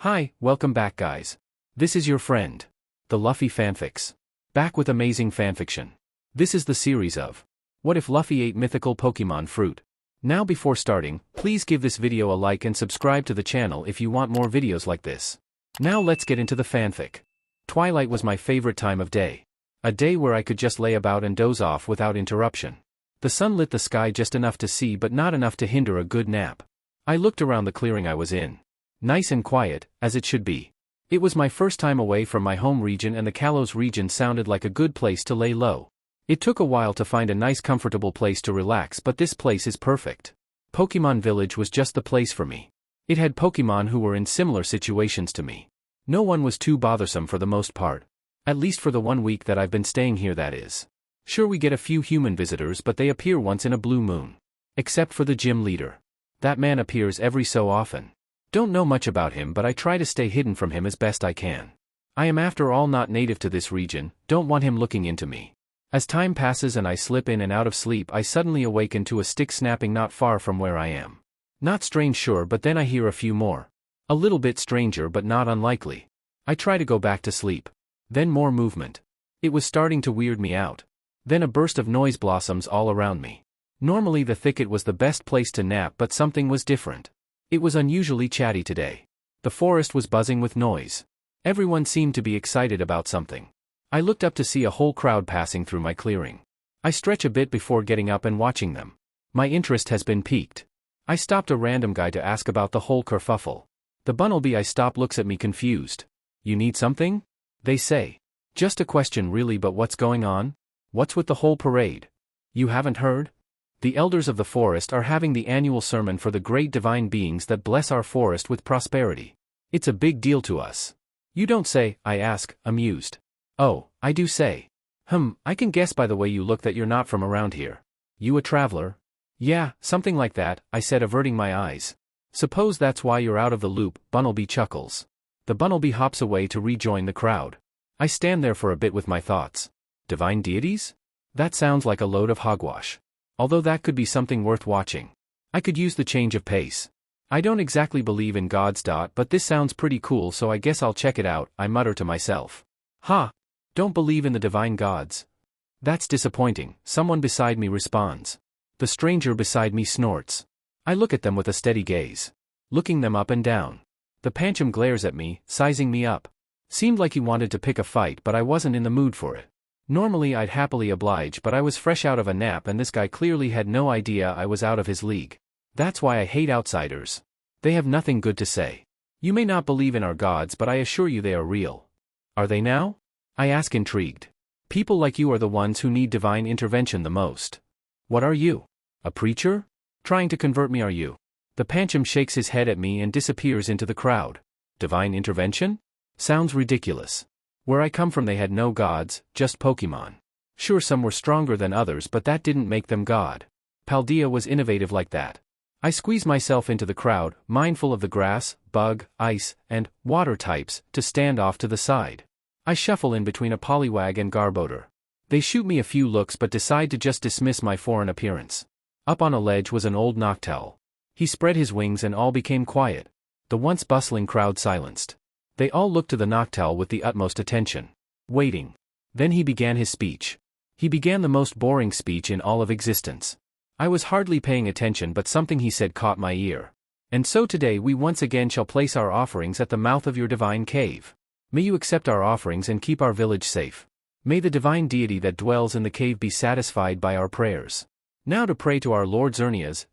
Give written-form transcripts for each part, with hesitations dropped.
Hi, welcome back guys. This is your friend, the Luffy Fanfics. Back with amazing fanfiction. This is the series of What if Luffy ate mythical Pokemon fruit? Now before starting, please give this video a like and subscribe to the channel if you want more videos like this. Now let's get into the fanfic. Twilight was my favorite time of day. A day where I could just lay about and doze off without interruption. The sun lit the sky just enough to see but not enough to hinder a good nap. I looked around the clearing I was in. Nice and quiet, as it should be. It was my first time away from my home region and the Kalos region sounded like a good place to lay low. It took a while to find a nice comfortable place to relax, but this place is perfect. Pokemon Village was just the place for me. It had Pokemon who were in similar situations to me. No one was too bothersome for the most part. At least for the 1 week that I've been staying here, that is. Sure, we get a few human visitors, but they appear once in a blue moon. Except for the gym leader. That man appears every so often. Don't know much about him, but I try to stay hidden from him as best I can. I am after all not native to this region, don't want him looking into me. As time passes and I slip in and out of sleep, I suddenly awaken to a stick snapping not far from where I am. Not strange, sure, but then I hear a few more. A little bit stranger but not unlikely. I try to go back to sleep. Then more movement. It was starting to weird me out. Then a burst of noise blossoms all around me. Normally the thicket was the best place to nap, but something was different. It was unusually chatty today. The forest was buzzing with noise. Everyone seemed to be excited about something. I looked up to see a whole crowd passing through my clearing. I stretch a bit before getting up and watching them. My interest has been piqued. I stopped a random guy to ask about the whole kerfuffle. The Bunnelby I stop looks at me confused. You need something? They say. Just a question really, but what's going on? What's with the whole parade? You haven't heard? The elders of the forest are having the annual sermon for the great divine beings that bless our forest with prosperity. It's a big deal to us. You don't say, I ask, amused. Oh, I do say. I can guess by the way you look that you're not from around here. You a traveler? Yeah, something like that, I said, averting my eyes. Suppose that's why you're out of the loop, Bunnelby chuckles. The Bunnelby hops away to rejoin the crowd. I stand there for a bit with my thoughts. Divine deities? That sounds like a load of hogwash. Although that could be something worth watching. I could use the change of pace. I don't exactly believe in gods. But this sounds pretty cool, so I guess I'll check it out, I mutter to myself. Ha! Don't believe in the divine gods? That's disappointing, someone beside me responds. The stranger beside me snorts. I look at them with a steady gaze. Looking them up and down. The Pancham glares at me, sizing me up. Seemed like he wanted to pick a fight, but I wasn't in the mood for it. Normally I'd happily oblige, but I was fresh out of a nap and this guy clearly had no idea I was out of his league. That's why I hate outsiders. They have nothing good to say. You may not believe in our gods, but I assure you they are real. Are they now? I ask, intrigued. People like you are the ones who need divine intervention the most. What are you? A preacher? Trying to convert me, are you? The Pancham shakes his head at me and disappears into the crowd. Divine intervention? Sounds ridiculous. Where I come from they had no gods, just Pokemon. Sure, some were stronger than others, but that didn't make them god. Paldea was innovative like that. I squeeze myself into the crowd, mindful of the grass, bug, ice, and water types, to stand off to the side. I shuffle in between a Poliwag and Garbodor. They shoot me a few looks but decide to just dismiss my foreign appearance. Up on a ledge was an old Noctowl. He spread his wings and all became quiet. The once bustling crowd silenced. They all looked to the Noctowl with the utmost attention. Waiting. Then he began his speech. He began the most boring speech in all of existence. I was hardly paying attention, but something he said caught my ear. And so today we once again shall place our offerings at the mouth of your divine cave. May you accept our offerings and keep our village safe. May the divine deity that dwells in the cave be satisfied by our prayers. Now to pray to our Lord Xerneas,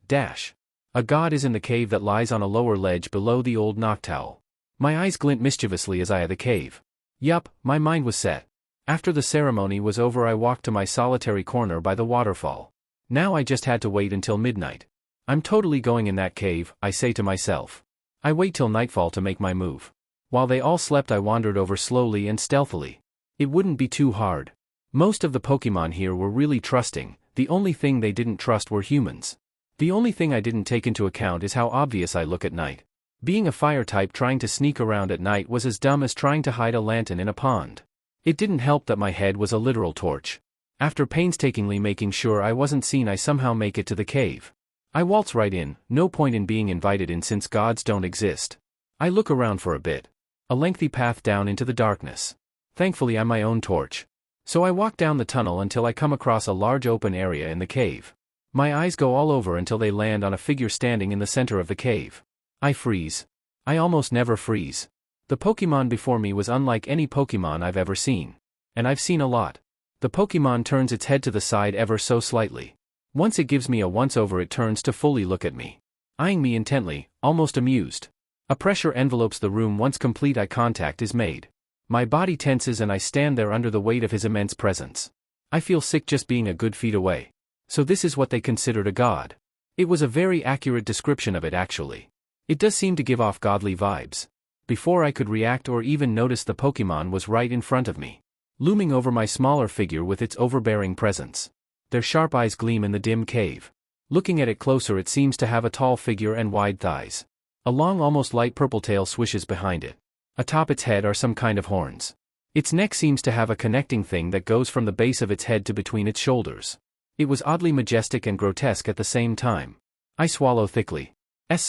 A god is in the cave that lies on a lower ledge below the old Noctowl. My eyes glint mischievously as I eye the cave. Yup, my mind was set. After the ceremony was over I walked to my solitary corner by the waterfall. Now I just had to wait until midnight. I'm totally going in that cave, I say to myself. I wait till nightfall to make my move. While they all slept I wandered over slowly and stealthily. It wouldn't be too hard. Most of the Pokemon here were really trusting, the only thing they didn't trust were humans. The only thing I didn't take into account is how obvious I look at night. Being a fire type, trying to sneak around at night was as dumb as trying to hide a lantern in a pond. It didn't help that my head was a literal torch. After painstakingly making sure I wasn't seen I somehow make it to the cave. I waltz right in, no point in being invited in since gods don't exist. I look around for a bit. A lengthy path down into the darkness. Thankfully I'm my own torch. So I walk down the tunnel until I come across a large open area in the cave. My eyes go all over until they land on a figure standing in the center of the cave. I freeze. I almost never freeze. The Pokemon before me was unlike any Pokemon I've ever seen. And I've seen a lot. The Pokemon turns its head to the side ever so slightly. Once it gives me a once-over, it turns to fully look at me, eyeing me intently, almost amused. A pressure envelopes the room once complete eye contact is made. My body tenses and I stand there under the weight of his immense presence. I feel sick just being a good feet away. So this is what they considered a god. It was a very accurate description of it actually. It does seem to give off godly vibes. Before I could react or even notice, the Pokemon was right in front of me, looming over my smaller figure with its overbearing presence. Their sharp eyes gleam in the dim cave. Looking at it closer, it seems to have a tall figure and wide thighs. A long, almost light purple tail swishes behind it. Atop its head are some kind of horns. Its neck seems to have a connecting thing that goes from the base of its head to between its shoulders. It was oddly majestic and grotesque at the same time. I swallow thickly.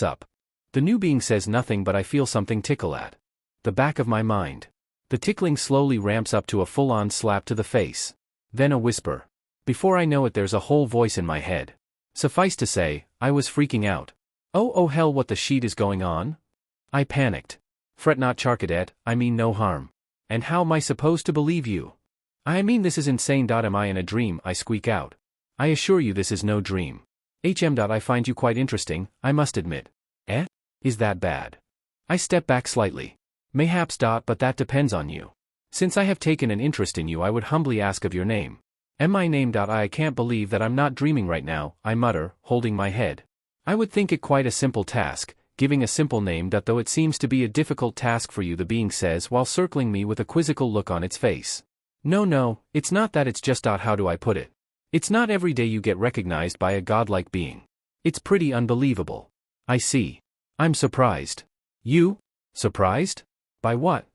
Up. The new being says nothing, but I feel something tickle at the back of my mind. The tickling slowly ramps up to a full-on slap to the face. Then a whisper. Before I know it, there's a whole voice in my head. Suffice to say, I was freaking out. Oh hell, what the sheet is going on? I panicked. Fret not, Charcadet, I mean no harm. And how am I supposed to believe you? I mean, this is insane. Am I in a dream? I squeak out. I assure you this is no dream. I find you quite interesting, I must admit. Is that bad? I step back slightly. Mayhaps. But that depends on you. Since I have taken an interest in you, I would humbly ask of your name. My name. I can't believe that I'm not dreaming right now, I mutter, holding my head. I would think it quite a simple task, giving a simple name. Though it seems to be a difficult task for you, the being says while circling me with a quizzical look on its face. No, it's not that, it's just. How do I put it? It's not every day you get recognized by a godlike being. It's pretty unbelievable. I see. I'm surprised. You? Surprised? By what?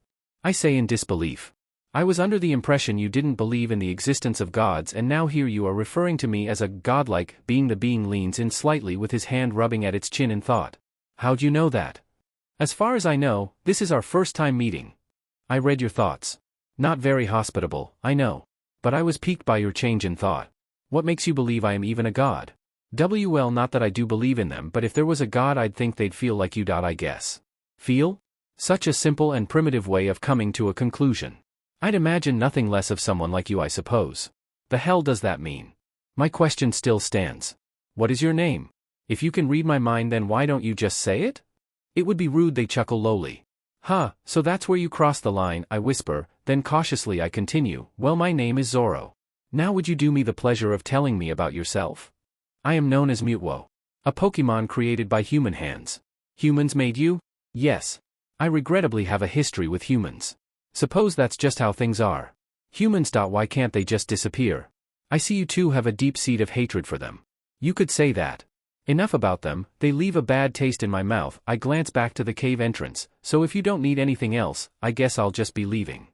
I say in disbelief. I was under the impression you didn't believe in the existence of gods, and now here you are referring to me as a godlike being. The being leans in slightly with his hand rubbing at its chin in thought. How'd you know that? As far as I know, this is our first time meeting. I read your thoughts. Not very hospitable, I know. But I was piqued by your change in thought. What makes you believe I am even a god? Well, not that I do believe in them, but if there was a god, I'd think they'd feel like you. I guess. Feel? Such a simple and primitive way of coming to a conclusion. I'd imagine nothing less of someone like you, I suppose. The hell does that mean? My question still stands. What is your name? If you can read my mind, then why don't you just say it? It would be rude. They chuckle lowly. So that's where you cross the line, I whisper, then cautiously I continue. Well, my name is Zoro. Now would you do me the pleasure of telling me about yourself? I am known as Mewtwo. A Pokemon created by human hands. Humans made you? Yes. I regrettably have a history with humans. Suppose that's just how things are. Humans. Why can't they just disappear? I see you two have a deep seed of hatred for them. You could say that. Enough about them, they leave a bad taste in my mouth. I glance back to the cave entrance, so if you don't need anything else, I guess I'll just be leaving.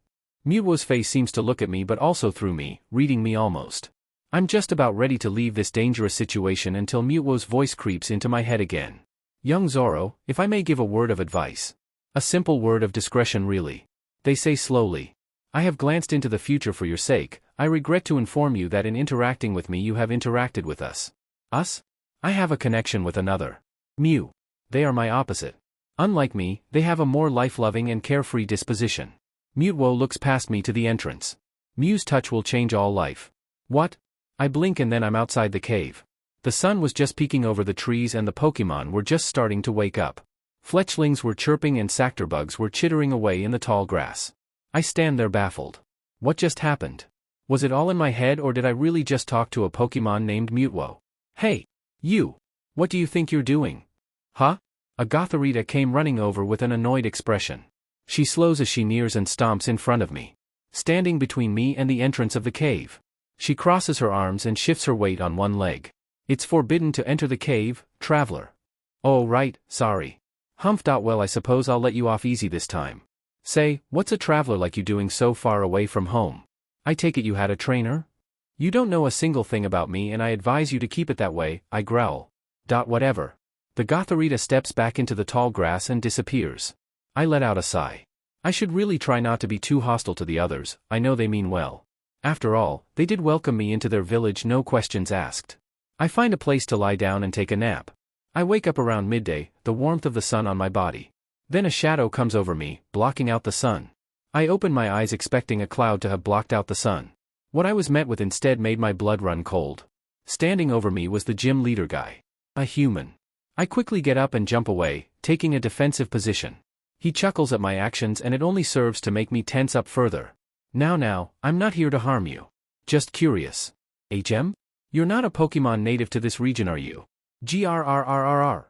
Mewtwo's face seems to look at me, but also through me, reading me almost. I'm just about ready to leave this dangerous situation until Mewtwo's voice creeps into my head again. Young Zoro, if I may give a word of advice. A simple word of discretion really. They say slowly. I have glanced into the future for your sake. I regret to inform you that in interacting with me you have interacted with us. Us? I have a connection with another. Mew. They are my opposite. Unlike me, they have a more life-loving and carefree disposition. Mewtwo looks past me to the entrance. Mew's touch will change all life. What? I blink and then I'm outside the cave. The sun was just peeking over the trees and the Pokemon were just starting to wake up. Fletchlings were chirping and Sactorbugs were chittering away in the tall grass. I stand there baffled. What just happened? Was it all in my head, or did I really just talk to a Pokemon named Mewtwo? Hey! You! What do you think you're doing? Huh? A Gothorita came running over with an annoyed expression. She slows as she nears and stomps in front of me, standing between me and the entrance of the cave. She crosses her arms and shifts her weight on one leg. It's forbidden to enter the cave, traveler. Oh right, sorry. Humph. Well, I suppose I'll let you off easy this time. Say, what's a traveler like you doing so far away from home? I take it you had a trainer? You don't know a single thing about me and I advise you to keep it that way, I growl. Whatever. The Gothorita steps back into the tall grass and disappears. I let out a sigh. I should really try not to be too hostile to the others, I know they mean well. After all, they did welcome me into their village, no questions asked. I find a place to lie down and take a nap. I wake up around midday, the warmth of the sun on my body. Then a shadow comes over me, blocking out the sun. I open my eyes expecting a cloud to have blocked out the sun. What I was met with instead made my blood run cold. Standing over me was the gym leader guy. A human. I quickly get up and jump away, taking a defensive position. He chuckles at my actions and it only serves to make me tense up further. Now, I'm not here to harm you. Just curious. HM? You're not a Pokemon native to this region, are you? GRRRRR.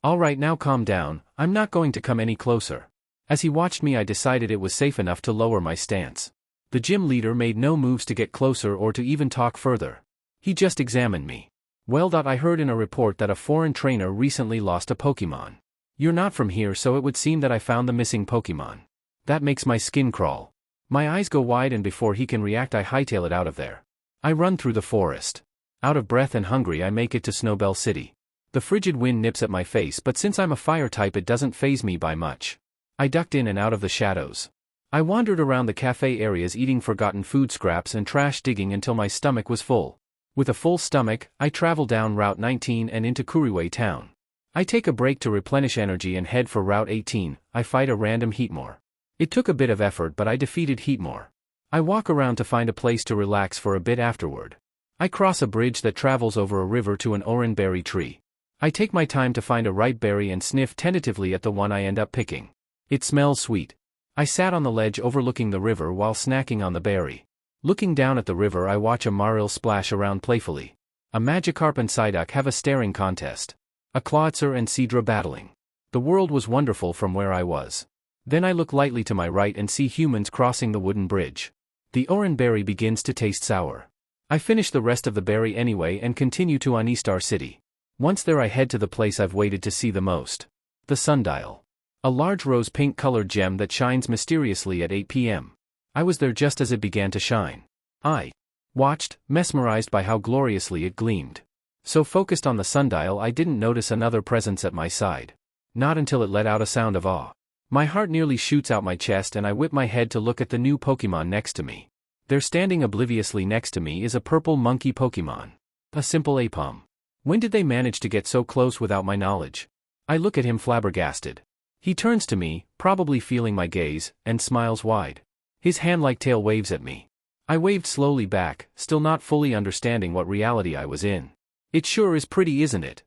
Alright, now calm down, I'm not going to come any closer. As he watched me, I decided it was safe enough to lower my stance. The gym leader made no moves to get closer or to even talk further. He just examined me. Well, I heard in a report that a foreign trainer recently lost a Pokemon. You're not from here, so it would seem that I found the missing Pokemon. That makes my skin crawl. My eyes go wide and before he can react I hightail it out of there. I run through the forest. Out of breath and hungry I make it to Snowbell City. The frigid wind nips at my face, but since I'm a fire type it doesn't faze me by much. I ducked in and out of the shadows. I wandered around the cafe areas eating forgotten food scraps and trash digging until my stomach was full. With a full stomach, I travel down Route 19 and into Kuriway Town. I take a break to replenish energy and head for Route 18. I fight a random Heatmore. It took a bit of effort, but I defeated Heatmore. I walk around to find a place to relax for a bit afterward. I cross a bridge that travels over a river to an oran berry tree. I take my time to find a ripe berry and sniff tentatively at the one I end up picking. It smells sweet. I sat on the ledge overlooking the river while snacking on the berry. Looking down at the river, I watch a Marill splash around playfully. A Magikarp and Psyduck have a staring contest. A Clawitzer and Seadra battling. The world was wonderful from where I was. Then I look lightly to my right and see humans crossing the wooden bridge. The oran berry begins to taste sour. I finish the rest of the berry anyway and continue to Anistar City. Once there I head to the place I've waited to see the most. The sundial. A large rose-pink colored gem that shines mysteriously at 8 p.m. I was there just as it began to shine. I watched, mesmerized by how gloriously it gleamed. So focused on the sundial I didn't notice another presence at my side. Not until it let out a sound of awe. My heart nearly shoots out my chest and I whip my head to look at the new Pokemon next to me. There standing obliviously next to me is a purple monkey Pokemon. A simple Aipom. When did they manage to get so close without my knowledge? I look at him flabbergasted. He turns to me, probably feeling my gaze, and smiles wide. His hand-like tail waves at me. I waved slowly back, still not fully understanding what reality I was in. It sure is pretty, isn't it?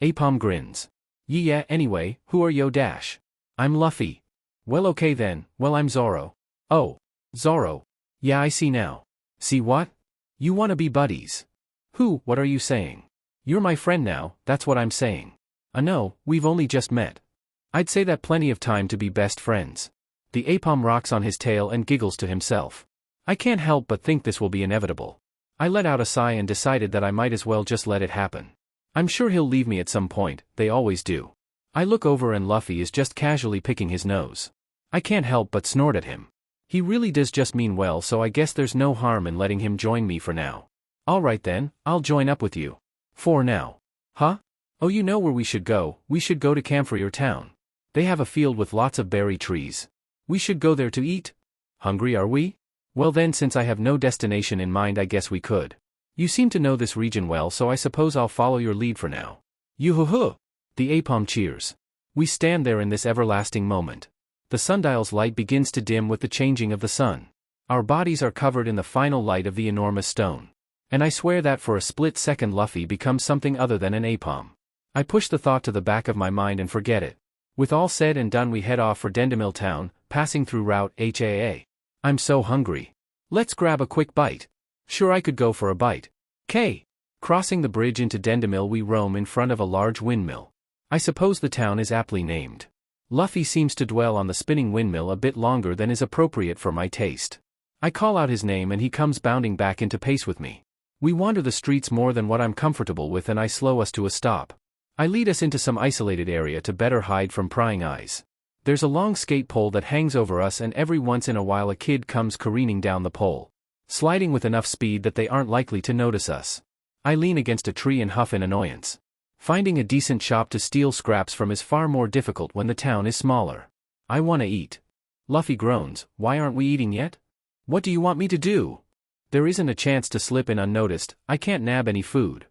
Aipom grins. Yeah, anyway, who are yo dash? I'm Luffy. Well, okay then, well, I'm Zoro. Oh, Zoro. Yeah, I see now. See what? You wanna be buddies. Who, what are you saying? You're my friend now, that's what I'm saying. No, we've only just met. I'd say that plenty of time to be best friends. The Aipom rocks on his tail and giggles to himself. I can't help but think this will be inevitable. I let out a sigh and decided that I might as well just let it happen. I'm sure he'll leave me at some point, they always do. I look over and Luffy is just casually picking his nose. I can't help but snort at him. He really does just mean well, so I guess there's no harm in letting him join me for now. Alright then, I'll join up with you. For now. Huh? Oh, you know where we should go to Camphor Town. They have a field with lots of berry trees. We should go there to eat. Hungry are we? Well then, since I have no destination in mind, I guess we could. You seem to know this region well, so I suppose I'll follow your lead for now. Yoo-hoo-hoo! The Aipom cheers. We stand there in this everlasting moment. The sundial's light begins to dim with the changing of the sun. Our bodies are covered in the final light of the enormous stone. And I swear that for a split second Luffy becomes something other than an Aipom. I push the thought to the back of my mind and forget it. With all said and done, we head off for Dendemil Town, passing through Route HAA. I'm so hungry. Let's grab a quick bite. Sure, I could go for a bite. K. Crossing the bridge into Dendemil, we roam in front of a large windmill. I suppose the town is aptly named. Luffy seems to dwell on the spinning windmill a bit longer than is appropriate for my taste. I call out his name and he comes bounding back into pace with me. We wander the streets more than what I'm comfortable with and I slow us to a stop. I lead us into some isolated area to better hide from prying eyes. There's a long skate pole that hangs over us and every once in a while a kid comes careening down the pole, sliding with enough speed that they aren't likely to notice us. I lean against a tree and huff in annoyance. Finding a decent shop to steal scraps from is far more difficult when the town is smaller. I wanna eat. Luffy groans, why aren't we eating yet? What do you want me to do? There isn't a chance to slip in unnoticed, I can't nab any food.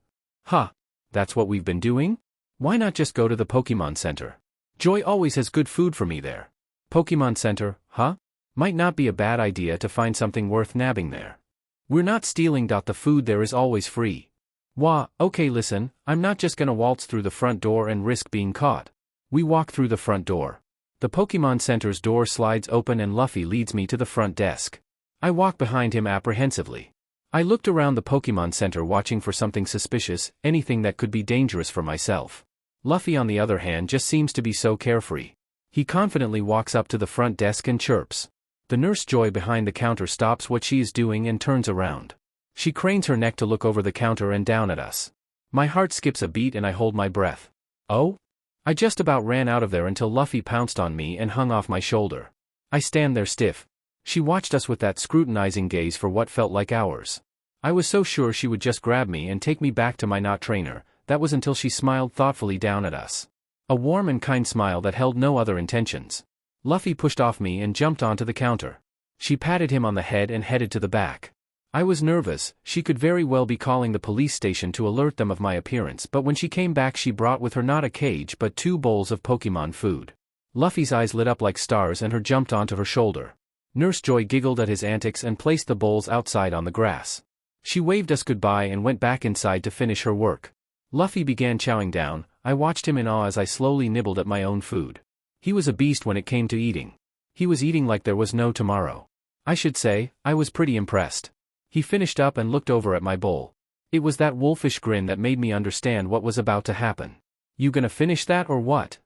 Huh. That's what we've been doing? Why not just go to the Pokemon Center? Joy always has good food for me there. Pokemon Center, huh? Might not be a bad idea to find something worth nabbing there. We're not stealing. The food there is always free. Wah, okay listen, I'm not just gonna waltz through the front door and risk being caught. We walk through the front door. The Pokemon Center's door slides open and Luffy leads me to the front desk. I walk behind him apprehensively. I looked around the Pokemon Center watching for something suspicious, anything that could be dangerous for myself. Luffy on the other hand just seems to be so carefree. He confidently walks up to the front desk and chirps. The nurse Joy behind the counter stops what she is doing and turns around. She cranes her neck to look over the counter and down at us. My heart skips a beat and I hold my breath. Oh? I just about ran out of there until Luffy pounced on me and hung off my shoulder. I stand there stiff. She watched us with that scrutinizing gaze for what felt like hours. I was so sure she would just grab me and take me back to my not trainer, that was until she smiled thoughtfully down at us. A warm and kind smile that held no other intentions. Luffy pushed off me and jumped onto the counter. She patted him on the head and headed to the back. I was nervous, she could very well be calling the police station to alert them of my appearance, but when she came back she brought with her not a cage but 2 bowls of Pokemon food. Luffy's eyes lit up like stars and her jumped onto her shoulder. Nurse Joy giggled at his antics and placed the bowls outside on the grass. She waved us goodbye and went back inside to finish her work. Luffy began chowing down. I watched him in awe as I slowly nibbled at my own food. He was a beast when it came to eating. He was eating like there was no tomorrow. I should say, I was pretty impressed. He finished up and looked over at my bowl. It was that wolfish grin that made me understand what was about to happen. You gonna finish that or what?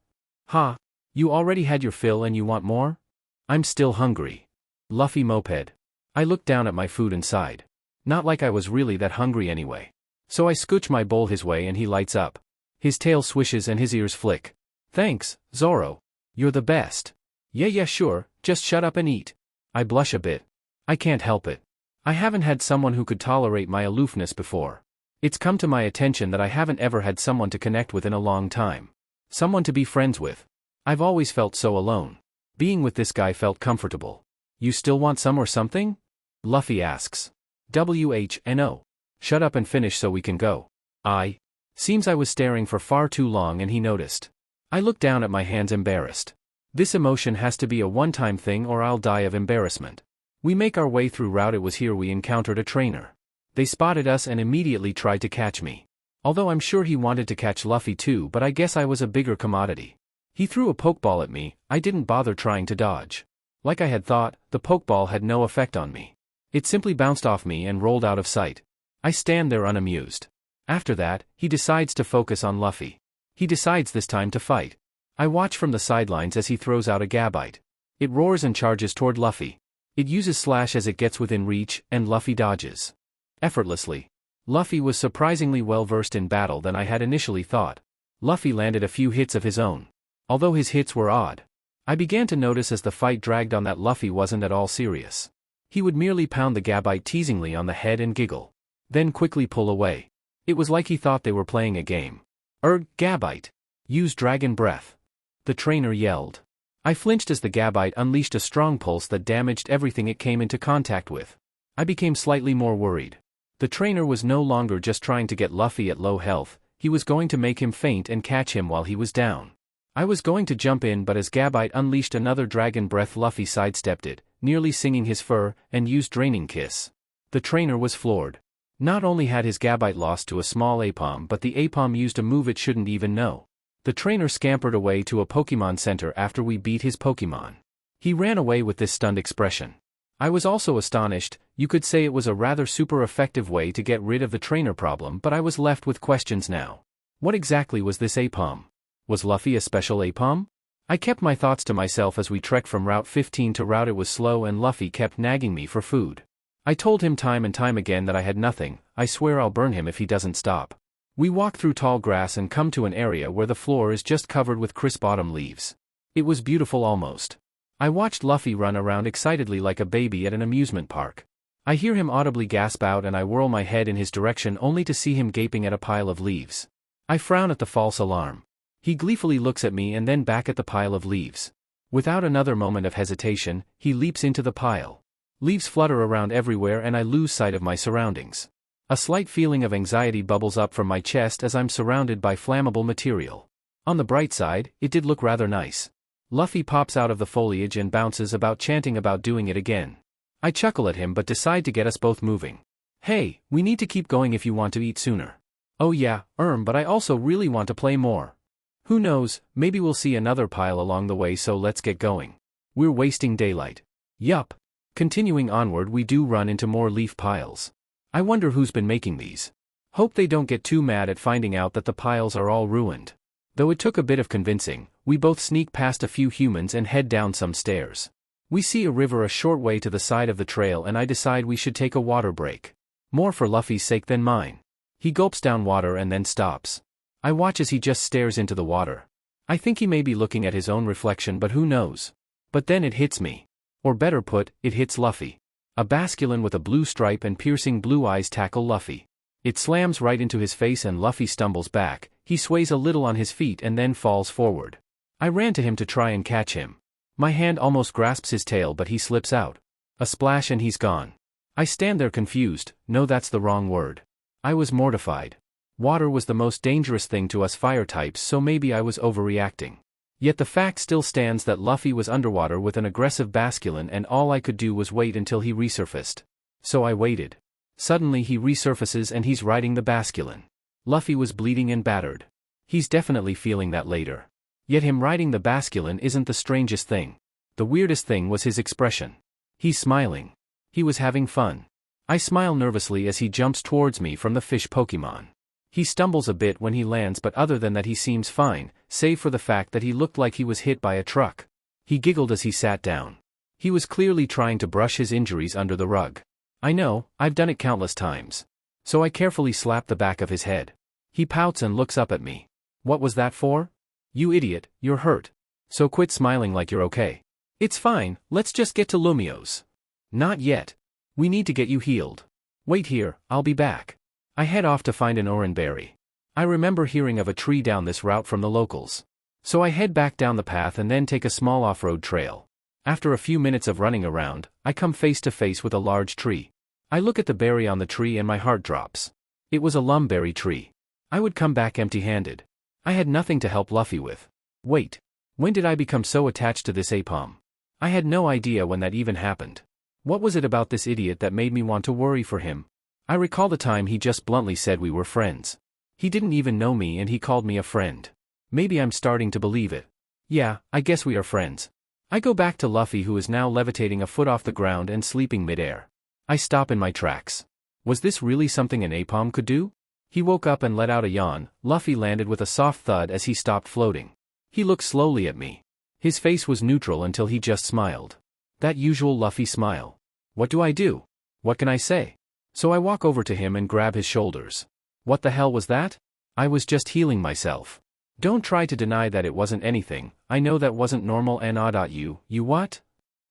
Ha! You already had your fill and you want more? I'm still hungry. Luffy moped. I looked down at my food and sighed. Not like I was really that hungry anyway. So I scooch my bowl his way and he lights up. His tail swishes and his ears flick. Thanks, Zoro. You're the best. Yeah sure, just shut up and eat. I blush a bit. I can't help it. I haven't had someone who could tolerate my aloofness before. It's come to my attention that I haven't ever had someone to connect with in a long time. Someone to be friends with. I've always felt so alone. Being with this guy felt comfortable. You still want some or something? Luffy asks. WHNO. Shut up and finish so we can go. Seems I was staring for far too long and he noticed. I looked down at my hands embarrassed. This emotion has to be a one-time thing or I'll die of embarrassment. We make our way through route. It was here we encountered a trainer. They spotted us and immediately tried to catch me. Although I'm sure he wanted to catch Luffy too, but I guess I was a bigger commodity. He threw a pokeball at me. I didn't bother trying to dodge. Like I had thought, the pokeball had no effect on me. It simply bounced off me and rolled out of sight. I stand there unamused. After that, he decides to focus on Luffy. He decides this time to fight. I watch from the sidelines as he throws out a Gabite. It roars and charges toward Luffy. It uses Slash as it gets within reach, and Luffy dodges. Effortlessly. Luffy was surprisingly well versed in battle than I had initially thought. Luffy landed a few hits of his own. Although his hits were odd. I began to notice as the fight dragged on that Luffy wasn't at all serious. He would merely pound the Gabite teasingly on the head and giggle. Then quickly pull away. It was like he thought they were playing a game. Gabite. Use Dragon Breath. The trainer yelled. I flinched as the Gabite unleashed a strong pulse that damaged everything it came into contact with. I became slightly more worried. The trainer was no longer just trying to get Luffy at low health, he was going to make him faint and catch him while he was down. I was going to jump in, but as Gabite unleashed another Dragon Breath, Luffy sidestepped it, nearly singing his fur, and used Draining Kiss. The trainer was floored. Not only had his Gabite lost to a small Apom, but the Apom used a move it shouldn't even know. The trainer scampered away to a Pokemon Center after we beat his Pokemon. He ran away with this stunned expression. I was also astonished. You could say it was a rather super effective way to get rid of the trainer problem, but I was left with questions now. What exactly was this Apom? Was Luffy a special Apom? I kept my thoughts to myself as we trekked from Route 15 to Route. It was slow and Luffy kept nagging me for food. I told him time and time again that I had nothing. I swear I'll burn him if he doesn't stop. We walk through tall grass and come to an area where the floor is just covered with crisp autumn leaves. It was beautiful almost. I watched Luffy run around excitedly like a baby at an amusement park. I hear him audibly gasp out and I whirl my head in his direction only to see him gaping at a pile of leaves. I frown at the false alarm. He gleefully looks at me and then back at the pile of leaves. Without another moment of hesitation, he leaps into the pile. Leaves flutter around everywhere and I lose sight of my surroundings. A slight feeling of anxiety bubbles up from my chest as I'm surrounded by flammable material. On the bright side, it did look rather nice. Luffy pops out of the foliage and bounces about chanting about doing it again. I chuckle at him but decide to get us both moving. Hey, we need to keep going if you want to eat sooner. Oh yeah, but I also really want to play more. Who knows, maybe we'll see another pile along the way, so let's get going. We're wasting daylight. Yup. Continuing onward, we do run into more leaf piles. I wonder who's been making these. Hope they don't get too mad at finding out that the piles are all ruined. Though it took a bit of convincing, we both sneak past a few humans and head down some stairs. We see a river a short way to the side of the trail and I decide we should take a water break. More for Luffy's sake than mine. He gulps down water and then stops. I watch as he just stares into the water. I think he may be looking at his own reflection, but who knows. But then it hits me. Or better put, it hits Luffy. A basculin with a blue stripe and piercing blue eyes tackle Luffy. It slams right into his face and Luffy stumbles back. He sways a little on his feet and then falls forward. I ran to him to try and catch him. My hand almost grasps his tail but he slips out. A splash and he's gone. I stand there confused. No, that's the wrong word. I was mortified. Water was the most dangerous thing to us fire types, so maybe I was overreacting. Yet the fact still stands that Luffy was underwater with an aggressive basculin and all I could do was wait until he resurfaced. So I waited. Suddenly he resurfaces and he's riding the basculin. Luffy was bleeding and battered. He's definitely feeling that later. Yet him riding the basculin isn't the strangest thing. The weirdest thing was his expression. He's smiling. He was having fun. I smile nervously as he jumps towards me from the fish Pokemon. He stumbles a bit when he lands, but other than that he seems fine, save for the fact that he looked like he was hit by a truck. He giggled as he sat down. He was clearly trying to brush his injuries under the rug. I know, I've done it countless times. So I carefully slap the back of his head. He pouts and looks up at me. What was that for? You idiot, you're hurt. So quit smiling like you're okay. It's fine, let's just get to Lumio's. Not yet. We need to get you healed. Wait here, I'll be back. I head off to find an oranberry. I remember hearing of a tree down this route from the locals. So I head back down the path and then take a small off-road trail. After a few minutes of running around, I come face to face with a large tree. I look at the berry on the tree and my heart drops. It was a lumberry tree. I would come back empty-handed. I had nothing to help Luffy with. Wait. When did I become so attached to this apom? I had no idea when that even happened. What was it about this idiot that made me want to worry for him? I recall the time he just bluntly said we were friends. He didn't even know me and he called me a friend. Maybe I'm starting to believe it. Yeah, I guess we are friends. I go back to Luffy, who is now levitating a foot off the ground and sleeping midair. I stop in my tracks. Was this really something an apom could do? He woke up and let out a yawn. Luffy landed with a soft thud as he stopped floating. He looked slowly at me. His face was neutral until he just smiled. That usual Luffy smile. What do? What can I say? So I walk over to him and grab his shoulders. What the hell was that? I was just healing myself. Don't try to deny that it wasn't anything. I know that wasn't normal and odd. You what?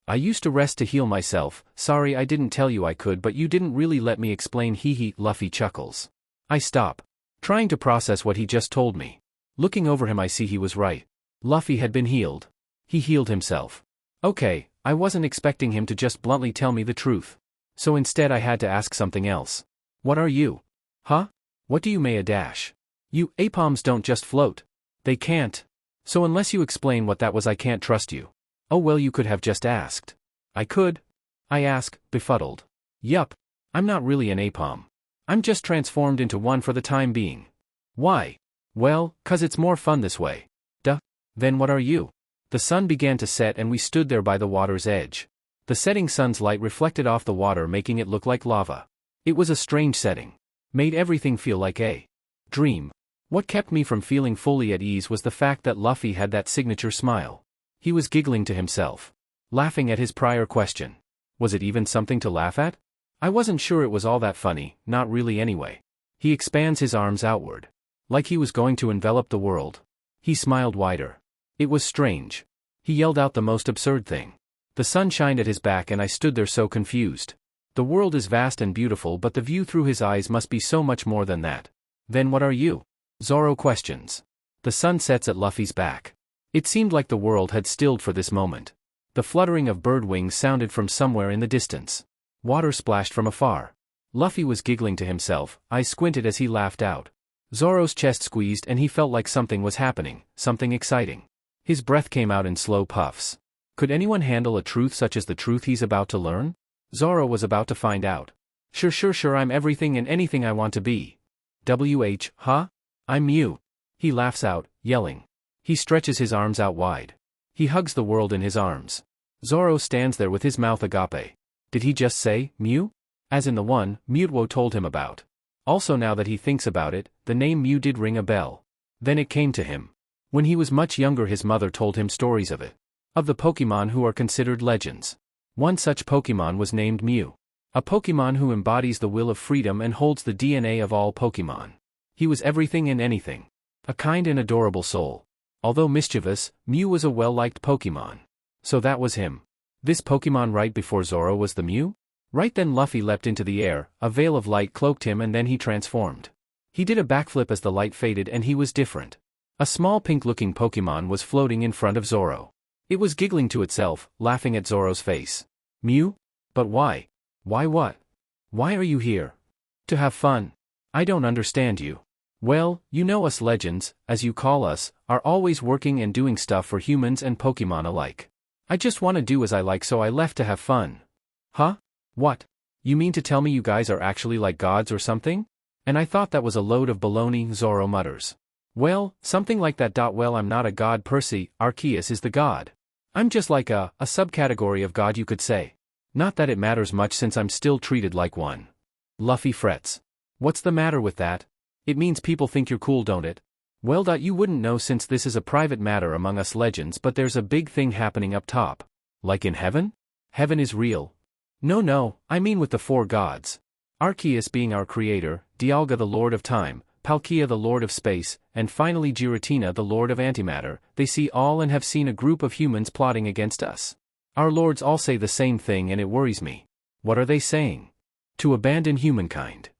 I used to rest to heal myself. Sorry I didn't tell you I could, but you didn't really let me explain. Hee. Luffy chuckles. I stop. Trying to process what he just told me. Looking over him, I see he was right. Luffy had been healed. He healed himself. Okay, I wasn't expecting him to just bluntly tell me the truth. So instead I had to ask something else. What are you? Huh? What do you mean? You apoms don't just float. They can't. So unless you explain what that was, I can't trust you. Oh well, you could have just asked. I could? I ask, befuddled. Yup. I'm not really an apom. I'm just transformed into one for the time being. Why? Well, 'cause it's more fun this way. Duh. Then what are you? The sun began to set and we stood there by the water's edge. The setting sun's light reflected off the water, making it look like lava. It was a strange setting. Made everything feel like a dream. What kept me from feeling fully at ease was the fact that Luffy had that signature smile. He was giggling to himself. Laughing at his prior question. Was it even something to laugh at? I wasn't sure it was all that funny, not really anyway. He expands his arms outward. Like he was going to envelop the world. He smiled wider. It was strange. He yelled out the most absurd thing. The sun shined at his back and I stood there so confused. The world is vast and beautiful, but the view through his eyes must be so much more than that. Then what are you? Zoro questions. The sun sets at Luffy's back. It seemed like the world had stilled for this moment. The fluttering of bird wings sounded from somewhere in the distance. Water splashed from afar. Luffy was giggling to himself, eyes squinted as he laughed out. Zoro's chest squeezed and he felt like something was happening, something exciting. His breath came out in slow puffs. Could anyone handle a truth such as the truth he's about to learn? Zoro was about to find out. Sure, I'm everything and anything I want to be. Huh? I'm Mew. He laughs out, yelling. He stretches his arms out wide. He hugs the world in his arms. Zoro stands there with his mouth agape. Did he just say, Mew? As in the one Mewtwo told him about. Also now that he thinks about it, the name Mew did ring a bell. Then it came to him. When he was much younger his mother told him stories of it. Of the Pokemon who are considered legends. One such Pokemon was named Mew. A Pokemon who embodies the will of freedom and holds the DNA of all Pokemon. He was everything and anything. A kind and adorable soul. Although mischievous, Mew was a well-liked Pokemon. So that was him. This Pokemon right before Zoro was the Mew? Right then Luffy leapt into the air, a veil of light cloaked him and then he transformed. He did a backflip as the light faded and he was different. A small pink-looking Pokemon was floating in front of Zoro. It was giggling to itself, laughing at Zoro's face. Mew? But why? Why what? Why are you here? To have fun. I don't understand you. Well, you know us legends, as you call us, are always working and doing stuff for humans and Pokemon alike. I just want to do as I like so I left to have fun. Huh? What? You mean to tell me you guys are actually like gods or something? And I thought that was a load of baloney, Zoro mutters. Well, something like that. Well, I'm not a god per se, Arceus is the god. I'm just like a subcategory of god you could say. Not that it matters much since I'm still treated like one. Luffy frets. What's the matter with that? It means people think you're cool, don't it? Well, you wouldn't know since this is a private matter among us legends, but there's a big thing happening up top. Like in heaven? Heaven is real. No, I mean with the four gods. Arceus being our creator, Dialga the lord of time, Palkia the lord of space, and finally Giratina the lord of antimatter. They see all and have seen a group of humans plotting against us. Our lords all say the same thing and it worries me. What are they saying? To abandon humankind.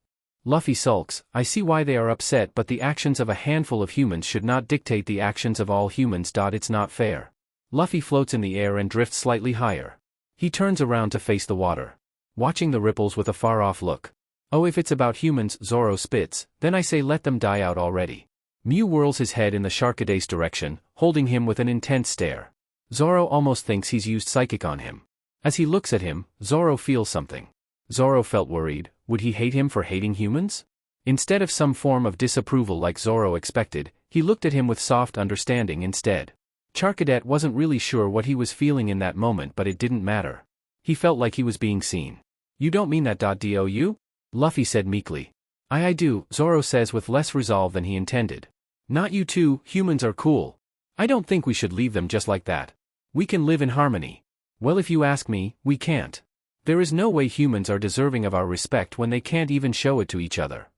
Luffy sulks. I see why they are upset, but the actions of a handful of humans should not dictate the actions of all humans. It's not fair. Luffy floats in the air and drifts slightly higher. He turns around to face the water. Watching the ripples with a far-off look. Oh, if it's about humans, Zoro spits, then I say let them die out already. Mew whirls his head in the Sharkaday's direction, holding him with an intense stare. Zoro almost thinks he's used psychic on him. As he looks at him, Zoro feels something. Zoro felt worried. Would he hate him for hating humans? Instead of some form of disapproval like Zoro expected, he looked at him with soft understanding instead. Charcadet wasn't really sure what he was feeling in that moment, but it didn't matter. He felt like he was being seen. You don't mean that. Do you? Luffy said meekly. I do, Zoro says with less resolve than he intended. Not you too, humans are cool. I don't think we should leave them just like that. We can live in harmony. Well, if you ask me, we can't. There is no way humans are deserving of our respect when they can't even show it to each other.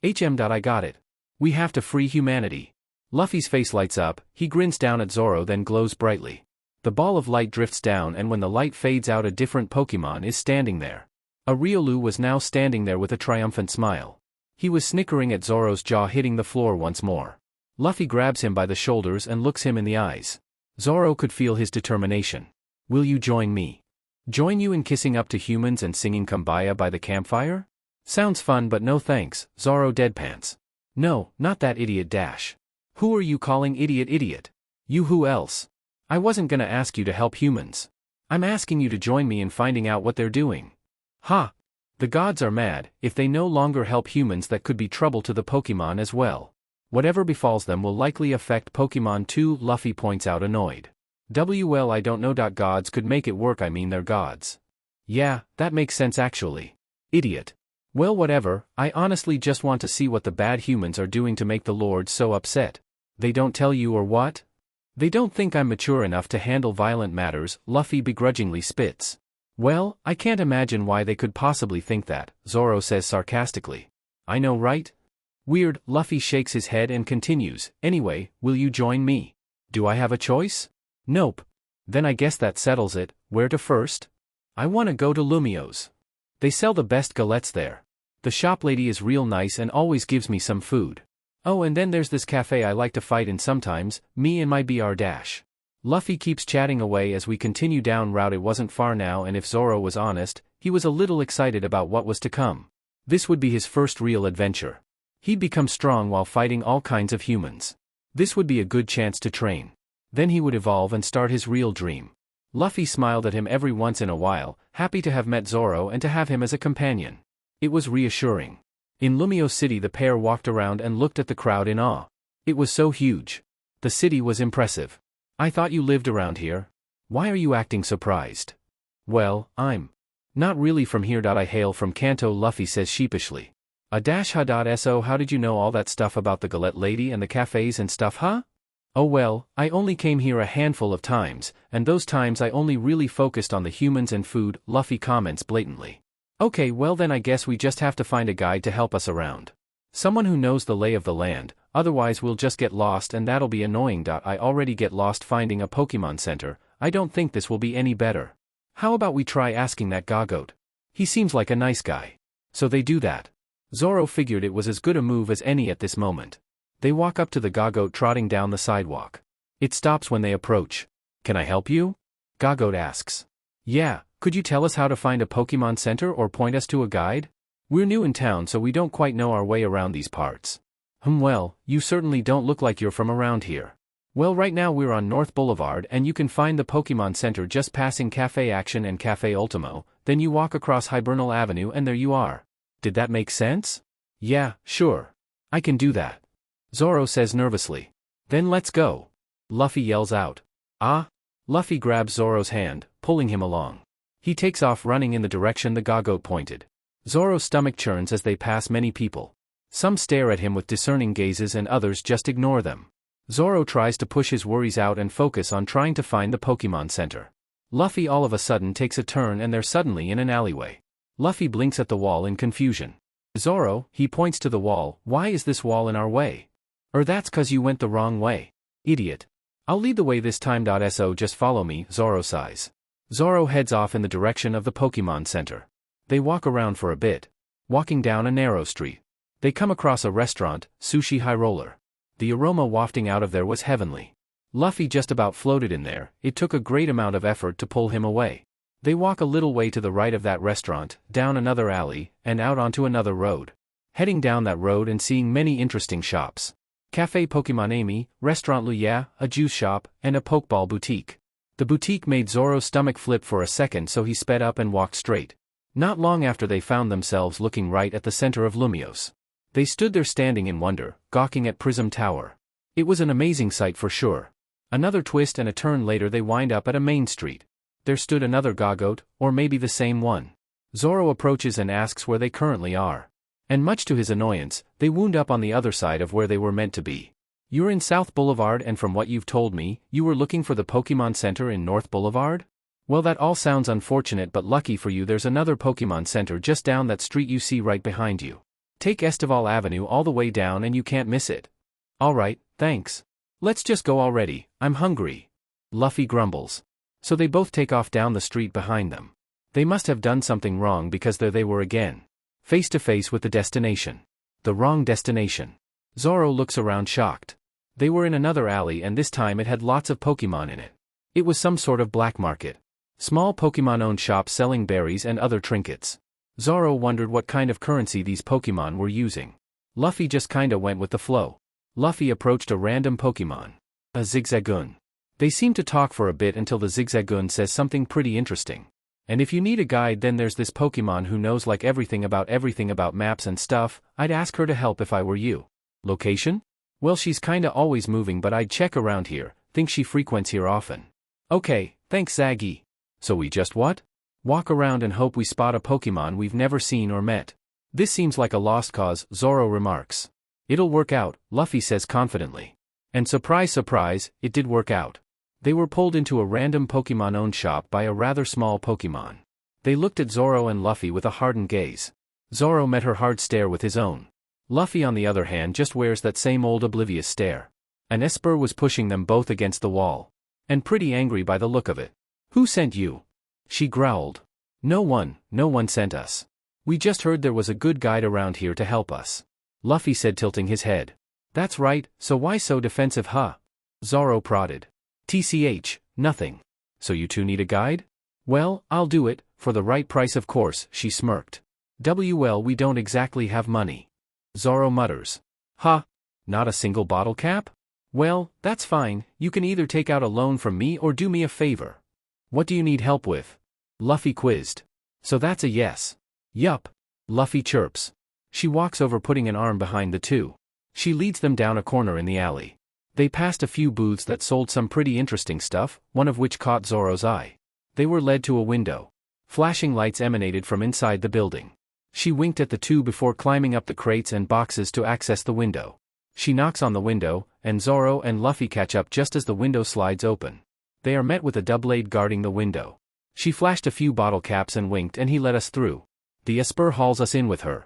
I got it. We have to free humanity. Luffy's face lights up, he grins down at Zoro then glows brightly. The ball of light drifts down and when the light fades out a different Pokemon is standing there. A Riolu was now standing there with a triumphant smile. He was snickering at Zoro's jaw hitting the floor once more. Luffy grabs him by the shoulders and looks him in the eyes. Zoro could feel his determination. Will you join me? Join you in kissing up to humans and singing Kumbaya by the campfire? Sounds fun but no thanks, Zoro deadpants. No, not that idiot dash. Who are you calling idiot? You who else? I wasn't gonna ask you to help humans. I'm asking you to join me in finding out what they're doing. Ha! The gods are mad. If they no longer help humans that could be trouble to the Pokemon as well. Whatever befalls them will likely affect Pokemon too, Luffy points out annoyed. Well, I don't know. Gods could make it work. I mean they're gods. Yeah, that makes sense actually. Idiot. Well, whatever, I honestly just want to see what the bad humans are doing to make the lords so upset. They don't tell you or what? They don't think I'm mature enough to handle violent matters, Luffy begrudgingly spits. Well, I can't imagine why they could possibly think that, Zoro says sarcastically. I know, right? Weird, Luffy shakes his head and continues, anyway, will you join me? Do I have a choice? Nope. Then I guess that settles it. Where to first? I want to go to Lumio's. They sell the best galettes there. The shop lady is real nice and always gives me some food. Oh, and then there's this cafe I like to fight in sometimes, me and my BR dash. Luffy keeps chatting away as we continue down route. It wasn't far now, and if Zoro was honest, he was a little excited about what was to come. This would be his first real adventure. He'd become strong while fighting all kinds of humans. This would be a good chance to train. Then he would evolve and start his real dream. Luffy smiled at him every once in a while, happy to have met Zoro and to have him as a companion. It was reassuring. In Lumio City, the pair walked around and looked at the crowd in awe. It was so huge. The city was impressive. I thought you lived around here. Why are you acting surprised? Well, I'm not really from here. I hail from Kanto, Luffy says sheepishly. So how did you know all that stuff about the Galette lady and the cafes and stuff, huh? Oh well, I only came here a handful of times, and those times I only really focused on the humans and food, Luffy comments blatantly. Okay, well then I guess we just have to find a guide to help us around. Someone who knows the lay of the land, otherwise we'll just get lost and that'll be annoying. I already get lost finding a Pokemon Center, I don't think this will be any better. How about we try asking that Gagoat? He seems like a nice guy. So they do that. Zoro figured it was as good a move as any at this moment. They walk up to the Gagoat trotting down the sidewalk. It stops when they approach. Can I help you? Gagoat asks. Yeah, could you tell us how to find a Pokemon Center or point us to a guide? We're new in town so we don't quite know our way around these parts. Well, you certainly don't look like you're from around here. Well, right now we're on North Boulevard and you can find the Pokemon Center just passing Cafe Action and Cafe Ultimo, then you walk across Hibernal Avenue and there you are. Did that make sense? Yeah, sure. I can do that. Zoro says nervously. Then let's go. Luffy yells out. Ah? Luffy grabs Zoro's hand, pulling him along. He takes off running in the direction the Gagoat pointed. Zoro's stomach churns as they pass many people. Some stare at him with discerning gazes and others just ignore them. Zoro tries to push his worries out and focus on trying to find the Pokemon Center. Luffy all of a sudden takes a turn and they're suddenly in an alleyway. Luffy blinks at the wall in confusion. Zoro, he points to the wall, why is this wall in our way? That's 'cause you went the wrong way. Idiot. I'll lead the way this time. So just follow me, Zoro sighs. Zoro heads off in the direction of the Pokemon Center. They walk around for a bit. Walking down a narrow street. They come across a restaurant, Sushi High Roller. The aroma wafting out of there was heavenly. Luffy just about floated in there, it took a great amount of effort to pull him away. They walk a little way to the right of that restaurant, down another alley, and out onto another road. Heading down that road and seeing many interesting shops. Cafe Pokemon Amy, Restaurant Luya, a juice shop, and a Pokeball boutique. The boutique made Zoro's stomach flip for a second so he sped up and walked straight. Not long after they found themselves looking right at the center of Lumios. They stood there standing in wonder, gawking at Prism Tower. It was an amazing sight for sure. Another twist and a turn later they wind up at a main street. There stood another Gagoat, or maybe the same one. Zoro approaches and asks where they currently are. And much to his annoyance, they wound up on the other side of where they were meant to be. You're in South Boulevard and from what you've told me, you were looking for the Pokemon Center in North Boulevard? Well, that all sounds unfortunate, but lucky for you there's another Pokemon Center just down that street you see right behind you. Take Estival Avenue all the way down and you can't miss it. Alright, thanks. Let's just go already, I'm hungry. Luffy grumbles. So they both take off down the street behind them. They must have done something wrong because there they were again. Face to face with the destination. The wrong destination. Zoro looks around shocked. They were in another alley and this time it had lots of Pokemon in it. It was some sort of black market. Small Pokemon-owned shops selling berries and other trinkets. Zoro wondered what kind of currency these Pokemon were using. Luffy just kinda went with the flow. Luffy approached a random Pokemon. A Zigzagoon. They seem to talk for a bit until the Zigzagoon says something pretty interesting. And if you need a guide then there's this Pokemon who knows like everything about maps and stuff, I'd ask her to help if I were you. Location? Well, she's kinda always moving but I'd check around here, think she frequents here often. Okay, thanks Zaggy. So we just what? Walk around and hope we spot a Pokemon we've never seen or met. This seems like a lost cause, Zoro remarks. It'll work out, Luffy says confidently. And surprise surprise, it did work out. They were pulled into a random Pokemon-owned shop by a rather small Pokemon. They looked at Zoro and Luffy with a hardened gaze. Zoro met her hard stare with his own. Luffy on the other hand just wears that same old oblivious stare. An Esper was pushing them both against the wall. And pretty angry by the look of it. Who sent you? She growled. No one sent us. We just heard there was a good guide around here to help us. Luffy said tilting his head. That's right, so why so defensive, huh? Zoro prodded. TCH, nothing. So you two need a guide? Well, I'll do it, for the right price of course, she smirked. Well, we don't exactly have money. Zoro mutters. Huh? Not a single bottle cap? Well, that's fine, you can either take out a loan from me or do me a favor. What do you need help with? Luffy quizzed. So that's a yes. Yup. Luffy chirps. She walks over, putting an arm behind the two. She leads them down a corner in the alley. They passed a few booths that sold some pretty interesting stuff, one of which caught Zoro's eye. They were led to a window. Flashing lights emanated from inside the building. She winked at the two before climbing up the crates and boxes to access the window. She knocks on the window, and Zoro and Luffy catch up just as the window slides open. They are met with a doublade guarding the window. She flashed a few bottle caps and winked, and he let us through. The Esper hauls us in with her.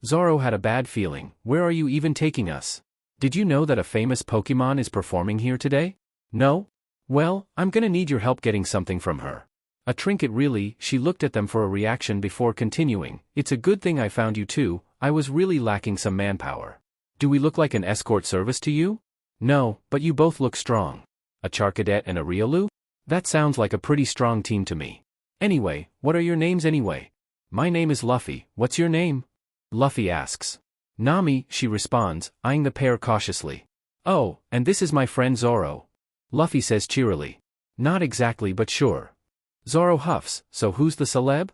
Zoro had a bad feeling. Where are you even taking us? Did you know that a famous Pokemon is performing here today? No? Well, I'm gonna need your help getting something from her. A trinket really? She looked at them for a reaction before continuing. It's a good thing I found you too, I was really lacking some manpower. Do we look like an escort service to you? No, but you both look strong. A Charcadet and a Riolu? That sounds like a pretty strong team to me. Anyway, what are your names anyway? My name is Luffy, what's your name? Luffy asks. Nami, she responds, eyeing the pair cautiously. Oh, and this is my friend Zoro. Luffy says cheerily. Not exactly, but sure. Zoro huffs, so who's the celeb?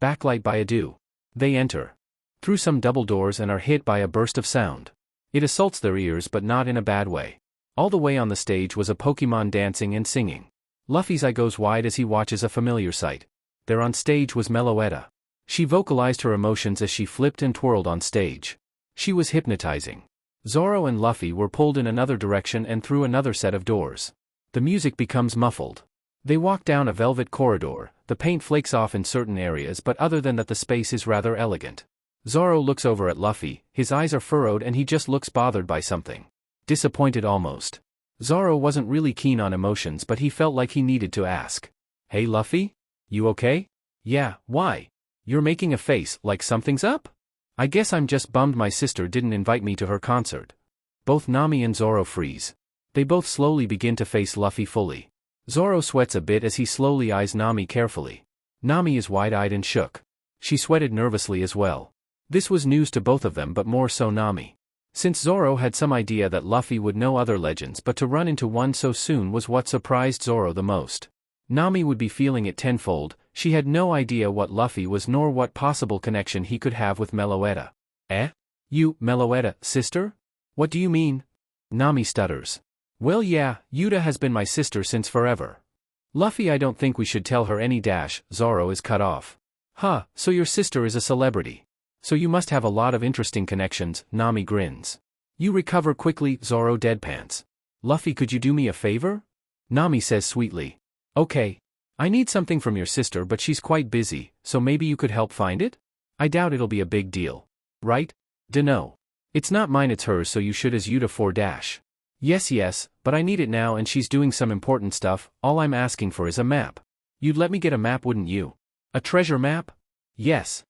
Backlight by Adu. They enter. Through some double doors and are hit by a burst of sound. It assaults their ears, but not in a bad way. All the way on the stage was a Pokemon dancing and singing. Luffy's eye goes wide as he watches a familiar sight. There on stage was Meloetta. She vocalized her emotions as she flipped and twirled on stage. She was hypnotizing. Zoro and Luffy were pulled in another direction and through another set of doors. The music becomes muffled. They walk down a velvet corridor, the paint flakes off in certain areas, but other than that the space is rather elegant. Zoro looks over at Luffy, his eyes are furrowed and he just looks bothered by something. Disappointed almost. Zoro wasn't really keen on emotions, but he felt like he needed to ask. Hey Luffy? You okay? Yeah, why? You're making a face, like something's up? I guess I'm just bummed my sister didn't invite me to her concert. Both Nami and Zoro freeze. They both slowly begin to face Luffy fully. Zoro sweats a bit as he slowly eyes Nami carefully. Nami is wide-eyed and shook. She sweated nervously as well. This was news to both of them, but more so Nami. Since Zoro had some idea that Luffy would know other legends, but to run into one so soon was what surprised Zoro the most. Nami would be feeling it tenfold. She had no idea what Luffy was nor what possible connection he could have with Meloetta. Eh? You, Meloetta, sister? What do you mean? Nami stutters. Well yeah, Yuta has been my sister since forever. Luffy, I don't think we should tell her any dash. Zoro is cut off. Huh, so your sister is a celebrity. So you must have a lot of interesting connections, Nami grins. You recover quickly, Zoro deadpans. Luffy, could you do me a favor? Nami says sweetly. Okay. I need something from your sister, but she's quite busy, so maybe you could help find it? I doubt it'll be a big deal. Right? Dunno. It's not mine, it's hers, so you should as Yuta 4 dash. Yes, but I need it now and she's doing some important stuff. All I'm asking for is a map. You'd let me get a map, wouldn't you? A treasure map? Yes,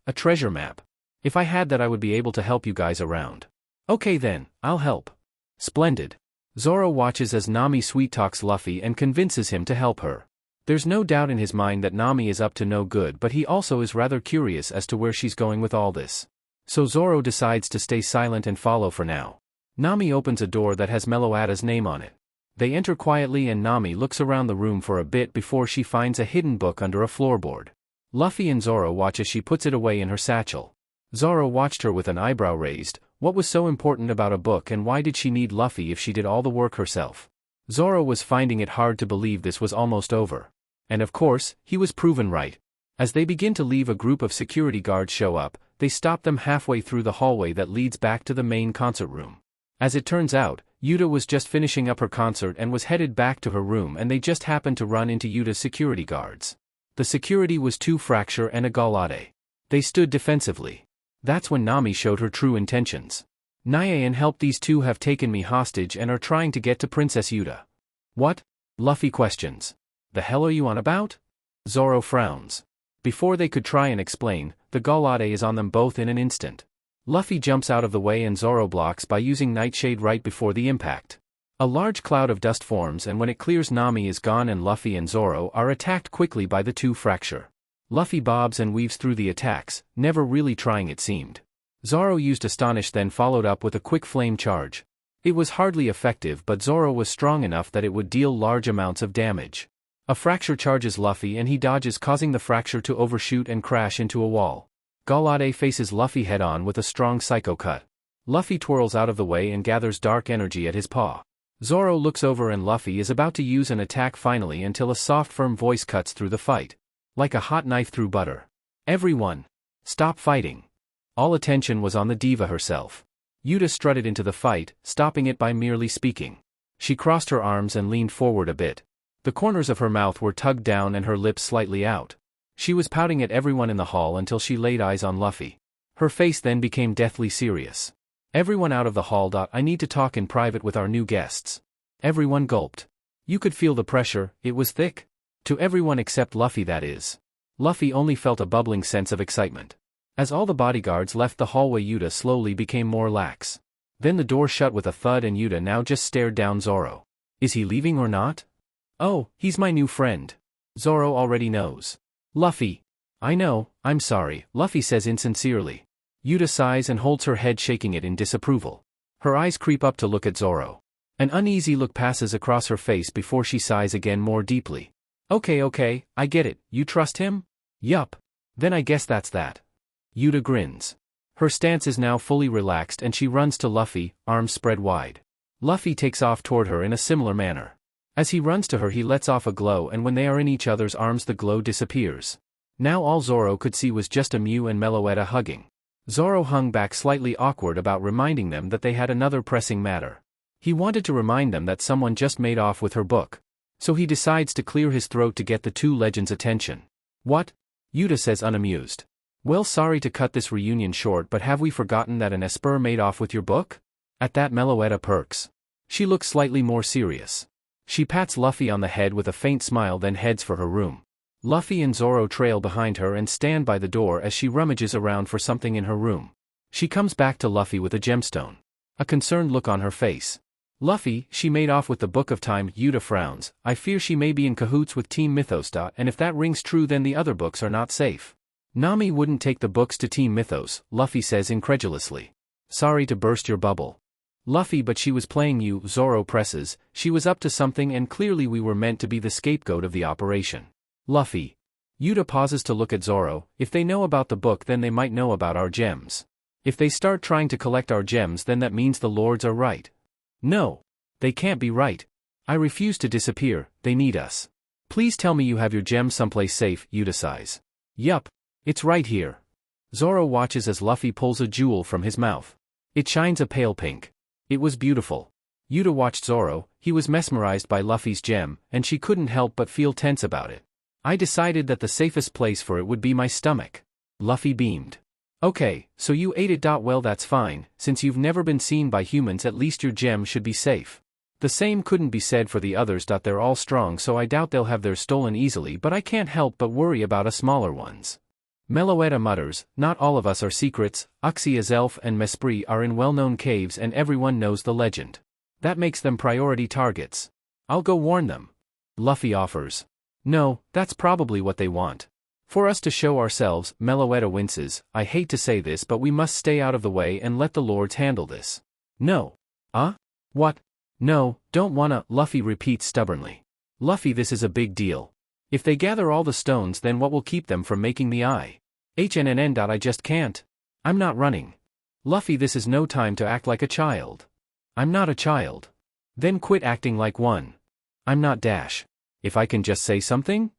a treasure map. If I had that I would be able to help you guys around. Okay then, I'll help. Splendid. Zoro watches as Nami sweet-talks Luffy and convinces him to help her. There's no doubt in his mind that Nami is up to no good, but he also is rather curious as to where she's going with all this. So Zoro decides to stay silent and follow for now. Nami opens a door that has Meloetta's name on it. They enter quietly and Nami looks around the room for a bit before she finds a hidden book under a floorboard. Luffy and Zoro watch as she puts it away in her satchel. Zoro watched her with an eyebrow raised. What was so important about a book, and why did she need Luffy if she did all the work herself? Zoro was finding it hard to believe this was almost over. And of course, he was proven right. As they begin to leave, a group of security guards show up. They stop them halfway through the hallway that leads back to the main concert room. As it turns out, Yuta was just finishing up her concert and was headed back to her room, and they just happened to run into Yuta's security guards. The security was 2 Fracture and a Galade. They stood defensively. That's when Nami showed her true intentions. Nyan helped, these two have taken me hostage and are trying to get to Princess Yuta. What? Luffy questions. The hell are you on about? Zoro frowns. Before they could try and explain, the Galade is on them both in an instant. Luffy jumps out of the way and Zoro blocks by using Nightshade right before the impact. A large cloud of dust forms, and when it clears, Nami is gone and Luffy and Zoro are attacked quickly by the two fracture. Luffy bobs and weaves through the attacks, never really trying it seemed. Zoro used Astonish, then followed up with a quick flame charge. It was hardly effective, but Zoro was strong enough that it would deal large amounts of damage. A fracture charges Luffy and he dodges, causing the fracture to overshoot and crash into a wall. Golisopod faces Luffy head-on with a strong psycho cut. Luffy twirls out of the way and gathers dark energy at his paw. Zoro looks over and Luffy is about to use an attack finally until a soft firm voice cuts through the fight. Like a hot knife through butter. Everyone! Stop fighting! All attention was on the diva herself. Yuta strutted into the fight, stopping it by merely speaking. She crossed her arms and leaned forward a bit. The corners of her mouth were tugged down and her lips slightly out. She was pouting at everyone in the hall until she laid eyes on Luffy. Her face then became deathly serious. Everyone out of the hall. I need to talk in private with our new guests. Everyone gulped. You could feel the pressure, it was thick. To everyone except Luffy, that is. Luffy only felt a bubbling sense of excitement. As all the bodyguards left the hallway, Yuta slowly became more lax. Then the door shut with a thud and Yuta now just stared down Zoro. Is he leaving or not? Oh, he's my new friend. Zoro already knows. Luffy. I know, I'm sorry, Luffy says insincerely. Yuta sighs and holds her head, shaking it in disapproval. Her eyes creep up to look at Zoro. An uneasy look passes across her face before she sighs again more deeply. Okay, I get it, you trust him? Yup. Then I guess that's that. Yuta grins. Her stance is now fully relaxed and she runs to Luffy, arms spread wide. Luffy takes off toward her in a similar manner. As he runs to her, he lets off a glow, and when they are in each other's arms the glow disappears. Now all Zoro could see was just a Mew and Meloetta hugging. Zoro hung back, slightly awkward about reminding them that they had another pressing matter. He wanted to remind them that someone just made off with her book. So he decides to clear his throat to get the two legends' attention. What? Yuta says, unamused. Well, sorry to cut this reunion short, but have we forgotten that an Esper made off with your book? At that, Meloetta perks. She looks slightly more serious. She pats Luffy on the head with a faint smile, then heads for her room. Luffy and Zoro trail behind her and stand by the door as she rummages around for something in her room. She comes back to Luffy with a gemstone. A concerned look on her face. Luffy, she made off with the Book of Time. Yuta frowns. I fear she may be in cahoots with Team Mythos. And if that rings true, then the other books are not safe. Nami wouldn't take the books to Team Mythos, Luffy says incredulously. Sorry to burst your bubble. Luffy, but she was playing you, Zoro presses. She was up to something and clearly we were meant to be the scapegoat of the operation. Luffy. Yuta pauses to look at Zoro. If they know about the book, then they might know about our gems. If they start trying to collect our gems, then that means the lords are right. No. They can't be right. I refuse to disappear, they need us. Please tell me you have your gems someplace safe, Yuta sighs. Yup. It's right here. Zoro watches as Luffy pulls a jewel from his mouth. It shines a pale pink. It was beautiful. Yuta watched Zoro. He was mesmerized by Luffy's gem, and she couldn't help but feel tense about it. I decided that the safest place for it would be my stomach. Luffy beamed. Okay, so you ate it. Well, that's fine, since you've never been seen by humans, at least your gem should be safe. The same couldn't be said for the others. They're all strong, so I doubt they'll have theirs stolen easily, but I can't help but worry about us smaller ones. Meloetta mutters, not all of us are secrets. Arceus Elf and Mesprit are in well-known caves and everyone knows the legend. That makes them priority targets. I'll go warn them. Luffy offers. No, that's probably what they want. For us to show ourselves, Meloetta winces. I hate to say this, but we must stay out of the way and let the lords handle this. No. What? No, don't wanna, Luffy repeats stubbornly. Luffy, this is a big deal. If they gather all the stones, then what will keep them from making the eye? I just can't. I'm not running. Luffy, this is no time to act like a child. I'm not a child. Then quit acting like one. I'm not Dash. If I can just say something?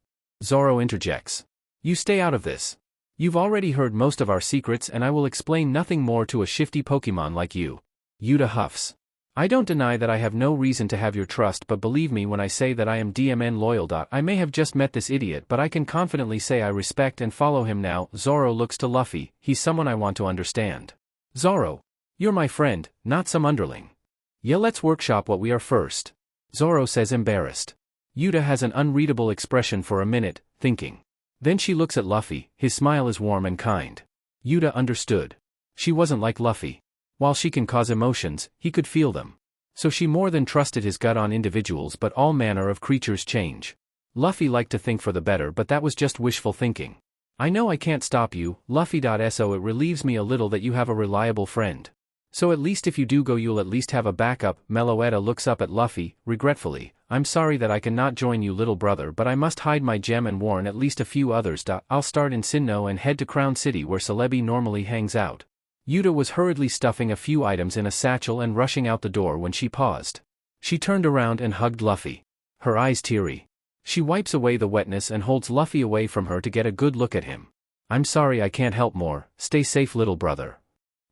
Zoro interjects. You stay out of this. You've already heard most of our secrets and I will explain nothing more to a shifty Pokemon like you. Yuta huffs. I don't deny that I have no reason to have your trust, but believe me when I say that I am DMN loyal. I may have just met this idiot, but I can confidently say I respect and follow him now. Zoro looks to Luffy. He's someone I want to understand. Zoro. You're my friend, not some underling. Yeah, let's workshop what we are first. Zoro says, embarrassed. Yuta has an unreadable expression for a minute, thinking. Then she looks at Luffy. His smile is warm and kind. Yuta understood. She wasn't like Luffy. While she can cause emotions, he could feel them. So she more than trusted his gut on individuals, but all manner of creatures change. Luffy liked to think for the better, but that was just wishful thinking. I know I can't stop you, Luffy.so it relieves me a little that you have a reliable friend. So at least if you do go you'll at least have a backup. Meloetta looks up at Luffy, regretfully. I'm sorry that I cannot join you little brother, but I must hide my gem and warn at least a few others. I'll start in Sinnoh and head to Crown City where Celebi normally hangs out. Yuta was hurriedly stuffing a few items in a satchel and rushing out the door when she paused. She turned around and hugged Luffy. Her eyes teary. She wipes away the wetness and holds Luffy away from her to get a good look at him. I'm sorry I can't help more, stay safe little brother.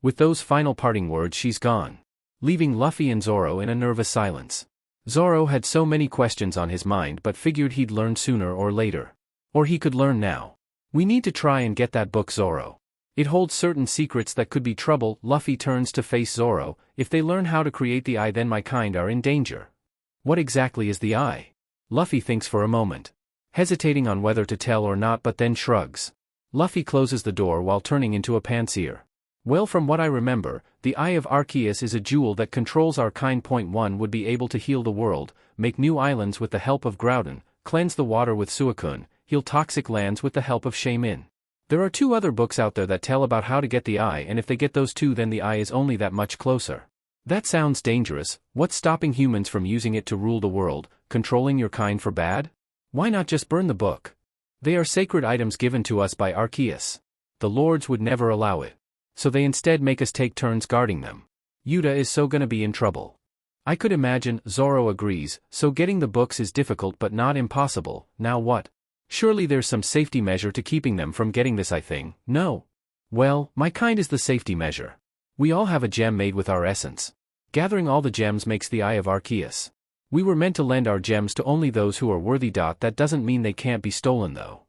With those final parting words she's gone, leaving Luffy and Zoro in a nervous silence. Zoro had so many questions on his mind but figured he'd learn sooner or later. Or he could learn now. We need to try and get that book, Zoro. It holds certain secrets that could be trouble. Luffy turns to face Zoro. If they learn how to create the eye then my kind are in danger. What exactly is the eye? Luffy thinks for a moment, hesitating on whether to tell or not, but then shrugs. Luffy closes the door while turning into a panseer. Well, from what I remember, the Eye of Arceus is a jewel that controls our kind. Point 1 would be able to heal the world, make new islands with the help of Groudon, cleanse the water with Suicune, heal toxic lands with the help of Shaman. There are 2 other books out there that tell about how to get the eye, and if they get those 2 then the eye is only that much closer. That sounds dangerous. What's stopping humans from using it to rule the world, controlling your kind for bad? Why not just burn the book? They are sacred items given to us by Arceus. The lords would never allow it. So they instead make us take turns guarding them. Yuta is so gonna be in trouble. I could imagine. Zoro agrees, so getting the books is difficult but not impossible. Now what? Surely there's some safety measure to keeping them from getting this thing, no? Well, my kind is the safety measure. We all have a gem made with our essence. Gathering all the gems makes the Eye of Arceus. We were meant to lend our gems to only those who are worthy. That doesn't mean they can't be stolen though.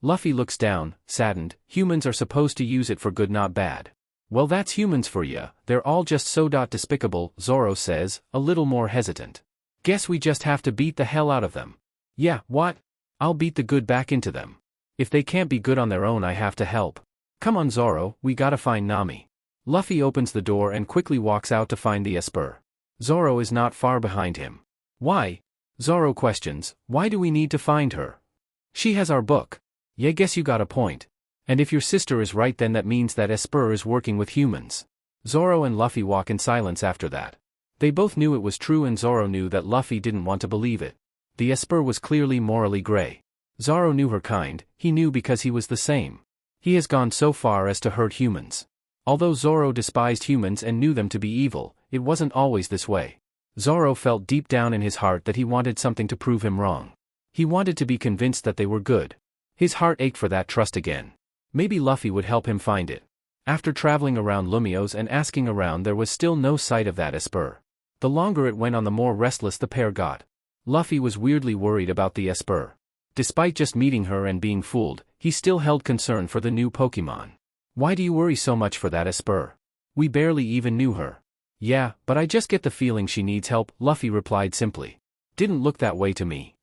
Luffy looks down, saddened. Humans are supposed to use it for good, not bad. Well, that's humans for ya, they're all just so despicable, Zoro says, a little more hesitant. Guess we just have to beat the hell out of them. Yeah, what? I'll beat the good back into them. If they can't be good on their own I have to help. Come on Zoro, we gotta find Nami. Luffy opens the door and quickly walks out to find the Esper. Zoro is not far behind him. Why? Zoro questions, why do we need to find her? She has our book. Yeah, guess you got a point. And if your sister is right then that means that Esper is working with humans. Zoro and Luffy walk in silence after that. They both knew it was true and Zoro knew that Luffy didn't want to believe it. The Esper was clearly morally gray. Zoro knew her kind, he knew because he was the same. He has gone so far as to hurt humans. Although Zoro despised humans and knew them to be evil, it wasn't always this way. Zoro felt deep down in his heart that he wanted something to prove him wrong. He wanted to be convinced that they were good. His heart ached for that trust again. Maybe Luffy would help him find it. After traveling around Lumiose and asking around there was still no sight of that Esper. The longer it went on the more restless the pair got. Luffy was weirdly worried about the Esper. Despite just meeting her and being fooled, he still held concern for the new Pokemon. Why do you worry so much for that Esper? We barely even knew her. Yeah, but I just get the feeling she needs help, Luffy replied simply. Didn't look that way to me.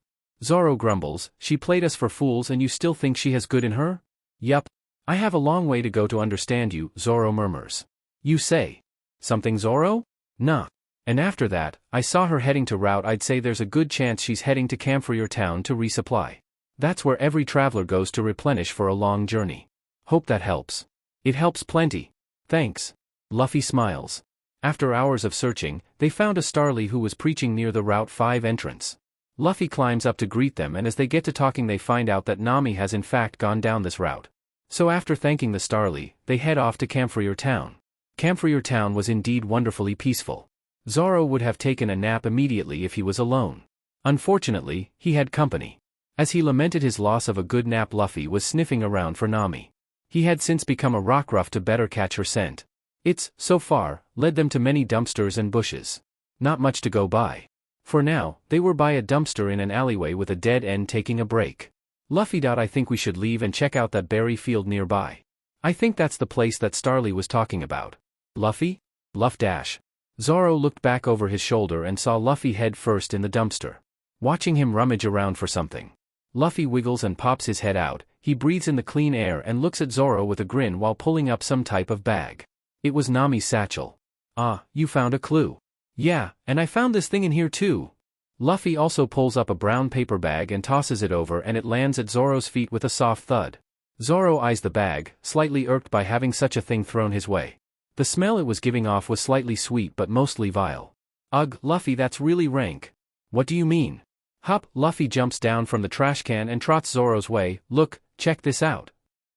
Zoro grumbles, she played us for fools and you still think she has good in her? Yup. I have a long way to go to understand you, Zoro murmurs. You say. Something Zoro? Nah. And after that, I saw her heading to route. I'd say there's a good chance she's heading to Camphor Town to resupply. That's where every traveler goes to replenish for a long journey. Hope that helps. It helps plenty. Thanks. Luffy smiles. After hours of searching, they found a Starly who was preaching near the Route 5 entrance. Luffy climbs up to greet them and as they get to talking they find out that Nami has in fact gone down this route. So after thanking the Starly, they head off to Camphor Town. Camphor Town was indeed wonderfully peaceful. Zoro would have taken a nap immediately if he was alone. Unfortunately, he had company. As he lamented his loss of a good nap, Luffy was sniffing around for Nami. He had since become a rockruff to better catch her scent. It's, so far, led them to many dumpsters and bushes. Not much to go by. For now, they were by a dumpster in an alleyway with a dead end taking a break. Luffy. I think we should leave and check out that berry field nearby. I think that's the place that Starly was talking about. Luffy? Luff dash. Zoro looked back over his shoulder and saw Luffy head first in the dumpster. Watching him rummage around for something. Luffy wiggles and pops his head out, he breathes in the clean air and looks at Zoro with a grin while pulling up some type of bag. It was Nami's satchel. Ah, you found a clue. Yeah, and I found this thing in here too. Luffy also pulls up a brown paper bag and tosses it over, and it lands at Zoro's feet with a soft thud. Zoro eyes the bag, slightly irked by having such a thing thrown his way. The smell it was giving off was slightly sweet but mostly vile. Ugh, Luffy, that's really rank. What do you mean? Hup, Luffy jumps down from the trash can and trots Zoro's way. Look, check this out.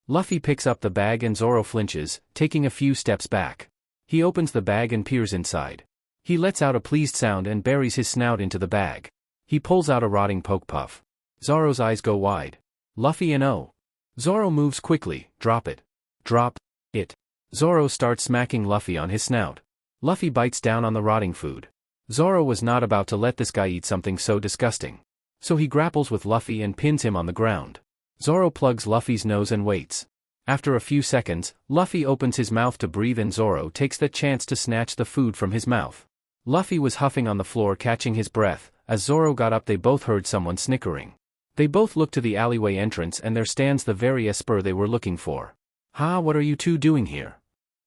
Luffy picks up the bag and Zoro flinches, taking a few steps back. He opens the bag and peers inside. He lets out a pleased sound and buries his snout into the bag. He pulls out a rotting poke puff. Zoro's eyes go wide. Luffy and oh. Zoro moves quickly. Drop it. Drop it. Zoro starts smacking Luffy on his snout. Luffy bites down on the rotting food. Zoro was not about to let this guy eat something so disgusting. So he grapples with Luffy and pins him on the ground. Zoro plugs Luffy's nose and waits. After a few seconds, Luffy opens his mouth to breathe and Zoro takes the chance to snatch the food from his mouth. Luffy was huffing on the floor, catching his breath. As Zoro got up, they both heard someone snickering. They both looked to the alleyway entrance, and there stands the very Esper they were looking for. "Ha, what are you two doing here?"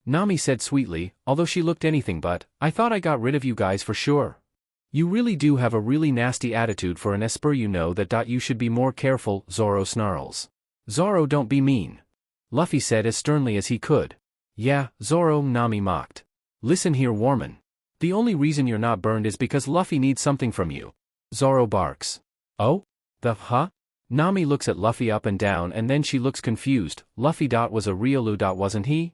Nami said sweetly, although she looked anything but. "I thought I got rid of you guys for sure. You really do have a really nasty attitude for an Esper, you know that. You should be more careful," Zoro snarls. "Zoro, don't be mean," Luffy said as sternly as he could. "Yeah, Zoro," Nami mocked. "Listen here, Warman. The only reason you're not burned is because Luffy needs something from you." Zoro barks. "Oh? Huh?" Nami looks at Luffy up and down, and then she looks confused. Luffy was a Riolu, wasn't he?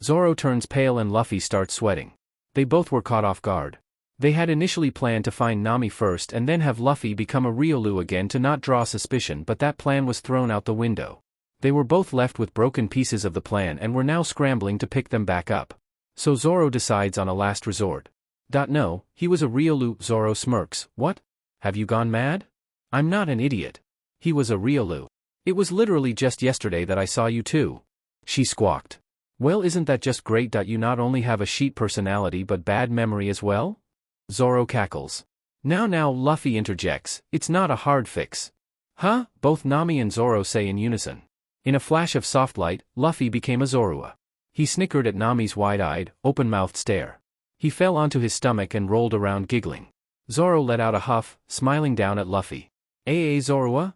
Zoro turns pale and Luffy starts sweating. They both were caught off guard. They had initially planned to find Nami first and then have Luffy become a Riolu again to not draw suspicion, but that plan was thrown out the window. They were both left with broken pieces of the plan and were now scrambling to pick them back up. So Zoro decides on a last resort. No, he was a Riolu. Zoro smirks. "What? Have you gone mad? I'm not an idiot. He was a Riolu. It was literally just yesterday that I saw you too," she squawked. "Well, isn't that just great? You not only have a sheet personality but bad memory as well?" Zoro cackles. Now, Luffy interjects, "It's not a hard fix." "Huh?" both Nami and Zoro say in unison. In a flash of soft light, Luffy became a Zorua. He snickered at Nami's wide-eyed, open-mouthed stare. He fell onto his stomach and rolled around giggling. Zoro let out a huff, smiling down at Luffy. Zorua?"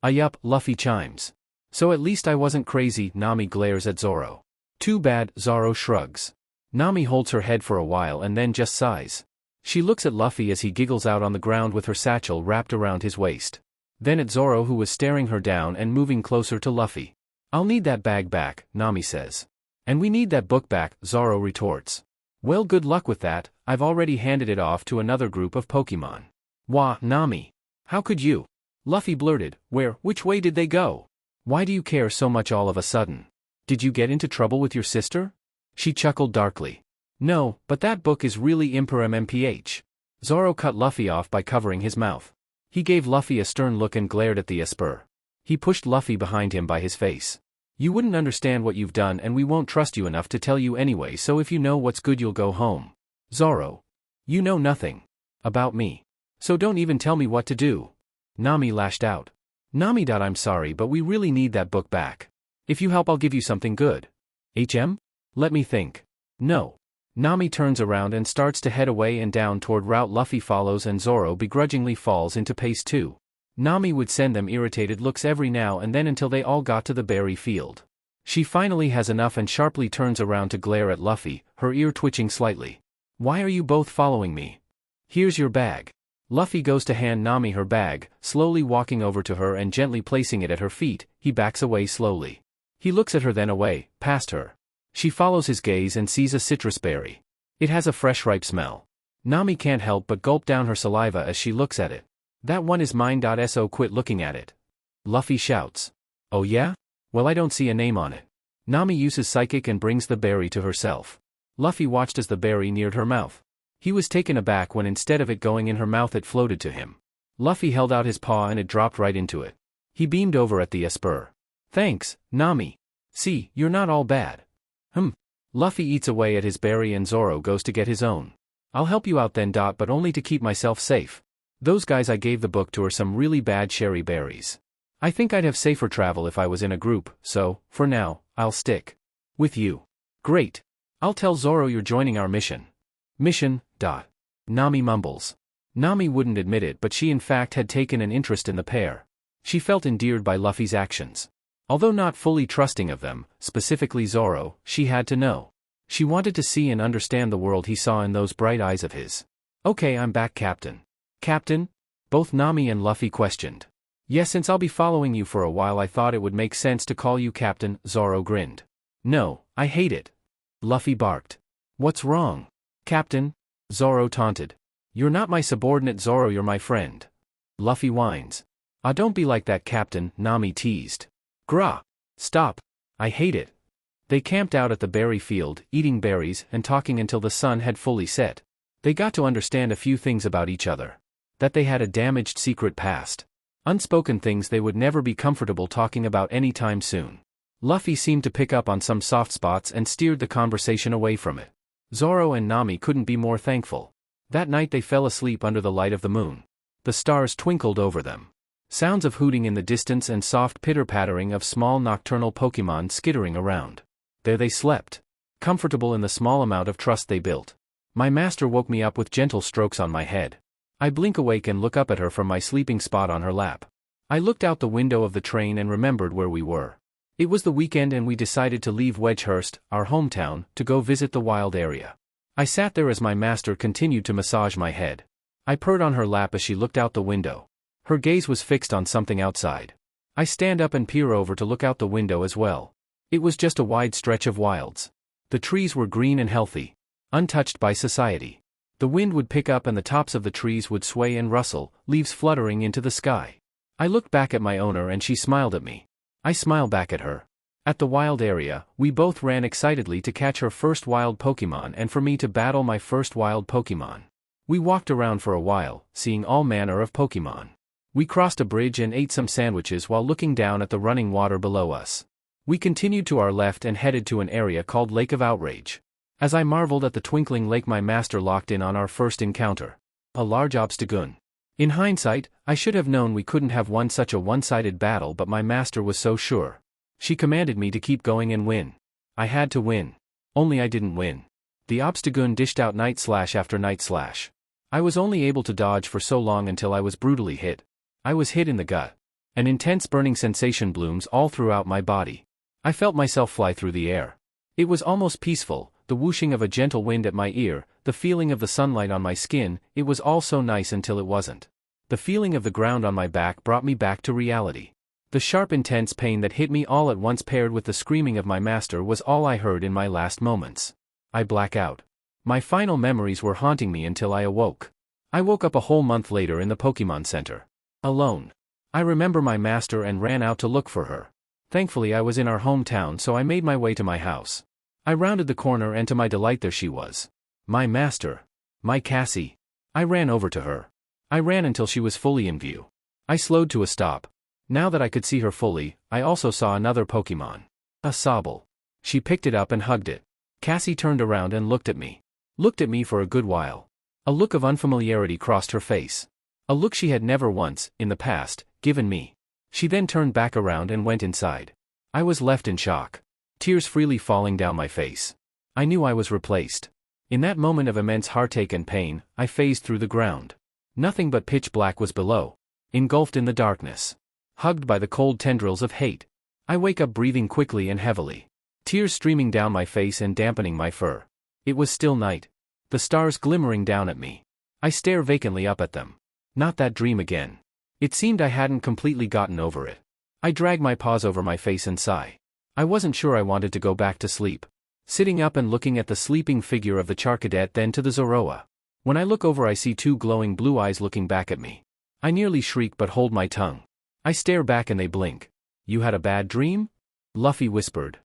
Yup," Luffy chimes. "So at least I wasn't crazy." Nami glares at Zoro. "Too bad," Zoro shrugs. Nami holds her head for a while and then just sighs. She looks at Luffy as he giggles out on the ground with her satchel wrapped around his waist. Then at Zoro, who was staring her down and moving closer to Luffy. "I'll need that bag back," Nami says. "And we need that book back," Zoro retorts. "Well, good luck with that. I've already handed it off to another group of Pokemon." "Wah, Nami. How could you?" Luffy blurted. Which way did they go? Why do you care so much all of a sudden? Did you get into trouble with your sister?" She chuckled darkly. "No, but that book is really Imperum MPH. Zoro cut Luffy off by covering his mouth. He gave Luffy a stern look and glared at the Esper. He pushed Luffy behind him by his face. "You wouldn't understand what you've done, and we won't trust you enough to tell you anyway, so if you know what's good you'll go home." "Zoro. You know nothing about me. So don't even tell me what to do." Nami lashed out. "Nami, I'm sorry, but we really need that book back. If you help, I'll give you something good." Let me think. "No." Nami turns around and starts to head away and down toward route. Luffy follows and Zoro begrudgingly falls into pace too. Nami would send them irritated looks every now and then until they all got to the berry field. She finally has enough and sharply turns around to glare at Luffy, her ear twitching slightly. "Why are you both following me? Here's your bag." Luffy goes to hand Nami her bag, slowly walking over to her and gently placing it at her feet. He backs away slowly. He looks at her, then away, past her. She follows his gaze and sees a citrus berry. It has a fresh, ripe smell. Nami can't help but gulp down her saliva as she looks at it. "That one is mine. So quit looking at it," Luffy shouts. "Oh yeah? Well, I don't see a name on it." Nami uses psychic and brings the berry to herself. Luffy watched as the berry neared her mouth. He was taken aback when instead of it going in her mouth it floated to him. Luffy held out his paw and it dropped right into it. He beamed over at the Esper. "Thanks, Nami. See, you're not all bad." Luffy eats away at his berry and Zoro goes to get his own. "I'll help you out then, but only to keep myself safe. Those guys I gave the book to are some really bad cherry berries. I think I'd have safer travel if I was in a group, so, for now, I'll stick with you." "Great. I'll tell Zoro you're joining our mission. Mission, Nami mumbles. Nami wouldn't admit it, but she in fact had taken an interest in the pair. She felt endeared by Luffy's actions. Although not fully trusting of them, specifically Zoro, she had to know. She wanted to see and understand the world he saw in those bright eyes of his. Okay, I'm back, Captain. Captain? Both Nami and Luffy questioned. Yes, since I'll be following you for a while, I thought it would make sense to call you Captain, Zoro grinned. No, I hate it. Luffy barked. What's wrong? Captain? Zoro taunted. You're not my subordinate, Zoro, you're my friend. Luffy whines. Ah, don't be like that, Captain, Nami teased. Grah. Stop. I hate it. They camped out at the berry field, eating berries and talking until the sun had fully set. They got to understand a few things about each other. That they had a damaged secret past. Unspoken things they would never be comfortable talking about anytime soon. Luffy seemed to pick up on some soft spots and steered the conversation away from it. Zoro and Nami couldn't be more thankful. That night they fell asleep under the light of the moon. The stars twinkled over them. Sounds of hooting in the distance and soft pitter-pattering of small nocturnal Pokemon skittering around. There they slept. Comfortable in the small amount of trust they built. My master woke me up with gentle strokes on my head. I blink awake and look up at her from my sleeping spot on her lap. I looked out the window of the train and remembered where we were. It was the weekend and we decided to leave Wedgehurst, our hometown, to go visit the wild area. I sat there as my master continued to massage my head. I purred on her lap as she looked out the window. Her gaze was fixed on something outside. I stand up and peer over to look out the window as well. It was just a wide stretch of wilds. The trees were green and healthy, untouched by society. The wind would pick up and the tops of the trees would sway and rustle, leaves fluttering into the sky. I looked back at my owner and she smiled at me. I smiled back at her. At the wild area, we both ran excitedly to catch her first wild Pokemon and for me to battle my first wild Pokemon. We walked around for a while, seeing all manner of Pokemon. We crossed a bridge and ate some sandwiches while looking down at the running water below us. We continued to our left and headed to an area called Lake of Outrage. As I marveled at the twinkling lake, my master locked in on our first encounter. A large Obstagoon. In hindsight, I should have known we couldn't have won such a one-sided battle, but my master was so sure. She commanded me to keep going and win. I had to win. Only I didn't win. The Obstagoon dished out night slash after night slash. I was only able to dodge for so long until I was brutally hit. I was hit in the gut. An intense burning sensation blooms all throughout my body. I felt myself fly through the air. It was almost peaceful, the whooshing of a gentle wind at my ear, the feeling of the sunlight on my skin, it was all so nice until it wasn't. The feeling of the ground on my back brought me back to reality. The sharp intense pain that hit me all at once paired with the screaming of my master was all I heard in my last moments. I black out. My final memories were haunting me until I awoke. I woke up a whole month later in the Pokemon Center. Alone. I remember my master and ran out to look for her. Thankfully I was in our hometown, so I made my way to my house. I rounded the corner and to my delight there she was. My master. My Cassie. I ran over to her. I ran until she was fully in view. I slowed to a stop. Now that I could see her fully, I also saw another Pokemon. A Sobble. She picked it up and hugged it. Cassie turned around and looked at me. Looked at me for a good while. A look of unfamiliarity crossed her face. A look she had never once, in the past, given me. She then turned back around and went inside. I was left in shock. Tears freely falling down my face. I knew I was replaced. In that moment of immense heartache and pain, I phased through the ground. Nothing but pitch black was below. Engulfed in the darkness. Hugged by the cold tendrils of hate. I wake up breathing quickly and heavily. Tears streaming down my face and dampening my fur. It was still night. The stars glimmering down at me. I stare vacantly up at them. Not that dream again. It seemed I hadn't completely gotten over it. I drag my paws over my face and sigh. I wasn't sure I wanted to go back to sleep. Sitting up and looking at the sleeping figure of the Charcadet, then to the Zoroa. When I look over I see two glowing blue eyes looking back at me. I nearly shriek but hold my tongue. I stare back and they blink. You had a bad dream? Luffy whispered.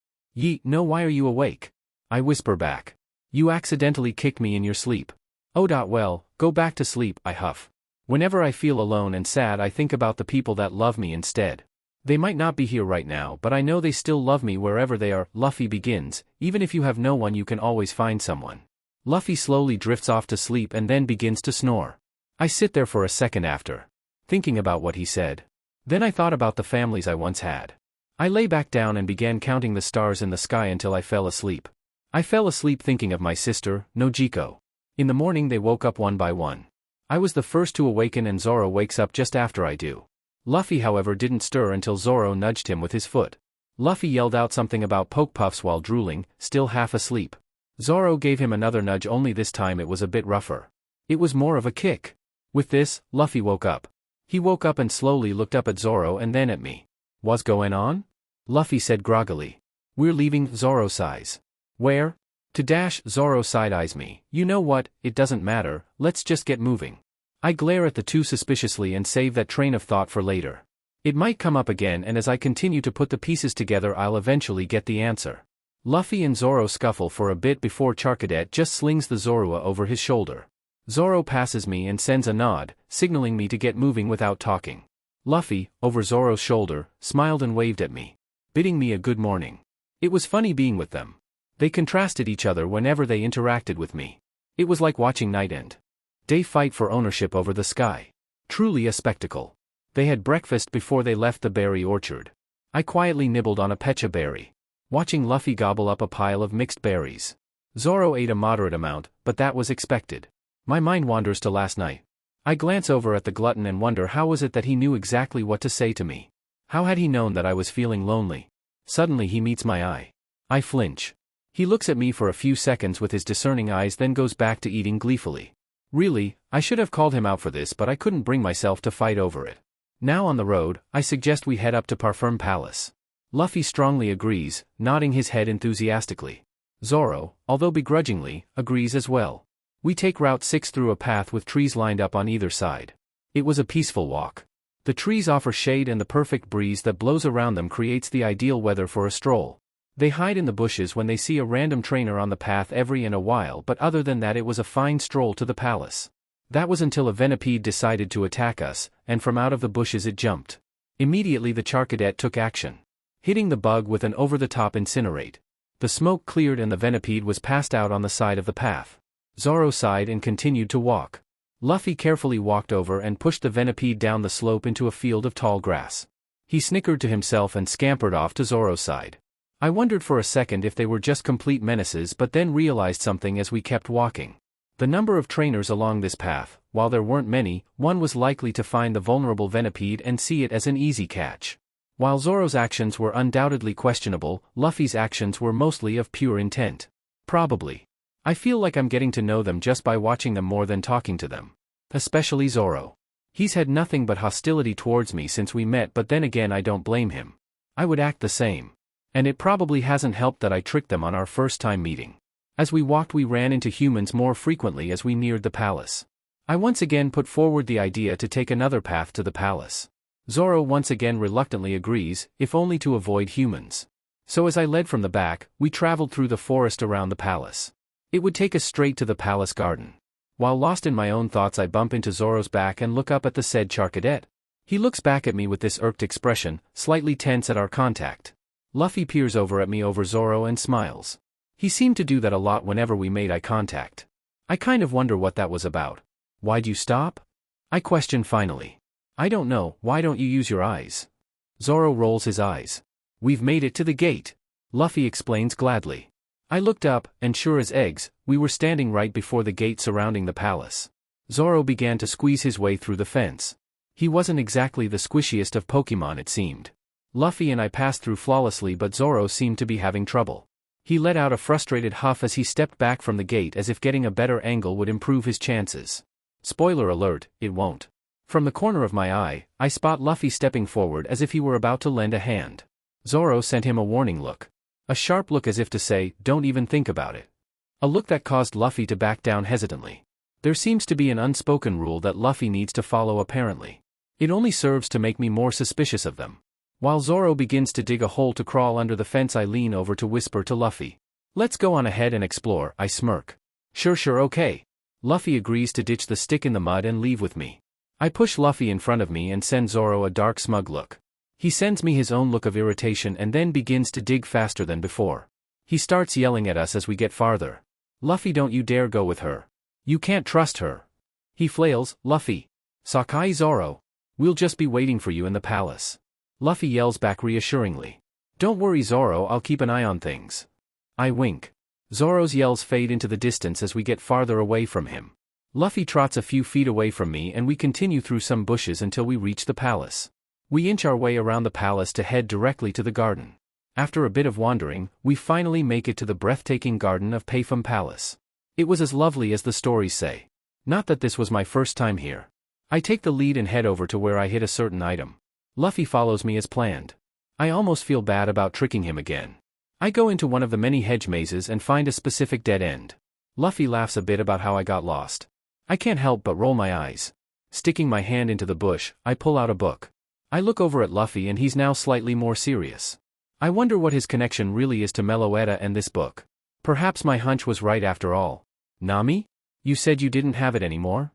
No, why are you awake? I whisper back. You accidentally kicked me in your sleep. Oh, well, go back to sleep, I huff. Whenever I feel alone and sad I think about the people that love me instead. They might not be here right now, but I know they still love me wherever they are. Luffy begins, even if you have no one you can always find someone. Luffy slowly drifts off to sleep and then begins to snore. I sit there for a second after, thinking about what he said. Then I thought about the families I once had. I lay back down and began counting the stars in the sky until I fell asleep. I fell asleep thinking of my sister, Nojiko. In the morning they woke up one by one. I was the first to awaken and Zoro wakes up just after I do. Luffy however didn't stir until Zoro nudged him with his foot. Luffy yelled out something about poke puffs while drooling, still half asleep. Zoro gave him another nudge, only this time it was a bit rougher. It was more of a kick. With this, Luffy woke up. He woke up and slowly looked up at Zoro and then at me. "What's going on?" Luffy said groggily. "We're leaving," Zoro sighs. "Where?" To dash, Zoro side-eyes me. "You know what, it doesn't matter, let's just get moving." I glare at the two suspiciously and save that train of thought for later. It might come up again, and as I continue to put the pieces together I'll eventually get the answer. Luffy and Zoro scuffle for a bit before Charcadet just slings the Zorua over his shoulder. Zoro passes me and sends a nod, signaling me to get moving without talking. Luffy, over Zoro's shoulder, smiled and waved at me, bidding me a good morning. It was funny being with them. They contrasted each other whenever they interacted with me. It was like watching night and day fight for ownership over the sky. Truly a spectacle. They had breakfast before they left the berry orchard. I quietly nibbled on a pecha berry, watching Luffy gobble up a pile of mixed berries. Zoro ate a moderate amount, but that was expected. My mind wanders to last night. I glance over at the glutton and wonder how was it that he knew exactly what to say to me. How had he known that I was feeling lonely? Suddenly he meets my eye. I flinch. He looks at me for a few seconds with his discerning eyes, then goes back to eating gleefully. Really, I should have called him out for this, but I couldn't bring myself to fight over it. Now on the road, I suggest we head up to Parfum Palace. Luffy strongly agrees, nodding his head enthusiastically. Zoro, although begrudgingly, agrees as well. We take Route 6 through a path with trees lined up on either side. It was a peaceful walk. The trees offer shade and the perfect breeze that blows around them creates the ideal weather for a stroll. They hide in the bushes when they see a random trainer on the path every in a while, but other than that it was a fine stroll to the palace. That was until a venipede decided to attack us, and from out of the bushes it jumped. Immediately the Charcadet took action, hitting the bug with an over-the-top incinerate. The smoke cleared and the venipede was passed out on the side of the path. Zoro sighed and continued to walk. Luffy carefully walked over and pushed the venipede down the slope into a field of tall grass. He snickered to himself and scampered off to Zoro's side. I wondered for a second if they were just complete menaces, but then realized something as we kept walking. The number of trainers along this path, while there weren't many, one was likely to find the vulnerable venipede and see it as an easy catch. While Zoro's actions were undoubtedly questionable, Luffy's actions were mostly of pure intent. Probably. I feel like I'm getting to know them just by watching them more than talking to them. Especially Zoro. He's had nothing but hostility towards me since we met, but then again I don't blame him. I would act the same. And it probably hasn't helped that I tricked them on our first time meeting. As we walked we ran into humans more frequently as we neared the palace. I once again put forward the idea to take another path to the palace. Zoro once again reluctantly agrees, if only to avoid humans. So as I led from the back, we traveled through the forest around the palace. It would take us straight to the palace garden. While lost in my own thoughts I bump into Zoro's back and look up at the said Charcadet. He looks back at me with this irked expression, slightly tense at our contact. Luffy peers over at me over Zoro and smiles. He seemed to do that a lot whenever we made eye contact. I kind of wonder what that was about. "Why'd you stop?" I question finally. "I don't know, why don't you use your eyes?" Zoro rolls his eyes. "We've made it to the gate," Luffy explains gladly. I looked up, and sure as eggs, we were standing right before the gate surrounding the palace. Zoro began to squeeze his way through the fence. He wasn't exactly the squishiest of Pokemon it seemed. Luffy and I passed through flawlessly, but Zoro seemed to be having trouble. He let out a frustrated huff as he stepped back from the gate as if getting a better angle would improve his chances. Spoiler alert, it won't. From the corner of my eye, I spot Luffy stepping forward as if he were about to lend a hand. Zoro sent him a warning look. A sharp look as if to say, "Don't even think about it." A look that caused Luffy to back down hesitantly. There seems to be an unspoken rule that Luffy needs to follow apparently. It only serves to make me more suspicious of them. While Zoro begins to dig a hole to crawl under the fence I lean over to whisper to Luffy. "Let's go on ahead and explore," I smirk. Sure, okay." Luffy agrees to ditch the stick in the mud and leave with me. I push Luffy in front of me and send Zoro a dark smug look. He sends me his own look of irritation and then begins to dig faster than before. He starts yelling at us as we get farther. "Luffy, don't you dare go with her. You can't trust her." He flails, "Luffy. Sakai Zoro. We'll just be waiting for you in the palace." Luffy yells back reassuringly. "Don't worry Zoro, I'll keep an eye on things." I wink. Zoro's yells fade into the distance as we get farther away from him. Luffy trots a few feet away from me and we continue through some bushes until we reach the palace. We inch our way around the palace to head directly to the garden. After a bit of wandering, we finally make it to the breathtaking garden of Payfum Palace. It was as lovely as the stories say. Not that this was my first time here. I take the lead and head over to where I hit a certain item. Luffy follows me as planned. I almost feel bad about tricking him again. I go into one of the many hedge mazes and find a specific dead end. Luffy laughs a bit about how I got lost. I can't help but roll my eyes. Sticking my hand into the bush, I pull out a book. I look over at Luffy and he's now slightly more serious. I wonder what his connection really is to Meloetta and this book. Perhaps my hunch was right after all. Nami? You said you didn't have it anymore?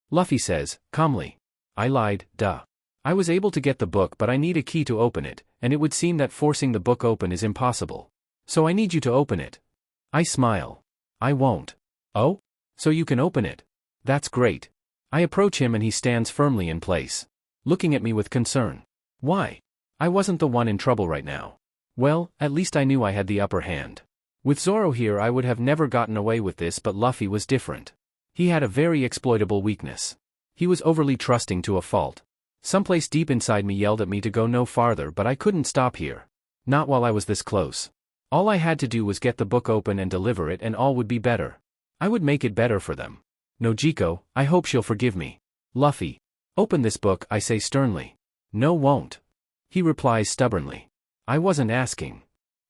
Luffy says, calmly. I lied, duh. I was able to get the book but I need a key to open it, and it would seem that forcing the book open is impossible. So I need you to open it. I smile. I won't. Oh? So you can open it? That's great. I approach him and he stands firmly in place, looking at me with concern. Why? I wasn't the one in trouble right now. Well, at least I knew I had the upper hand. With Zoro here I would have never gotten away with this, but Luffy was different. He had a very exploitable weakness. He was overly trusting to a fault. Someplace deep inside me yelled at me to go no farther, but I couldn't stop here. Not while I was this close. All I had to do was get the book open and deliver it and all would be better. I would make it better for them. Nojiko, I hope she'll forgive me. Luffy. Open this book, I say sternly. No, won't. He replies stubbornly. I wasn't asking.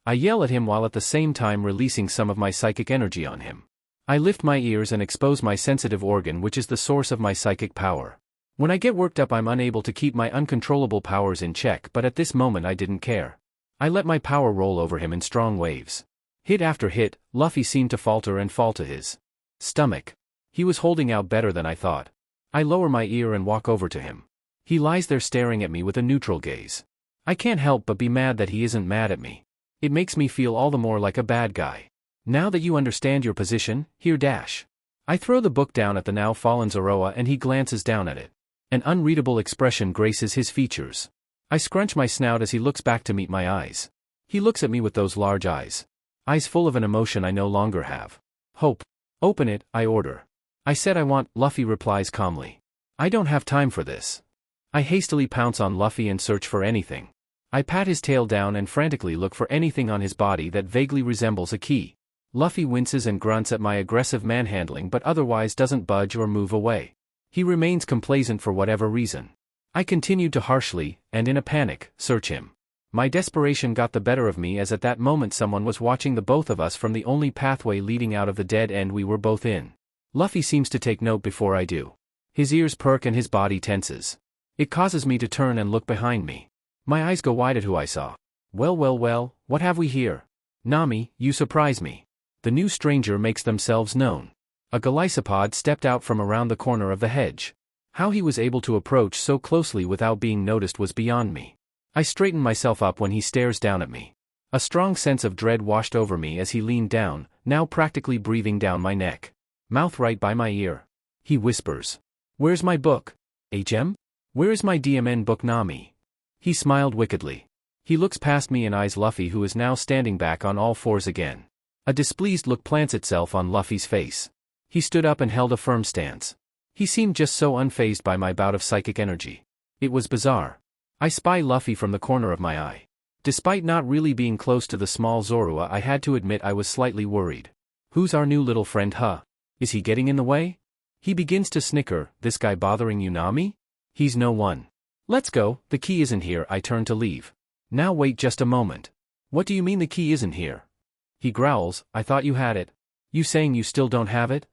I yell at him while at the same time releasing some of my psychic energy on him. I lift my ears and expose my sensitive organ, which is the source of my psychic power. When I get worked up I'm unable to keep my uncontrollable powers in check, but at this moment I didn't care. I let my power roll over him in strong waves. Hit after hit, Luffy seemed to falter and fall to his stomach. He was holding out better than I thought. I lower my ear and walk over to him. He lies there staring at me with a neutral gaze. I can't help but be mad that he isn't mad at me. It makes me feel all the more like a bad guy. Now that you understand your position, here dash. I throw the book down at the now fallen Zoroa and he glances down at it. An unreadable expression graces his features. I scrunch my snout as he looks back to meet my eyes. He looks at me with those large eyes. Eyes full of an emotion I no longer have. Hope. Open it, I order. I said I want, Luffy replies calmly. I don't have time for this. I hastily pounce on Luffy and search for anything. I pat his tail down and frantically look for anything on his body that vaguely resembles a key. Luffy winces and grunts at my aggressive manhandling but otherwise doesn't budge or move away. He remains complacent for whatever reason. I continued to harshly, and in a panic, search him. My desperation got the better of me as at that moment someone was watching the both of us from the only pathway leading out of the dead end we were both in. Luffy seems to take note before I do. His ears perk and his body tenses. It causes me to turn and look behind me. My eyes go wide at who I saw. Well, what have we here? Nami, you surprise me. The new stranger makes themselves known. A Golisopod stepped out from around the corner of the hedge. How he was able to approach so closely without being noticed was beyond me. I straighten myself up when he stares down at me. A strong sense of dread washed over me as he leaned down, now practically breathing down my neck. Mouth right by my ear. He whispers. Where's my book? HM? Where is my DMN book, Nami? He smiled wickedly. He looks past me and eyes Luffy, who is now standing back on all fours again. A displeased look plants itself on Luffy's face. He stood up and held a firm stance. He seemed just so unfazed by my bout of psychic energy. It was bizarre. I spy Luffy from the corner of my eye. Despite not really being close to the small Zoroa, I had to admit I was slightly worried. Who's our new little friend, huh? Is he getting in the way? He begins to snicker. This guy bothering you, Nami? He's no one. Let's go, the key isn't here. I turn to leave. Now wait just a moment. What do you mean the key isn't here? He growls, I thought you had it. You saying you still don't have it?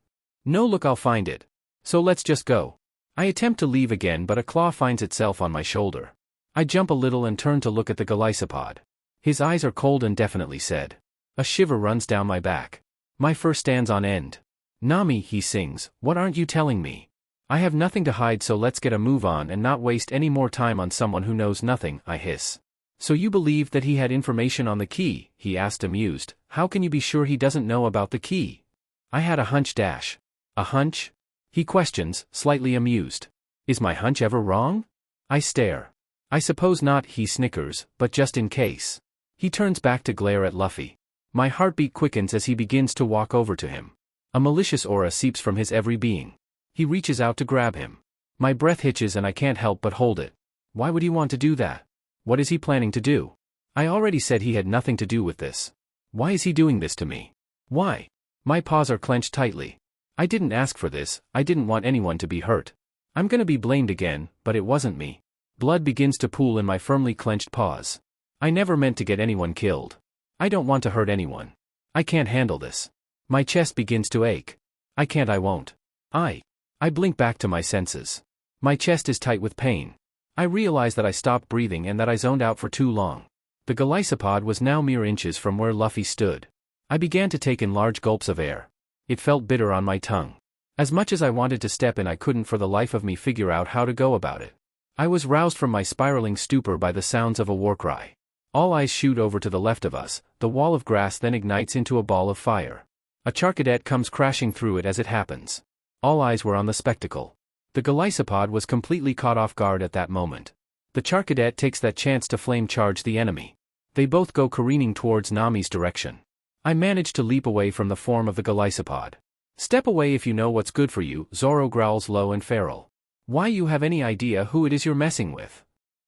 No, look, I'll find it. So let's just go. I attempt to leave again, but a claw finds itself on my shoulder. I jump a little and turn to look at the Golisopod. His eyes are cold and definitely set. A shiver runs down my back. My fur stands on end. Nami, he sings, what aren't you telling me? I have nothing to hide, so let's get a move on and not waste any more time on someone who knows nothing, I hiss. So you believe that he had information on the key? He asked, amused. How can you be sure he doesn't know about the key? I had a hunch, dash. A hunch? He questions, slightly amused. Is my hunch ever wrong? I stare. I suppose not, he snickers, but just in case. He turns back to glare at Luffy. My heartbeat quickens as he begins to walk over to him. A malicious aura seeps from his every being. He reaches out to grab him. My breath hitches and I can't help but hold it. Why would he want to do that? What is he planning to do? I already said he had nothing to do with this. Why is he doing this to me? Why? My paws are clenched tightly. I didn't ask for this, I didn't want anyone to be hurt. I'm gonna be blamed again, but it wasn't me. Blood begins to pool in my firmly clenched paws. I never meant to get anyone killed. I don't want to hurt anyone. I can't handle this. My chest begins to ache. I won't. I blink back to my senses. My chest is tight with pain. I realize that I stopped breathing and that I zoned out for too long. The Golisopod was now mere inches from where Luffy stood. I began to take in large gulps of air. It felt bitter on my tongue. As much as I wanted to step in, I couldn't for the life of me figure out how to go about it. I was roused from my spiraling stupor by the sounds of a war cry. All eyes shoot over to the left of us, the wall of grass then ignites into a ball of fire. A charcadet comes crashing through it as it happens. All eyes were on the spectacle. The Golisopod was completely caught off guard at that moment. The charcadet takes that chance to flame charge the enemy. They both go careening towards Nami's direction. I manage to leap away from the form of the Golisopod. Step away if you know what's good for you, Zoro growls low and feral. Why, you have any idea who it is you're messing with?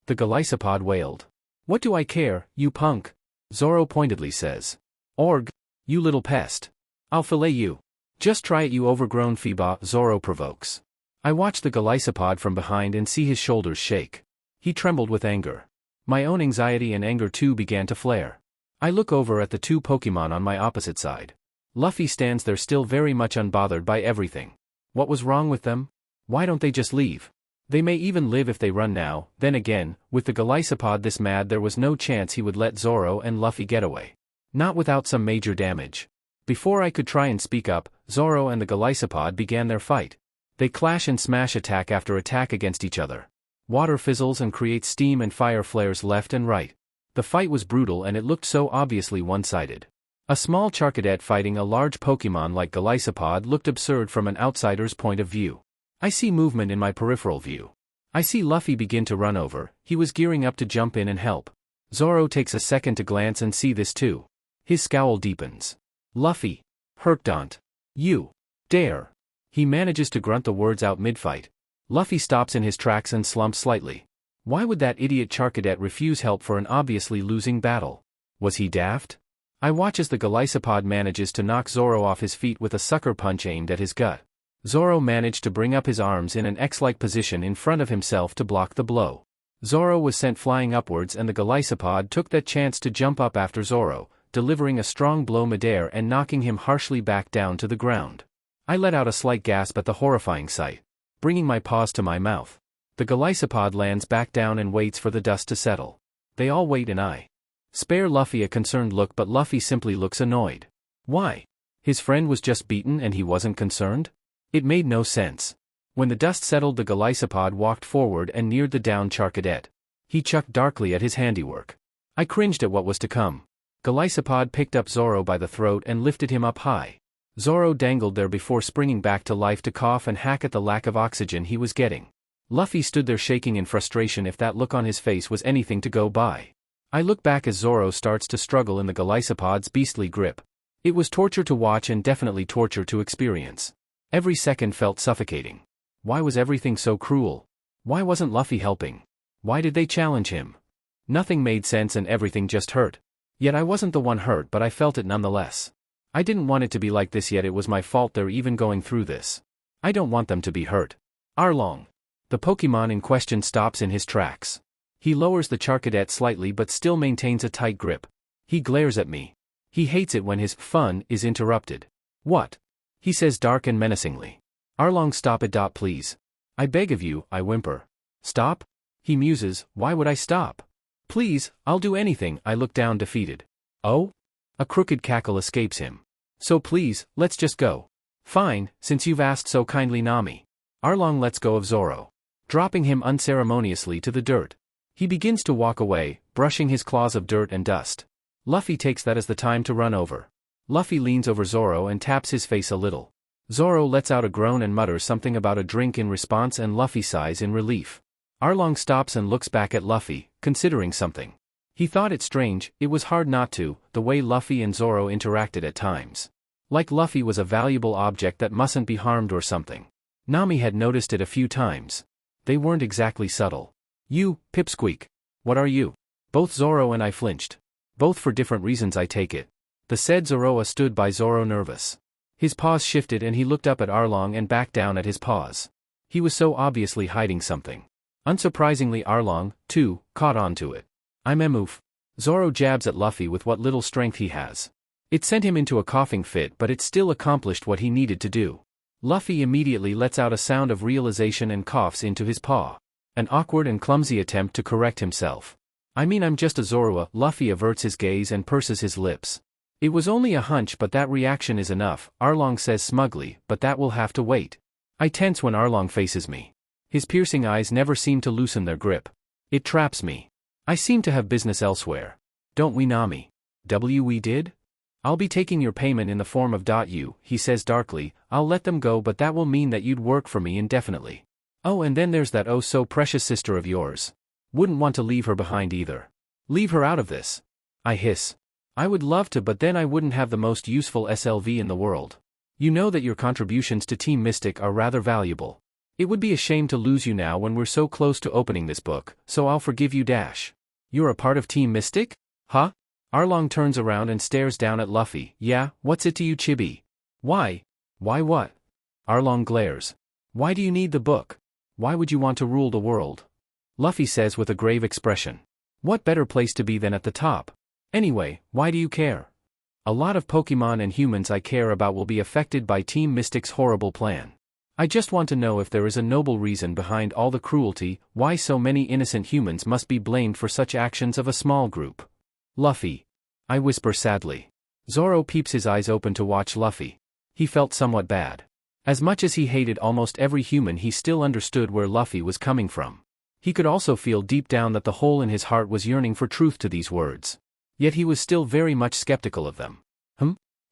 The Golisopod wailed. What do I care, you punk? Zoro pointedly says. Org, you little pest. I'll fillet you. Just try it, you overgrown Phoeba, Zoro provokes. I watch the Golisopod from behind and see his shoulders shake. He trembled with anger. My own anxiety and anger too began to flare. I look over at the two Pokemon on my opposite side. Luffy stands there still very much unbothered by everything. What was wrong with them? Why don't they just leave? They may even live if they run now. Then again, with the Golisopod this mad, there was no chance he would let Zoro and Luffy get away. Not without some major damage. Before I could try and speak up, Zoro and the Golisopod began their fight. They clash and smash, attack after attack against each other. Water fizzles and creates steam and fire flares left and right. The fight was brutal and it looked so obviously one-sided. A small charcadet fighting a large Pokemon like Golisopod looked absurd from an outsider's point of view. I see movement in my peripheral view. I see Luffy begin to run over. He was gearing up to jump in and help. Zoro takes a second to glance and see this too. His scowl deepens. Luffy. Herkdont. You. Dare. He manages to grunt the words out mid-fight. Luffy stops in his tracks and slumps slightly. Why would that idiot charcadet refuse help for an obviously losing battle? Was he daft? I watch as the Golisopod manages to knock Zoro off his feet with a sucker punch aimed at his gut. Zoro managed to bring up his arms in an X-like position in front of himself to block the blow. Zoro was sent flying upwards and the Golisopod took that chance to jump up after Zoro, delivering a strong blow midair and knocking him harshly back down to the ground. I let out a slight gasp at the horrifying sight. Bringing my paws to my mouth. The Golisopod lands back down and waits for the dust to settle. They all wait and I spare Luffy a concerned look, but Luffy simply looks annoyed. Why? His friend was just beaten and he wasn't concerned? It made no sense. When the dust settled, the Golisopod walked forward and neared the downed charcadet. He chucked darkly at his handiwork. I cringed at what was to come. Golisopod picked up Zoro by the throat and lifted him up high. Zoro dangled there before springing back to life to cough and hack at the lack of oxygen he was getting. Luffy stood there shaking in frustration, if that look on his face was anything to go by. I look back as Zoro starts to struggle in the Golisopod's beastly grip. It was torture to watch and definitely torture to experience. Every second felt suffocating. Why was everything so cruel? Why wasn't Luffy helping? Why did they challenge him? Nothing made sense and everything just hurt. Yet I wasn't the one hurt, but I felt it nonetheless. I didn't want it to be like this, yet it was my fault they're even going through this. I don't want them to be hurt. Arlong. The Pokemon in question stops in his tracks. He lowers the charcadet slightly but still maintains a tight grip. He glares at me. He hates it when his fun is interrupted. What? He says dark and menacingly. Arlong, stop it, please. I beg of you, I whimper. Stop? He muses, why would I stop? Please, I'll do anything. I look down defeated. Oh? A crooked cackle escapes him. So please, let's just go. Fine, since you've asked so kindly, Nami. Arlong lets go of Zoro, dropping him unceremoniously to the dirt. He begins to walk away, brushing his claws of dirt and dust. Luffy takes that as the time to run over. Luffy leans over Zoro and taps his face a little. Zoro lets out a groan and mutters something about a drink in response, and Luffy sighs in relief. Arlong stops and looks back at Luffy, considering something. He thought it strange, it was hard not to, the way Luffy and Zoro interacted at times. Like Luffy was a valuable object that mustn't be harmed or something. Nami had noticed it a few times. They weren't exactly subtle. You, Pipsqueak. What are you? Both Zoro and I flinched. Both for different reasons, I take it. The said Zoroa stood by Zoro nervous. His paws shifted and he looked up at Arlong and back down at his paws. He was so obviously hiding something. Unsurprisingly Arlong, too, caught on to it. I'm Emoof. Zoro jabs at Luffy with what little strength he has. It sent him into a coughing fit, but it still accomplished what he needed to do. Luffy immediately lets out a sound of realization and coughs into his paw. An awkward and clumsy attempt to correct himself. I mean, I'm just a Zoroa. Luffy averts his gaze and purses his lips. It was only a hunch, but that reaction is enough, Arlong says smugly, but that will have to wait. I tense when Arlong faces me. His piercing eyes never seem to loosen their grip. It traps me. I seem to have business elsewhere. Don't we, Nami? We did? I'll be taking your payment in the form of .u, he says darkly. I'll let them go, but that will mean that you'd work for me indefinitely. Oh, and then there's that oh so precious sister of yours. Wouldn't want to leave her behind either. Leave her out of this. I hiss. I would love to, but then I wouldn't have the most useful SLV in the world. You know that your contributions to Team Mystic are rather valuable. It would be a shame to lose you now when we're so close to opening this book, so I'll forgive you. You're a part of Team Mystic? Huh? Arlong turns around and stares down at Luffy. Yeah, what's it to you, Chibi? Why? Why what? Arlong glares. Why do you need the book? Why would you want to rule the world? Luffy says with a grave expression. What better place to be than at the top? Anyway, why do you care? A lot of Pokemon and humans I care about will be affected by Team Mystic's horrible plan. I just want to know if there is a noble reason behind all the cruelty, why so many innocent humans must be blamed for such actions of a small group. Luffy. I whisper sadly. Zoro peeps his eyes open to watch Luffy. He felt somewhat bad. As much as he hated almost every human, he still understood where Luffy was coming from. He could also feel deep down that the hole in his heart was yearning for truth to these words. Yet he was still very much skeptical of them.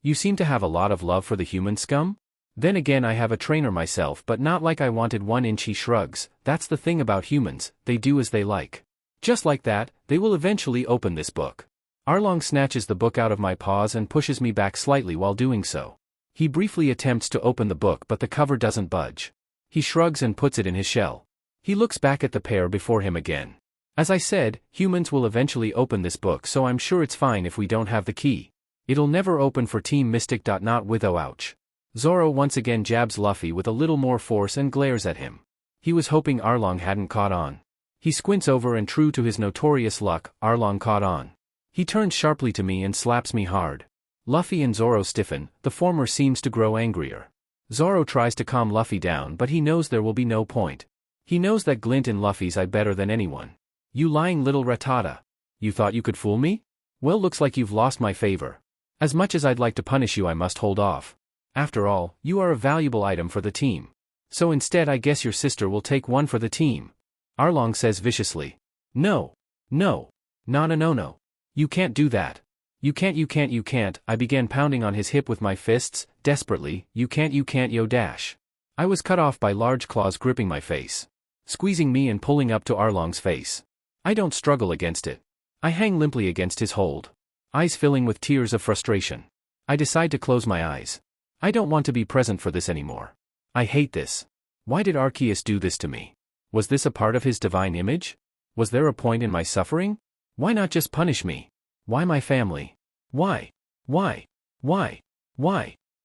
You seem to have a lot of love for the human scum? Then again, I have a trainer myself, but not like I wanted one. He shrugs. That's the thing about humans, they do as they like. Just like that, they will eventually open this book. Arlong snatches the book out of my paws and pushes me back slightly while doing so. He briefly attempts to open the book, but the cover doesn't budge. He shrugs and puts it in his shell. He looks back at the pair before him again. As I said, humans will eventually open this book, so I'm sure it's fine if we don't have the key. It'll never open for Team Mystic. Not with ouch. Zoro once again jabs Luffy with a little more force and glares at him. He was hoping Arlong hadn't caught on. He squints over and, true to his notorious luck, Arlong caught on. He turns sharply to me and slaps me hard. Luffy and Zoro stiffen, the former seems to grow angrier. Zoro tries to calm Luffy down, but he knows there will be no point. He knows that glint in Luffy's eye better than anyone. You lying little ratata. You thought you could fool me? Well, looks like you've lost my favor. As much as I'd like to punish you, I must hold off. After all, you are a valuable item for the team. So instead, I guess your sister will take one for the team. Arlong says viciously. No. No. No. You can't do that. You can't. I began pounding on his hip with my fists, desperately. You can't yo dash. I was cut off by large claws gripping my face, squeezing me and pulling up to Arlong's face. I don't struggle against it. I hang limply against his hold, eyes filling with tears of frustration. I decide to close my eyes. I don't want to be present for this anymore. I hate this. Why did Arceus do this to me? Was this a part of his divine image? Was there a point in my suffering? Why not just punish me? Why my family? Why?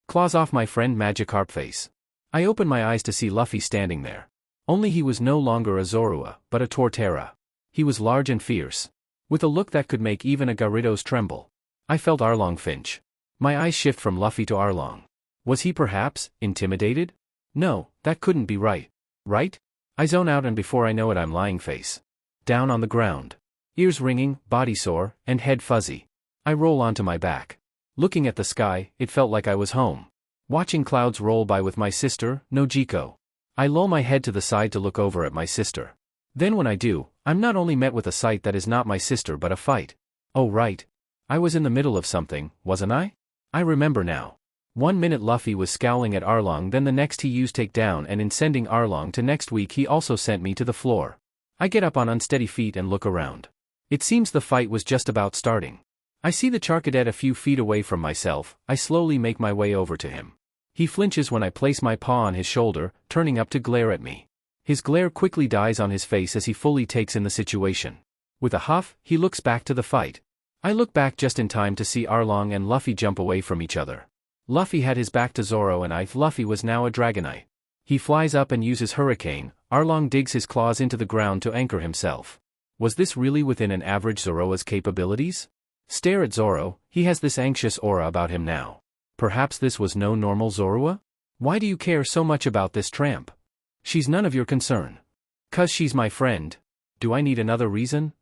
Claws off my friend Magikarp face. I open my eyes to see Luffy standing there. Only he was no longer a Zorua, but a Torterra. He was large and fierce, with a look that could make even a Gyarados tremble. I felt Arlong flinch. My eyes shift from Luffy to Arlong. Was he perhaps intimidated? No, that couldn't be right. Right? I zone out, and before I know it, I'm lying face down on the ground. Ears ringing, body sore, and head fuzzy. I roll onto my back. Looking at the sky, it felt like I was home. Watching clouds roll by with my sister, Nojiko. I loll my head to the side to look over at my sister. Then when I do, I'm not only met with a sight that is not my sister but a fight. Oh right. I was in the middle of something, wasn't I? I remember now. 1 minute Luffy was scowling at Arlong, then the next he used takedown, and in sending Arlong to next week he also sent me to the floor. I get up on unsteady feet and look around. It seems the fight was just about starting. I see the Charcadet a few feet away from myself. I slowly make my way over to him. He flinches when I place my paw on his shoulder, turning up to glare at me. His glare quickly dies on his face as he fully takes in the situation. With a huff, he looks back to the fight. I look back just in time to see Arlong and Luffy jump away from each other. Luffy had his back to Zoro and Luffy was now a Dragonite. He flies up and uses Hurricane. Arlong digs his claws into the ground to anchor himself. Was this really within an average Zoroa's capabilities? Stare at Zoro, he has this anxious aura about him now. Perhaps this was no normal Zoroa? Why do you care so much about this tramp? She's none of your concern. 'Cause she's my friend. Do I need another reason?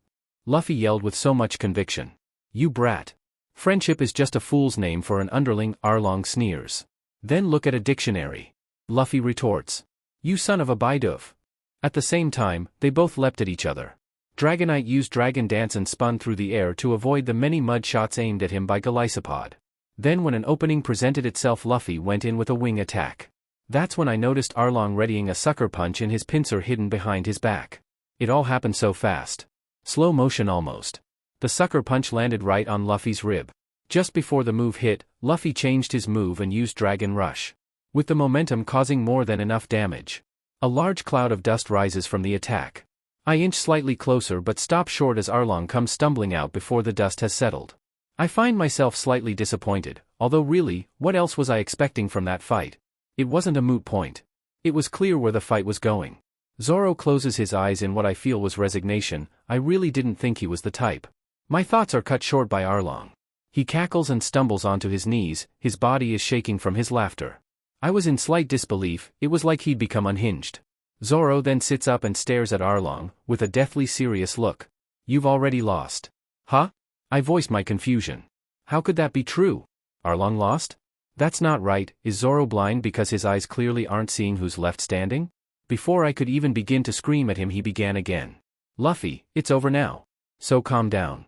Luffy yelled with so much conviction. You brat. Friendship is just a fool's name for an underling, Arlong sneers. Then look at a dictionary. Luffy retorts. You son of a Bidoof. At the same time, they both leapt at each other. Dragonite used Dragon Dance and spun through the air to avoid the many mud shots aimed at him by Golisopod. Then when an opening presented itself, Luffy went in with a wing attack. That's when I noticed Arlong readying a sucker punch in his pincer hidden behind his back. It all happened so fast. Slow motion almost. The sucker punch landed right on Luffy's rib. Just before the move hit, Luffy changed his move and used Dragon Rush, with the momentum causing more than enough damage. A large cloud of dust rises from the attack. I inch slightly closer but stop short as Arlong comes stumbling out before the dust has settled. I find myself slightly disappointed, although really, what else was I expecting from that fight? It wasn't a moot point. It was clear where the fight was going. Zoro closes his eyes in what I feel was resignation. I really didn't think he was the type. My thoughts are cut short by Arlong. He cackles and stumbles onto his knees, his body is shaking from his laughter. I was in slight disbelief, it was like he'd become unhinged. Zoro then sits up and stares at Arlong, with a deathly serious look. You've already lost. Huh? I voiced my confusion. How could that be true? Arlong lost? That's not right. Is Zoro blind because his eyes clearly aren't seeing who's left standing? Before I could even begin to scream at him, he began again. Luffy, it's over now. So calm down.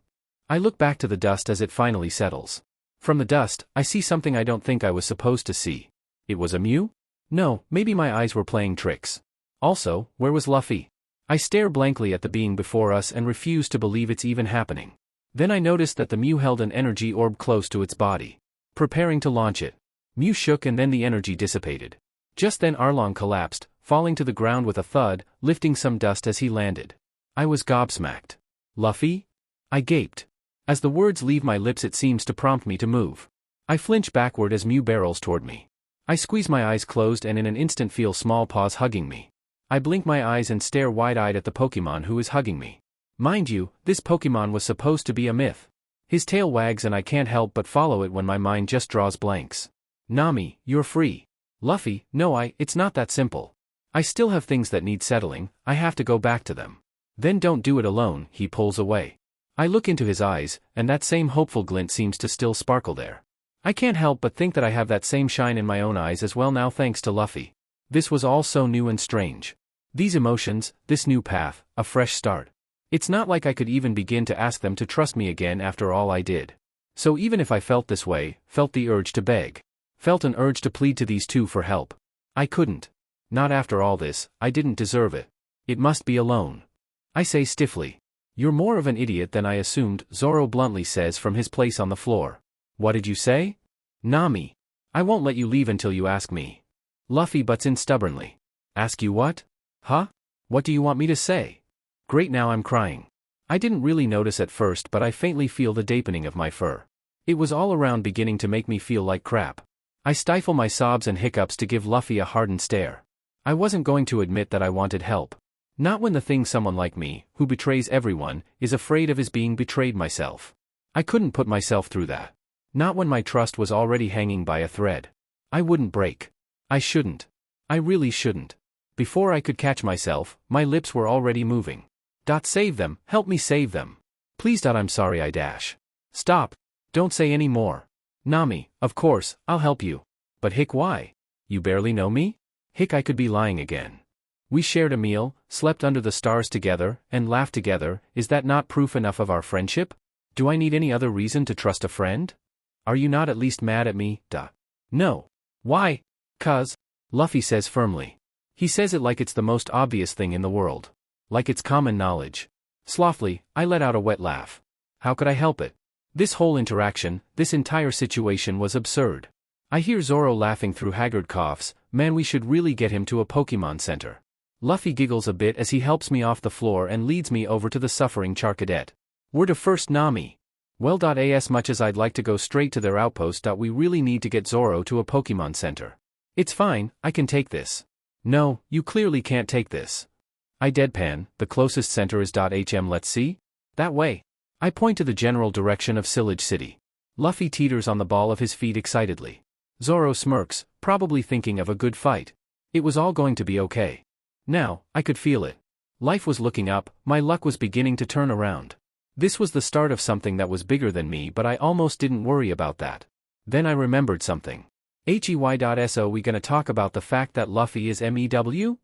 I look back to the dust as it finally settles. From the dust, I see something I don't think I was supposed to see. It was a Mew? No, maybe my eyes were playing tricks. Also, where was Luffy? I stare blankly at the being before us and refuse to believe it's even happening. Then I noticed that the Mew held an energy orb close to its body, preparing to launch it. Mew shook and then the energy dissipated. Just then Arlong collapsed, falling to the ground with a thud, lifting some dust as he landed. I was gobsmacked. Luffy? I gaped. As the words leave my lips, it seems to prompt me to move. I flinch backward as Mew barrels toward me. I squeeze my eyes closed and in an instant feel small paws hugging me. I blink my eyes and stare wide-eyed at the Pokemon who is hugging me. Mind you, this Pokemon was supposed to be a myth. His tail wags and I can't help but follow it when my mind just draws blanks. Nami, you're free. Luffy, no it's not that simple. I still have things that need settling, I have to go back to them. Then don't do it alone, he pulls away. I look into his eyes, and that same hopeful glint seems to still sparkle there. I can't help but think that I have that same shine in my own eyes as well now thanks to Luffy. This was all so new and strange. These emotions, this new path, a fresh start. It's not like I could even begin to ask them to trust me again after all I did. So even if I felt this way, felt the urge to beg, felt an urge to plead to these two for help, I couldn't. Not after all this, I didn't deserve it. It must be alone. I say stiffly. You're more of an idiot than I assumed, Zoro bluntly says from his place on the floor. What did you say? Nami. I won't let you leave until you ask me. Luffy butts in stubbornly. Ask you what? Huh? What do you want me to say? Great, now I'm crying. I didn't really notice at first, but I faintly feel the dampening of my fur. It was all around beginning to make me feel like crap. I stifle my sobs and hiccups to give Luffy a hardened stare. I wasn't going to admit that I wanted help. Not when the thing someone like me, who betrays everyone, is afraid of is being betrayed myself. I couldn't put myself through that. Not when my trust was already hanging by a thread. I wouldn't break. I shouldn't. I really shouldn't. Before I could catch myself, my lips were already moving. Save them, help me save them. Please. I'm sorry. I dash. Stop. Don't say any more. Nami, of course, I'll help you. But Hick, why? You barely know me? Hick, I could be lying again. We shared a meal, slept under the stars together, and laughed together. Is that not proof enough of our friendship? Do I need any other reason to trust a friend? Are you not at least mad at me? No. Why? 'Cause, Luffy says firmly. He says it like it's the most obvious thing in the world. Like it's common knowledge. Softly, I let out a wet laugh. How could I help it? This whole interaction, this entire situation was absurd. I hear Zoro laughing through haggard coughs. Man, we should really get him to a Pokemon Center. Luffy giggles a bit as he helps me off the floor and leads me over to the suffering Charcadet. We're to first Nami. Well, as much as I'd like to go straight to their outpost, we really need to get Zoro to a Pokemon Center. It's fine, I can take this. No, you clearly can't take this. I deadpan, the closest center is let's see? That way. I point to the general direction of Sillage City. Luffy teeters on the ball of his feet excitedly. Zoro smirks, probably thinking of a good fight. It was all going to be okay. Now, I could feel it. Life was looking up, my luck was beginning to turn around. This was the start of something that was bigger than me, but I almost didn't worry about that. Then I remembered something. So we gonna talk about the fact that Luffy is MEW?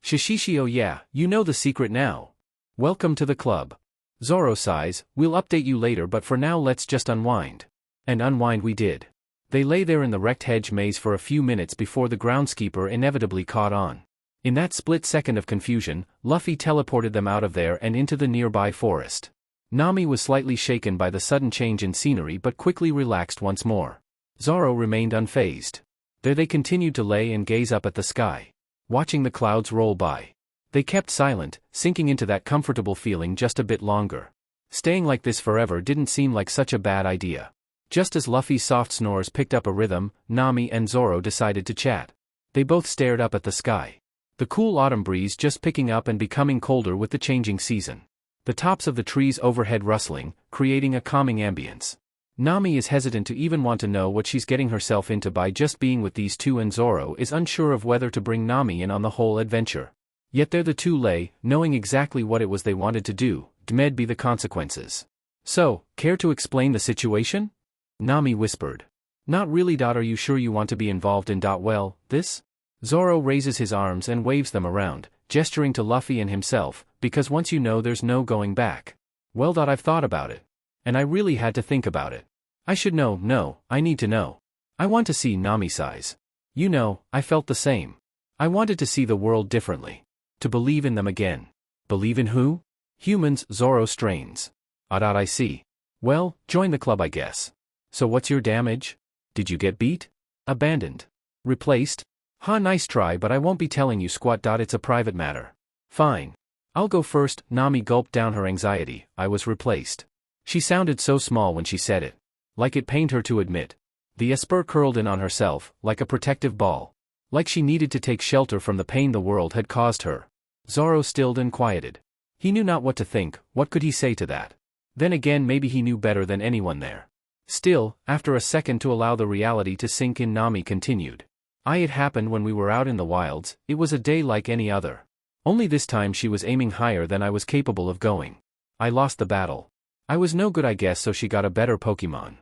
Shishishio, yeah, you know the secret now. Welcome to the club. Zoro sighs, we'll update you later, but for now let's just unwind. And unwind we did. They lay there in the wrecked hedge maze for a few minutes before the groundskeeper inevitably caught on. In that split second of confusion, Luffy teleported them out of there and into the nearby forest. Nami was slightly shaken by the sudden change in scenery but quickly relaxed once more. Zoro remained unfazed. There they continued to lay and gaze up at the sky, watching the clouds roll by. They kept silent, sinking into that comfortable feeling just a bit longer. Staying like this forever didn't seem like such a bad idea. Just as Luffy's soft snores picked up a rhythm, Nami and Zoro decided to chat. They both stared up at the sky. The cool autumn breeze just picking up and becoming colder with the changing season. The tops of the trees overhead rustling, creating a calming ambience. Nami is hesitant to even want to know what she's getting herself into by just being with these two, and Zoro is unsure of whether to bring Nami in on the whole adventure. Yet there the two lay, knowing exactly what it was they wanted to do, d'med be the consequences. So, care to explain the situation? Nami whispered. Not really. Are you sure you want to be involved in well, this? Zoro raises his arms and waves them around, gesturing to Luffy and himself, because once you know there's no going back. Well, I've thought about it. And I really had to think about it. I should know, no, I need to know. I want to see. Nami sighs. You know, I felt the same. I wanted to see the world differently. To believe in them again. Believe in who? Humans, Zoro strains. I see. Well, join the club I guess. So what's your damage? Did you get beat? Abandoned? Replaced? Nice try, but I won't be telling you squat. It's a private matter. Fine. I'll go first. Nami gulped down her anxiety. I was replaced. She sounded so small when she said it. Like it pained her to admit. The Esper curled in on herself, like a protective ball. Like she needed to take shelter from the pain the world had caused her. Zoro stilled and quieted. He knew not what to think. What could he say to that? Then again, maybe he knew better than anyone there. Still, after a second to allow the reality to sink in, Nami continued. It happened when we were out in the wilds. It was a day like any other. Only this time she was aiming higher than I was capable of going. I lost the battle. I was no good, I guess, so she got a better Pokemon.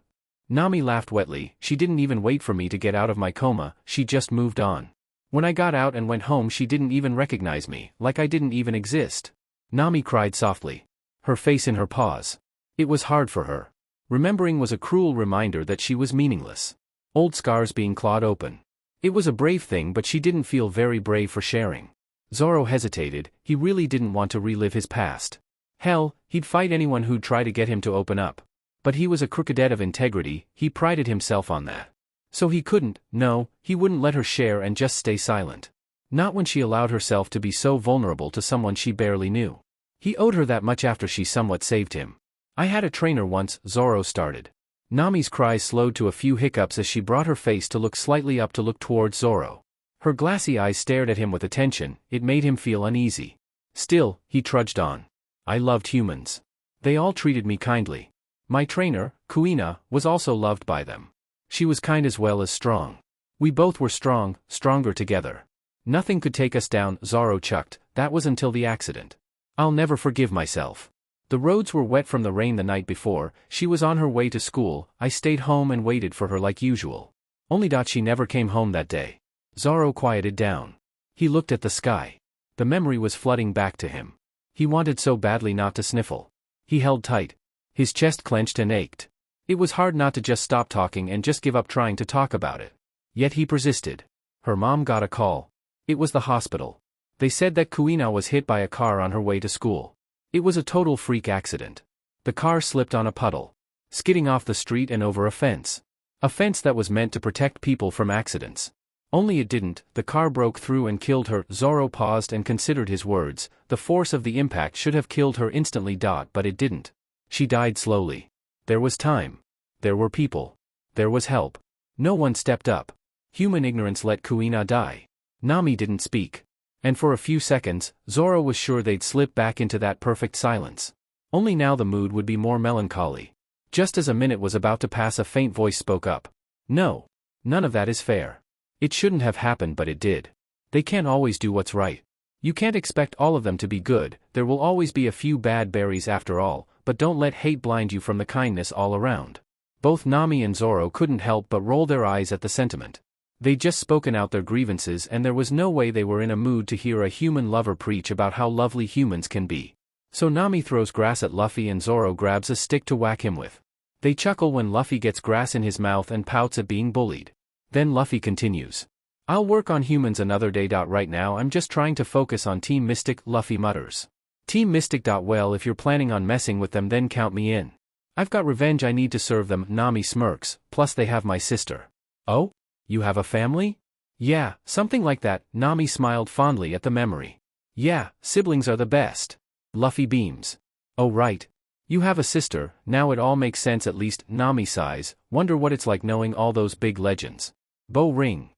Nami laughed wetly. She didn't even wait for me to get out of my coma, she just moved on. When I got out and went home, she didn't even recognize me, like I didn't even exist. Nami cried softly. Her face in her paws. It was hard for her. Remembering was a cruel reminder that she was meaningless. Old scars being clawed open. It was a brave thing, but she didn't feel very brave for sharing. Zoro hesitated. He really didn't want to relive his past. Hell, he'd fight anyone who'd try to get him to open up. But he was a crookedette of integrity, he prided himself on that. So he couldn't, no, he wouldn't let her share and just stay silent. Not when she allowed herself to be so vulnerable to someone she barely knew. He owed her that much after she somewhat saved him. I had a trainer once, Zoro started. Nami's cries slowed to a few hiccups as she brought her face to look slightly up to look towards Zoro. Her glassy eyes stared at him with attention. It made him feel uneasy. Still, he trudged on. I loved humans. They all treated me kindly. My trainer, Kuina, was also loved by them. She was kind as well as strong. We both were strong, stronger together. Nothing could take us down, Zoro chucked. That was until the accident. I'll never forgive myself. The roads were wet from the rain the night before. She was on her way to school. I stayed home and waited for her like usual. Only she never came home that day. Zoro quieted down. He looked at the sky. The memory was flooding back to him. He wanted so badly not to sniffle. He held tight. His chest clenched and ached. It was hard not to just stop talking and just give up trying to talk about it. Yet he persisted. Her mom got a call. It was the hospital. They said that Kuina was hit by a car on her way to school. It was a total freak accident. The car slipped on a puddle, skidding off the street and over a fence. A fence that was meant to protect people from accidents. Only it didn't, the car broke through and killed her. Zoro paused and considered his words. The force of the impact should have killed her instantly. But it didn't. She died slowly. There was time. There were people. There was help. No one stepped up. Human ignorance let Kuina die. Nami didn't speak. And for a few seconds, Zoro was sure they'd slip back into that perfect silence. Only now the mood would be more melancholy. Just as a minute was about to pass, a faint voice spoke up. No. None of that is fair. It shouldn't have happened, but it did. They can't always do what's right. You can't expect all of them to be good. There will always be a few bad berries after all, but don't let hate blind you from the kindness all around. Both Nami and Zoro couldn't help but roll their eyes at the sentiment. They'd just spoken out their grievances, and there was no way they were in a mood to hear a human lover preach about how lovely humans can be. So Nami throws grass at Luffy and Zoro grabs a stick to whack him with. They chuckle when Luffy gets grass in his mouth and pouts at being bullied. Then Luffy continues. I'll work on humans another day. Right now I'm just trying to focus on Team Mystic, Luffy mutters. Team Mystic. Well, if you're planning on messing with them, then count me in. I've got revenge I need to serve them. Nami smirks, plus they have my sister. Oh? You have a family? Yeah, something like that. Nami smiled fondly at the memory. Yeah, siblings are the best. Luffy beams. Oh right. You have a sister, now it all makes sense at least. Nami sighs, wonder what it's like knowing all those big legends. Bow ring.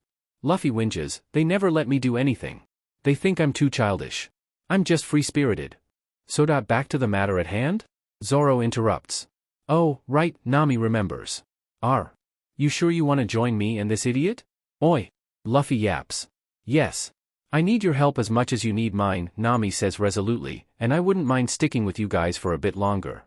Luffy whinges, they never let me do anything. They think I'm too childish. I'm just free-spirited. So back to the matter at hand? Zoro interrupts. Oh, right, Nami remembers. You sure you want to join me and this idiot? Oi. Luffy yaps. Yes. I need your help as much as you need mine, Nami says resolutely, and I wouldn't mind sticking with you guys for a bit longer.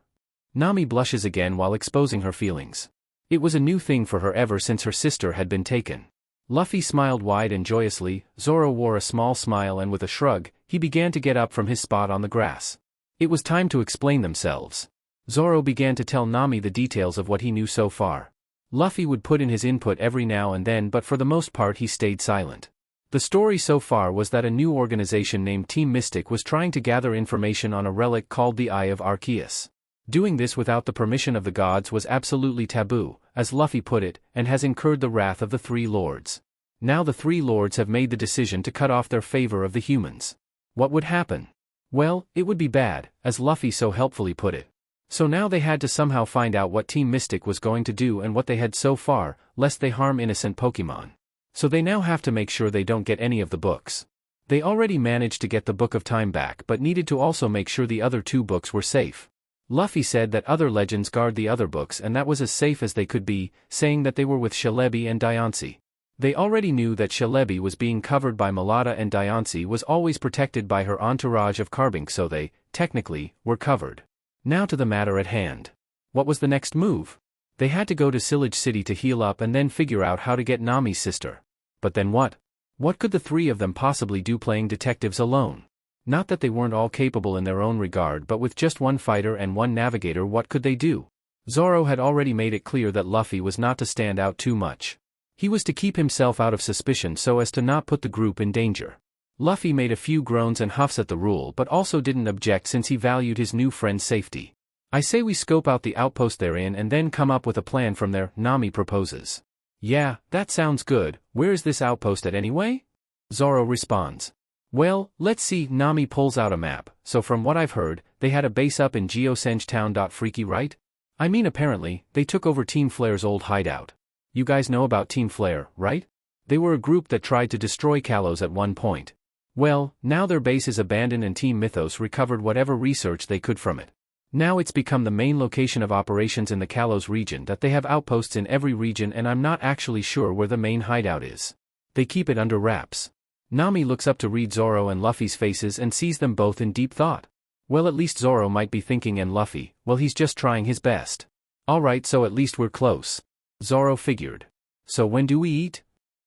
Nami blushes again while exposing her feelings. It was a new thing for her ever since her sister had been taken. Luffy smiled wide and joyously. Zoro wore a small smile, and with a shrug, he began to get up from his spot on the grass. It was time to explain themselves. Zoro began to tell Nami the details of what he knew so far. Luffy would put in his input every now and then, but for the most part he stayed silent. The story so far was that a new organization named Team Mystic was trying to gather information on a relic called the Eye of Arceus. Doing this without the permission of the gods was absolutely taboo, as Luffy put it, and has incurred the wrath of the Three Lords. Now the Three Lords have made the decision to cut off their favor of the humans. What would happen? Well, it would be bad, as Luffy so helpfully put it. So now they had to somehow find out what Team Mystic was going to do and what they had so far, lest they harm innocent Pokemon. So they now have to make sure they don't get any of the books. They already managed to get the Book of Time back, but needed to also make sure the other two books were safe. Luffy said that other legends guard the other books and that was as safe as they could be, saying that they were with Celebi and Diancie. They already knew that Celebi was being covered by Meloetta and Diancie was always protected by her entourage of Carbink, so they, technically, were covered. Now to the matter at hand. What was the next move? They had to go to Sillage City to heal up and then figure out how to get Nami's sister. But then what? What could the three of them possibly do playing detectives alone? Not that they weren't all capable in their own regard, but with just one fighter and one navigator, what could they do? Zoro had already made it clear that Luffy was not to stand out too much. He was to keep himself out of suspicion so as to not put the group in danger. Luffy made a few groans and huffs at the rule, but also didn't object since he valued his new friend's safety. I say we scope out the outpost they're in and then come up with a plan from there, Nami proposes. Yeah, that sounds good. Where's this outpost at anyway? Zoro responds. Well, let's see. Nami pulls out a map. So from what I've heard, they had a base up in Geosenge Town. Freaky, right? I mean, apparently, they took over Team Flare's old hideout. You guys know about Team Flare, right? They were a group that tried to destroy Kalos at one point. Well, now their base is abandoned and Team Mythos recovered whatever research they could from it. Now it's become the main location of operations in the Kalos region. That they have outposts in every region, and I'm not actually sure where the main hideout is. They keep it under wraps. Nami looks up to read Zoro and Luffy's faces and sees them both in deep thought. Well, at least Zoro might be thinking, and Luffy, well, he's just trying his best. Alright, so at least we're close. Zoro figured. So when do we eat?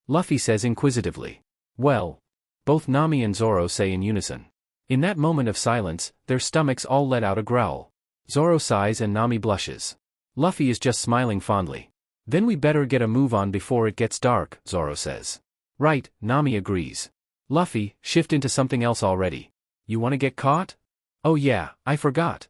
Luffy says inquisitively. Well, both Nami and Zoro say in unison. In that moment of silence, their stomachs all let out a growl. Zoro sighs and Nami blushes. Luffy is just smiling fondly. Then we better get a move on before it gets dark, Zoro says. Right, Nami agrees. Luffy, shift into something else already. You want to get caught? Oh yeah, I forgot.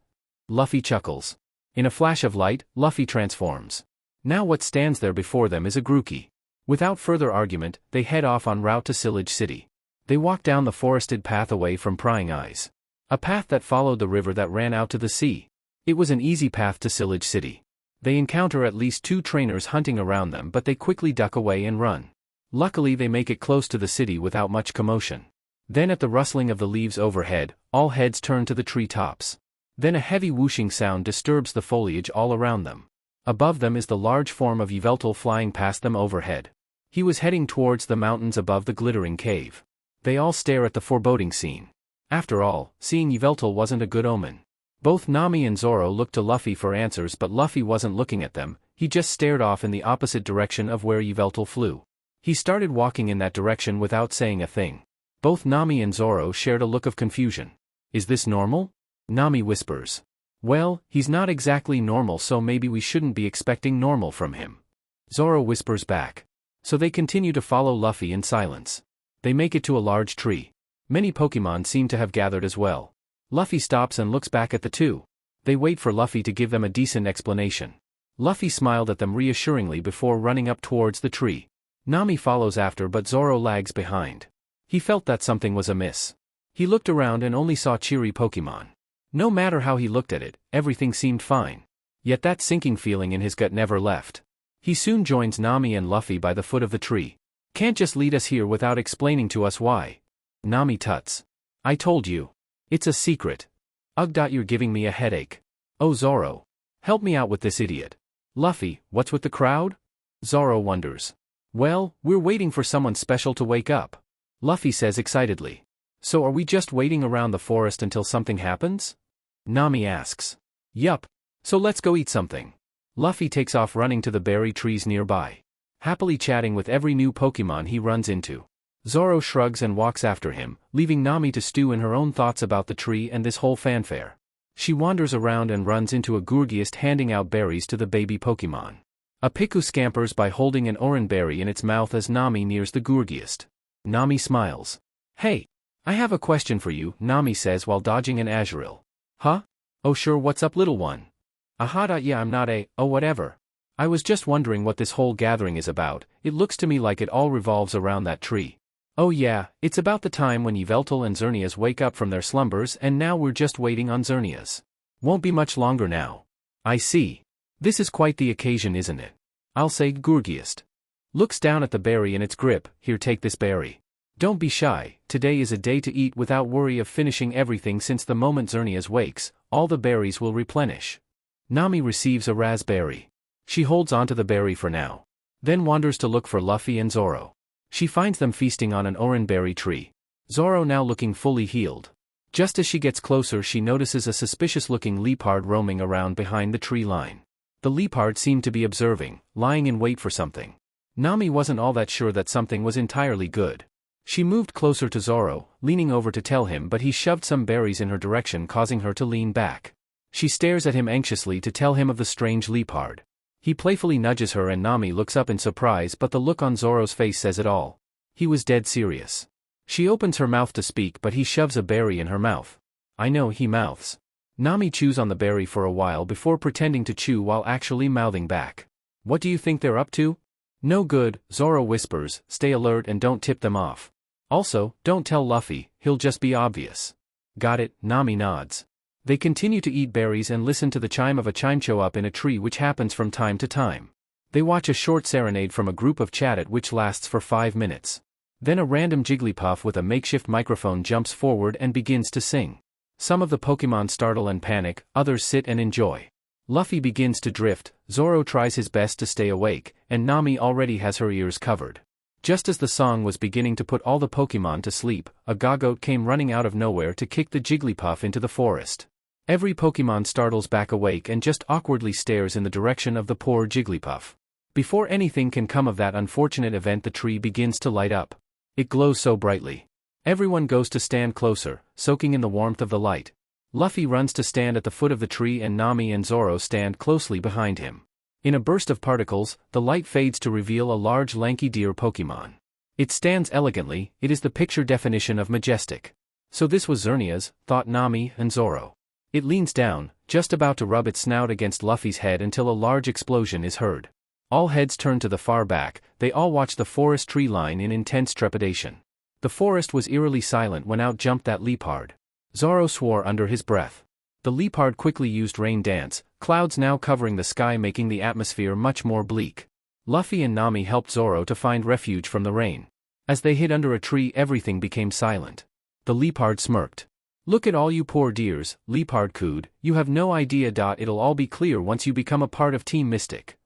Luffy chuckles. In a flash of light, Luffy transforms. Now what stands there before them is a Grookey. Without further argument, they head off en route to Sillage City. They walk down the forested path away from prying eyes. A path that followed the river that ran out to the sea. It was an easy path to Sillage City. They encounter at least 2 trainers hunting around them, but they quickly duck away and run. Luckily they make it close to the city without much commotion. Then at the rustling of the leaves overhead, all heads turn to the tree tops. Then a heavy whooshing sound disturbs the foliage all around them. Above them is the large form of Yveltal flying past them overhead. He was heading towards the mountains above the glittering cave. They all stare at the foreboding scene. After all, seeing Yveltal wasn't a good omen. Both Nami and Zoro looked to Luffy for answers, but Luffy wasn't looking at them, he just stared off in the opposite direction of where Yveltal flew. He started walking in that direction without saying a thing. Both Nami and Zoro shared a look of confusion. Is this normal? Nami whispers. Well, he's not exactly normal, so maybe we shouldn't be expecting normal from him. Zoro whispers back. So they continue to follow Luffy in silence. They make it to a large tree. Many Pokemon seem to have gathered as well. Luffy stops and looks back at the two. They wait for Luffy to give them a decent explanation. Luffy smiled at them reassuringly before running up towards the tree. Nami follows after, but Zoro lags behind. He felt that something was amiss. He looked around and only saw cheery Pokemon. No matter how he looked at it, everything seemed fine. Yet that sinking feeling in his gut never left. He soon joins Nami and Luffy by the foot of the tree. Can't just lead us here without explaining to us why. Nami tuts. I told you. It's a secret. Ugh. You're giving me a headache. Oh Zoro. Help me out with this idiot. Luffy, what's with the crowd? Zoro wonders. Well, we're waiting for someone special to wake up. Luffy says excitedly. So are we just waiting around the forest until something happens? Nami asks. Yup. So let's go eat something. Luffy takes off running to the berry trees nearby. Happily chatting with every new Pokemon he runs into. Zoro shrugs and walks after him, leaving Nami to stew in her own thoughts about the tree and this whole fanfare. She wanders around and runs into a Gourgeist handing out berries to the baby Pokemon. A Piku scampers by holding an orange berry in its mouth as Nami nears the Gourgeist. Nami smiles. Hey, I have a question for you, Nami says while dodging an Azurill. Huh? Oh sure, what's up little one? Yeah, I'm not oh whatever. I was just wondering what this whole gathering is about. It looks to me like it all revolves around that tree. Oh yeah, it's about the time when Yveltal and Xerneas wake up from their slumbers, and now we're just waiting on Xerneas. Won't be much longer now. I see. This is quite the occasion, isn't it? I'll say. Gourgeist looks down at the berry in its grip. Here, take this berry. Don't be shy, today is a day to eat without worry of finishing everything, since the moment Xerneas wakes, all the berries will replenish. Nami receives a raspberry. She holds onto the berry for now. Then wanders to look for Luffy and Zoro. She finds them feasting on an oranberry tree. Zoro now looking fully healed. Just as she gets closer, she notices a suspicious-looking leopard roaming around behind the tree line. The leopard seemed to be observing, lying in wait for something. Nami wasn't all that sure that something was entirely good. She moved closer to Zoro, leaning over to tell him, but he shoved some berries in her direction, causing her to lean back. She stares at him anxiously to tell him of the strange leopard. He playfully nudges her and Nami looks up in surprise, but the look on Zoro's face says it all. He was dead serious. She opens her mouth to speak, but he shoves a berry in her mouth. I know, he mouths. Nami chews on the berry for a while before pretending to chew while actually mouthing back. What do you think they're up to? No good, Zoro whispers, stay alert and don't tip them off. Also, don't tell Luffy, he'll just be obvious. Got it, Nami nods. They continue to eat berries and listen to the chime of a chimecho up in a tree, which happens from time to time. They watch a short serenade from a group of chattet which lasts for 5 minutes. Then a random Jigglypuff with a makeshift microphone jumps forward and begins to sing. Some of the Pokemon startle and panic, others sit and enjoy. Luffy begins to drift, Zoro tries his best to stay awake, and Nami already has her ears covered. Just as the song was beginning to put all the Pokemon to sleep, a Gogoat came running out of nowhere to kick the Jigglypuff into the forest. Every Pokemon startles back awake and just awkwardly stares in the direction of the poor Jigglypuff. Before anything can come of that unfortunate event, the tree begins to light up. It glows so brightly. Everyone goes to stand closer, soaking in the warmth of the light. Luffy runs to stand at the foot of the tree and Nami and Zoro stand closely behind him. In a burst of particles, the light fades to reveal a large lanky deer Pokemon. It stands elegantly, it is the picture definition of majestic. So this was Xerneas, thought Nami and Zoro. It leans down, just about to rub its snout against Luffy's head until a large explosion is heard. All heads turn to the far back, they all watch the forest tree line in intense trepidation. The forest was eerily silent when out jumped that leopard. Zoro swore under his breath. The leopard quickly used rain dance, clouds now covering the sky making the atmosphere much more bleak. Luffy and Nami helped Zoro to find refuge from the rain. As they hid under a tree everything became silent. The leopard smirked. "Look at all you poor dears," Leopard cooed, "you have no idea. It'll all be clear once you become a part of Team Mystic."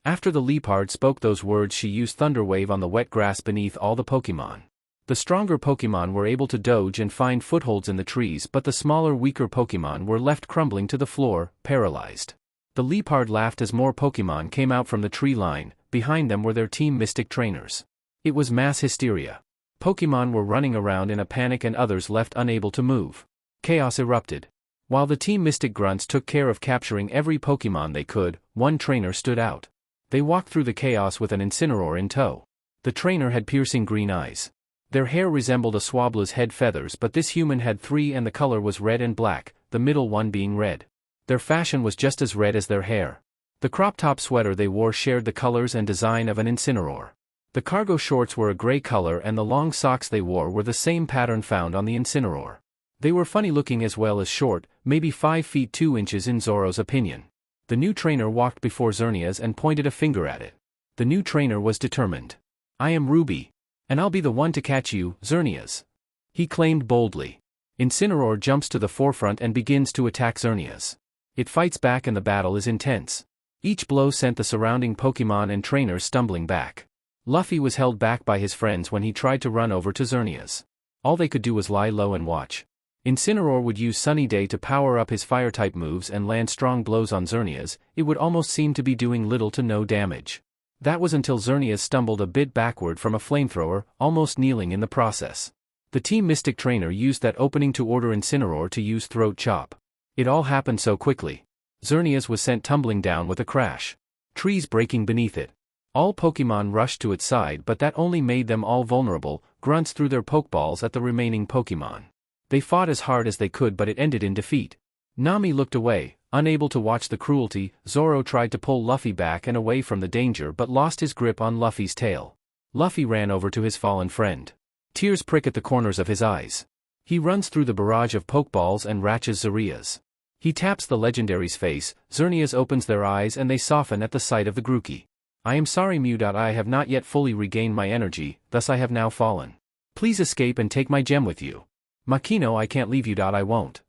After the leopard spoke those words she used Thunder Wave on the wet grass beneath all the Pokemon. The stronger Pokemon were able to dodge and find footholds in the trees but the smaller weaker Pokemon were left crumbling to the floor, paralyzed. The leopard laughed as more Pokemon came out from the tree line, behind them were their Team Mystic trainers. It was mass hysteria. Pokemon were running around in a panic and others left unable to move. Chaos erupted. While the Team Mystic grunts took care of capturing every Pokemon they could, one trainer stood out. They walked through the chaos with an Incineroar in tow. The trainer had piercing green eyes. Their hair resembled a Swabbler's head feathers but this human had three and the color was red and black, the middle one being red. Their fashion was just as red as their hair. The crop top sweater they wore shared the colors and design of an Incineroar. The cargo shorts were a gray color and the long socks they wore were the same pattern found on the Incineroar. They were funny looking as well as short, maybe 5 feet 2 inches in Zoro's opinion. The new trainer walked before Xerneas and pointed a finger at it. The new trainer was determined. "I am Ruby. And I'll be the one to catch you, Xerneas," he claimed boldly. Incineroar jumps to the forefront and begins to attack Xerneas. It fights back and the battle is intense. Each blow sent the surrounding Pokemon and trainers stumbling back. Luffy was held back by his friends when he tried to run over to Xerneas. All they could do was lie low and watch. Incineroar would use Sunny Day to power up his fire-type moves and land strong blows on Xerneas. It would almost seem to be doing little to no damage. That was until Xerneas stumbled a bit backward from a flamethrower, almost kneeling in the process. The Team Mystic trainer used that opening to order Incineroar to use Throat Chop. It all happened so quickly. Xerneas was sent tumbling down with a crash. Trees breaking beneath it. All Pokemon rushed to its side but that only made them all vulnerable. Grunts threw their Pokeballs at the remaining Pokemon. They fought as hard as they could but it ended in defeat. Nami looked away, unable to watch the cruelty. Zoro tried to pull Luffy back and away from the danger but lost his grip on Luffy's tail. Luffy ran over to his fallen friend. Tears prick at the corners of his eyes. He runs through the barrage of Pokeballs and ratches Xerneas. He taps the legendary's face. Xerneas opens their eyes and they soften at the sight of the Grookey. "I am sorry Mew. I have not yet fully regained my energy, thus I have now fallen. Please escape and take my gem with you." "Makino, I can't leave you. I won't."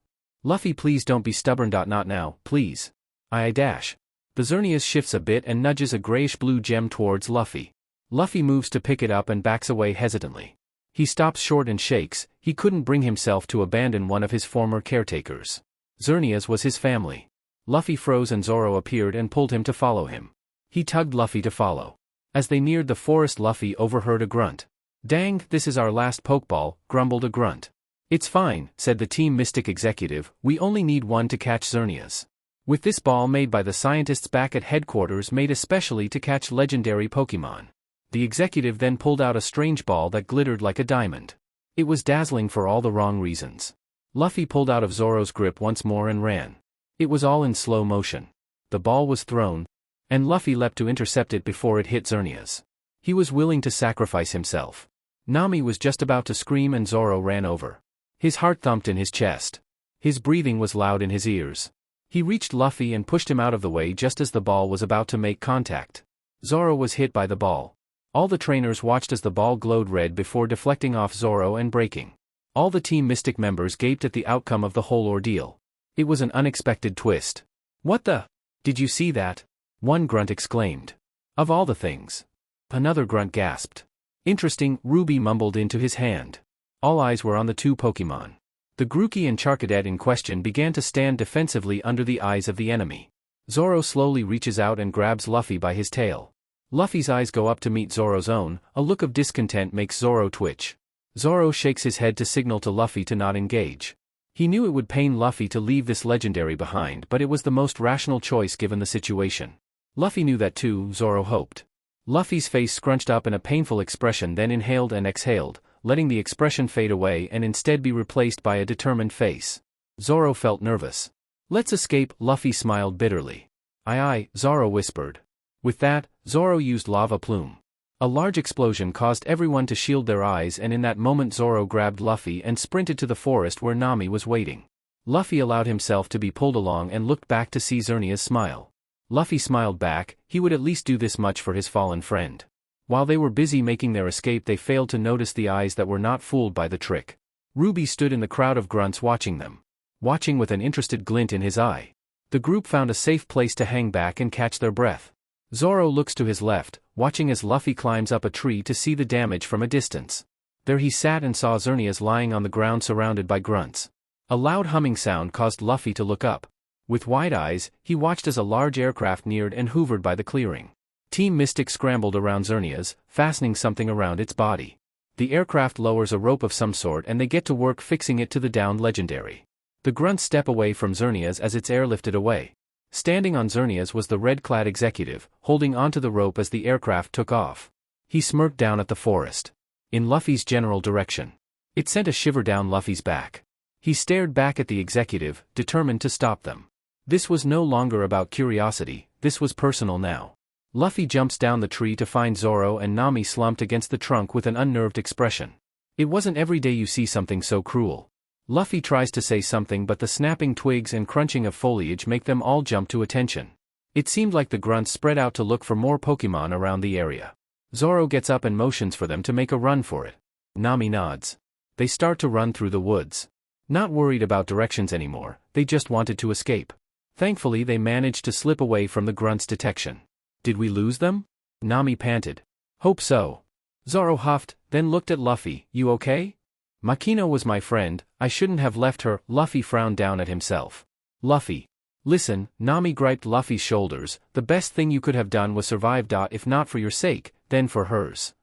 "Luffy, please don't be stubborn. Not now, please." I dash. The Xerneas shifts a bit and nudges a grayish-blue gem towards Luffy. Luffy moves to pick it up and backs away hesitantly. He stops short and shakes. He couldn't bring himself to abandon one of his former caretakers. Xerneas was his family. Luffy froze and Zoro appeared and pulled him to follow him. He tugged Luffy to follow. As they neared the forest, Luffy overheard a grunt. "Dang, this is our last Pokeball," grumbled a grunt. "It's fine," said the Team Mystic executive, "we only need one to catch Xerneas." With this ball made by the scientists back at headquarters made especially to catch legendary Pokemon. The executive then pulled out a strange ball that glittered like a diamond. It was dazzling for all the wrong reasons. Luffy pulled out of Zoro's grip once more and ran. It was all in slow motion. The ball was thrown, and Luffy leapt to intercept it before it hit Xerneas. He was willing to sacrifice himself. Nami was just about to scream and Zoro ran over. His heart thumped in his chest. His breathing was loud in his ears. He reached Luffy and pushed him out of the way just as the ball was about to make contact. Zoro was hit by the ball. All the trainers watched as the ball glowed red before deflecting off Zoro and breaking. All the Team Mystic members gaped at the outcome of the whole ordeal. It was an unexpected twist. "What the? Did you see that?" one grunt exclaimed. "Of all the things." Another grunt gasped. "Interesting," Ruby mumbled into his hand. All eyes were on the two Pokemon. The Grookey and Charcadet in question began to stand defensively under the eyes of the enemy. Zoro slowly reaches out and grabs Luffy by his tail. Luffy's eyes go up to meet Zoro's own. A look of discontent makes Zoro twitch. Zoro shakes his head to signal to Luffy to not engage. He knew it would pain Luffy to leave this legendary behind, but it was the most rational choice given the situation. Luffy knew that too, Zoro hoped. Luffy's face scrunched up in a painful expression, then inhaled and exhaled. letting the expression fade away and instead be replaced by a determined face. Zoro felt nervous. "Let's escape," Luffy smiled bitterly. "Aye aye," Zoro whispered. With that, Zoro used lava plume. A large explosion caused everyone to shield their eyes, and in that moment Zoro grabbed Luffy and sprinted to the forest where Nami was waiting. Luffy allowed himself to be pulled along and looked back to see Xerneas smile. Luffy smiled back. He would at least do this much for his fallen friend. While they were busy making their escape, they failed to notice the eyes that were not fooled by the trick. Ruby stood in the crowd of grunts watching them. Watching with an interested glint in his eye. The group found a safe place to hang back and catch their breath. Zoro looks to his left, watching as Luffy climbs up a tree to see the damage from a distance. There he sat and saw Xerneas lying on the ground surrounded by grunts. A loud humming sound caused Luffy to look up. With wide eyes, he watched as a large aircraft neared and hovered by the clearing. Team Mystic scrambled around Xerneas, fastening something around its body. The aircraft lowers a rope of some sort and they get to work fixing it to the downed legendary. The grunts step away from Xerneas as its airlifted away. Standing on Xerneas was the red-clad executive, holding onto the rope as the aircraft took off. He smirked down at the forest. In Luffy's general direction. It sent a shiver down Luffy's back. He stared back at the executive, determined to stop them. This was no longer about curiosity, this was personal now. Luffy jumps down the tree to find Zoro and Nami slumped against the trunk with an unnerved expression. It wasn't every day you see something so cruel. Luffy tries to say something, but the snapping twigs and crunching of foliage make them all jump to attention. It seemed like the grunts spread out to look for more Pokemon around the area. Zoro gets up and motions for them to make a run for it. Nami nods. They start to run through the woods. Not worried about directions anymore, they just wanted to escape. Thankfully they managed to slip away from the grunts' detection. "Did we lose them?" Nami panted. "Hope so." Zoro huffed, then looked at Luffy. "You okay?" "Makino was my friend, I shouldn't have left her." Luffy frowned down at himself. "Luffy. Listen," Nami griped Luffy's shoulders, "the best thing you could have done was survive. If not for your sake, then for hers."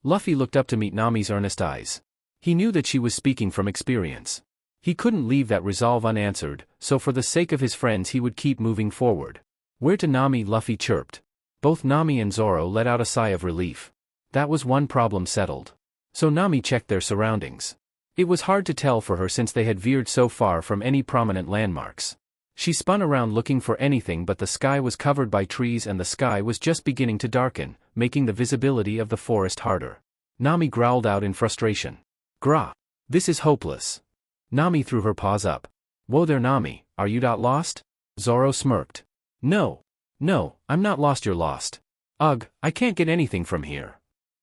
Luffy looked up to meet Nami's earnest eyes. He knew that she was speaking from experience. He couldn't leave that resolve unanswered, so for the sake of his friends he would keep moving forward. "Where to, Nami?" Luffy chirped. Both Nami and Zoro let out a sigh of relief. That was one problem settled. So Nami checked their surroundings. It was hard to tell for her since they had veered so far from any prominent landmarks. She spun around looking for anything, but the sky was covered by trees and the sky was just beginning to darken, making the visibility of the forest harder. Nami growled out in frustration. "Grah! This is hopeless." Nami threw her paws up. "Whoa there, Nami, are you not lost?" Zoro smirked. No, I'm not lost, you're lost." "Ugh, I can't get anything from here."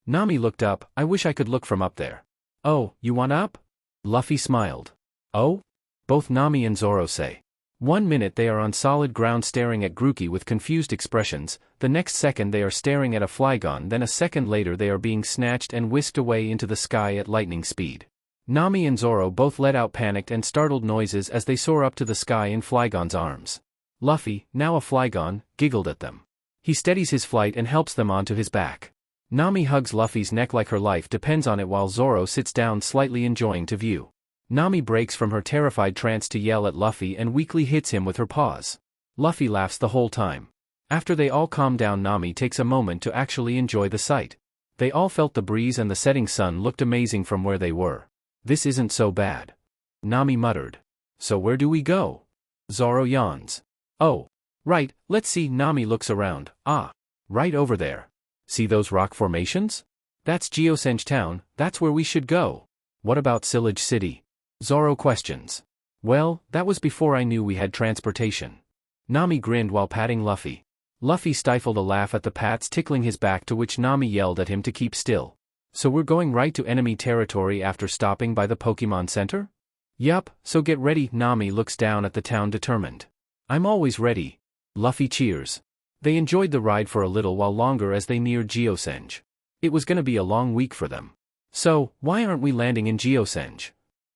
Nami looked up. "I wish I could look from up there." "Oh, you want up?" Luffy smiled. "Oh?" Both Nami and Zoro say. 1 minute they are on solid ground staring at Grookey with confused expressions, the next second they are staring at a Flygon, then a second later they are being snatched and whisked away into the sky at lightning speed. Nami and Zoro both let out panicked and startled noises as they soar up to the sky in Flygon's arms. Luffy, now a Flygon, giggled at them. He steadies his flight and helps them onto his back. Nami hugs Luffy's neck like her life depends on it while Zoro sits down slightly enjoying to view. Nami breaks from her terrified trance to yell at Luffy and weakly hits him with her paws. Luffy laughs the whole time. After they all calm down, Nami takes a moment to actually enjoy the sight. They all felt the breeze and the setting sun looked amazing from where they were. "This isn't so bad," Nami muttered. "So where do we go?" Zoro yawns. "Oh. Right, let's see." Nami looks around. "Ah. Right over there. See those rock formations? That's Geosenge Town, that's where we should go." "What about Sillage City?" Zoro questions. "Well, that was before I knew we had transportation." Nami grinned while patting Luffy. Luffy stifled a laugh at the pats tickling his back, to which Nami yelled at him to keep still. "So we're going right to enemy territory after stopping by the Pokemon Center?" "Yup, so get ready." Nami looks down at the town determined. "I'm always ready." Luffy cheers. They enjoyed the ride for a little while longer as they neared Geosenge. It was gonna be a long week for them. "So, why aren't we landing in Geosenge?"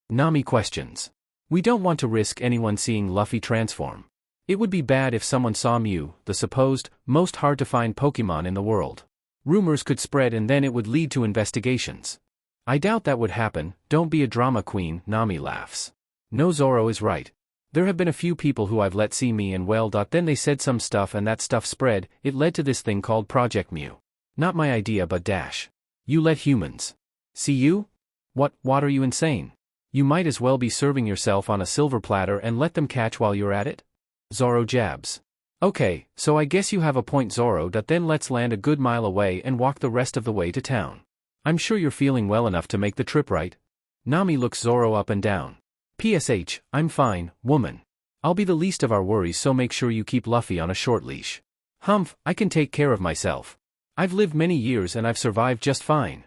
Nami questions. "We don't want to risk anyone seeing Luffy transform. It would be bad if someone saw Mew, the supposed, most hard-to-find Pokemon in the world. Rumors could spread and then it would lead to investigations." "I doubt that would happen, don't be a drama queen." Nami laughs. "No, Zoro is right. There have been a few people who I've let see me and well. Then they said some stuff and that stuff spread, it led to this thing called Project Mew. Not my idea but dash. You let humans see you?" What are you insane? You might as well be serving yourself on a silver platter and let them catch while you're at it? Zoro jabs. Okay, so I guess you have a point, Zoro. Then let's land a good mile away and walk the rest of the way to town. I'm sure you're feeling well enough to make the trip, right? Nami looks Zoro up and down. PSH, I'm fine, woman. I'll be the least of our worries, so make sure you keep Luffy on a short leash. Humph, I can take care of myself. I've lived many years and I've survived just fine.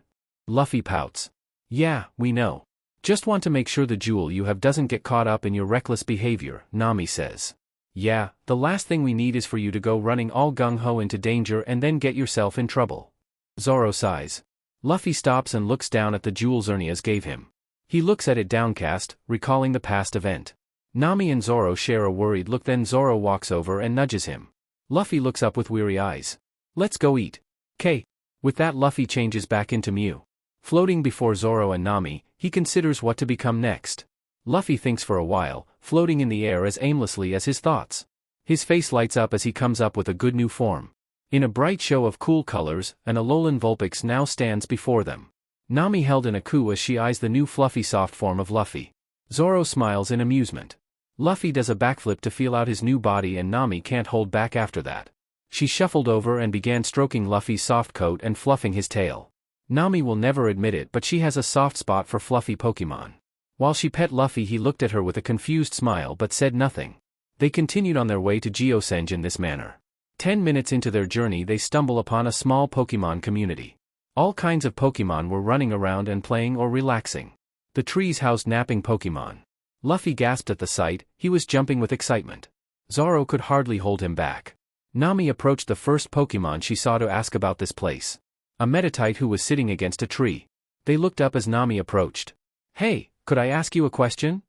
Luffy pouts. Yeah, we know. Just want to make sure the jewel you have doesn't get caught up in your reckless behavior, Nami says. Yeah, the last thing we need is for you to go running all gung-ho into danger and then get yourself in trouble. Zoro sighs. Luffy stops and looks down at the jewel Xerneas gave him. He looks at it downcast, recalling the past event. Nami and Zoro share a worried look, then Zoro walks over and nudges him. Luffy looks up with weary eyes. Let's go eat. K. With that, Luffy changes back into Mew. Floating before Zoro and Nami, he considers what to become next. Luffy thinks for a while, floating in the air as aimlessly as his thoughts. His face lights up as he comes up with a good new form. In a bright show of cool colors, an Alolan Vulpix now stands before them. Nami held in a coo as she eyes the new fluffy soft form of Luffy. Zoro smiles in amusement. Luffy does a backflip to feel out his new body and Nami can't hold back after that. She shuffled over and began stroking Luffy's soft coat and fluffing his tail. Nami will never admit it, but she has a soft spot for fluffy Pokemon. While she pet Luffy, he looked at her with a confused smile but said nothing. They continued on their way to Geosenj in this manner. 10 minutes into their journey, they stumble upon a small Pokemon community. All kinds of Pokemon were running around and playing or relaxing. The trees housed napping Pokemon. Luffy gasped at the sight, he was jumping with excitement. Zoro could hardly hold him back. Nami approached the first Pokemon she saw to ask about this place. A Metatite who was sitting against a tree. They looked up as Nami approached. Hey, could I ask you a question?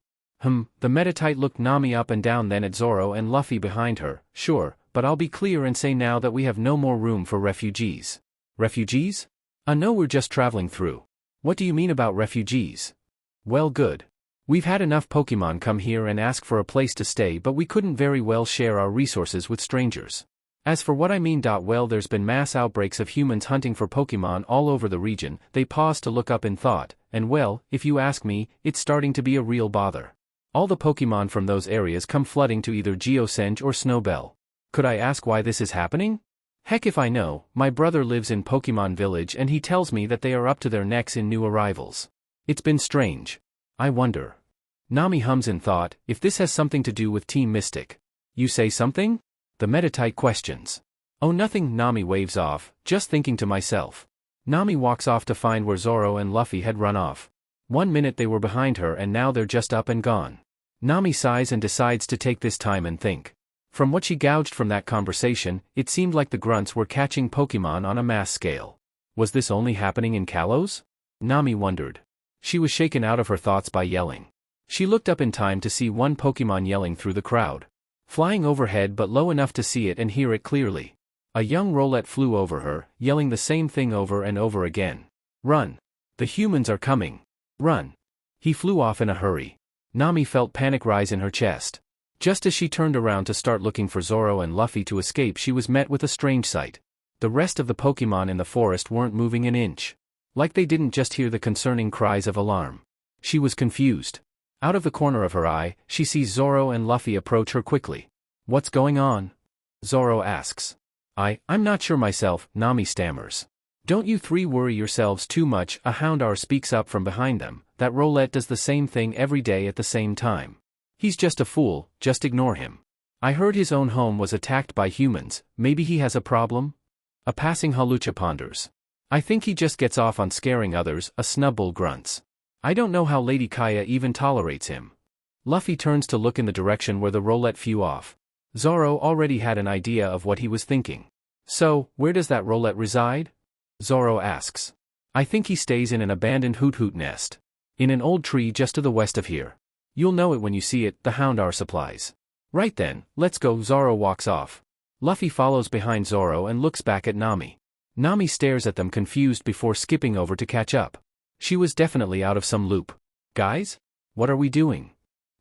The Metatite looked Nami up and down, then at Zoro and Luffy behind her. Sure, but I'll be clear and say now that we have no more room for refugees. Refugees? No, we're just traveling through. What do you mean about refugees? Well, good. We've had enough Pokemon come here and ask for a place to stay, but we couldn't very well share our resources with strangers. As for what I mean, well, there's been mass outbreaks of humans hunting for Pokemon all over the region. They paused to look up in thought, and well, if you ask me, it's starting to be a real bother. All the Pokemon from those areas come flooding to either Geosenj or Snowbell. Could I ask why this is happening? Heck if I know. My brother lives in Pokemon Village and he tells me that they are up to their necks in new arrivals. It's been strange. I wonder. Nami hums in thought, if this has something to do with Team Mystic. You say something? The Metatite questions. Oh, nothing, Nami waves off, just thinking to myself. Nami walks off to find where Zoro and Luffy had run off. 1 minute they were behind her and now they're just up and gone. Nami sighs and decides to take this time and think. From what she gauged from that conversation, it seemed like the grunts were catching Pokemon on a mass scale. Was this only happening in Kalos? Nami wondered. She was shaken out of her thoughts by yelling. She looked up in time to see one Pokemon yelling through the crowd. Flying overhead but low enough to see it and hear it clearly. A young Rowlet flew over her, yelling the same thing over and over again. Run! The humans are coming! Run! He flew off in a hurry. Nami felt panic rise in her chest. Just as she turned around to start looking for Zoro and Luffy to escape, she was met with a strange sight. The rest of the Pokemon in the forest weren't moving an inch. Like they didn't just hear the concerning cries of alarm. She was confused. Out of the corner of her eye, she sees Zoro and Luffy approach her quickly. What's going on? Zoro asks. I'm not sure myself, Nami stammers. Don't you three worry yourselves too much, a Houndour speaks up from behind them. That Rowlet does the same thing every day at the same time. He's just a fool, just ignore him. I heard his own home was attacked by humans, maybe he has a problem? A passing Halucha ponders. I think he just gets off on scaring others, a Snubbull grunts. I don't know how Lady Kaya even tolerates him. Luffy turns to look in the direction where the Rowlet flew off. Zoro already had an idea of what he was thinking. So, where does that Rowlet reside? Zoro asks. I think he stays in an abandoned hoot nest. In an old tree just to the west of here. You'll know it when you see it, the Houndour supplies. Right then, let's go. Zoro walks off. Luffy follows behind Zoro and looks back at Nami. Nami stares at them confused before skipping over to catch up. She was definitely out of some loop. Guys? What are we doing?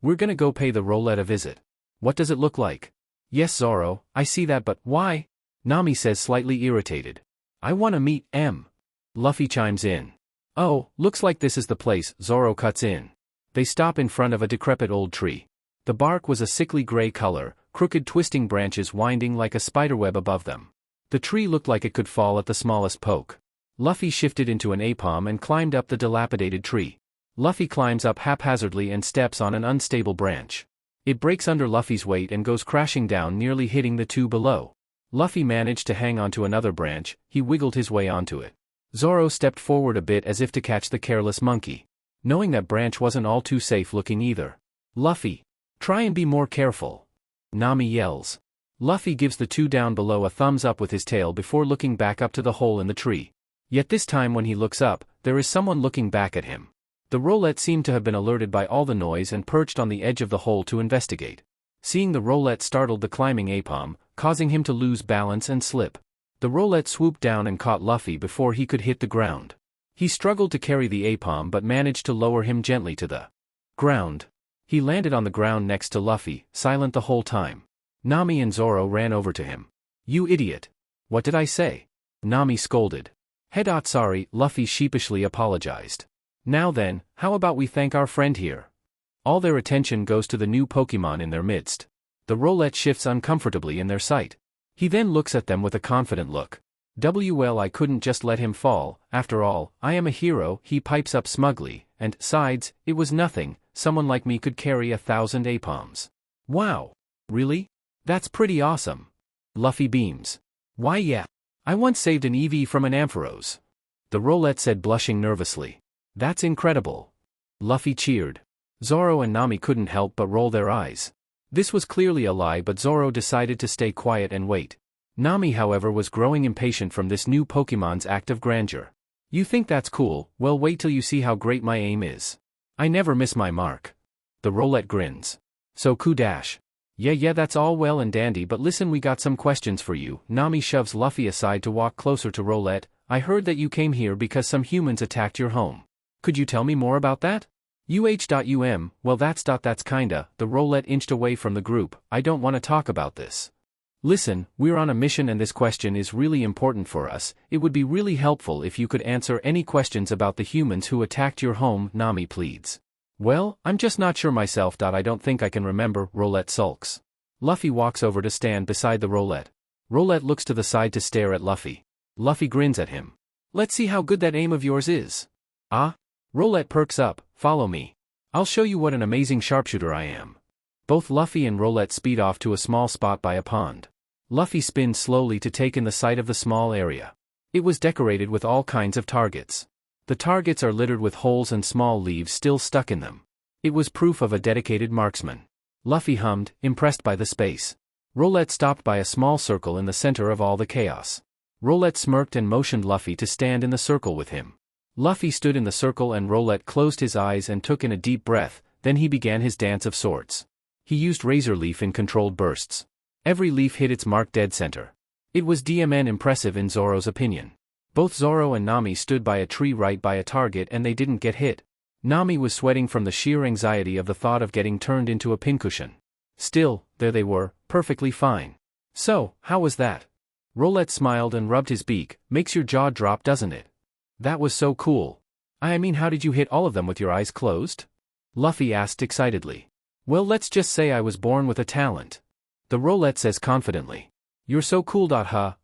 We're gonna go pay the Rowlet a visit. What does it look like? Yes, Zoro, I see that, but why? Nami says, slightly irritated. I wanna meet M. Luffy chimes in. Oh, looks like this is the place, Zoro cuts in. They stop in front of a decrepit old tree. The bark was a sickly gray color, crooked twisting branches winding like a spiderweb above them. The tree looked like it could fall at the smallest poke. Luffy shifted into an apalm and climbed up the dilapidated tree. Luffy climbs up haphazardly and steps on an unstable branch. It breaks under Luffy's weight and goes crashing down, nearly hitting the two below. Luffy managed to hang onto another branch. He wiggled his way onto it. Zoro stepped forward a bit as if to catch the careless monkey. Knowing that branch wasn't all too safe looking either. Luffy, try and be more careful. Nami yells. Luffy gives the two down below a thumbs up with his tail before looking back up to the hole in the tree. Yet this time when he looks up, there is someone looking back at him. The Rolette seemed to have been alerted by all the noise and perched on the edge of the hole to investigate. Seeing the Rolette startled the climbing apalm, causing him to lose balance and slip. The Rolette swooped down and caught Luffy before he could hit the ground. He struggled to carry the apalm but managed to lower him gently to the ground. He landed on the ground next to Luffy, silent the whole time. Nami and Zoro ran over to him. You idiot. What did I say? Nami scolded. Sorry, Luffy sheepishly apologized. Now then, how about we thank our friend here? All their attention goes to the new Pokemon in their midst. The Rolette shifts uncomfortably in their sight. He then looks at them with a confident look. Well, I couldn't just let him fall, after all, I am a hero, he pipes up smugly, and, sides, it was nothing, someone like me could carry 1,000 apalms. Wow. Really? That's pretty awesome. Luffy beams. Why yeah. I once saved an EV from an Ampharos. The Rolette said, blushing nervously. That's incredible. Luffy cheered. Zoro and Nami couldn't help but roll their eyes. This was clearly a lie, but Zoro decided to stay quiet and wait. Nami, however, was growing impatient from this new Pokemon's act of grandeur. You think that's cool? Well, wait till you see how great my aim is. I never miss my mark. The Rolette grins. So Dash. Yeah, that's all well and dandy, but listen, we got some questions for you. Nami shoves Luffy aside to walk closer to Rolette. I heard that you came here because some humans attacked your home. Could you tell me more about that? Well that's kinda. The Rolette inched away from the group. I don't want to talk about this. Listen, we're on a mission and this question is really important for us. It would be really helpful if you could answer any questions about the humans who attacked your home, Nami pleads. Well, I'm just not sure myself. I don't think I can remember, Rolette sulks. Luffy walks over to stand beside the Rolette. Rolette looks to the side to stare at Luffy. Luffy grins at him. Let's see how good that aim of yours is. Ah? Rolette perks up, follow me. I'll show you what an amazing sharpshooter I am. Both Luffy and Rolette speed off to a small spot by a pond. Luffy spins slowly to take in the sight of the small area. It was decorated with all kinds of targets. The targets are littered with holes and small leaves still stuck in them. It was proof of a dedicated marksman. Luffy hummed, impressed by the space. Rolette stopped by a small circle in the center of all the chaos. Rolette smirked and motioned Luffy to stand in the circle with him. Luffy stood in the circle and Rolette closed his eyes and took in a deep breath, then he began his dance of sorts. He used razor leaf in controlled bursts. Every leaf hit its mark dead center. It was DMN impressive in Zoro's opinion. Both Zoro and Nami stood by a tree right by a target and they didn't get hit. Nami was sweating from the sheer anxiety of the thought of getting turned into a pincushion. Still, there they were, perfectly fine. So, how was that? Rolette smiled and rubbed his beak. Makes your jaw drop, doesn't it? That was so cool. I mean, how did you hit all of them with your eyes closed? Luffy asked excitedly. Well, let's just say I was born with a talent. The Rolette says confidently. You're so cool.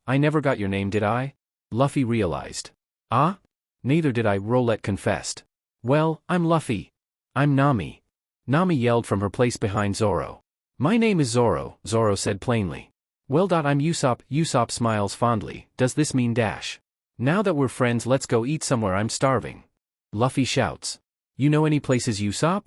I never got your name, did I? Luffy realized. Ah? Neither did I, Rolette confessed. Well, I'm Luffy. I'm Nami. Nami yelled from her place behind Zoro. My name is Zoro, Zoro said plainly. Well, I'm Usopp. Usopp smiles fondly. Does this mean dash? Now that we're friends, let's go eat somewhere, I'm starving. Luffy shouts. You know any places, Usopp?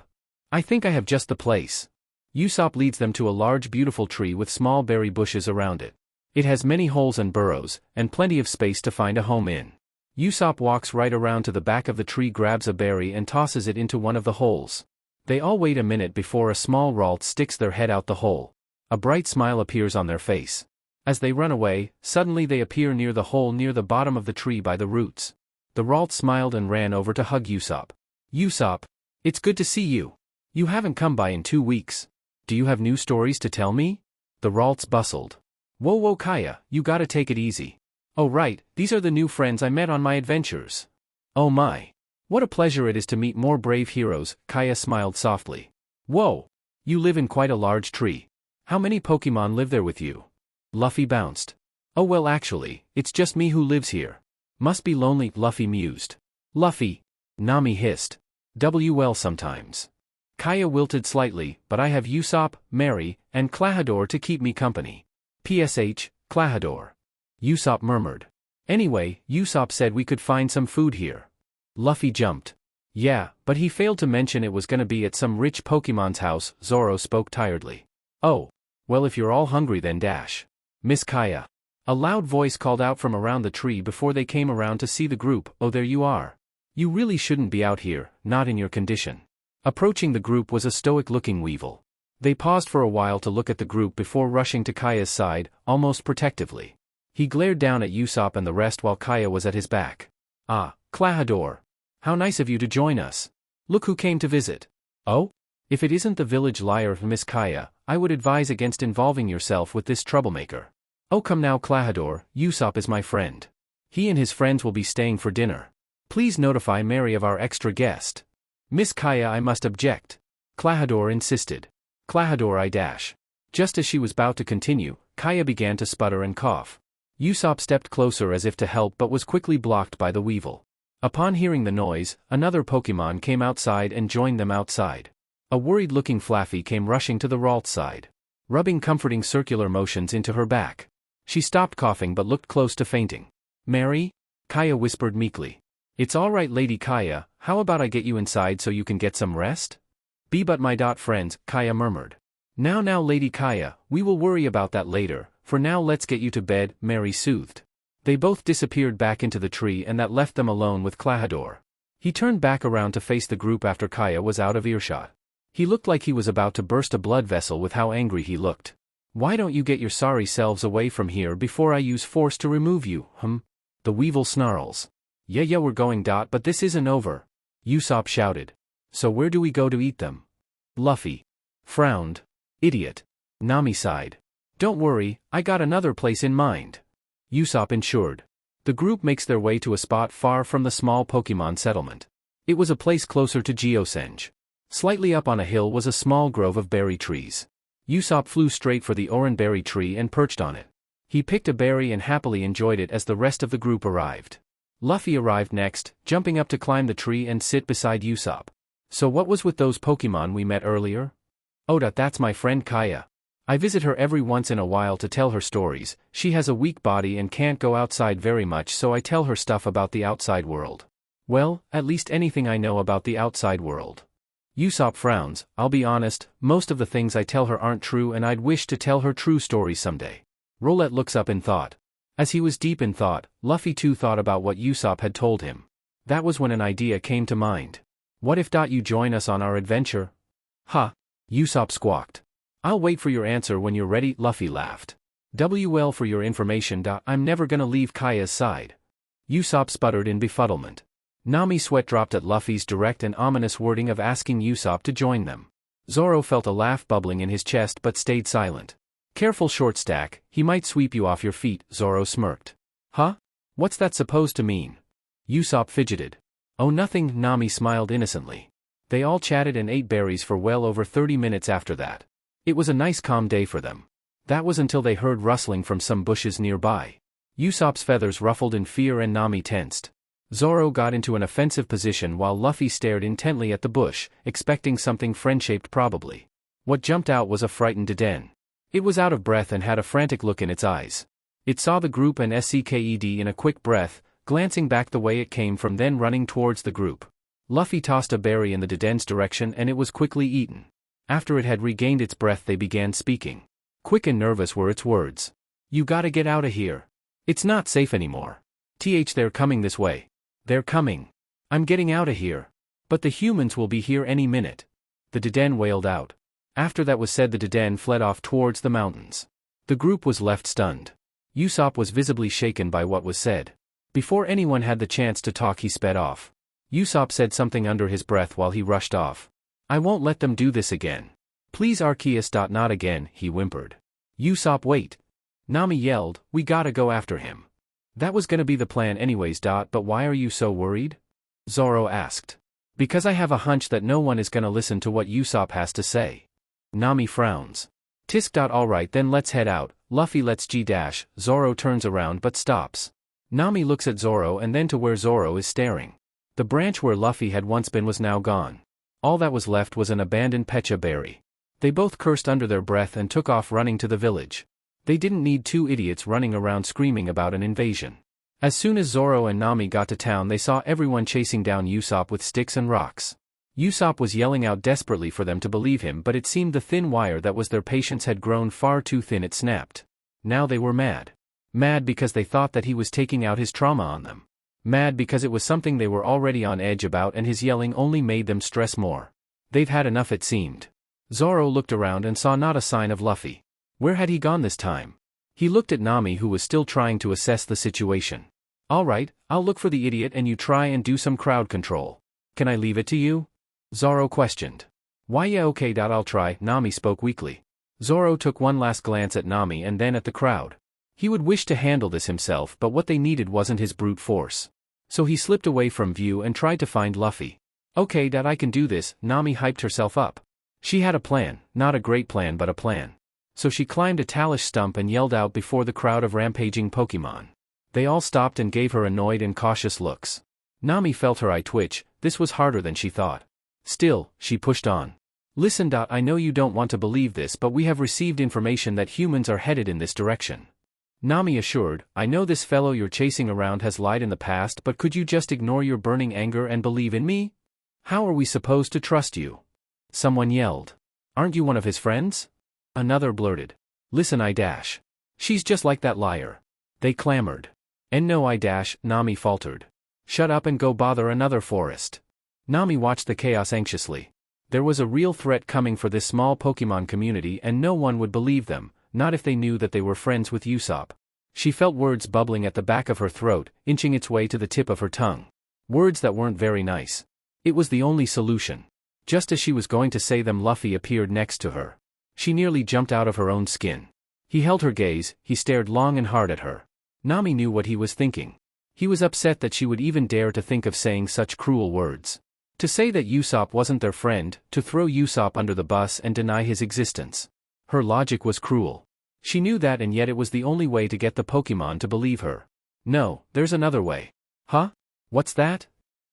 I think I have just the place. Usopp leads them to a large beautiful tree with small berry bushes around it. It has many holes and burrows, and plenty of space to find a home in. Usopp walks right around to the back of the tree, grabs a berry and tosses it into one of the holes. They all wait a minute before a small Ralt sticks their head out the hole. A bright smile appears on their face. As they run away, suddenly they appear near the hole near the bottom of the tree by the roots. The Ralt smiled and ran over to hug Usopp. Usopp, it's good to see you. You haven't come by in 2 weeks. Do you have new stories to tell me? The Ralts bustled. Whoa Kaya, you gotta take it easy. Oh right, these are the new friends I met on my adventures. Oh my. What a pleasure it is to meet more brave heroes, Kaya smiled softly. Whoa! You live in quite a large tree. How many Pokemon live there with you? Luffy bounced. Oh well actually, it's just me who lives here. Must be lonely, Luffy mused. Luffy! Nami hissed. Well sometimes. Kaya wilted slightly, but I have Usopp, Mary, and Klahadore to keep me company. PSH, Klahadore. Usopp murmured. Anyway, Usopp said we could find some food here. Luffy jumped. Yeah, but he failed to mention it was gonna be at some rich Pokemon's house, Zoro spoke tiredly. Oh. Well if you're all hungry then dash. Miss Kaya. A loud voice called out from around the tree before they came around to see the group. Oh there you are. You really shouldn't be out here, not in your condition. Approaching the group was a stoic-looking Weevil. They paused for a while to look at the group before rushing to Kaya's side, almost protectively. He glared down at Usopp and the rest while Kaya was at his back. Ah, Klahadore. How nice of you to join us. Look who came to visit. Oh? If it isn't the village liar Miss Kaya, I would advise against involving yourself with this troublemaker. Oh come now Klahadore, Usopp is my friend. He and his friends will be staying for dinner. Please notify Mary of our extra guest. Miss Kaya I must object. Klahadore insisted. Klahadore I dash. Just as she was about to continue, Kaya began to sputter and cough. Usopp stepped closer as if to help but was quickly blocked by the Weevil. Upon hearing the noise, another Pokemon came outside and joined them outside. A worried-looking Flaffy came rushing to the Ralt's side, rubbing comforting circular motions into her back. She stopped coughing but looked close to fainting. Mary? Kaya whispered meekly. It's all right Lady Kaya, how about I get you inside so you can get some rest? Be but my friends, Kaya murmured. Now Lady Kaya, we will worry about that later, for now let's get you to bed, Mary soothed. They both disappeared back into the tree and that left them alone with Klahadore. He turned back around to face the group after Kaya was out of earshot. He looked like he was about to burst a blood vessel with how angry he looked. Why don't you get your sorry selves away from here before I use force to remove you, The Weevil snarls. Yeah we're going but this isn't over. Usopp shouted. So where do we go to eat them? Luffy frowned. Idiot. Nami sighed. Don't worry, I got another place in mind. Usopp ensured. The group makes their way to a spot far from the small Pokemon settlement. It was a place closer to Geosenge. Slightly up on a hill was a small grove of berry trees. Usopp flew straight for the oranberry tree and perched on it. He picked a berry and happily enjoyed it as the rest of the group arrived. Luffy arrived next, jumping up to climb the tree and sit beside Usopp. So what was with those Pokemon we met earlier? Oh that's my friend Kaya. I visit her every once in a while to tell her stories. She has a weak body and can't go outside very much so I tell her stuff about the outside world. Well, at least anything I know about the outside world. Usopp frowns. I'll be honest, most of the things I tell her aren't true and I'd wish to tell her true stories someday. Rolette looks up in thought. As he was deep in thought, Luffy too thought about what Usopp had told him. That was when an idea came to mind. What if you join us on our adventure? Huh? Usopp squawked. I'll wait for your answer when you're ready, Luffy laughed. Well for your information, I'm never gonna leave Kaya's side. Usopp sputtered in befuddlement. Nami's sweat dropped at Luffy's direct and ominous wording of asking Usopp to join them. Zoro felt a laugh bubbling in his chest but stayed silent. Careful short stack, he might sweep you off your feet, Zoro smirked. Huh? What's that supposed to mean? Usopp fidgeted. Oh nothing, Nami smiled innocently. They all chatted and ate berries for well over 30 minutes after that. It was a nice calm day for them. That was until they heard rustling from some bushes nearby. Usopp's feathers ruffled in fear and Nami tensed. Zoro got into an offensive position while Luffy stared intently at the bush, expecting something friend-shaped probably. What jumped out was a frightened Deden. It was out of breath and had a frantic look in its eyes. It saw the group and sked in a quick breath, glancing back the way it came from then running towards the group. Luffy tossed a berry in the Deden's direction and it was quickly eaten. After it had regained its breath they began speaking. Quick and nervous were its words. You gotta get out of here. It's not safe anymore. They're coming this way. They're coming. I'm getting out of here. But the humans will be here any minute. The Deden wailed out. After that was said the Deden fled off towards the mountains. The group was left stunned. Usopp was visibly shaken by what was said. Before anyone had the chance to talk he sped off. Usopp said something under his breath while he rushed off. I won't let them do this again. Please Arceus. Not again, he whimpered. Usopp wait. Nami yelled, we gotta go after him. That was gonna be the plan anyways. But why are you so worried? Zoro asked. Because I have a hunch that no one is gonna listen to what Usopp has to say. Nami frowns. Tisk. Alright then let's head out, Luffy let's G-. Zoro turns around but stops. Nami looks at Zoro and then to where Zoro is staring. The branch where Luffy had once been was now gone. All that was left was an abandoned pecha berry. They both cursed under their breath and took off running to the village. They didn't need two idiots running around screaming about an invasion. As soon as Zoro and Nami got to town they saw everyone chasing down Usopp with sticks and rocks. Usopp was yelling out desperately for them to believe him, but it seemed the thin wire that was their patience had grown far too thin. It snapped. Now they were mad. Mad because they thought that he was taking out his trauma on them. Mad because it was something they were already on edge about and his yelling only made them stress more. They've had enough it seemed. Zoro looked around and saw not a sign of Luffy. Where had he gone this time? He looked at Nami who was still trying to assess the situation. Alright, I'll look for the idiot and you try and do some crowd control. Can I leave it to you? Zoro questioned. Why yeah okay. I'll try, Nami spoke weakly. Zoro took one last glance at Nami and then at the crowd. He would wish to handle this himself but what they needed wasn't his brute force. So he slipped away from view and tried to find Luffy. Okay I can do this, Nami hyped herself up. She had a plan, not a great plan but a plan. So she climbed a talus stump and yelled out before the crowd of rampaging Pokemon. They all stopped and gave her annoyed and cautious looks. Nami felt her eye twitch. This was harder than she thought. Still, she pushed on. Listen. I know you don't want to believe this but we have received information that humans are headed in this direction. Nami assured, I know this fellow you're chasing around has lied in the past but could you just ignore your burning anger and believe in me? How are we supposed to trust you? Someone yelled. Aren't you one of his friends? Another blurted. Listen she's just like that liar. They clamored. And no Nami faltered. Shut up and go bother another forest. Nami watched the chaos anxiously. There was a real threat coming for this small Pokemon community and no one would believe them, not if they knew that they were friends with Usopp. She felt words bubbling at the back of her throat, inching its way to the tip of her tongue. Words that weren't very nice. It was the only solution. Just as she was going to say them Luffy appeared next to her. She nearly jumped out of her own skin. He held her gaze, he stared long and hard at her. Nami knew what he was thinking. He was upset that she would even dare to think of saying such cruel words. To say that Usopp wasn't their friend, to throw Usopp under the bus and deny his existence. Her logic was cruel. She knew that and yet it was the only way to get the Pokemon to believe her. No, there's another way. Huh? What's that?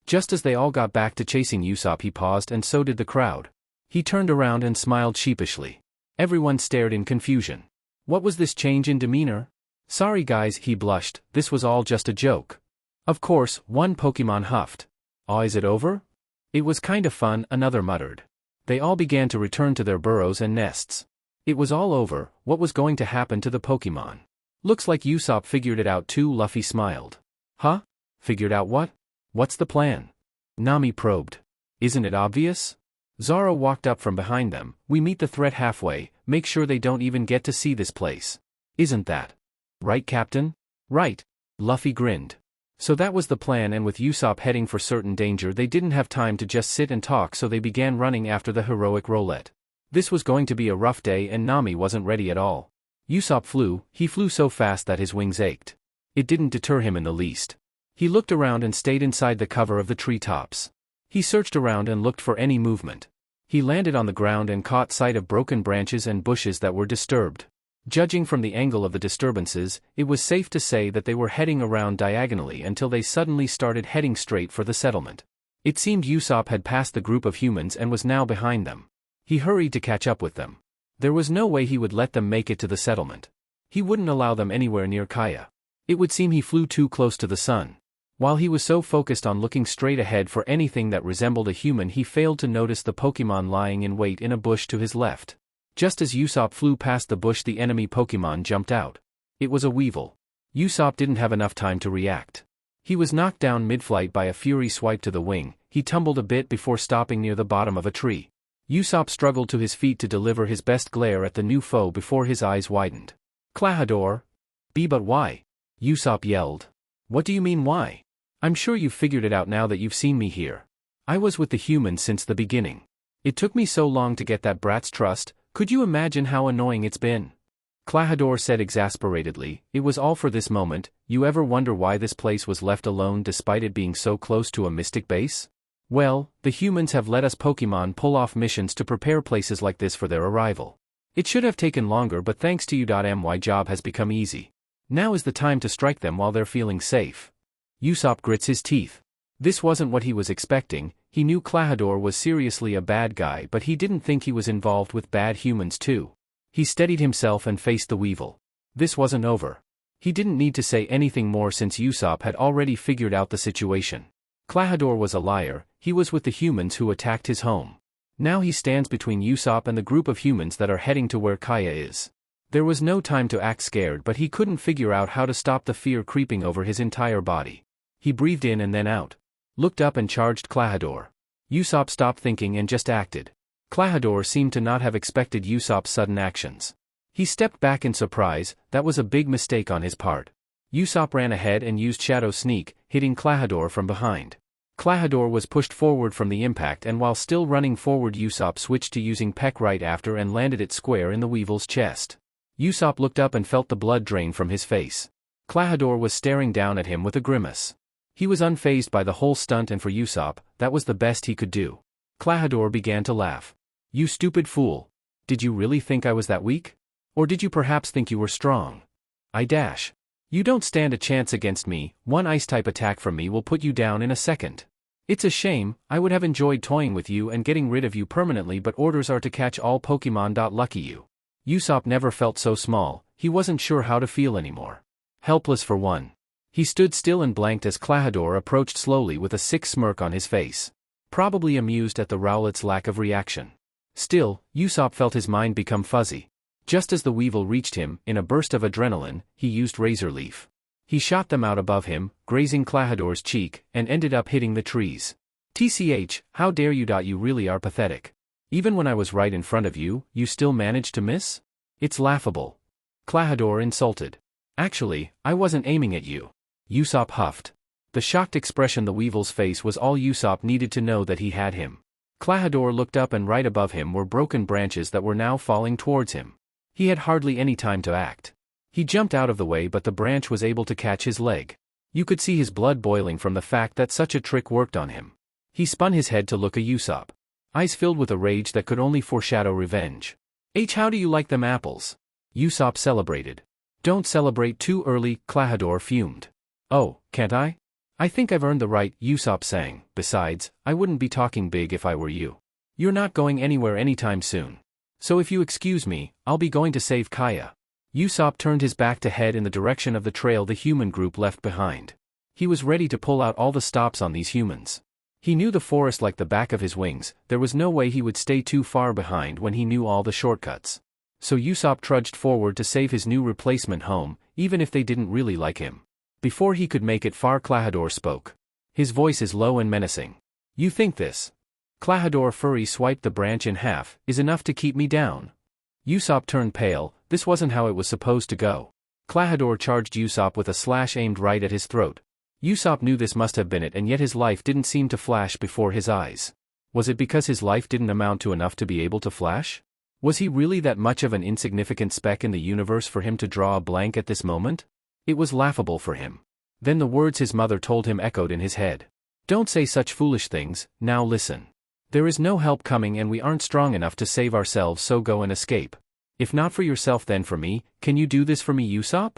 Just as they all got back to chasing Usopp he paused and so did the crowd. He turned around and smiled sheepishly. Everyone stared in confusion. What was this change in demeanor? Sorry guys, he blushed, this was all just a joke. Of course, one Pokemon huffed. Aw, is it over? It was kinda fun, another muttered. They all began to return to their burrows and nests. It was all over, what was going to happen to the Pokemon? Looks like Usopp figured it out too, Luffy smiled. Huh? Figured out what? What's the plan? Nami probed. Isn't it obvious? Zoro walked up from behind them. We meet the threat halfway, make sure they don't even get to see this place. Isn't that right, Captain? Right. Luffy grinned. So that was the plan, and with Usopp heading for certain danger they didn't have time to just sit and talk, so they began running after the heroic Rowlet. This was going to be a rough day and Nami wasn't ready at all. Usopp flew, he flew so fast that his wings ached. It didn't deter him in the least. He looked around and stayed inside the cover of the treetops. He searched around and looked for any movement. He landed on the ground and caught sight of broken branches and bushes that were disturbed. Judging from the angle of the disturbances, it was safe to say that they were heading around diagonally until they suddenly started heading straight for the settlement. It seemed Usopp had passed the group of humans and was now behind them. He hurried to catch up with them. There was no way he would let them make it to the settlement. He wouldn't allow them anywhere near Kaya. It would seem he flew too close to the sun. While he was so focused on looking straight ahead for anything that resembled a human, he failed to notice the Pokemon lying in wait in a bush to his left. Just as Usopp flew past the bush, the enemy Pokemon jumped out. It was a Weevil. Usopp didn't have enough time to react. He was knocked down mid-flight by a Fury swipe to the wing. He tumbled a bit before stopping near the bottom of a tree. Usopp struggled to his feet to deliver his best glare at the new foe before his eyes widened. Clahador? But why? Usopp yelled. What do you mean why? I'm sure you've figured it out now that you've seen me here. I was with the humans since the beginning. It took me so long to get that brat's trust, could you imagine how annoying it's been? Klahadore said exasperatedly, it was all for this moment. You ever wonder why this place was left alone despite it being so close to a mystic base? Well, the humans have let us Pokemon pull off missions to prepare places like this for their arrival. It should have taken longer, but thanks to you, my job has become easy. Now is the time to strike them while they're feeling safe. Usopp grits his teeth. This wasn't what he was expecting. He knew Klahadore was seriously a bad guy, but he didn't think he was involved with bad humans too. He steadied himself and faced the Weevil. This wasn't over. He didn't need to say anything more since Usopp had already figured out the situation. Klahadore was a liar. He was with the humans who attacked his home. Now he stands between Usopp and the group of humans that are heading to where Kaya is. There was no time to act scared, but he couldn't figure out how to stop the fear creeping over his entire body. He breathed in and then out. Looked up and charged Klahadore. Usopp stopped thinking and just acted. Klahadore seemed to not have expected Usopp's sudden actions. He stepped back in surprise. That was a big mistake on his part. Usopp ran ahead and used Shadow Sneak, hitting Klahadore from behind. Klahadore was pushed forward from the impact, and while still running forward, Usopp switched to using Peck right after and landed it square in the Weevil's chest. Usopp looked up and felt the blood drain from his face. Klahadore was staring down at him with a grimace. He was unfazed by the whole stunt, and for Usopp, that was the best he could do. Klahadore began to laugh. You stupid fool. Did you really think I was that weak? Or did you perhaps think you were strong? You don't stand a chance against me. One ice-type attack from me will put you down in a second. It's a shame. I would have enjoyed toying with you and getting rid of you permanently, but orders are to catch all Pokemon. Lucky you. Usopp never felt so small. He wasn't sure how to feel anymore. Helpless for one. He stood still and blanked as Klahadore approached slowly with a sick smirk on his face. Probably amused at the Rowlet's lack of reaction. Still, Usopp felt his mind become fuzzy. Just as the Weevil reached him, in a burst of adrenaline, he used Razor Leaf. He shot them out above him, grazing Klahadore's cheek, and ended up hitting the trees. TCH, how dare you! You really are pathetic. Even when I was right in front of you, you still managed to miss? It's laughable. Klahadore insulted. Actually, I wasn't aiming at you. Usopp huffed. The shocked expression on the Weevil's face was all Usopp needed to know that he had him. Klahadore looked up, and right above him were broken branches that were now falling towards him. He had hardly any time to act. He jumped out of the way, but the branch was able to catch his leg. You could see his blood boiling from the fact that such a trick worked on him. He spun his head to look at Usopp. Eyes filled with a rage that could only foreshadow revenge. How do you like them apples? Usopp celebrated. Don't celebrate too early, Klahadore fumed. Oh, can't I? I think I've earned the right, Usopp sang. Besides, I wouldn't be talking big if I were you. You're not going anywhere anytime soon. So if you excuse me, I'll be going to save Kaya. Usopp turned his back to head in the direction of the trail the human group left behind. He was ready to pull out all the stops on these humans. He knew the forest like the back of his wings. There was no way he would stay too far behind when he knew all the shortcuts. So Usopp trudged forward to save his new replacement home, even if they didn't really like him. Before he could make it far, Klahadore spoke. His voice is low and menacing. You think this? Klahadore furry swiped the branch in half, is enough to keep me down? Usopp turned pale. This wasn't how it was supposed to go. Klahadore charged Usopp with a slash aimed right at his throat. Usopp knew this must have been it, and yet his life didn't seem to flash before his eyes. Was it because his life didn't amount to enough to be able to flash? Was he really that much of an insignificant speck in the universe for him to draw a blank at this moment? It was laughable for him. Then the words his mother told him echoed in his head. Don't say such foolish things. Now listen. There is no help coming, and we aren't strong enough to save ourselves, so go and escape. If not for yourself, then for me. Can you do this for me, Usopp?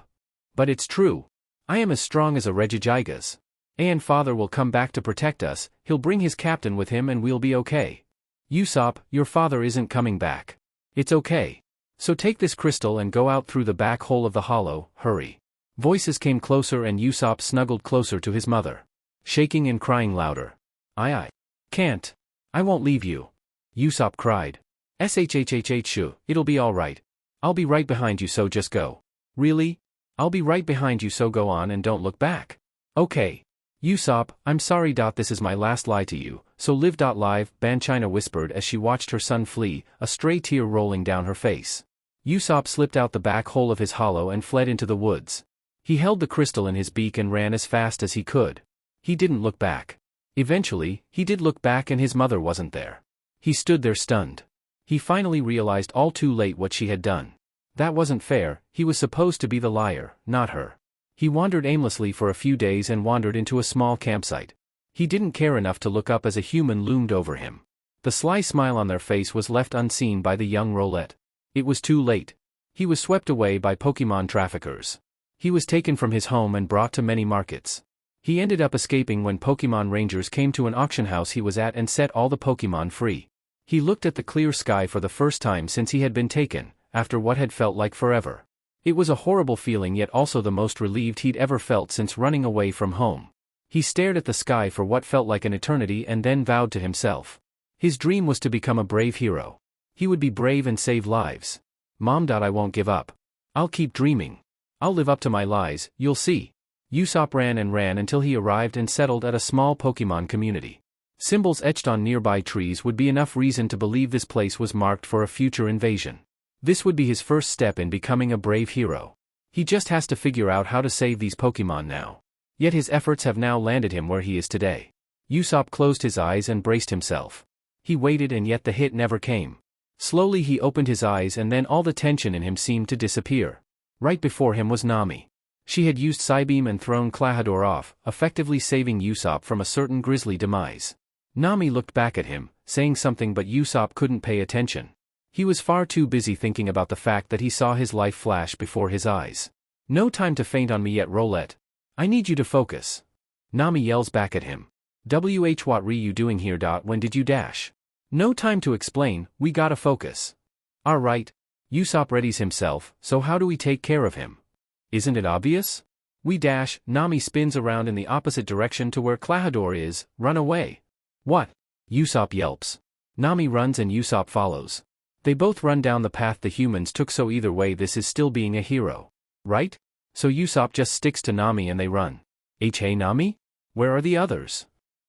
But it's true. I am as strong as a Regigigas. And father will come back to protect us. He'll bring his captain with him and we'll be okay. Usopp, your father isn't coming back. It's okay. So take this crystal and go out through the back hole of the hollow. Hurry. Voices came closer, and Usopp snuggled closer to his mother. Shaking and crying louder. I can't. I won't leave you. Usopp cried. Shhhhh, it'll be alright. I'll be right behind you, so just go. Really? I'll be right behind you, so go on and don't look back. Okay. Usopp, I'm sorry. This is my last lie to you, so live. Live, Banchina whispered as she watched her son flee, a stray tear rolling down her face. Usopp slipped out the back hole of his hollow and fled into the woods. He held the crystal in his beak and ran as fast as he could. He didn't look back. Eventually, he did look back, and his mother wasn't there. He stood there stunned. He finally realized all too late what she had done. That wasn't fair, he was supposed to be the liar, not her. He wandered aimlessly for a few days and wandered into a small campsite. He didn't care enough to look up as a human loomed over him. The sly smile on their face was left unseen by the young Roulette. It was too late. He was swept away by Pokemon traffickers. He was taken from his home and brought to many markets. He ended up escaping when Pokemon Rangers came to an auction house he was at and set all the Pokemon free. He looked at the clear sky for the first time since he had been taken, after what had felt like forever. It was a horrible feeling, yet also the most relieved he'd ever felt since running away from home. He stared at the sky for what felt like an eternity and then vowed to himself. His dream was to become a brave hero. He would be brave and save lives. Mom. I won't give up. I'll keep dreaming. I'll live up to my lies, you'll see. Usopp ran and ran until he arrived and settled at a small Pokemon community. Symbols etched on nearby trees would be enough reason to believe this place was marked for a future invasion. This would be his first step in becoming a brave hero. He just has to figure out how to save these Pokemon now. Yet his efforts have now landed him where he is today. Usopp closed his eyes and braced himself. He waited and yet the hit never came. Slowly he opened his eyes and then all the tension in him seemed to disappear. Right before him was Nami. She had used Psybeam and thrown Clahador off, effectively saving Usopp from a certain grisly demise. Nami looked back at him, saying something, but Usopp couldn't pay attention. He was far too busy thinking about the fact that he saw his life flash before his eyes. No time to faint on me yet, Roulette. I need you to focus. Nami yells back at him. What re you doing here? When did you dash? No time to explain, we gotta focus. Alright. Usopp readies himself, so how do we take care of him? Isn't it obvious? We dash. Nami spins around in the opposite direction to where Clahador is. Run away. What? Usopp yelps. Nami runs and Usopp follows. They both run down the path the humans took, so either way this is still being a hero. Right? So Usopp just sticks to Nami and they run. Hey Nami? Where are the others?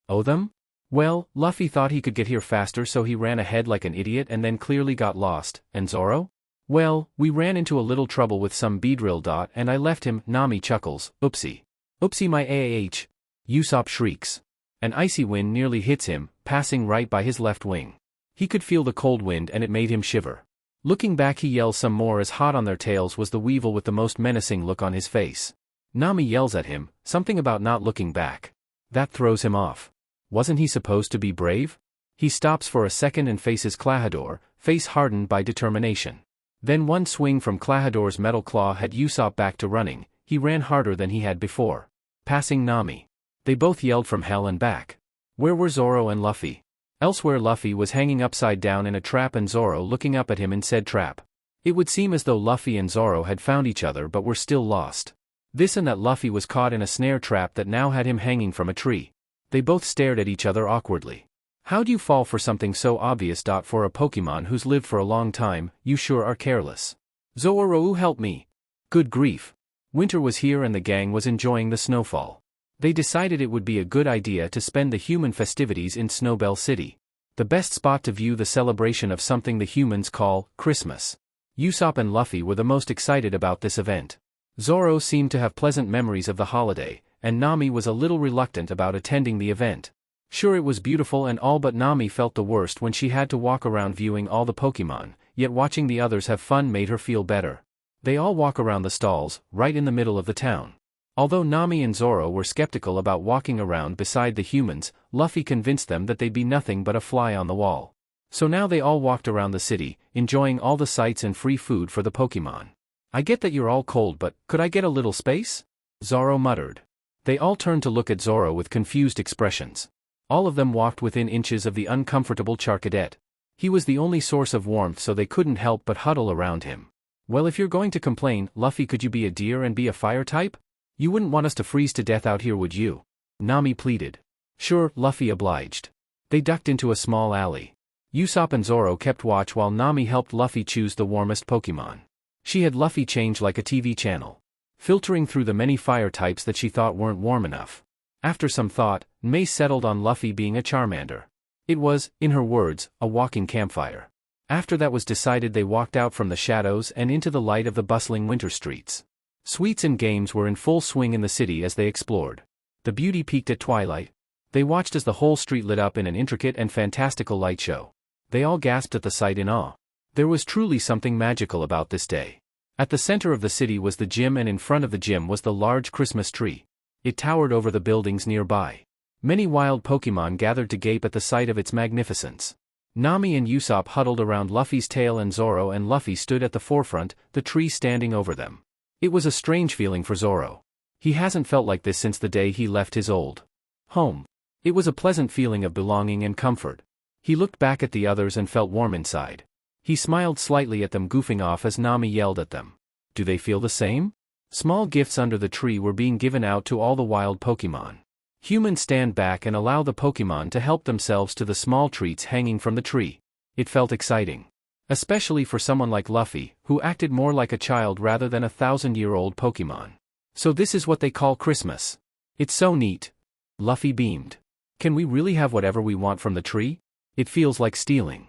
Oh them? Well, Luffy thought he could get here faster so he ran ahead like an idiot and then clearly got lost. And Zoro? Well, we ran into a little trouble with some beedrill. And I left him. Nami chuckles. Oopsie. Oopsie my AAH. Usopp shrieks. An icy wind nearly hits him, passing right by his left wing. He could feel the cold wind and it made him shiver. Looking back he yells some more as hot on their tails was the Weevil with the most menacing look on his face. Nami yells at him, something about not looking back. That throws him off. Wasn't he supposed to be brave? He stops for a second and faces Clahador, face hardened by determination. Then one swing from Clahador's metal claw had Usopp back to running. He ran harder than he had before. Passing Nami. They both yelled from hell and back. Where were Zoro and Luffy? Elsewhere Luffy was hanging upside down in a trap and Zoro looking up at him in said trap. It would seem as though Luffy and Zoro had found each other but were still lost. This and that Luffy was caught in a snare trap that now had him hanging from a tree. They both stared at each other awkwardly. How'd you fall for something so obvious? For a Pokemon who's lived for a long time, you sure are careless. Zoro, help me. Good grief. Winter was here and the gang was enjoying the snowfall. They decided it would be a good idea to spend the human festivities in Snowbell City. The best spot to view the celebration of something the humans call Christmas. Usopp and Luffy were the most excited about this event. Zoro seemed to have pleasant memories of the holiday, and Nami was a little reluctant about attending the event. Sure, it was beautiful and all, but Nami felt the worst when she had to walk around viewing all the Pokemon, yet watching the others have fun made her feel better. They all walk around the stalls, right in the middle of the town. Although Nami and Zoro were skeptical about walking around beside the humans, Luffy convinced them that they'd be nothing but a fly on the wall. So now they all walked around the city, enjoying all the sights and free food for the Pokemon. I get that you're all cold, but could I get a little space? Zoro muttered. They all turned to look at Zoro with confused expressions. All of them walked within inches of the uncomfortable Charcadet. He was the only source of warmth, so they couldn't help but huddle around him. Well, if you're going to complain, Luffy, could you be a deer and be a fire type? You wouldn't want us to freeze to death out here, would you? Nami pleaded. Sure, Luffy obliged. They ducked into a small alley. Usopp and Zoro kept watch while Nami helped Luffy choose the warmest Pokemon. She had Luffy change like a TV channel, filtering through the many fire types that she thought weren't warm enough. After some thought, May settled on Luffy being a Charmander. It was, in her words, a walking campfire. After that was decided, they walked out from the shadows and into the light of the bustling winter streets. Sweets and games were in full swing in the city as they explored. The beauty peaked at twilight. They watched as the whole street lit up in an intricate and fantastical light show. They all gasped at the sight in awe. There was truly something magical about this day. At the center of the city was the gym, and in front of the gym was the large Christmas tree. It towered over the buildings nearby. Many wild Pokemon gathered to gape at the sight of its magnificence. Nami and Usopp huddled around Luffy's tail, and Zoro and Luffy stood at the forefront, the tree standing over them. It was a strange feeling for Zoro. He hasn't felt like this since the day he left his old home. It was a pleasant feeling of belonging and comfort. He looked back at the others and felt warm inside. He smiled slightly at them, goofing off as Nami yelled at them. Do they feel the same? Small gifts under the tree were being given out to all the wild Pokemon. Humans stand back and allow the Pokemon to help themselves to the small treats hanging from the tree. It felt exciting. Especially for someone like Luffy, who acted more like a child rather than a 1,000-year-old Pokemon. So this is what they call Christmas. It's so neat. Luffy beamed. Can we really have whatever we want from the tree? It feels like stealing.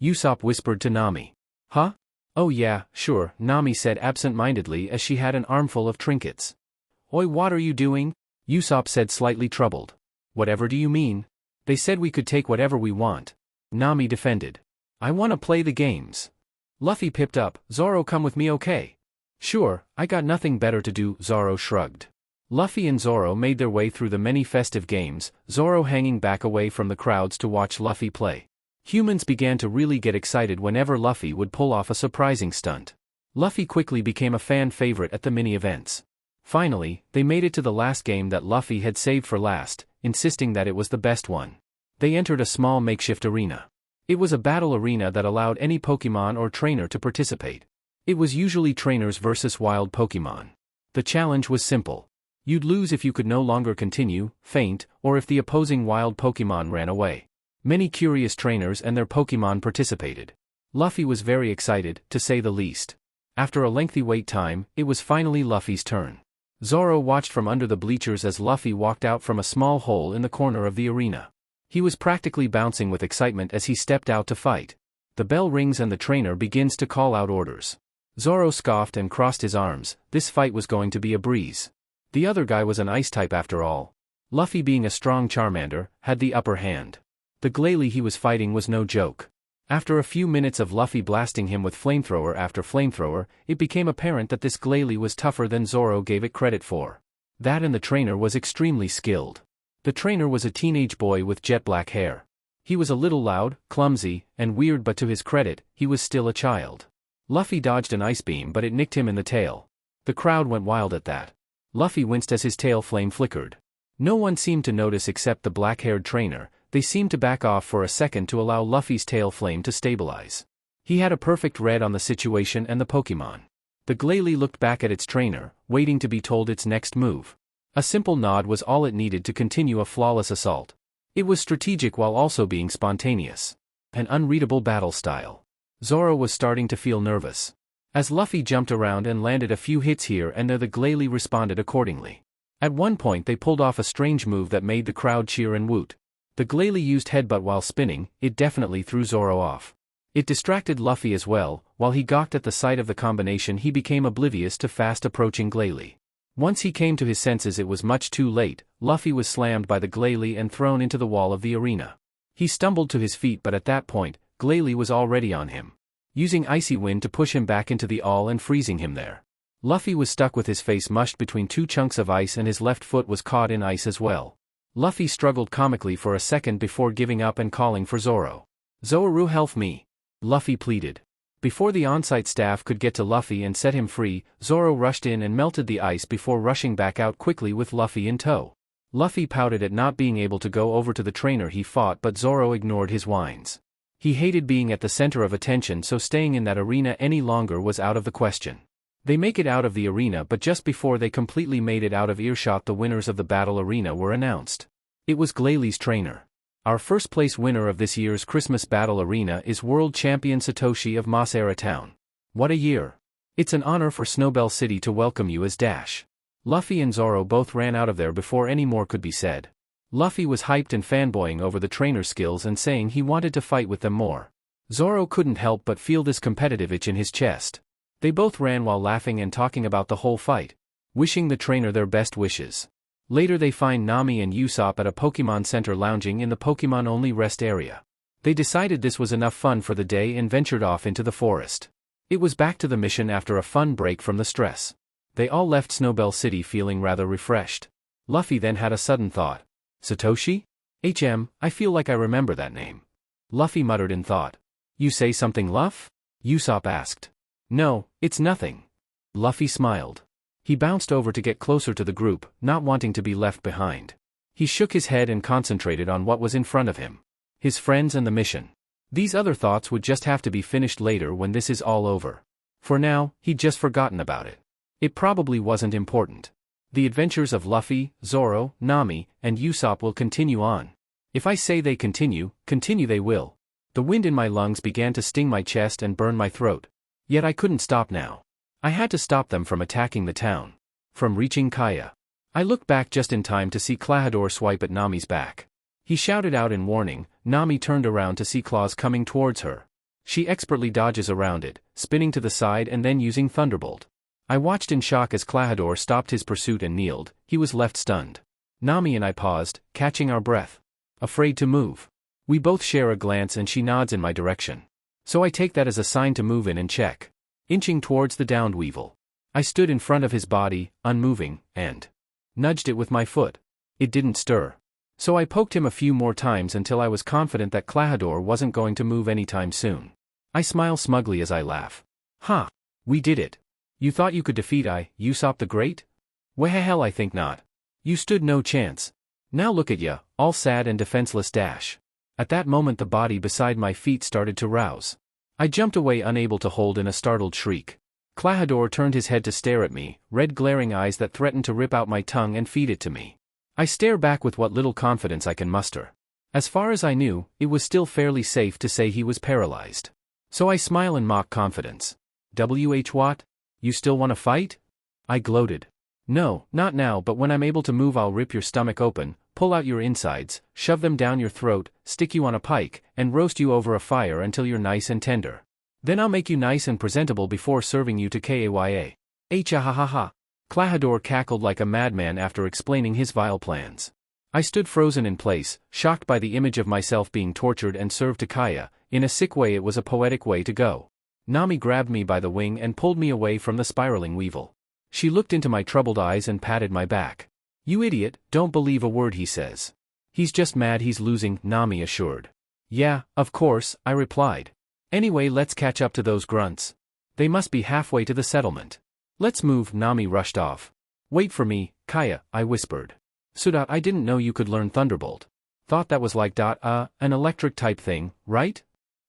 Usopp whispered to Nami. Huh? Oh yeah, sure, Nami said absent-mindedly as she had an armful of trinkets. Oi, what are you doing? Usopp said, slightly troubled. Whatever do you mean? They said we could take whatever we want. Nami defended. I want to play the games. Luffy pipped up. Zoro, come with me, okay? Sure, I got nothing better to do, Zoro shrugged. Luffy and Zoro made their way through the many festive games, Zoro hanging back away from the crowds to watch Luffy play. Humans began to really get excited whenever Luffy would pull off a surprising stunt. Luffy quickly became a fan favorite at the mini-events. Finally, they made it to the last game that Luffy had saved for last, insisting that it was the best one. They entered a small makeshift arena. It was a battle arena that allowed any Pokemon or trainer to participate. It was usually trainers versus wild Pokemon. The challenge was simple. You'd lose if you could no longer continue, faint, or if the opposing wild Pokemon ran away. Many curious trainers and their Pokemon participated. Luffy was very excited, to say the least. After a lengthy wait time, it was finally Luffy's turn. Zoro watched from under the bleachers as Luffy walked out from a small hole in the corner of the arena. He was practically bouncing with excitement as he stepped out to fight. The bell rings and the trainer begins to call out orders. Zoro scoffed and crossed his arms. This fight was going to be a breeze. The other guy was an ice type after all. Luffy, being a strong Charmander, had the upper hand. The Glalie he was fighting was no joke. After a few minutes of Luffy blasting him with flamethrower after flamethrower, it became apparent that this Glalie was tougher than Zoro gave it credit for. That, and the trainer was extremely skilled. The trainer was a teenage boy with jet black hair. He was a little loud, clumsy, and weird, but to his credit, he was still a child. Luffy dodged an ice beam, but it nicked him in the tail. The crowd went wild at that. Luffy winced as his tail flame flickered. No one seemed to notice except the black-haired trainer. They seemed to back off for a second to allow Luffy's tail flame to stabilize. He had a perfect read on the situation and the Pokemon. The Glalie looked back at its trainer, waiting to be told its next move. A simple nod was all it needed to continue a flawless assault. It was strategic while also being spontaneous. An unreadable battle style. Zoro was starting to feel nervous. As Luffy jumped around and landed a few hits here and there, the Glalie responded accordingly. At one point they pulled off a strange move that made the crowd cheer and woot. The Glalie used headbutt while spinning. It definitely threw Zoro off. It distracted Luffy as well. While he gawked at the sight of the combination, he became oblivious to fast-approaching Glalie. Once he came to his senses, it was much too late. Luffy was slammed by the Glalie and thrown into the wall of the arena. He stumbled to his feet, but at that point, Glalie was already on him, using icy wind to push him back into the all and freezing him there. Luffy was stuck with his face mushed between two chunks of ice, and his left foot was caught in ice as well. Luffy struggled comically for a second before giving up and calling for Zoro. "Zoro, help me," Luffy pleaded. Before the on-site staff could get to Luffy and set him free, Zoro rushed in and melted the ice before rushing back out quickly with Luffy in tow. Luffy pouted at not being able to go over to the trainer he fought, but Zoro ignored his whines. He hated being at the center of attention, so staying in that arena any longer was out of the question. They make it out of the arena, but just before they completely made it out of earshot, the winners of the battle arena were announced. It was Glalie's trainer. Our first place winner of this year's Christmas battle arena is World Champion Satoshi of Mossera Town. What a year! It's an honor for Snowbell City to welcome you as Dash. Luffy and Zoro both ran out of there before any more could be said. Luffy was hyped and fanboying over the trainer's skills and saying he wanted to fight with them more. Zoro couldn't help but feel this competitive itch in his chest. They both ran while laughing and talking about the whole fight, wishing the trainer their best wishes. Later they find Nami and Usopp at a Pokemon Center lounging in the Pokemon-only rest area. They decided this was enough fun for the day and ventured off into the forest. It was back to the mission after a fun break from the stress. They all left Snowbell City feeling rather refreshed. Luffy then had a sudden thought. Satoshi? I feel like I remember that name. Luffy muttered in thought. You say something, Luff? Usopp asked. No, it's nothing. Luffy smiled. He bounced over to get closer to the group, not wanting to be left behind. He shook his head and concentrated on what was in front of him. His friends and the mission. These other thoughts would just have to be finished later when this is all over. For now, he'd just forgotten about it. It probably wasn't important. The adventures of Luffy, Zoro, Nami, and Usopp will continue on. If I say they continue they will. The wind in my lungs began to sting my chest and burn my throat. Yet I couldn't stop now. I had to stop them from attacking the town. From reaching Kaya. I looked back just in time to see Klahadore swipe at Nami's back. He shouted out in warning. Nami turned around to see claws coming towards her. She expertly dodges around it, spinning to the side and then using Thunderbolt. I watched in shock as Klahadore stopped his pursuit and kneeled. He was left stunned. Nami and I paused, catching our breath. Afraid to move. We both share a glance and she nods in my direction. So I take that as a sign to move in and check. Inching towards the downed weevil. I stood in front of his body, unmoving, and nudged it with my foot. It didn't stir. So I poked him a few more times until I was confident that Klahadore wasn't going to move anytime soon. I smile smugly as I laugh. Ha! We did it. You thought you could defeat Usopp the Great? Well, I think not. You stood no chance. Now look at ya, all sad and defenseless dash. At that moment the body beside my feet started to rouse. I jumped away unable to hold in a startled shriek. Klahadore turned his head to stare at me, red glaring eyes that threatened to rip out my tongue and feed it to me. I stare back with what little confidence I can muster. As far as I knew, it was still fairly safe to say he was paralyzed. So I smile in mock confidence. What? You still want to fight? I gloated. No, not now, but when I'm able to move I'll rip your stomach open, pull out your insides, shove them down your throat, stick you on a pike, and roast you over a fire until you're nice and tender. Then I'll make you nice and presentable before serving you to Kaya. Ha. Klahadore cackled like a madman after explaining his vile plans. I stood frozen in place, shocked by the image of myself being tortured and served to Kaya. In a sick way it was a poetic way to go. Nami grabbed me by the wing and pulled me away from the spiraling weevil. She looked into my troubled eyes and patted my back. You idiot, don't believe a word he says. He's just mad he's losing, Nami assured. Yeah, of course, I replied. Anyway, let's catch up to those grunts. They must be halfway to the settlement. Let's move, Nami rushed off. Wait for me, Kaya, I whispered. So I didn't know you could learn Thunderbolt. Thought that was like an electric type thing, right?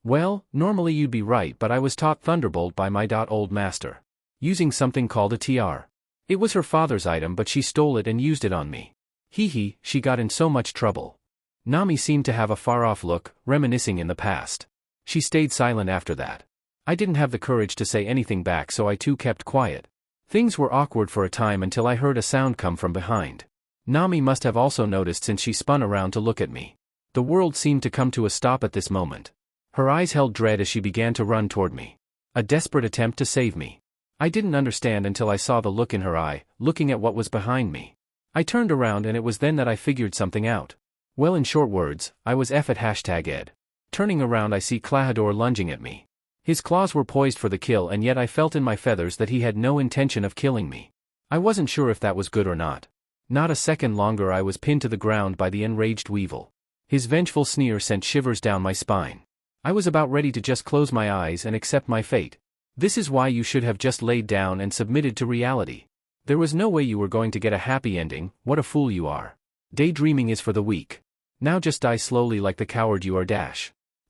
Well, normally you'd be right, but I was taught Thunderbolt by my old master. Using something called a TR. It was her father's item but she stole it and used it on me. She got in so much trouble. Nami seemed to have a far-off look, reminiscing in the past. She stayed silent after that. I didn't have the courage to say anything back so I too kept quiet. Things were awkward for a time until I heard a sound come from behind. Nami must have also noticed since she spun around to look at me. The world seemed to come to a stop at this moment. Her eyes held dread as she began to run toward me. A desperate attempt to save me. I didn't understand until I saw the look in her eye, looking at what was behind me. I turned around and it was then that I figured something out. Well, in short words, I was F at #Ed. Turning around I see Klahadore lunging at me. His claws were poised for the kill and yet I felt in my feathers that he had no intention of killing me. I wasn't sure if that was good or not. Not a second longer I was pinned to the ground by the enraged weevil. His vengeful sneer sent shivers down my spine. I was about ready to just close my eyes and accept my fate. This is why you should have just laid down and submitted to reality. There was no way you were going to get a happy ending. What a fool you are. Daydreaming is for the weak. Now just die slowly like the coward you are.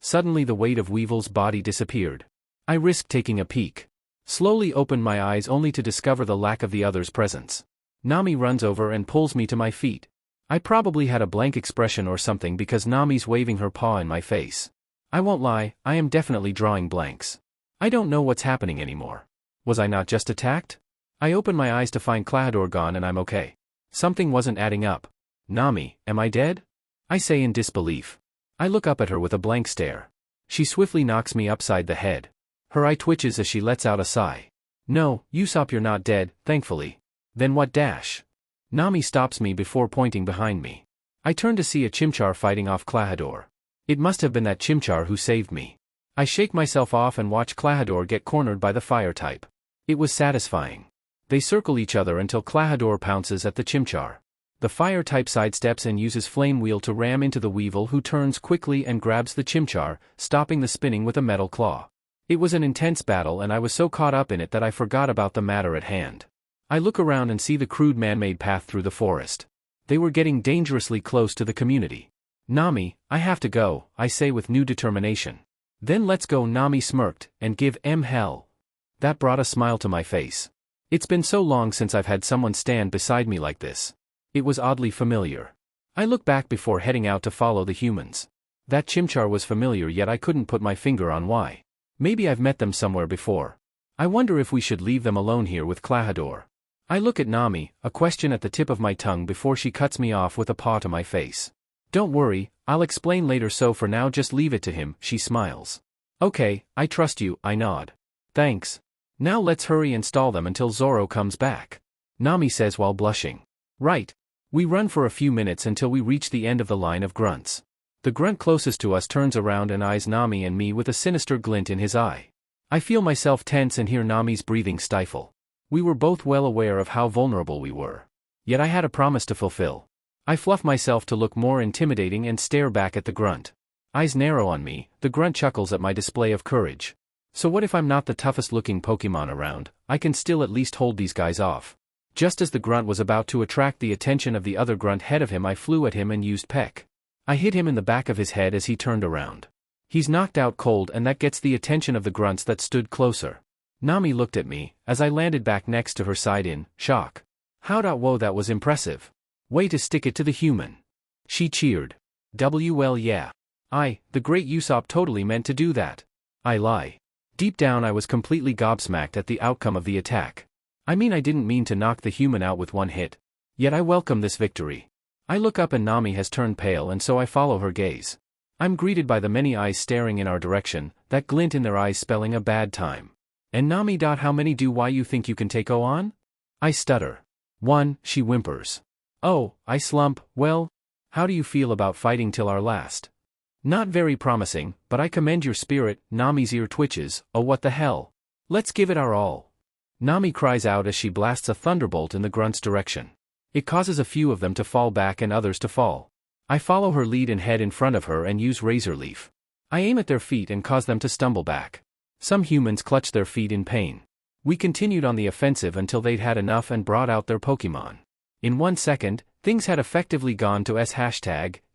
Suddenly the weight of Weevil's body disappeared. I risked taking a peek. Slowly opened my eyes only to discover the lack of the other's presence. Nami runs over and pulls me to my feet. I probably had a blank expression or something because Nami's waving her paw in my face. I won't lie, I am definitely drawing blanks. I don't know what's happening anymore. Was I not just attacked? I open my eyes to find Klahadore gone and I'm okay. Something wasn't adding up. Nami, am I dead? I say in disbelief. I look up at her with a blank stare. She swiftly knocks me upside the head. Her eye twitches as she lets out a sigh. No, Usopp, you're not dead, thankfully. Then what? Nami stops me before pointing behind me. I turn to see a Chimchar fighting off Klahadore. It must have been that Chimchar who saved me. I shake myself off and watch Klahadore get cornered by the fire type. It was satisfying. They circle each other until Klahadore pounces at the Chimchar. The fire type sidesteps and uses Flame Wheel to ram into the Weevil, who turns quickly and grabs the Chimchar, stopping the spinning with a metal claw. It was an intense battle and I was so caught up in it that I forgot about the matter at hand. I look around and see the crude man-made path through the forest. They were getting dangerously close to the community. Nami, I have to go, I say with new determination. Then let's go, Nami smirked, and give M hell. That brought a smile to my face. It's been so long since I've had someone stand beside me like this. It was oddly familiar. I look back before heading out to follow the humans. That Chimchar was familiar, yet I couldn't put my finger on why. Maybe I've met them somewhere before. I wonder if we should leave them alone here with Klahadore. I look at Nami, a question at the tip of my tongue before she cuts me off with a paw to my face. Don't worry, I'll explain later, so for now just leave it to him, she smiles. Okay, I trust you, I nod. Thanks. Now let's hurry and stall them until Zoro comes back. Nami says while blushing. Right. We run for a few minutes until we reach the end of the line of grunts. The grunt closest to us turns around and eyes Nami and me with a sinister glint in his eye. I feel myself tense and hear Nami's breathing stifle. We were both well aware of how vulnerable we were. Yet I had a promise to fulfill. I fluff myself to look more intimidating and stare back at the grunt. Eyes narrow on me, the grunt chuckles at my display of courage. So what if I'm not the toughest looking Pokemon around? I can still at least hold these guys off. Just as the grunt was about to attract the attention of the other grunt head of him, I flew at him and used Peck. I hit him in the back of his head as he turned around. He's knocked out cold and that gets the attention of the grunts that stood closer. Nami looked at me, as I landed back next to her side in shock. Whoa, that was impressive. Way to stick it to the human. She cheered. Well yeah. The great Usopp totally meant to do that. I lie. Deep down I was completely gobsmacked at the outcome of the attack. I mean, I didn't mean to knock the human out with one hit. Yet I welcome this victory. I look up and Nami has turned pale, and so I follow her gaze. I'm greeted by the many eyes staring in our direction, that glint in their eyes spelling a bad time. And Nami. How many do you think you can take on? I stutter. 1, she whimpers. Oh, I slump. Well, how do you feel about fighting till our last? Not very promising, but I commend your spirit. Nami's ear twitches. Oh, what the hell? Let's give it our all. Nami cries out as she blasts a thunderbolt in the grunt's direction. It causes a few of them to fall back and others to fall. I follow her lead and head in front of her and use Razor Leaf. I aim at their feet and cause them to stumble back. Some humans clutch their feet in pain. We continued on the offensive until they'd had enough and brought out their Pokemon. In 1 second, things had effectively gone to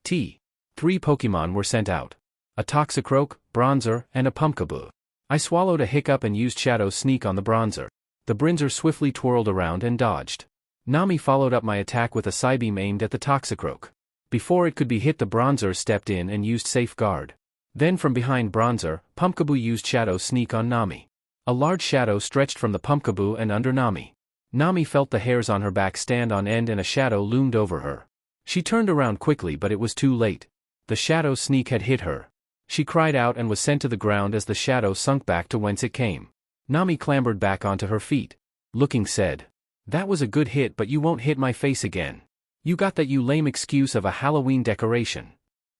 #T. 3 Pokemon were sent out. A Toxicroak, Bronzer, and a Pumpkaboo. I swallowed a hiccup and used Shadow Sneak on the Bronzer. The Brinzer swiftly twirled around and dodged. Nami followed up my attack with a Psybeam aimed at the Toxicroak. Before it could be hit, the Bronzer stepped in and used Safeguard. Then from behind Bronzer, Pumpkaboo used Shadow Sneak on Nami. A large shadow stretched from the Pumpkaboo and under Nami. Nami felt the hairs on her back stand on end and a shadow loomed over her. She turned around quickly, but it was too late. The Shadow Sneak had hit her. She cried out and was sent to the ground as the shadow sunk back to whence it came. Nami clambered back onto her feet. Looking said, "That was a good hit, but you won't hit my face again. You got that, you lame excuse of a Halloween decoration."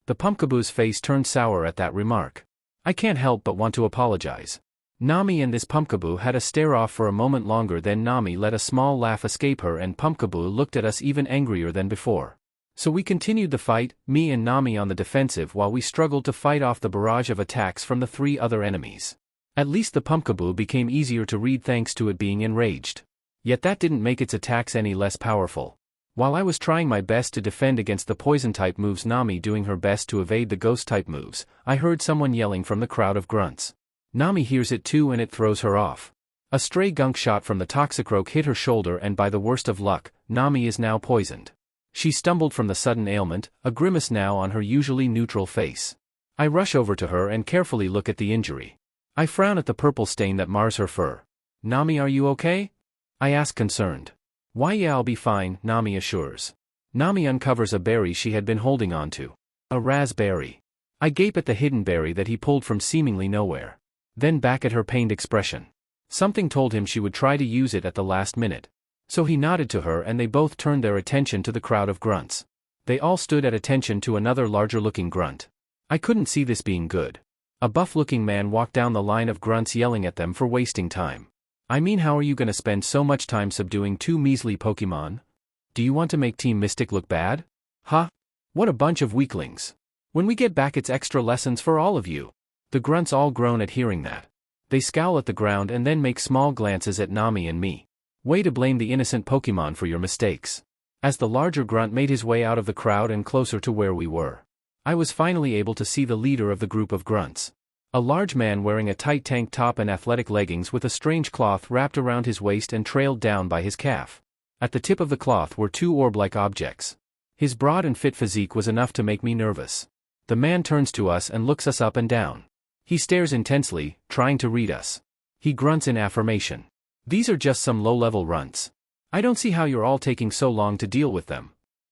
The Pumpkaboo's face turned sour at that remark. I can't help but want to apologize. Nami and this Pumpkaboo had a stare-off for a moment longer, then Nami let a small laugh escape her and Pumpkaboo looked at us even angrier than before. So we continued the fight, me and Nami on the defensive while we struggled to fight off the barrage of attacks from the 3 other enemies. At least the Pumpkaboo became easier to read thanks to it being enraged. Yet that didn't make its attacks any less powerful. While I was trying my best to defend against the Poison-type moves, Nami doing her best to evade the Ghost-type moves, I heard someone yelling from the crowd of grunts. Nami hears it too and it throws her off. A stray gunk shot from the Toxicroak hit her shoulder and by the worst of luck, Nami is now poisoned. She stumbled from the sudden ailment, a grimace now on her usually neutral face. I rush over to her and carefully look at the injury. I frown at the purple stain that mars her fur. "Nami, are you okay?" I ask concerned. "Why yeah, I'll be fine," Nami assures. Nami uncovers a berry she had been holding on to. A raspberry. I gape at the hidden berry that he pulled from seemingly nowhere. Then back at her pained expression. Something told him she would try to use it at the last minute. So he nodded to her and they both turned their attention to the crowd of grunts. They all stood at attention to another larger-looking grunt. I couldn't see this being good. A buff-looking man walked down the line of grunts yelling at them for wasting time. I mean, how are you gonna spend so much time subduing 2 measly Pokemon? Do you want to make Team Mystic look bad? Huh? What a bunch of weaklings. When we get back, it's extra lessons for all of you. The grunts all groan at hearing that. They scowl at the ground and then make small glances at Nami and me. Way to blame the innocent Pokemon for your mistakes. As the larger grunt made his way out of the crowd and closer to where we were, I was finally able to see the leader of the group of grunts. A large man wearing a tight tank top and athletic leggings with a strange cloth wrapped around his waist and trailed down by his calf. At the tip of the cloth were 2 orb-like objects. His broad and fit physique was enough to make me nervous. The man turns to us and looks us up and down. He stares intensely, trying to read us. He grunts in affirmation. These are just some low-level runts. I don't see how you're all taking so long to deal with them.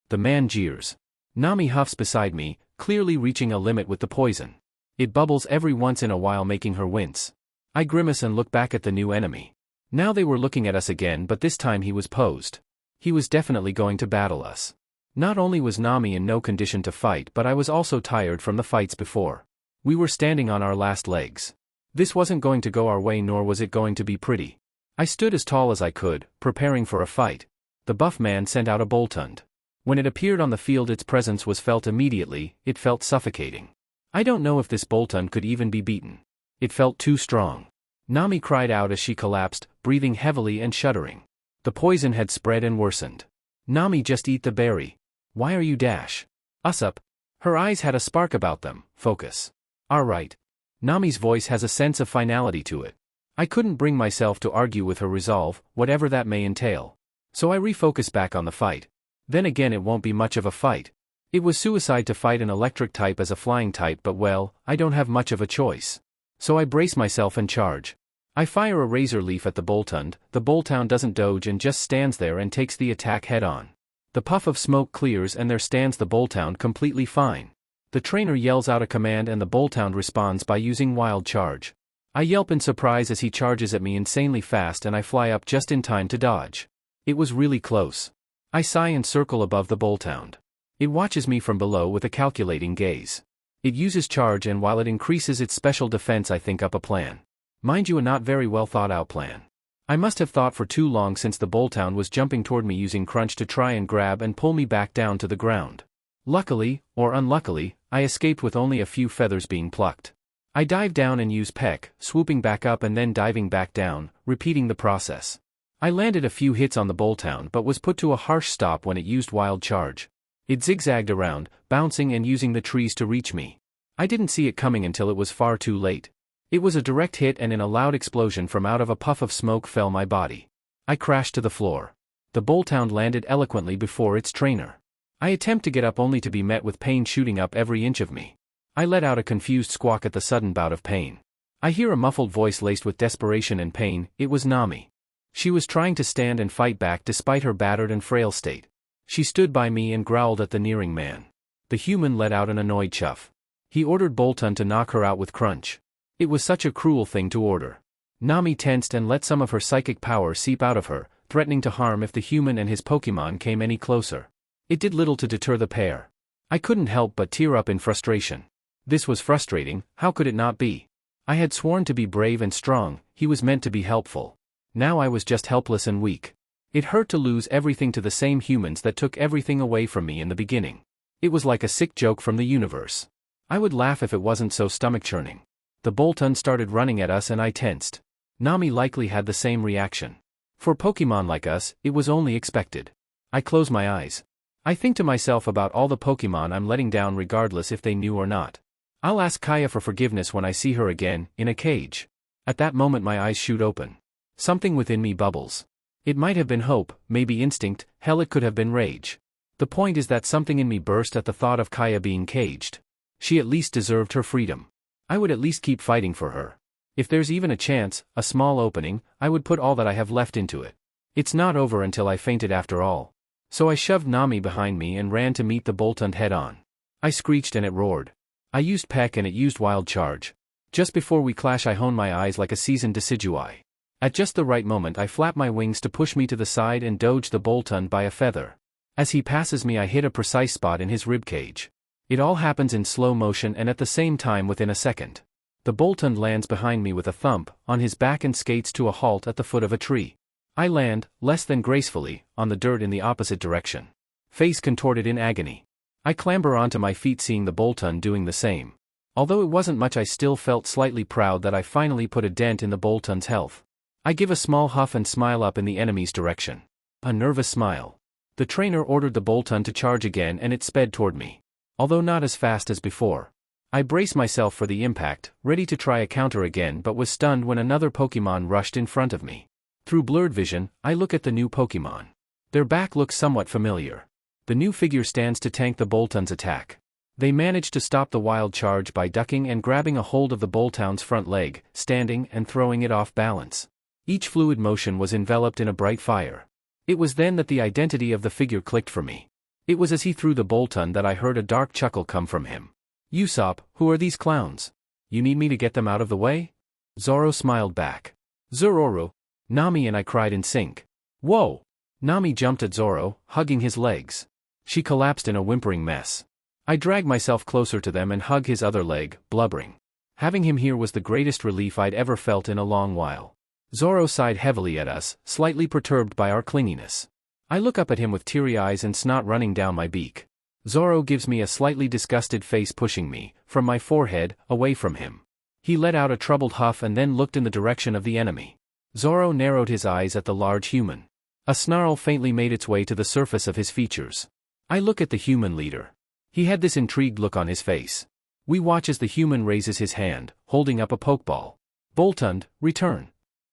The man jeers. Nami huffs beside me, clearly reaching a limit with the poison. It bubbles every once in a while, making her wince. I grimace and look back at the new enemy. Now they were looking at us again, but this time he was posed. He was definitely going to battle us. Not only was Nami in no condition to fight, but I was also tired from the fights before. We were standing on our last legs. This wasn't going to go our way, nor was it going to be pretty. I stood as tall as I could, preparing for a fight. The buff man sent out a Boltund. When it appeared on the field, its presence was felt immediately. It felt suffocating. I don't know if this Boltund could even be beaten. It felt too strong. Nami cried out as she collapsed, breathing heavily and shuddering. The poison had spread and worsened. Nami, just eat the berry. Why are you dash? Usopp. Her eyes had a spark about them. Focus. Alright. Nami's voice has a sense of finality to it. I couldn't bring myself to argue with her resolve, whatever that may entail. So I refocus back on the fight. Then again, it won't be much of a fight. It was suicide to fight an electric type as a flying type, but well, I don't have much of a choice. So I brace myself and charge. I fire a razor leaf at the Boltund. The Boltund doesn't dodge and just stands there and takes the attack head on. The puff of smoke clears and there stands the Boltund completely fine. The trainer yells out a command and the Boltund responds by using Wild Charge. I yelp in surprise as he charges at me insanely fast and I fly up just in time to dodge. It was really close. I sigh and circle above the Boltund. It watches me from below with a calculating gaze. It uses charge, and while it increases its special defense, I think up a plan. Mind you, a not very well thought out plan. I must have thought for too long, since the Boltund was jumping toward me using Crunch to try and grab and pull me back down to the ground. Luckily, or unluckily, I escaped with only a few feathers being plucked. I dive down and use Peck, swooping back up and then diving back down, repeating the process. I landed a few hits on the Boltund but was put to a harsh stop when it used Wild Charge. It zigzagged around, bouncing and using the trees to reach me. I didn't see it coming until it was far too late. It was a direct hit, and in a loud explosion from out of a puff of smoke fell my body. I crashed to the floor. The Boltund landed eloquently before its trainer. I attempt to get up only to be met with pain shooting up every inch of me. I let out a confused squawk at the sudden bout of pain. I hear a muffled voice laced with desperation and pain. It was Nami. She was trying to stand and fight back despite her battered and frail state. She stood by me and growled at the nearing man. The human let out an annoyed chuff. He ordered Boltund to knock her out with Crunch. It was such a cruel thing to order. Nami tensed and let some of her psychic power seep out of her, threatening to harm if the human and his Pokemon came any closer. It did little to deter the pair. I couldn't help but tear up in frustration. This was frustrating. How could it not be? I had sworn to be brave and strong. He was meant to be helpful. Now I was just helpless and weak. It hurt to lose everything to the same humans that took everything away from me in the beginning. It was like a sick joke from the universe. I would laugh if it wasn't so stomach-churning. The Boltund started running at us and I tensed. Nami likely had the same reaction. For Pokemon like us, it was only expected. I close my eyes. I think to myself about all the Pokemon I'm letting down, regardless if they knew or not. I'll ask Kaya for forgiveness when I see her again, in a cage. At that moment my eyes shoot open. Something within me bubbles. It might have been hope, maybe instinct, hell, it could have been rage. The point is that something in me burst at the thought of Kaya being caged. She at least deserved her freedom. I would at least keep fighting for her. If there's even a chance, a small opening, I would put all that I have left into it. It's not over until I fainted after all. So I shoved Nami behind me and ran to meet the Boltund head on. I screeched and it roared. I used Peck and it used Wild Charge. Just before we clash, I hone my eyes like a seasoned Decidueye. At just the right moment I flap my wings to push me to the side and dodge the Boltund by a feather. As he passes me I hit a precise spot in his ribcage. It all happens in slow motion and at the same time within a second. The Boltund lands behind me with a thump, on his back and skates to a halt at the foot of a tree. I land, less than gracefully, on the dirt in the opposite direction. Face contorted in agony. I clamber onto my feet seeing the Boltund doing the same. Although it wasn't much, I still felt slightly proud that I finally put a dent in the Boltund's health. I give a small huff and smile up in the enemy's direction. A nervous smile. The trainer ordered the Boltund to charge again and it sped toward me. Although not as fast as before. I brace myself for the impact, ready to try a counter again, but was stunned when another Pokemon rushed in front of me. Through blurred vision, I look at the new Pokemon. Their back looks somewhat familiar. The new figure stands to tank the Boltund's attack. They manage to stop the wild charge by ducking and grabbing a hold of the Boltund's front leg, standing and throwing it off balance. Each fluid motion was enveloped in a bright fire. It was then that the identity of the figure clicked for me. It was as he threw the Boltund that I heard a dark chuckle come from him. Usopp, who are these clowns? You need me to get them out of the way? Zoro smiled back. Zoro, Nami and I cried in sync. Whoa! Nami jumped at Zoro, hugging his legs. She collapsed in a whimpering mess. I dragged myself closer to them and hugged his other leg, blubbering. Having him here was the greatest relief I'd ever felt in a long while. Zoro sighed heavily at us, slightly perturbed by our clinginess. I look up at him with teary eyes and snot running down my beak. Zoro gives me a slightly disgusted face, pushing me, from my forehead, away from him. He let out a troubled huff and then looked in the direction of the enemy. Zoro narrowed his eyes at the large human. A snarl faintly made its way to the surface of his features. I look at the human leader. He had this intrigued look on his face. We watch as the human raises his hand, holding up a pokeball. Boltund, return.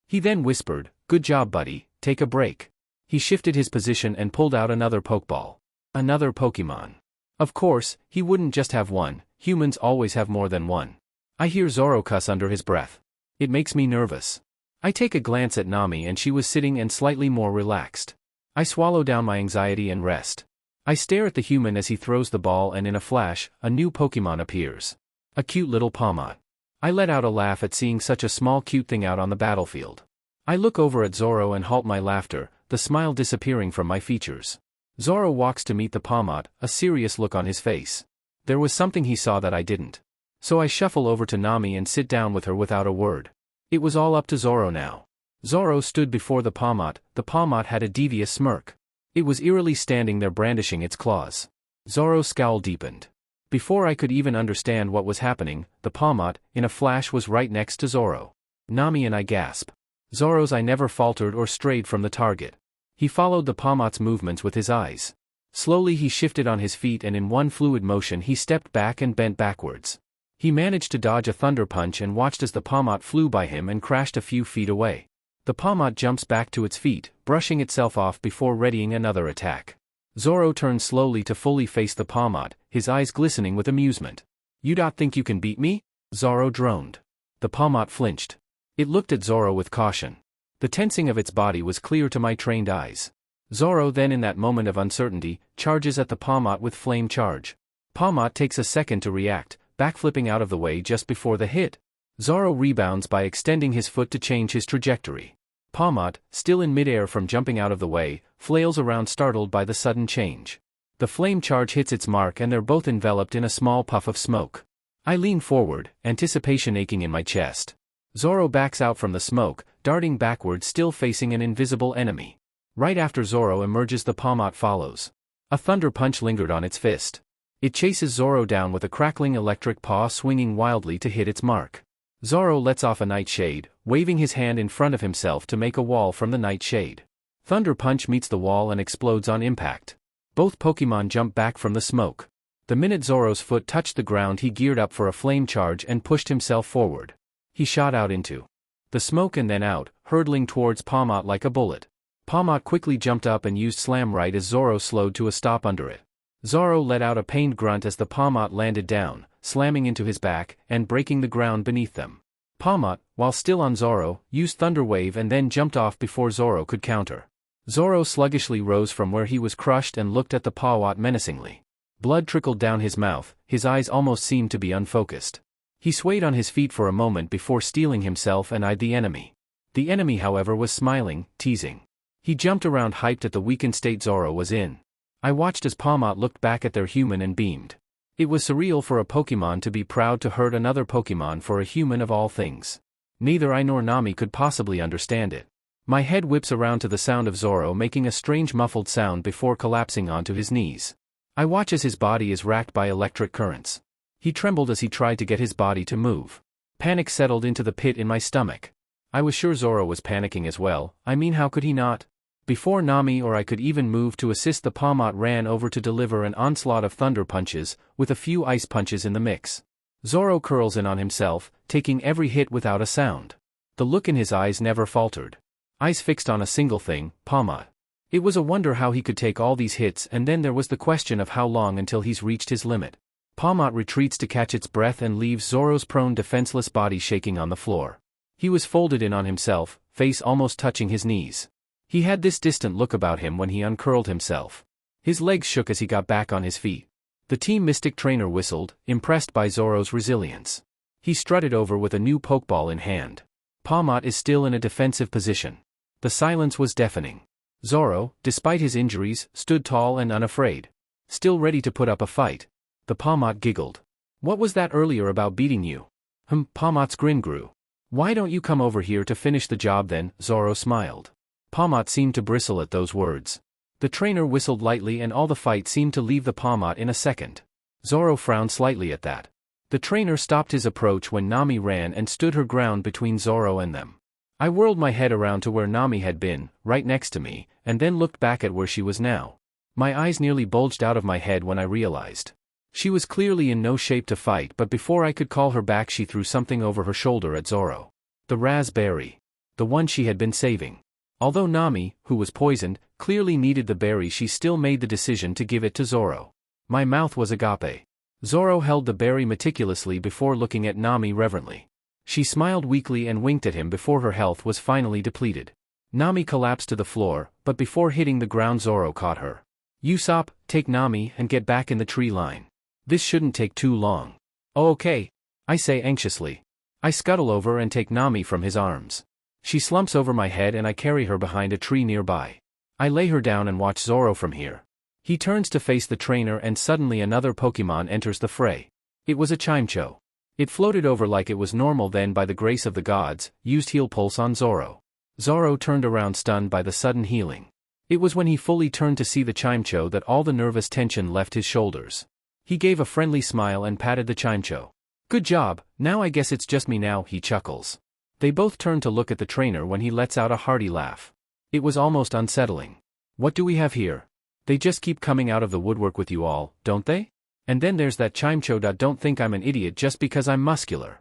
He then whispered, good job buddy, take a break. He shifted his position and pulled out another pokeball. Another Pokemon. Of course, he wouldn't just have one, humans always have more than one. I hear Zoro cuss under his breath. It makes me nervous. I take a glance at Nami and she was sitting and slightly more relaxed. I swallow down my anxiety and rest. I stare at the human as he throws the ball and in a flash, a new Pokemon appears. A cute little Pawmot. I let out a laugh at seeing such a small cute thing out on the battlefield. I look over at Zoro and halt my laughter, the smile disappearing from my features. Zoro walks to meet the Pawmot, a serious look on his face. There was something he saw that I didn't. So I shuffle over to Nami and sit down with her without a word. It was all up to Zoro now. Zoro stood before the Pawmot had a devious smirk. It was eerily standing there brandishing its claws. Zoro's scowl deepened. Before I could even understand what was happening, the Pawmot, in a flash, was right next to Zoro. Nami and I gasp. Zoro's eye never faltered or strayed from the target. He followed the Pawmot's movements with his eyes. Slowly he shifted on his feet and in one fluid motion he stepped back and bent backwards. He managed to dodge a thunder punch and watched as the Pawmot flew by him and crashed a few feet away. The Pawmot jumps back to its feet, brushing itself off before readying another attack. Zoro turned slowly to fully face the Pawmot, his eyes glistening with amusement. You don't think you can beat me? Zoro droned. The Pawmot flinched. It looked at Zoro with caution. The tensing of its body was clear to my trained eyes. Zoro then, in that moment of uncertainty, charges at the Pawmot with flame charge. Pawmot takes a second to react, backflipping out of the way just before the hit. Zoro rebounds by extending his foot to change his trajectory. Pawmot, still in midair from jumping out of the way, flails around startled by the sudden change. The flame charge hits its mark and they're both enveloped in a small puff of smoke. I lean forward, anticipation aching in my chest. Zoro backs out from the smoke, darting backward, still facing an invisible enemy. Right after Zoro emerges, the Pawmot follows. A thunder punch lingered on its fist. It chases Zoro down with a crackling electric paw swinging wildly to hit its mark. Zoro lets off a nightshade, waving his hand in front of himself to make a wall from the nightshade. Thunder punch meets the wall and explodes on impact. Both Pokemon jump back from the smoke. The minute Zoro's foot touched the ground, he geared up for a flame charge and pushed himself forward. He shot out into the smoke and then out, hurtling towards Pawmot like a bullet. Pawmot quickly jumped up and used Slam right as Zoro slowed to a stop under it. Zoro let out a pained grunt as the Pawmot landed down, slamming into his back and breaking the ground beneath them. Pawmot, while still on Zoro, used Thunder Wave and then jumped off before Zoro could counter. Zoro sluggishly rose from where he was crushed and looked at the Pawmot menacingly. Blood trickled down his mouth, his eyes almost seemed to be unfocused. He swayed on his feet for a moment before steeling himself and eyed the enemy. The enemy, however, was smiling, teasing. He jumped around hyped at the weakened state Zoro was in. I watched as Pawmot looked back at their human and beamed. It was surreal for a Pokemon to be proud to hurt another Pokemon for a human of all things. Neither I nor Nami could possibly understand it. My head whips around to the sound of Zoro making a strange muffled sound before collapsing onto his knees. I watch as his body is racked by electric currents. He trembled as he tried to get his body to move. Panic settled into the pit in my stomach. I was sure Zoro was panicking as well. I mean, how could he not? Before Nami or I could even move to assist, the Pawmot ran over to deliver an onslaught of thunder punches, with a few ice punches in the mix. Zoro curls in on himself, taking every hit without a sound. The look in his eyes never faltered. Eyes fixed on a single thing, Pawmot. It was a wonder how he could take all these hits, and then there was the question of how long until he's reached his limit. Pawmot retreats to catch its breath and leaves Zoro's prone defenseless body shaking on the floor. He was folded in on himself, face almost touching his knees. He had this distant look about him when he uncurled himself. His legs shook as he got back on his feet. The Team Mystic trainer whistled, impressed by Zoro's resilience. He strutted over with a new Pokeball in hand. Pawmot is still in a defensive position. The silence was deafening. Zoro, despite his injuries, stood tall and unafraid. Still ready to put up a fight. The Pawmot giggled. "What was that earlier about beating you?" Pawmot's grin grew. "Why don't you come over here to finish the job then?" Zoro smiled. Pawmot seemed to bristle at those words. The trainer whistled lightly and all the fight seemed to leave the Pawmot in a second. Zoro frowned slightly at that. The trainer stopped his approach when Nami ran and stood her ground between Zoro and them. I whirled my head around to where Nami had been, right next to me, and then looked back at where she was now. My eyes nearly bulged out of my head when I realized. She was clearly in no shape to fight, but before I could call her back she threw something over her shoulder at Zoro. The raspberry. The one she had been saving. Although Nami, who was poisoned, clearly needed the berry, she still made the decision to give it to Zoro. My mouth was agape. Zoro held the berry meticulously before looking at Nami reverently. She smiled weakly and winked at him before her health was finally depleted. Nami collapsed to the floor, but before hitting the ground Zoro caught her. "Usopp, take Nami and get back in the tree line. This shouldn't take too long." "Oh, okay," I say anxiously. I scuttle over and take Nami from his arms. She slumps over my head and I carry her behind a tree nearby. I lay her down and watch Zoro from here. He turns to face the trainer and suddenly another Pokemon enters the fray. It was a Chimcho. It floated over like it was normal, then by the grace of the gods, used heal pulse on Zoro. Zoro turned around stunned by the sudden healing. It was when he fully turned to see the Chimcho that all the nervous tension left his shoulders. He gave a friendly smile and patted the Chimcho. "Good job, now I guess it's just me now," he chuckles. They both turn to look at the trainer when he lets out a hearty laugh. It was almost unsettling. "What do we have here? They just keep coming out of the woodwork with you all, don't they? And then there's that Chimcho. Don't think I'm an idiot just because I'm muscular."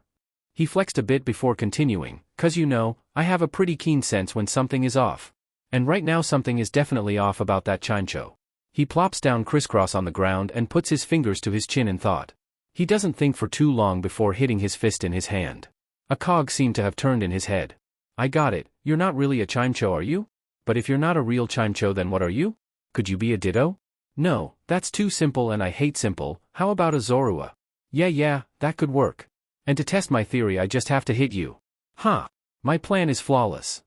He flexed a bit before continuing, "'Cause you know, I have a pretty keen sense when something is off. And right now something is definitely off about that Chimcho." He plops down crisscross on the ground and puts his fingers to his chin in thought. He doesn't think for too long before hitting his fist in his hand. A cog seemed to have turned in his head. "I got it, you're not really a Chimcho, are you? But if you're not a real Chimcho, then what are you? Could you be a Ditto?" "No, that's too simple and I hate simple. How about a Zorua?" Yeah, that could work. And to test my theory I just have to hit you." "Huh. My plan is flawless."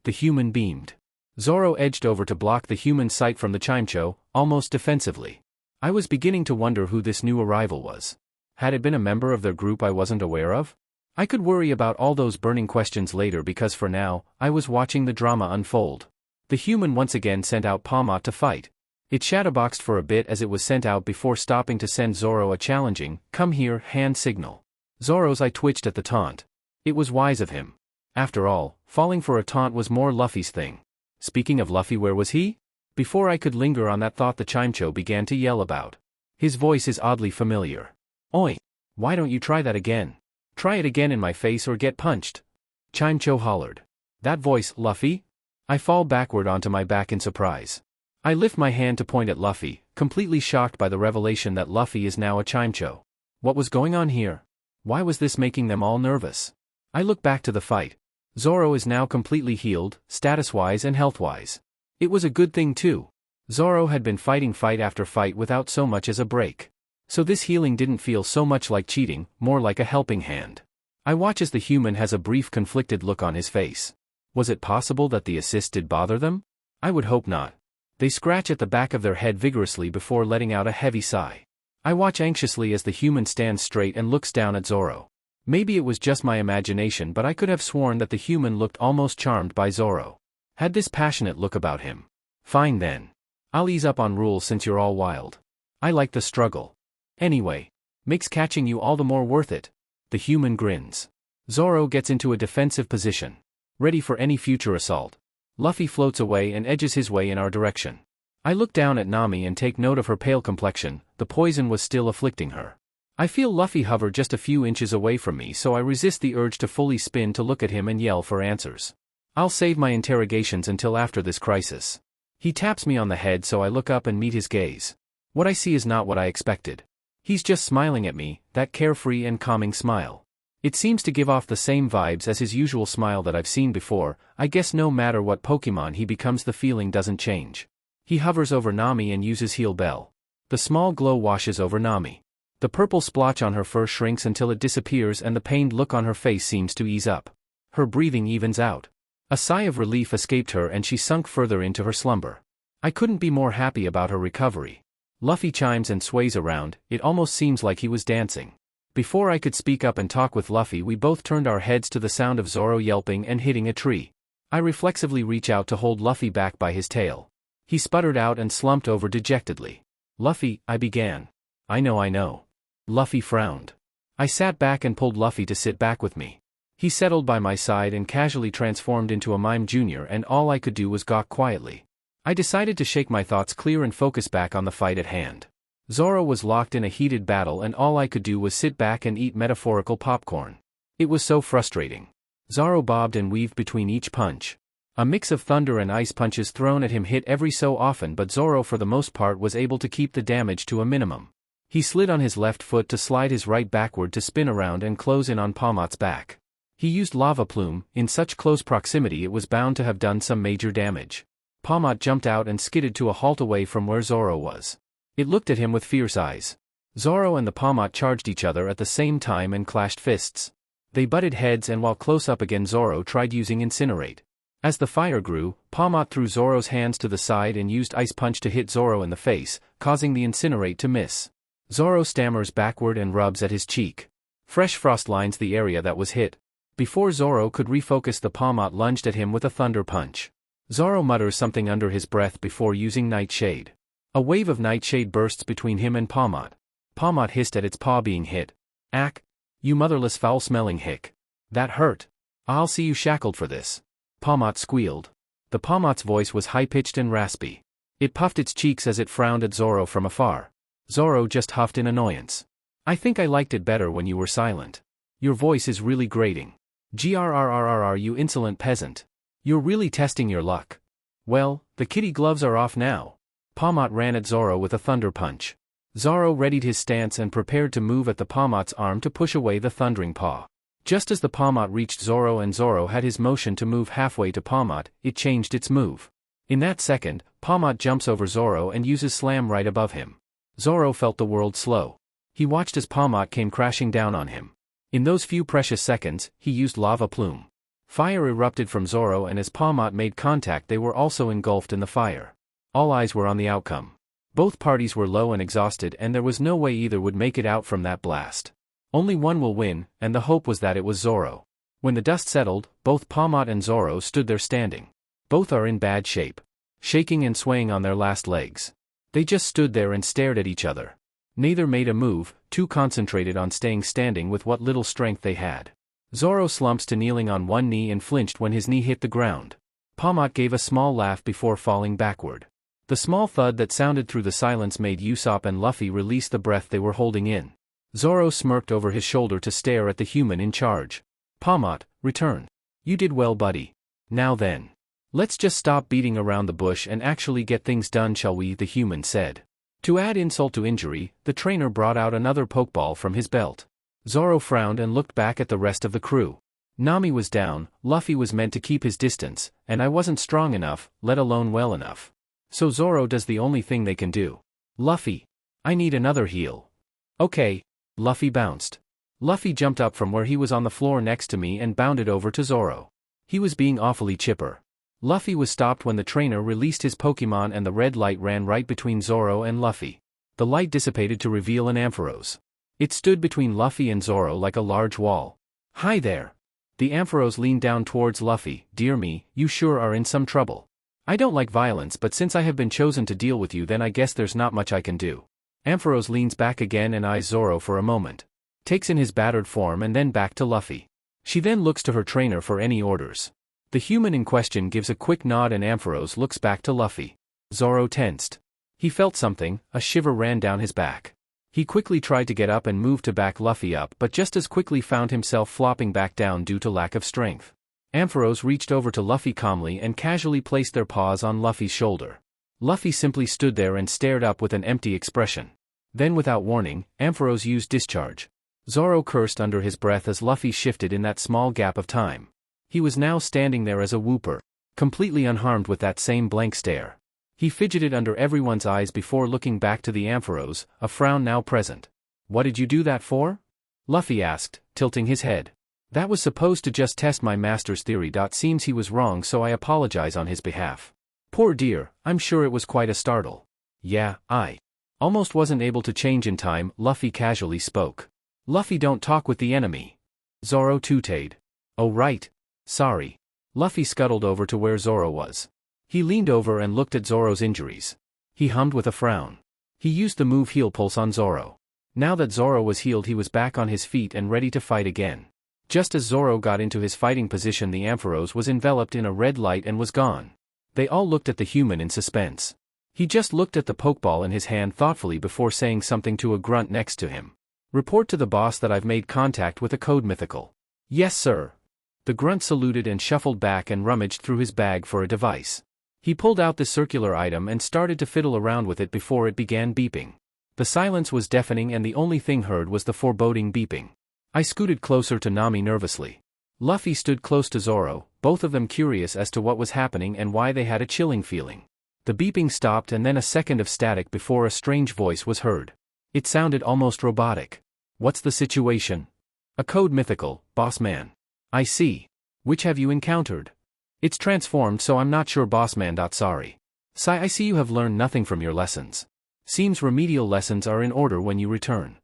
The human beamed. Zoro edged over to block the human's sight from the Chimcho, almost defensively. I was beginning to wonder who this new arrival was. Had it been a member of their group I wasn't aware of? I could worry about all those burning questions later because for now, I was watching the drama unfold. The human once again sent out Pawmot to fight. It shadowboxed for a bit as it was sent out before stopping to send Zoro a challenging, "Come here," hand signal. Zoro's eye twitched at the taunt. It was wise of him. After all, falling for a taunt was more Luffy's thing. Speaking of Luffy, where was he? Before I could linger on that thought the Chimcho began to yell about. His voice is oddly familiar. "Oi! Why don't you try that again? Try it again in my face or get punched." Chimcho hollered. "That voice, Luffy?" I fall backward onto my back in surprise. I lift my hand to point at Luffy, completely shocked by the revelation that Luffy is now a Chimcho. What was going on here? Why was this making them all nervous? I look back to the fight. Zoro is now completely healed, status-wise and health-wise. It was a good thing too. Zoro had been fighting fight after fight without so much as a break. So this healing didn't feel so much like cheating, more like a helping hand. I watch as the human has a brief conflicted look on his face. Was it possible that the assist did bother them? I would hope not. They scratch at the back of their head vigorously before letting out a heavy sigh. I watch anxiously as the human stands straight and looks down at Zoro. Maybe it was just my imagination, but I could have sworn that the human looked almost charmed by Zoro. Had this passionate look about him. Fine then. I'll ease up on rules since you're all wild. I like the struggle. Anyway, makes catching you all the more worth it. The human grins. Zoro gets into a defensive position, ready for any future assault. Luffy floats away and edges his way in our direction. I look down at Nami and take note of her pale complexion. The poison was still afflicting her. I feel Luffy hover just a few inches away from me, so I resist the urge to fully spin to look at him and yell for answers. I'll save my interrogations until after this crisis. He taps me on the head, so I look up and meet his gaze. What I see is not what I expected. He's just smiling at me, that carefree and calming smile. It seems to give off the same vibes as his usual smile that I've seen before. I guess no matter what Pokemon he becomes, the feeling doesn't change. He hovers over Nami and uses Heal Bell. The small glow washes over Nami. The purple splotch on her fur shrinks until it disappears and the pained look on her face seems to ease up. Her breathing evens out. A sigh of relief escaped her and she sunk further into her slumber. I couldn't be more happy about her recovery. Luffy chimes and sways around. It almost seems like he was dancing. Before I could speak up and talk with Luffy, we both turned our heads to the sound of Zoro yelping and hitting a tree. I reflexively reach out to hold Luffy back by his tail. He sputtered out and slumped over dejectedly. Luffy, I began. I know. Luffy frowned. I sat back and pulled Luffy to sit back with me. He settled by my side and casually transformed into a mime junior, and all I could do was gawk quietly. I decided to shake my thoughts clear and focus back on the fight at hand. Zoro was locked in a heated battle and all I could do was sit back and eat metaphorical popcorn. It was so frustrating. Zoro bobbed and weaved between each punch. A mix of thunder and ice punches thrown at him hit every so often, but Zoro for the most part was able to keep the damage to a minimum. He slid on his left foot to slide his right backward to spin around and close in on Palmot's back. He used Lava Plume. In such close proximity it was bound to have done some major damage. Palmot jumped out and skidded to a halt away from where Zoro was. It looked at him with fierce eyes. Zoro and the Palmot charged each other at the same time and clashed fists. They butted heads, and while close up again Zoro tried using Incinerate. As the fire grew, Palmot threw Zoro's hands to the side and used Ice Punch to hit Zoro in the face, causing the Incinerate to miss. Zoro stammers backward and rubs at his cheek. Fresh frost lines the area that was hit. Before Zoro could refocus, the Palmot lunged at him with a thunder punch. Zoro mutters something under his breath before using Nightshade. A wave of Nightshade bursts between him and Palmot. Palmot hissed at its paw being hit. Ack! You motherless foul-smelling hick. That hurt. I'll see you shackled for this. Palmot squealed. The Palmot's voice was high-pitched and raspy. It puffed its cheeks as it frowned at Zoro from afar. Zoro just huffed in annoyance. I think I liked it better when you were silent. Your voice is really grating. Grrrrrr, you insolent peasant. You're really testing your luck. Well, the kitty gloves are off now. Palmot ran at Zoro with a thunder punch. Zoro readied his stance and prepared to move at the Palmot's arm to push away the thundering paw. Just as the Palmot reached Zoro and Zoro had his motion to move halfway to Palmot, it changed its move. In that second, Palmot jumps over Zoro and uses Slam right above him. Zoro felt the world slow. He watched as Palmot came crashing down on him. In those few precious seconds, he used Lava Plume. Fire erupted from Zoro, and as Palmot made contact they were also engulfed in the fire. All eyes were on the outcome. Both parties were low and exhausted, and there was no way either would make it out from that blast. Only one will win, and the hope was that it was Zoro. When the dust settled, both Palmot and Zoro stood there standing. Both are in bad shape. Shaking and swaying on their last legs. They just stood there and stared at each other. Neither made a move, too concentrated on staying standing with what little strength they had. Zoro slumps to kneeling on one knee and flinched when his knee hit the ground. Palmot gave a small laugh before falling backward. The small thud that sounded through the silence made Usopp and Luffy release the breath they were holding in. Zoro smirked over his shoulder to stare at the human in charge. Palmot, return. You did well, buddy. Now then. Let's just stop beating around the bush and actually get things done, shall we? The human said. To add insult to injury, the trainer brought out another pokeball from his belt. Zoro frowned and looked back at the rest of the crew. Nami was down, Luffy was meant to keep his distance, and I wasn't strong enough, let alone well enough. So Zoro does the only thing they can do. Luffy. I need another heal. Okay. Luffy bounced. Luffy jumped up from where he was on the floor next to me and bounded over to Zoro. He was being awfully chipper. Luffy was stopped when the trainer released his Pokemon and the red light ran right between Zoro and Luffy. The light dissipated to reveal an Ampharos. It stood between Luffy and Zoro like a large wall. "Hi there." The Ampharos leaned down towards Luffy. "Dear me, you sure are in some trouble. I don't like violence, but since I have been chosen to deal with you, then I guess there's not much I can do." Ampharos leans back again and eyes Zoro for a moment. Takes in his battered form and then back to Luffy. She then looks to her trainer for any orders. The human in question gives a quick nod and Ampharos looks back to Luffy. Zoro tensed. He felt something, a shiver ran down his back. He quickly tried to get up and move to back Luffy up, but just as quickly found himself flopping back down due to lack of strength. Ampharos reached over to Luffy calmly and casually placed their paws on Luffy's shoulder. Luffy simply stood there and stared up with an empty expression. Then without warning, Ampharos used discharge. Zoro cursed under his breath as Luffy shifted in that small gap of time. He was now standing there as a whooper, completely unharmed with that same blank stare. He fidgeted under everyone's eyes before looking back to the Ampharos, a frown now present. "What did you do that for?" Luffy asked, tilting his head. "That was supposed to just test my master's theory. Seems he was wrong, so I apologize on his behalf." "Poor dear, I'm sure it was quite a startle." "Yeah, I almost wasn't able to change in time," Luffy casually spoke. "Luffy don't talk with the enemy." Zoro tooted. "Oh right. Sorry." Luffy scuttled over to where Zoro was. He leaned over and looked at Zoro's injuries. He hummed with a frown. He used the move Heal Pulse on Zoro. Now that Zoro was healed, he was back on his feet and ready to fight again. Just as Zoro got into his fighting position, the Ampharos was enveloped in a red light and was gone. They all looked at the human in suspense. He just looked at the pokeball in his hand thoughtfully before saying something to a grunt next to him. "Report to the boss that I've made contact with a code Mythical." "Yes sir." The grunt saluted and shuffled back and rummaged through his bag for a device. He pulled out the circular item and started to fiddle around with it before it began beeping. The silence was deafening and the only thing heard was the foreboding beeping. I scooted closer to Nami nervously. Luffy stood close to Zoro, both of them curious as to what was happening and why they had a chilling feeling. The beeping stopped and then a second of static before a strange voice was heard. It sounded almost robotic. "What's the situation?" "A code Mythical, boss man." "I see. Which have you encountered?" "It's transformed, so I'm not sure, boss man. Sorry. Sigh, I see you have learned nothing from your lessons. Seems remedial lessons are in order when you return."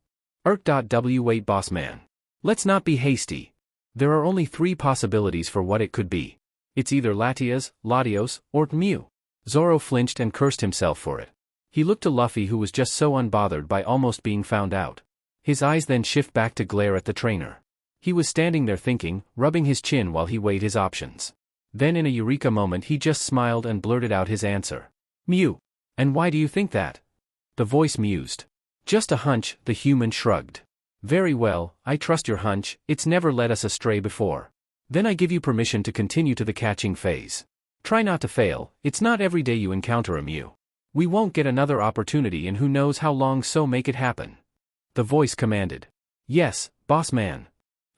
Wait, boss man. Let's not be hasty. There are only 3 possibilities for what it could be. It's either Latias, Latios, or Mew. Zoro flinched and cursed himself for it. He looked to Luffy, who was just so unbothered by almost being found out. His eyes then shift back to glare at the trainer. He was standing there thinking, rubbing his chin while he weighed his options. Then in a eureka moment he just smiled and blurted out his answer. "Mew. And why do you think that?" The voice mused. "Just a hunch," the human shrugged. "Very well, I trust your hunch, it's never led us astray before. Then I give you permission to continue to the catching phase. Try not to fail, it's not every day you encounter a Mew. We won't get another opportunity in who knows how long, so make it happen." The voice commanded. "Yes, boss man.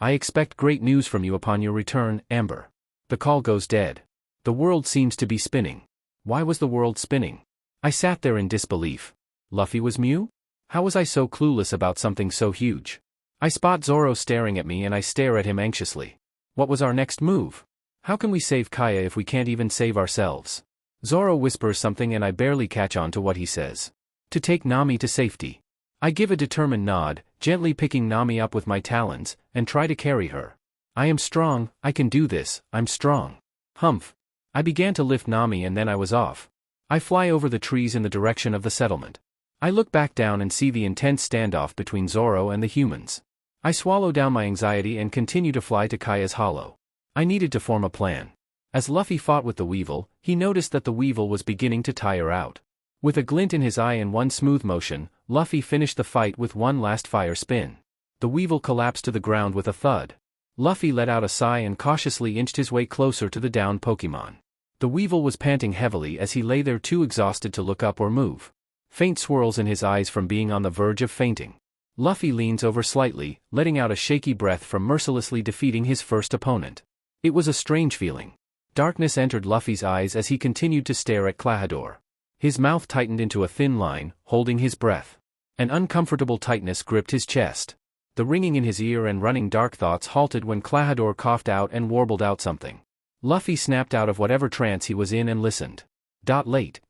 I expect great news from you upon your return, Amber." The call goes dead. The world seems to be spinning. Why was the world spinning? I sat there in disbelief. Luffy was Mew? How was I so clueless about something so huge? I spot Zoro staring at me and I stare at him anxiously. What was our next move? How can we save Kaya if we can't even save ourselves? Zoro whispers something and I barely catch on to what he says. "To take Nami to safety." I give a determined nod, gently picking Nami up with my talons, and try to carry her. "I am strong, I can do this, I'm strong." Humph. I began to lift Nami and then I was off. I fly over the trees in the direction of the settlement. I look back down and see the intense standoff between Zoro and the humans. I swallow down my anxiety and continue to fly to Kaya's hollow. I needed to form a plan. As Luffy fought with the Weevil, he noticed that the Weevil was beginning to tire out. With a glint in his eye and one smooth motion, Luffy finished the fight with one last fire spin. The Weevil collapsed to the ground with a thud. Luffy let out a sigh and cautiously inched his way closer to the downed Pokemon. The Weevil was panting heavily as he lay there too exhausted to look up or move. Faint swirls in his eyes from being on the verge of fainting. Luffy leans over slightly, letting out a shaky breath from mercilessly defeating his first opponent. It was a strange feeling. Darkness entered Luffy's eyes as he continued to stare at Klahadore. His mouth tightened into a thin line, holding his breath. An uncomfortable tightness gripped his chest. The ringing in his ear and running dark thoughts halted when Klahadore coughed out and warbled out something. Luffy snapped out of whatever trance he was in and listened. Late.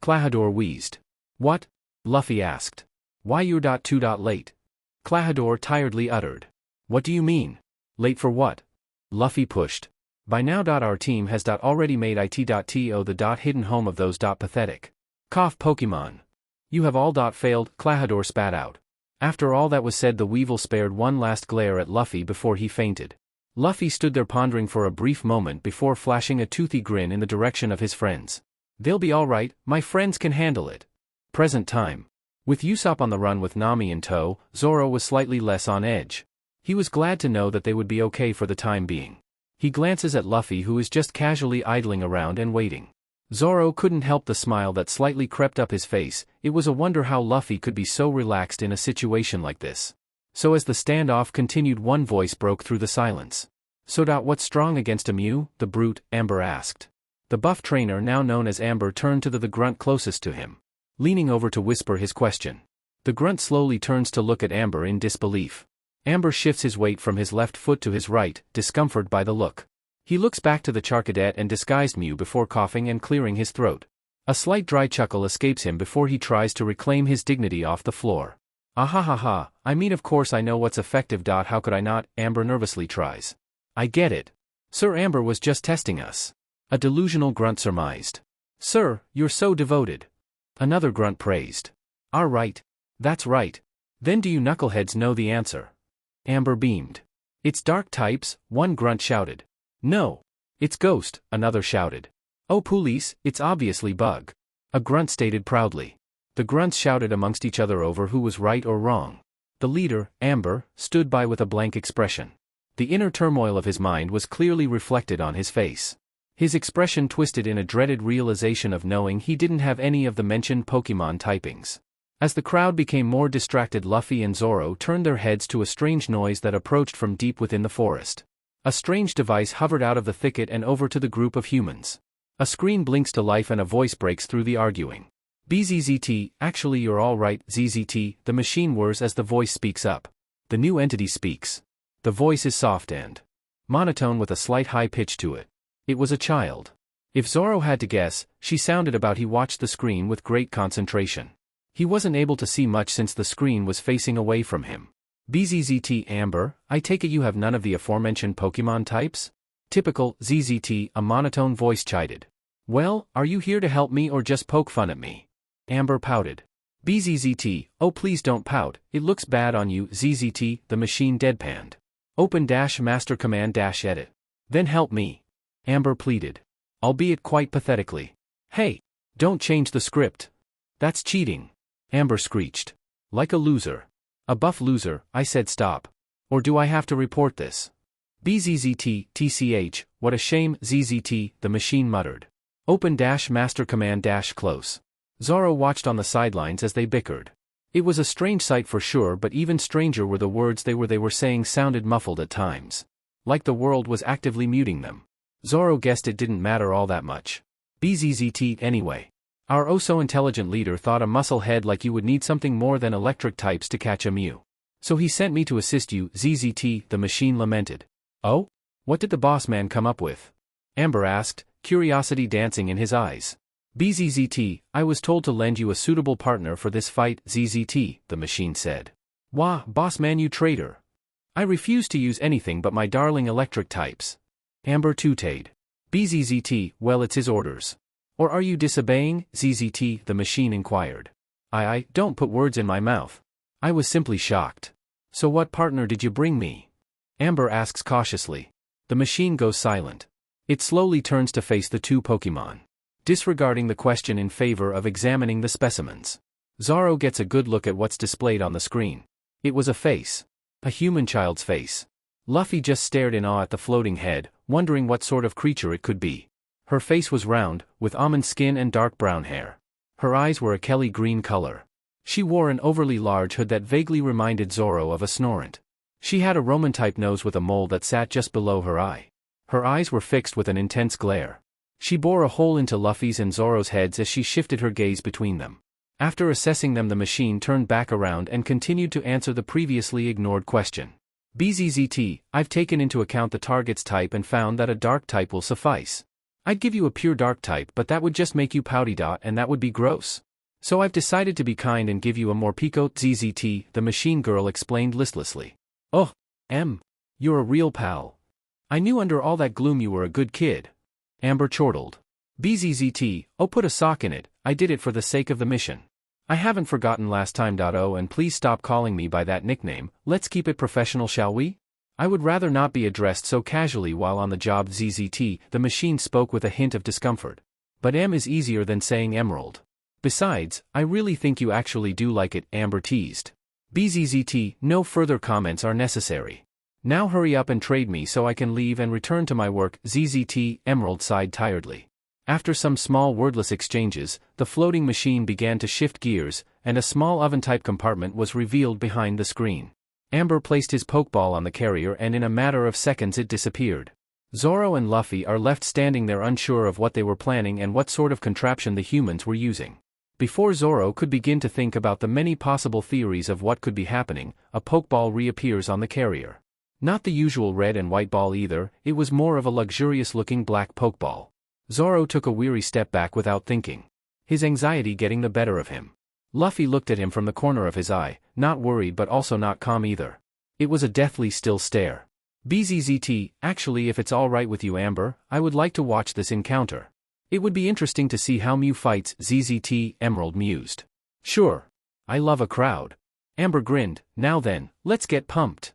Klahadore wheezed. "What?" Luffy asked. Why you're .2. Late? Klahadore tiredly uttered. What do you mean? Late for what? Luffy pushed. By now. Our team has already made it.to the hidden home of those pathetic. Cough Pokemon. You have all failed, Klahadore spat out. After all that was said, the Weevil spared one last glare at Luffy before he fainted. Luffy stood there pondering for a brief moment before flashing a toothy grin in the direction of his friends. They'll be alright, my friends can handle it. Present time. With Usopp on the run with Nami in tow, Zoro was slightly less on edge. He was glad to know that they would be okay for the time being. He glances at Luffy, who is just casually idling around and waiting. Zoro couldn't help the smile that slightly crept up his face. It was a wonder how Luffy could be so relaxed in a situation like this. So as the standoff continued, one voice broke through the silence. So. What's strong against a Mew? The brute, Amber asked. The buff trainer, now known as Amber, turned to the grunt closest to him, leaning over to whisper his question. The grunt slowly turns to look at Amber in disbelief. Amber shifts his weight from his left foot to his right, discomforted by the look. He looks back to the Charcadet and disguised Mew before coughing and clearing his throat. A slight dry chuckle escapes him before he tries to reclaim his dignity off the floor. Ahahaha, I mean of course I know what's effective. How could I not? Amber nervously tries. I get it. Sir, Amber was just testing us. A delusional grunt surmised. Sir, you're so devoted. Another grunt praised. Right. That's right. Then do you knuckleheads know the answer? Amber beamed. It's dark types, one grunt shouted. No. It's ghost, another shouted. Oh police, it's obviously bug. A grunt stated proudly. The grunts shouted amongst each other over who was right or wrong. The leader, Amber, stood by with a blank expression. The inner turmoil of his mind was clearly reflected on his face. His expression twisted in a dreaded realization of knowing he didn't have any of the mentioned Pokemon typings. As the crowd became more distracted, Luffy and Zoro turned their heads to a strange noise that approached from deep within the forest. A strange device hovered out of the thicket and over to the group of humans. A screen blinks to life and a voice breaks through the arguing. BZZT, actually you're all right, ZZT, the machine whirs as the voice speaks up. The new entity speaks. The voice is soft and monotone with a slight high pitch to it. It was a child. If Zoro had to guess, she sounded about. He watched the screen with great concentration. He wasn't able to see much since the screen was facing away from him. BZZT, Amber, I take it you have none of the aforementioned Pokemon types? Typical, ZZT, a monotone voice chided. Well, are you here to help me or just poke fun at me? Amber pouted. BZZT, oh please don't pout, it looks bad on you. ZZT, the machine deadpanned. Open master command edit. Then help me. Amber pleaded. Albeit quite pathetically. Hey, don't change the script. That's cheating. Amber screeched. Like a loser. A buff loser, I said stop. Or do I have to report this? BZZT, TCH, what a shame. ZZT, the machine muttered. Open master command close. Zoro watched on the sidelines as they bickered. It was a strange sight for sure, but even stranger were the words they were saying sounded muffled at times. Like the world was actively muting them. Zoro guessed it didn't matter all that much. BZZT anyway. Our oh-so-intelligent leader thought a muscle head like you would need something more than electric types to catch a Mew. So he sent me to assist you. ZZT, the machine lamented. Oh? What did the boss man come up with? Amber asked, curiosity dancing in his eyes. BZZT, I was told to lend you a suitable partner for this fight. ZZT, the machine said. Wah, boss man, you traitor. I refuse to use anything but my darling electric types. Amber tooted. BZZT, well it's his orders. Or are you disobeying? ZZT, the machine inquired. I don't put words in my mouth. I was simply shocked. So what partner did you bring me? Amber asks cautiously. The machine goes silent. It slowly turns to face the two Pokemon, disregarding the question in favor of examining the specimens. Zoro gets a good look at what's displayed on the screen. It was a face. A human child's face. Luffy just stared in awe at the floating head, wondering what sort of creature it could be. Her face was round, with almond skin and dark brown hair. Her eyes were a Kelly green color. She wore an overly large hood that vaguely reminded Zoro of a Snorant. She had a Roman-type nose with a mole that sat just below her eye. Her eyes were fixed with an intense glare. She bore a hole into Luffy's and Zoro's heads as she shifted her gaze between them. After assessing them, the machine turned back around and continued to answer the previously ignored question. BZZT, I've taken into account the target's type and found that a dark type will suffice. I'd give you a pure dark type, but that would just make you pouty. And that would be gross. So I've decided to be kind and give you a Morpeko ZZT, the machine girl explained listlessly. Oh, you're a real pal. I knew under all that gloom you were a good kid. Amber chortled. BZZT, oh put a sock in it, I did it for the sake of the mission. I haven't forgotten last time. Oh, and please stop calling me by that nickname, let's keep it professional, shall we? I would rather not be addressed so casually while on the job. ZZT, the machine spoke with a hint of discomfort. But is easier than saying emerald. Besides, I really think you actually do like it, Amber teased. BZZT, no further comments are necessary. Now hurry up and trade me so I can leave and return to my work. ZZT, Emerald sighed tiredly. After some small wordless exchanges, the floating machine began to shift gears, and a small oven-type compartment was revealed behind the screen. Amber placed his pokeball on the carrier and in a matter of seconds it disappeared. Zoro and Luffy are left standing there unsure of what they were planning and what sort of contraption the humans were using. Before Zoro could begin to think about the many possible theories of what could be happening, a pokeball reappears on the carrier. Not the usual red and white ball either, it was more of a luxurious-looking black pokeball. Zoro took a weary step back without thinking, his anxiety getting the better of him. Luffy looked at him from the corner of his eye, not worried but also not calm either. It was a deathly still stare. BZZT, actually if it's alright with you Amber, I would like to watch this encounter. It would be interesting to see how Mew fights. ZZT, Emerald mused. Sure. I love a crowd. Amber grinned, now then, let's get pumped.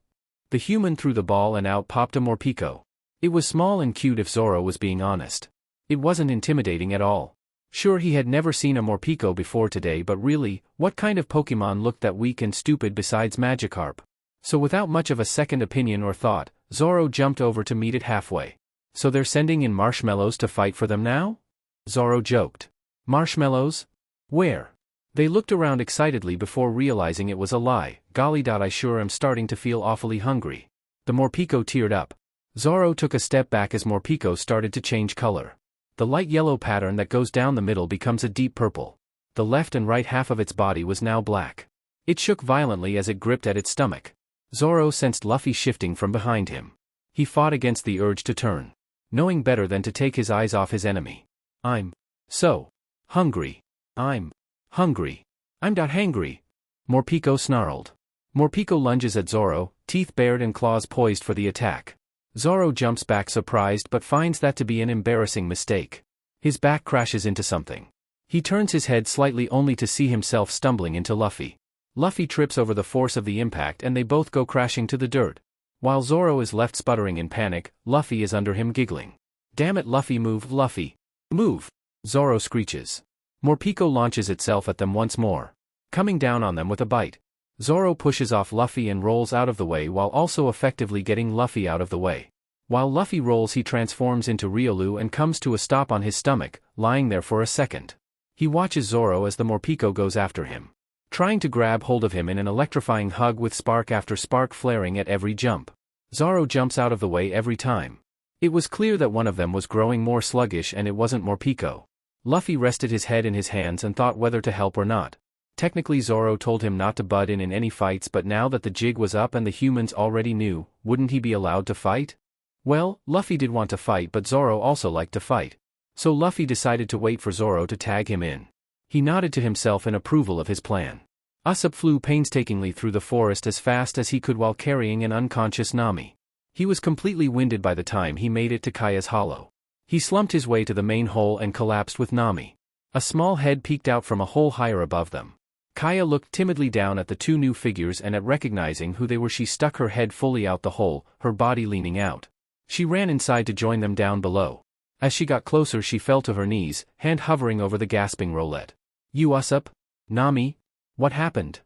The human threw the ball and out popped a Morpeko. It was small and cute if Zoro was being honest. It wasn't intimidating at all. Sure, he had never seen a Morpeko before today, but really, what kind of Pokemon looked that weak and stupid besides Magikarp? So without much of a second opinion or thought, Zoro jumped over to meet it halfway. So they're sending in marshmallows to fight for them now? Zoro joked. Marshmallows? Where? They looked around excitedly before realizing it was a lie. Golly, I sure am starting to feel awfully hungry. The Morpeko teared up. Zoro took a step back as Morpeko started to change color. The light yellow pattern that goes down the middle becomes a deep purple. The left and right half of its body was now black. It shook violently as it gripped at its stomach. Zoro sensed Luffy shifting from behind him. He fought against the urge to turn, knowing better than to take his eyes off his enemy. I'm so hungry. I'm hungry. I'm hangry. Morpeko snarled. Morpeko lunges at Zoro, teeth bared and claws poised for the attack. Zoro jumps back surprised but finds that to be an embarrassing mistake. His back crashes into something. He turns his head slightly only to see himself stumbling into Luffy. Luffy trips over the force of the impact and they both go crashing to the dirt. While Zoro is left sputtering in panic, Luffy is under him giggling. Damn it, Luffy, move, Luffy. Move! Zoro screeches. Morpeko launches itself at them once more, coming down on them with a bite. Zoro pushes off Luffy and rolls out of the way while also effectively getting Luffy out of the way. While Luffy rolls, he transforms into Riolu and comes to a stop on his stomach, lying there for a second. He watches Zoro as the Morpeko goes after him, trying to grab hold of him in an electrifying hug with spark after spark flaring at every jump. Zoro jumps out of the way every time. It was clear that one of them was growing more sluggish and it wasn't Morpeko. Luffy rested his head in his hands and thought whether to help or not. Technically Zoro told him not to butt in any fights, but now that the jig was up and the humans already knew, wouldn't he be allowed to fight? Well, Luffy did want to fight, but Zoro also liked to fight. So Luffy decided to wait for Zoro to tag him in. He nodded to himself in approval of his plan. Usopp flew painstakingly through the forest as fast as he could while carrying an unconscious Nami. He was completely winded by the time he made it to Kaya's hollow. He slumped his way to the main hole and collapsed with Nami. A small head peeked out from a hole higher above them. Kaya looked timidly down at the two new figures and at recognizing who they were she stuck her head fully out the hole, her body leaning out. She ran inside to join them down below. As she got closer she fell to her knees, hand hovering over the gasping Rolette. You Usopp? Nami? What happened?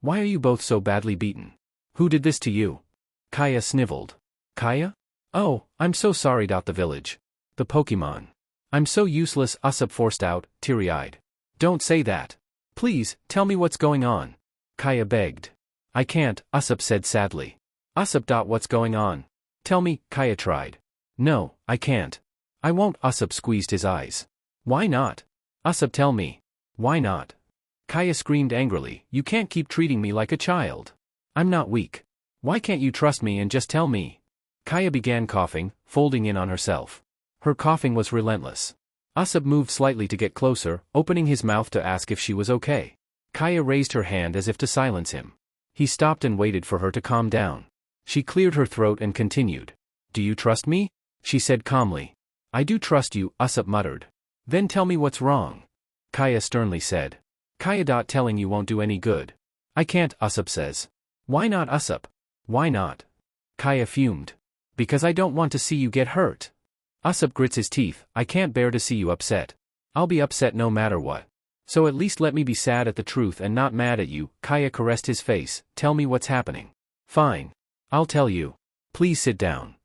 Why are you both so badly beaten? Who did this to you? Kaya sniveled. Kaya? Oh, I'm so sorry. The village. The Pokemon. I'm so useless, Usopp forced out, teary-eyed. Don't say that. Please, tell me what's going on. Kaya begged. I can't, Usopp said sadly. Usopp. What's going on? Tell me, Kaya tried. No, I can't. I won't, Usopp squeezed his eyes. Why not? Usopp, tell me. Why not? Kaya screamed angrily, you can't keep treating me like a child. I'm not weak. Why can't you trust me and just tell me? Kaya began coughing, folding in on herself. Her coughing was relentless. Usopp moved slightly to get closer, opening his mouth to ask if she was okay. Kaya raised her hand as if to silence him. He stopped and waited for her to calm down. She cleared her throat and continued. Do you trust me? She said calmly. I do trust you, Usopp muttered. Then tell me what's wrong. Kaya sternly said. Kaya. Telling you won't do any good. I can't, Usopp says. Why not, Usopp? Why not? Kaya fumed. Because I don't want to see you get hurt. Usopp grits his teeth. I can't bear to see you upset. I'll be upset no matter what. So at least let me be sad at the truth and not mad at you. Kaya caressed his face. Tell me what's happening. Fine. I'll tell you. Please sit down.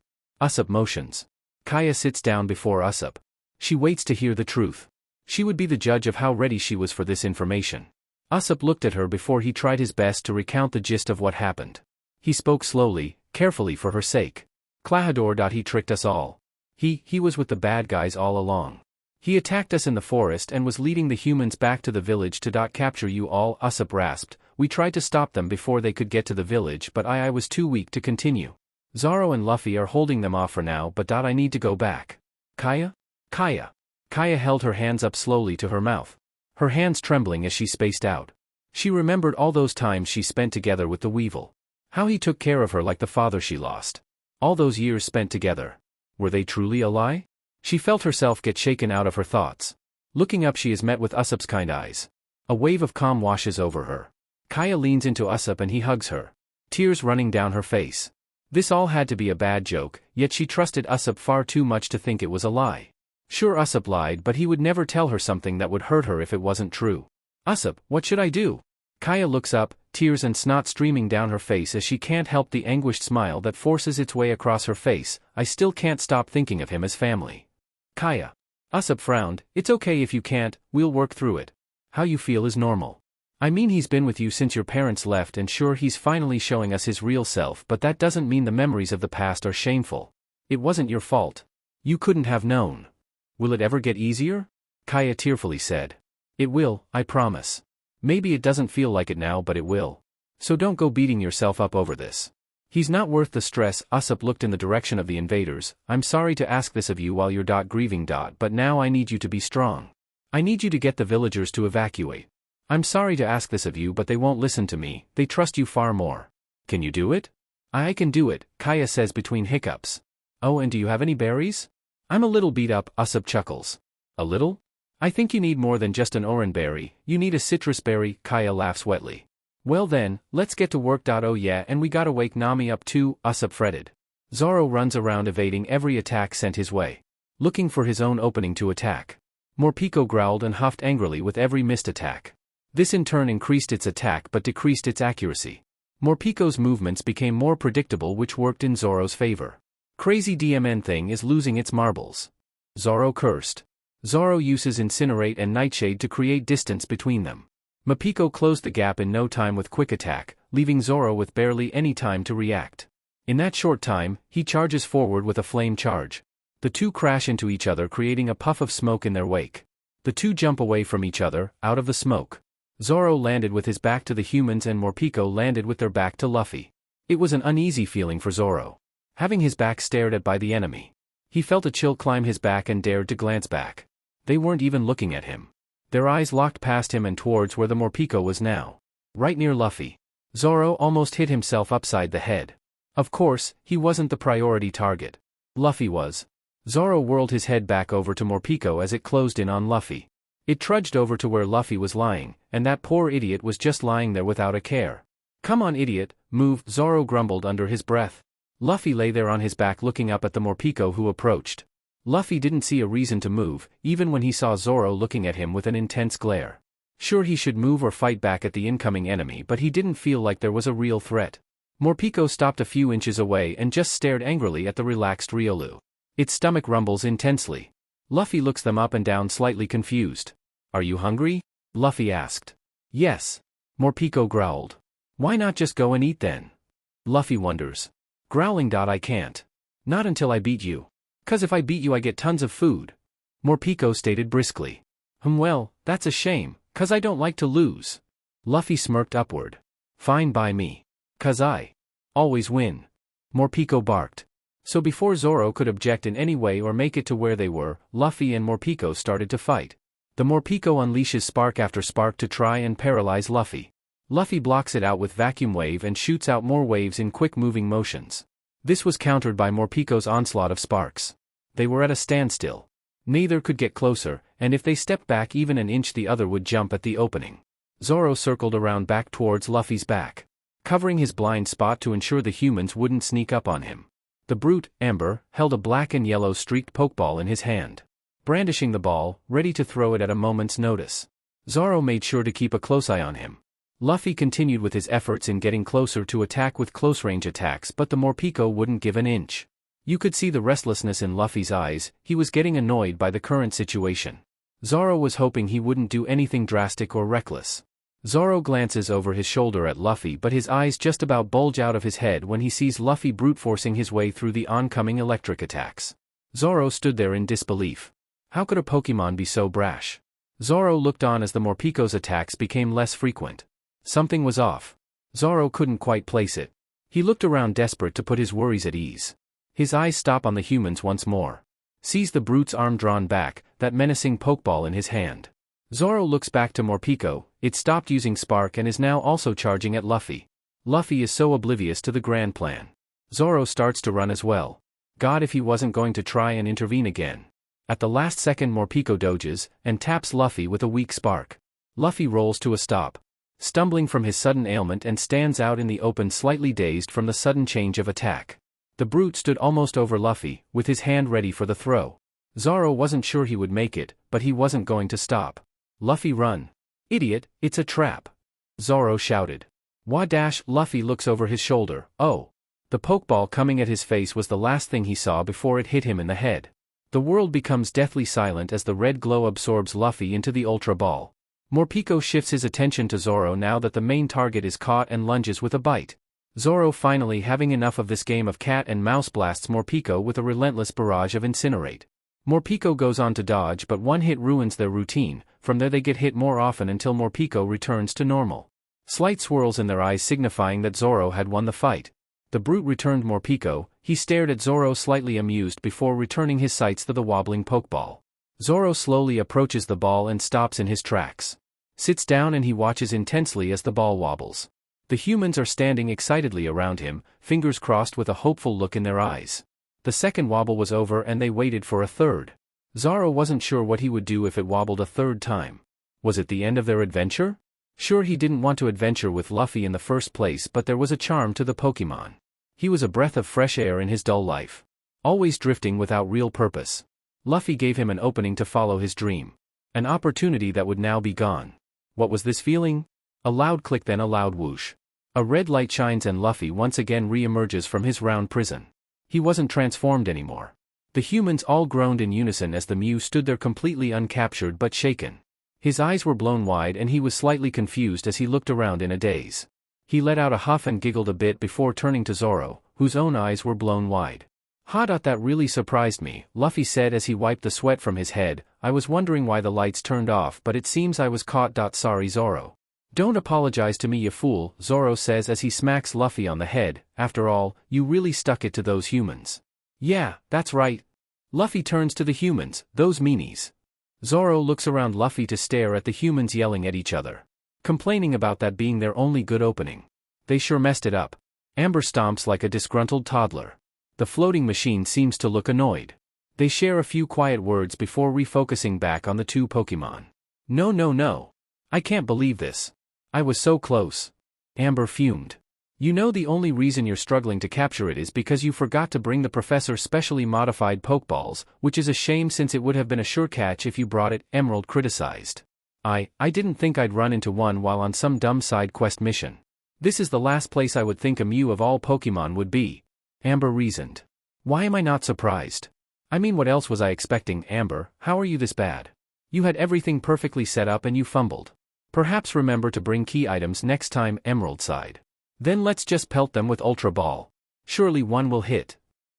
Usopp motions. Kaya sits down before Usopp. She waits to hear the truth. She would be the judge of how ready she was for this information. Usopp looked at her before he tried his best to recount the gist of what happened. He spoke slowly, carefully for her sake. Klahadore. He tricked us all. He was with the bad guys all along. He attacked us in the forest and was leading the humans back to the village to capture you all, Usopp rasped. We tried to stop them before they could get to the village, but I was too weak to continue. Zoro and Luffy are holding them off for now, but I need to go back. Kaya? Kaya. Kaya held her hands up slowly to her mouth. Her hands trembling as she spaced out. She remembered all those times she spent together with the Weevil. How he took care of her like the father she lost. All those years spent together. Were they truly a lie? She felt herself get shaken out of her thoughts. Looking up, she is met with Usopp's kind eyes. A wave of calm washes over her. Kaya leans into Usopp and he hugs her. Tears running down her face. This all had to be a bad joke, yet she trusted Usopp far too much to think it was a lie. Sure, Usopp lied, but he would never tell her something that would hurt her if it wasn't true. Usopp, what should I do? Kaya looks up, tears and snot streaming down her face as she can't help the anguished smile that forces its way across her face. I still can't stop thinking of him as family. Kaya. Usopp frowned. It's okay if you can't, we'll work through it. How you feel is normal. I mean, he's been with you since your parents left, and sure, he's finally showing us his real self, but that doesn't mean the memories of the past are shameful. It wasn't your fault. You couldn't have known. Will it ever get easier? Kaya tearfully said. It will, I promise. Maybe it doesn't feel like it now, but it will. So don't go beating yourself up over this. He's not worth the stress. Usopp looked in the direction of the invaders. I'm sorry to ask this of you while you're grieving, but now I need you to be strong. I need you to get the villagers to evacuate. I'm sorry to ask this of you, but they won't listen to me. They trust you far more. Can you do it? I can do it, Kaya says between hiccups. Oh, and do you have any berries? I'm a little beat up, Usopp chuckles. A little? I think you need more than just an orange berry. You need a citrus berry, Kaya laughs wetly. Well then, let's get to work. Oh yeah, and we gotta wake Nami up too, Usopp fretted. Zoro runs around evading every attack sent his way. Looking for his own opening to attack. Morpeko growled and huffed angrily with every missed attack. This in turn increased its attack but decreased its accuracy. Morpeko's movements became more predictable, which worked in Zoro's favor. Crazy DMN thing is losing its marbles. Zoro cursed. Zoro uses Incinerate and Nightshade to create distance between them. Morpeko closed the gap in no time with quick attack, leaving Zoro with barely any time to react. In that short time, he charges forward with a flame charge. The two crash into each other, creating a puff of smoke in their wake. The two jump away from each other, out of the smoke. Zoro landed with his back to the humans and Morpeko landed with their back to Luffy. It was an uneasy feeling for Zoro. Having his back stared at by the enemy. He felt a chill climb his back and dared to glance back. They weren't even looking at him. Their eyes locked past him and towards where the Morpeko was now. Right near Luffy. Zoro almost hit himself upside the head. Of course, he wasn't the priority target. Luffy was. Zoro whirled his head back over to Morpeko as it closed in on Luffy. It trudged over to where Luffy was lying, and that poor idiot was just lying there without a care. Come on, idiot, move, Zoro grumbled under his breath. Luffy lay there on his back looking up at the Morpeko who approached. Luffy didn't see a reason to move, even when he saw Zoro looking at him with an intense glare. Sure, he should move or fight back at the incoming enemy, but he didn't feel like there was a real threat. Morpeko stopped a few inches away and just stared angrily at the relaxed Riolu. Its stomach rumbles intensely. Luffy looks them up and down, slightly confused. Are you hungry? Luffy asked. Yes. Morpeko growled. Why not just go and eat then? Luffy wonders. Growling. I can't. Not until I beat you. 'Cause if I beat you I get tons of food. Morpeko stated briskly. Well, that's a shame, 'cause I don't like to lose. Luffy smirked upward. Fine by me. 'Cause I always win. Morpeko barked. So before Zoro could object in any way or make it to where they were, Luffy and Morpeko started to fight. The Morpeko unleashes spark after spark to try and paralyze Luffy. Luffy blocks it out with vacuum wave and shoots out more waves in quick-moving motions. This was countered by Morpeko's onslaught of sparks. They were at a standstill. Neither could get closer, and if they stepped back even an inch the other would jump at the opening. Zoro circled around back towards Luffy's back, covering his blind spot to ensure the humans wouldn't sneak up on him. The brute, Amber, held a black and yellow streaked pokeball in his hand, brandishing the ball, ready to throw it at a moment's notice. Zoro made sure to keep a close eye on him. Luffy continued with his efforts in getting closer to attack with close-range attacks, but the Morpeko wouldn't give an inch. You could see the restlessness in Luffy's eyes. He was getting annoyed by the current situation. Zoro was hoping he wouldn't do anything drastic or reckless. Zoro glances over his shoulder at Luffy, but his eyes just about bulge out of his head when he sees Luffy brute-forcing his way through the oncoming electric attacks. Zoro stood there in disbelief. How could a Pokemon be so brash? Zoro looked on as the Morpeko's attacks became less frequent. Something was off. Zoro couldn't quite place it. He looked around desperate to put his worries at ease. His eyes stop on the humans once more. Sees the brute's arm drawn back, that menacing pokeball in his hand. Zoro looks back to Morpeko. It stopped using spark and is now also charging at Luffy. Luffy is so oblivious to the grand plan. Zoro starts to run as well. God, if he wasn't going to try and intervene again. At the last second Morpeko dodges, and taps Luffy with a weak spark. Luffy rolls to a stop, stumbling from his sudden ailment, and stands out in the open slightly dazed from the sudden change of attack. The brute stood almost over Luffy, with his hand ready for the throw. Zoro wasn't sure he would make it, but he wasn't going to stop. Luffy, run. Idiot, it's a trap. Zoro shouted. Wah-dash. Luffy looks over his shoulder. Oh. The pokeball coming at his face was the last thing he saw before it hit him in the head. The world becomes deathly silent as the red glow absorbs Luffy into the Ultra Ball. Morpeko shifts his attention to Zoro now that the main target is caught and lunges with a bite. Zoro, finally having enough of this game of cat and mouse, blasts Morpeko with a relentless barrage of Incinerate. Morpeko goes on to dodge, but one hit ruins their routine. From there they get hit more often until Morpeko returns to normal. Slight swirls in their eyes signifying that Zoro had won the fight. The brute returned Morpeko. He stared at Zoro slightly amused before returning his sights to the wobbling pokeball. Zoro slowly approaches the ball and stops in his tracks. Sits down and he watches intensely as the ball wobbles. The humans are standing excitedly around him, fingers crossed with a hopeful look in their eyes. The second wobble was over and they waited for a third. Zoro wasn't sure what he would do if it wobbled a third time. Was it the end of their adventure? Sure, he didn't want to adventure with Luffy in the first place, but there was a charm to the Pokemon. He was a breath of fresh air in his dull life. Always drifting without real purpose. Luffy gave him an opening to follow his dream. An opportunity that would now be gone. What was this feeling? A loud click, then a loud whoosh. A red light shines and Luffy once again re-emerges from his round prison. He wasn't transformed anymore. The humans all groaned in unison as the Mew stood there completely uncaptured but shaken. His eyes were blown wide and he was slightly confused as he looked around in a daze. He let out a huff and giggled a bit before turning to Zoro, whose own eyes were blown wide. Ha! That really surprised me, Luffy said as he wiped the sweat from his head. I was wondering why the lights turned off, but it seems I was caught. Sorry, Zoro. Don't apologize to me, you fool, Zoro says as he smacks Luffy on the head. After all, you really stuck it to those humans. Yeah, that's right. Luffy turns to the humans, those meanies. Zoro looks around Luffy to stare at the humans yelling at each other, complaining about that being their only good opening. They sure messed it up. Amber stomps like a disgruntled toddler. The floating machine seems to look annoyed. They share a few quiet words before refocusing back on the two Pokemon. No. I can't believe this. I was so close. Amber fumed. You know the only reason you're struggling to capture it is because you forgot to bring the professor's specially modified Pokeballs, which is a shame since it would have been a sure catch if you brought it, Emerald criticized. I didn't think I'd run into one while on some dumb side quest mission. This is the last place I would think a Mew of all Pokemon would be. Amber reasoned. Why am I not surprised? I mean, what else was I expecting, Amber? How are you this bad? You had everything perfectly set up and you fumbled. Perhaps remember to bring key items next time, Emerald sighed. Then let's just pelt them with Ultra Ball. Surely one will hit.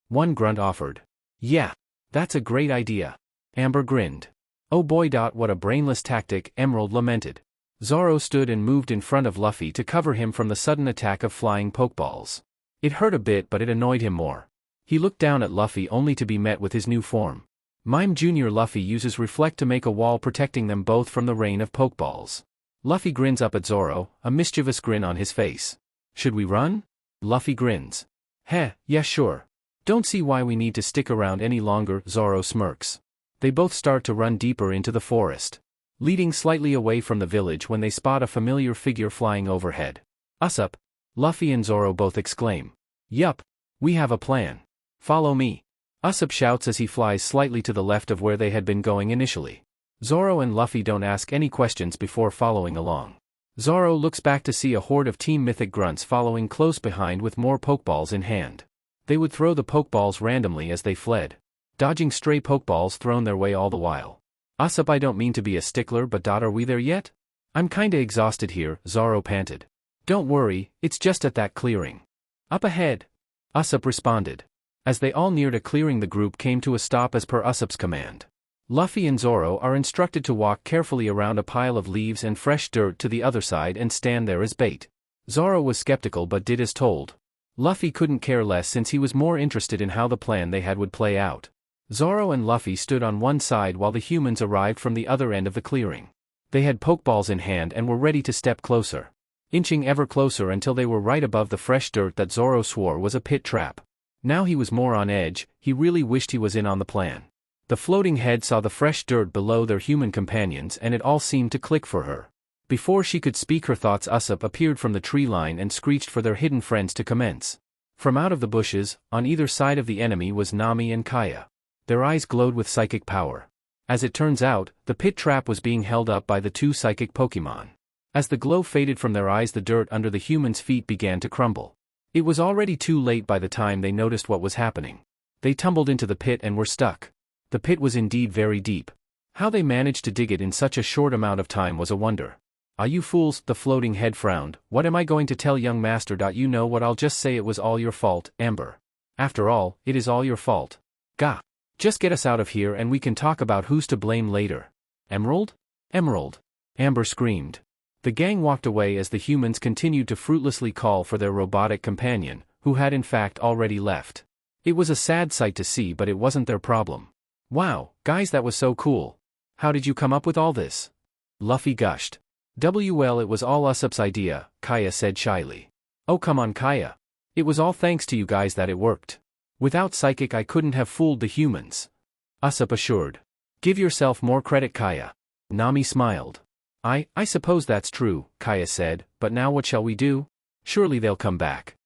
One grunt offered. Yeah, that's a great idea. Amber grinned. Oh boy. What a brainless tactic, Emerald lamented. Zoro stood and moved in front of Luffy to cover him from the sudden attack of flying Pokeballs. It hurt a bit, but it annoyed him more. He looked down at Luffy only to be met with his new form. Mime Jr. Luffy uses Reflect to make a wall protecting them both from the rain of Pokeballs. Luffy grins up at Zoro, a mischievous grin on his face. Should we run? Luffy grins. Heh, yeah sure. Don't see why we need to stick around any longer, Zoro smirks. They both start to run deeper into the forest, leading slightly away from the village when they spot a familiar figure flying overhead. Usopp! Luffy and Zoro both exclaim. Yup. We have a plan. Follow me. Usopp shouts as he flies slightly to the left of where they had been going initially. Zoro and Luffy don't ask any questions before following along. Zoro looks back to see a horde of Team Mythic grunts following close behind with more Pokeballs in hand. They would throw the Pokeballs randomly as they fled, dodging stray Pokeballs thrown their way all the while. Usopp, I don't mean to be a stickler, but are we there yet? I'm kinda exhausted here, Zoro panted. Don't worry, it's just at that clearing. Up ahead. Usopp responded. As they all neared a clearing, the group came to a stop as per Usopp's command. Luffy and Zoro are instructed to walk carefully around a pile of leaves and fresh dirt to the other side and stand there as bait. Zoro was skeptical but did as told. Luffy couldn't care less since he was more interested in how the plan they had would play out. Zoro and Luffy stood on one side while the humans arrived from the other end of the clearing. They had Pokeballs in hand and were ready to step closer, inching ever closer until they were right above the fresh dirt that Zoro swore was a pit trap. Now he was more on edge, he really wished he was in on the plan. The floating head saw the fresh dirt below their human companions and it all seemed to click for her. Before she could speak her thoughts, Usopp appeared from the tree line and screeched for their hidden friends to commence. From out of the bushes, on either side of the enemy was Nami and Kaya. Their eyes glowed with psychic power. As it turns out, the pit trap was being held up by the two psychic Pokemon. As the glow faded from their eyes, the dirt under the humans' feet began to crumble. It was already too late by the time they noticed what was happening. They tumbled into the pit and were stuck. The pit was indeed very deep. How they managed to dig it in such a short amount of time was a wonder. "Ah, you fools," the floating head frowned. "What am I going to tell young master? You know what, I'll just say it was all your fault, Amber. After all, it is all your fault. Gah. Just get us out of here and we can talk about who's to blame later." "Emerald? Emerald!" Amber screamed. The gang walked away as the humans continued to fruitlessly call for their robotic companion, who had in fact already left. It was a sad sight to see, but it wasn't their problem. "Wow, guys, that was so cool. How did you come up with all this?" Luffy gushed. "Well, it was all Usopp's idea," Kaya said shyly. "Oh come on, Kaya. It was all thanks to you guys that it worked. Without Psychic I couldn't have fooled the humans," Usopp assured. "Give yourself more credit, Kaya." Nami smiled. I suppose that's true," Kaya said, "but now what shall we do? Surely they'll come back."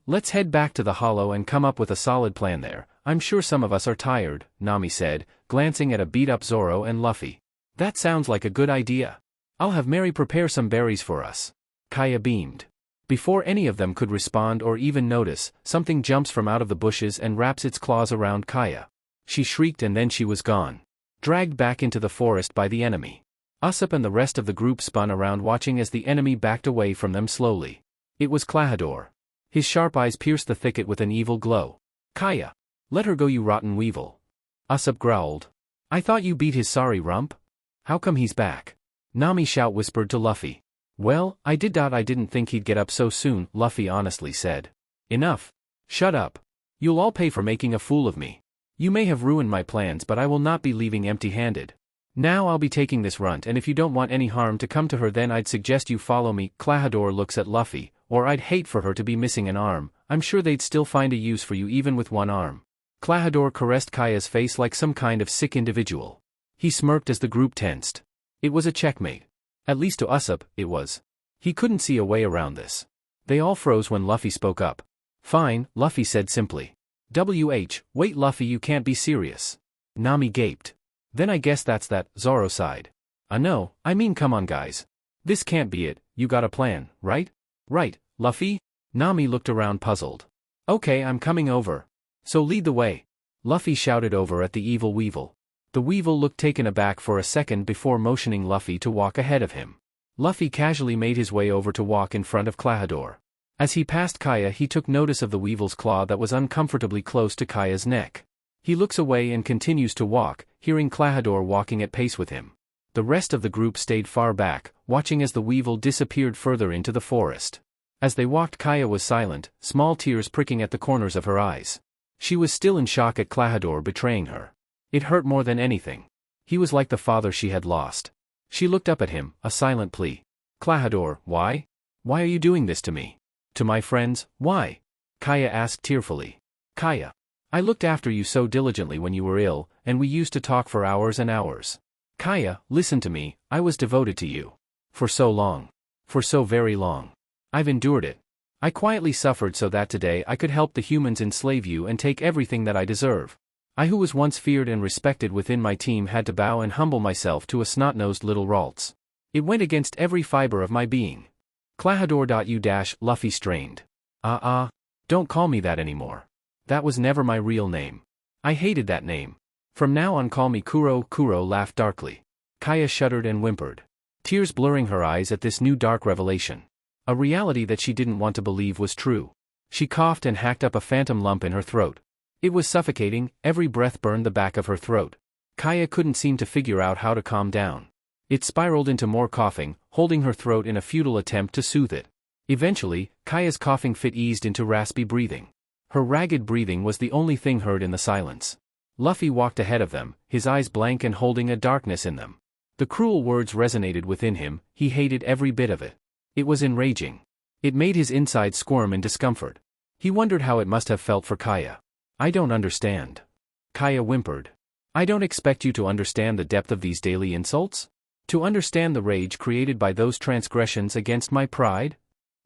Let's head back to the hollow and come up with a solid plan there. I'm sure some of us are tired," Nami said, glancing at a beat-up Zoro and Luffy. "That sounds like a good idea. I'll have Mary prepare some berries for us." Kaya beamed. Before any of them could respond or even notice, something jumps from out of the bushes and wraps its claws around Kaya. She shrieked and then she was gone, dragged back into the forest by the enemy. Usopp and the rest of the group spun around watching as the enemy backed away from them slowly. It was Klahadore. His sharp eyes pierced the thicket with an evil glow. "Kaya! Let her go, you rotten weevil!" Usopp growled. "I thought you beat his sorry rump? How come he's back?" Nami whispered to Luffy. "Well, I didn't think he'd get up so soon," Luffy honestly said. "Enough. Shut up. You'll all pay for making a fool of me. You may have ruined my plans, but I will not be leaving empty-handed. Now I'll be taking this runt, and if you don't want any harm to come to her, then I'd suggest you follow me." Klahadore looks at Luffy. "Or I'd hate for her to be missing an arm. I'm sure they'd still find a use for you even with one arm." Klahadore caressed Kaya's face like some kind of sick individual. He smirked as the group tensed. It was a checkmate. At least to Usopp, it was. He couldn't see a way around this. They all froze when Luffy spoke up. "Fine," Luffy said simply. Wait Luffy, you can't be serious." Nami gaped. "Then I guess that's that," Zoro sighed. No, I mean come on guys. This can't be it, you got a plan, right?" "Right, Luffy?" Nami looked around puzzled. "Okay, I'm coming over. So lead the way." Luffy shouted over at the evil weevil. The weevil looked taken aback for a second before motioning Luffy to walk ahead of him. Luffy casually made his way over to walk in front of Klahadore. As he passed Kaya, he took notice of the weevil's claw that was uncomfortably close to Kaya's neck. He looks away and continues to walk, hearing Klahadore walking at pace with him. The rest of the group stayed far back, watching as the weevil disappeared further into the forest. As they walked, Kaya was silent, small tears pricking at the corners of her eyes. She was still in shock at Klahadore betraying her. It hurt more than anything. He was like the father she had lost. She looked up at him, a silent plea. Klahadore, why? Why are you doing this to me? To my friends, why? Kaya asked tearfully. Kaya. I looked after you so diligently when you were ill, and we used to talk for hours and hours. Kaya, listen to me, I was devoted to you. For so long. For so very long. I've endured it. I quietly suffered so that today I could help the humans enslave you and take everything that I deserve. I who was once feared and respected within my team had to bow and humble myself to a snot-nosed little Ralts. It went against every fiber of my being. Klahadore.u-Luffy strained. Don't call me that anymore. That was never my real name. I hated that name. From now on call me Kuro. Kuro laughed darkly. Kaya shuddered and whimpered. Tears blurring her eyes at this new dark revelation. A reality that she didn't want to believe was true. She coughed and hacked up a phantom lump in her throat. It was suffocating, every breath burned the back of her throat. Kaya couldn't seem to figure out how to calm down. It spiraled into more coughing, holding her throat in a futile attempt to soothe it. Eventually, Kaya's coughing fit eased into raspy breathing. Her ragged breathing was the only thing heard in the silence. Luffy walked ahead of them, his eyes blank and holding a darkness in them. The cruel words resonated within him, he hated every bit of it. It was enraging. It made his insides squirm in discomfort. He wondered how it must have felt for Kaya. I don't understand. Kaya whimpered. I don't expect you to understand the depth of these daily insults? To understand the rage created by those transgressions against my pride?